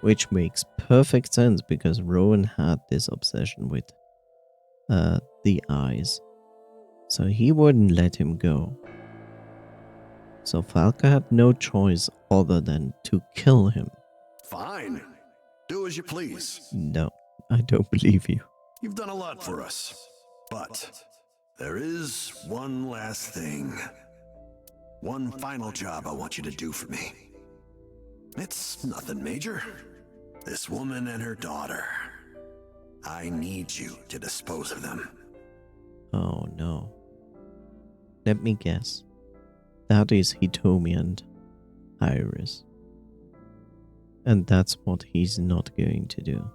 Which makes perfect sense because Rohan had this obsession with the eyes. So he wouldn't let him go. So Falco had no choice other than to kill him. Fine. Do as you please. No, I don't believe you. You've done a lot for us. But there is one last thing. One final job I want you to do for me. It's nothing major. This woman and her daughter. I need you to dispose of them. Oh no. Let me guess. That is Hitomi and Iris. And that's what he's not going to do.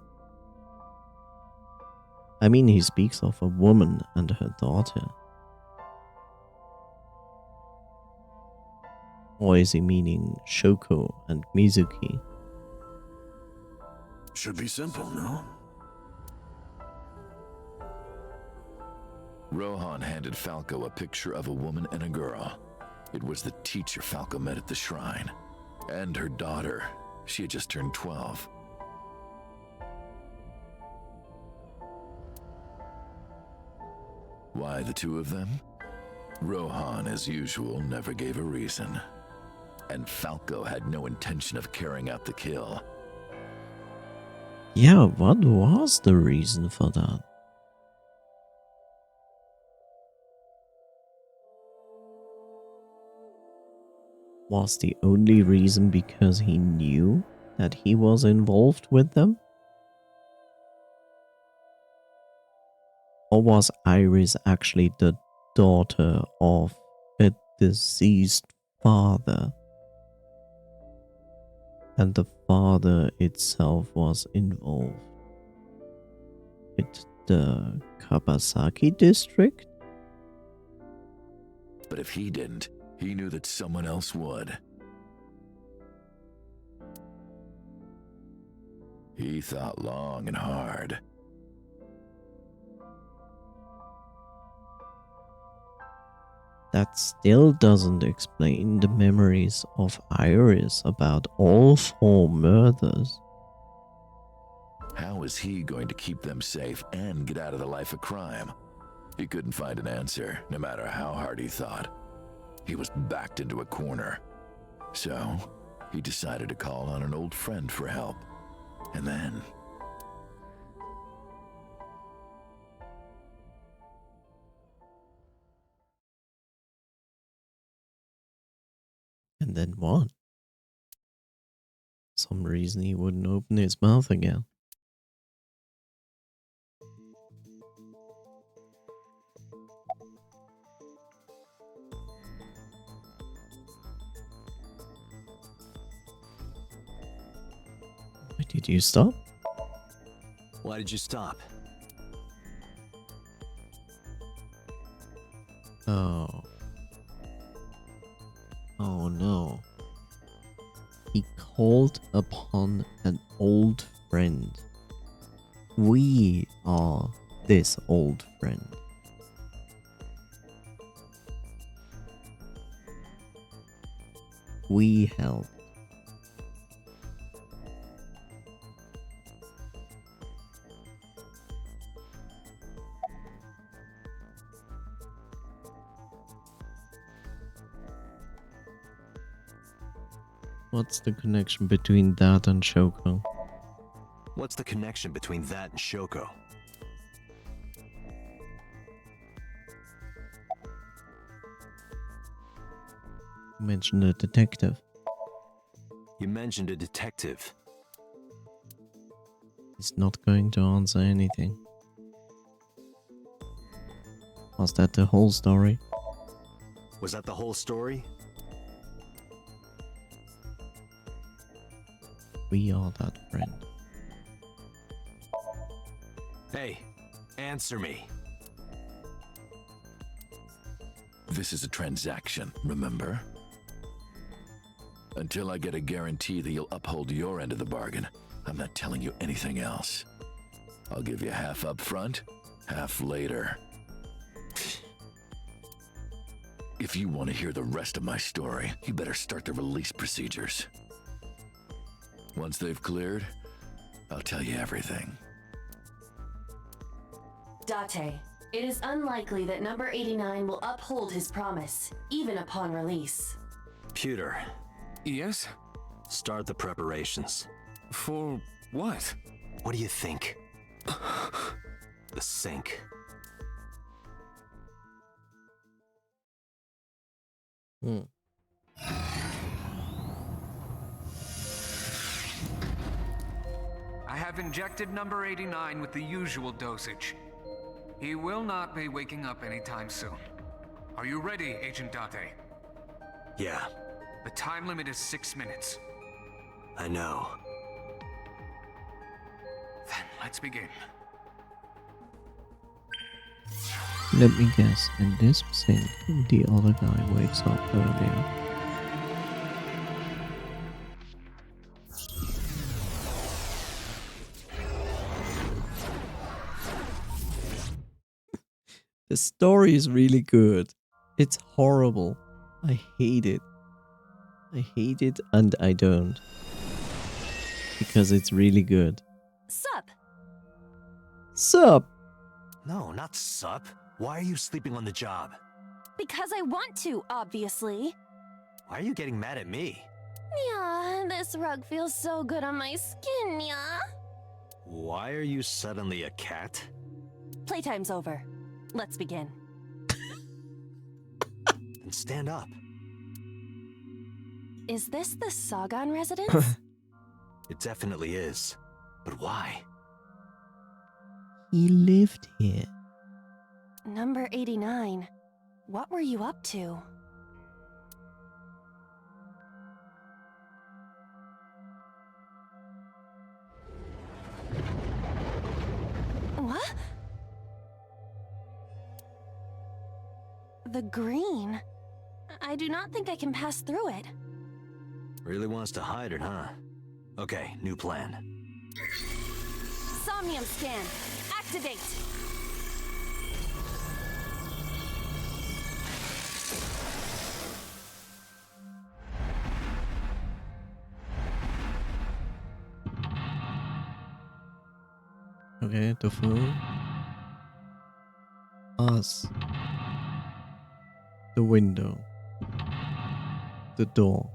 I mean, he speaks of a woman and her daughter. Or is he meaning Shoko and Mizuki? Should be simple, no? Rohan handed Falco a picture of a woman and a girl. It was the teacher Falco met at the shrine. And her daughter. She had just turned 12. Why the two of them? Rohan, as usual, never gave a reason. And Falco had no intention of carrying out the kill. Yeah, what was the reason for that? Was the only reason because he knew that he was involved with them? Or was Iris actually the daughter of a deceased father? And the father itself was involved with the Kabasaki district? But if he didn't, he knew that someone else would. He thought long and hard. That still doesn't explain the memories of Iris about all 4 murders. How was he going to keep them safe and get out of the life of crime? He couldn't find an answer, no matter how hard he thought. He was backed into a corner. So, he decided to call on an old friend for help. And then... And then what? Some reason he wouldn't open his mouth again. Why did you stop? Why did you stop? Oh. Oh no. He called upon an old friend. We are this old friend. We help. What's the connection between that and Shoko? What's the connection between that and Shoko? You mentioned a detective. You mentioned a detective. He's not going to answer anything. Was that the whole story? Was that the whole story? We are that friend. Hey, answer me. This is a transaction, remember? Until I get a guarantee that you'll uphold your end of the bargain, I'm not telling you anything else. I'll give you half up front, half later. If you want to hear the rest of my story, you better start the release procedures. Once they've cleared, I'll tell you everything. Date, it is unlikely that number 89 will uphold his promise, even upon release. Pewter. Yes? Start the preparations. For what? What do you think? The sink. I have injected number 89 with the usual dosage. He will not be waking up anytime soon. Are you ready, Agent Date? Yeah, The time limit is 6 minutes. I know. Then let's begin. Let me guess, in this sink, the other guy wakes up earlier. The story is really good. It's horrible. I hate it. I hate it and I don't. Because it's really good. Sup? Sup? No, not sup. Why are you sleeping on the job? Because I want to, obviously. Why are you getting mad at me? Yeah, this rug feels so good on my skin, yeah. Why are you suddenly a cat? Playtime's over. Let's begin. Then stand up. Is this the Sagan residence? It definitely is. But why? He lived here. Number 89. What were you up to? What? The green? I do not think I can pass through it. Really wants to hide it, huh? Okay, new plan. Somnium scan. Activate. Okay, the phone. Us. The window. The door.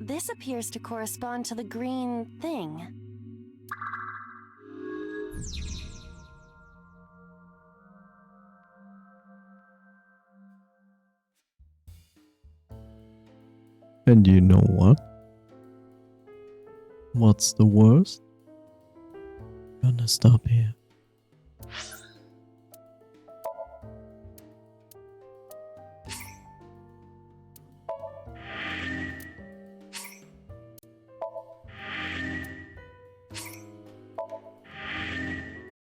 This appears to correspond to the green thing. And you know what? What's the worst? Gonna stop here.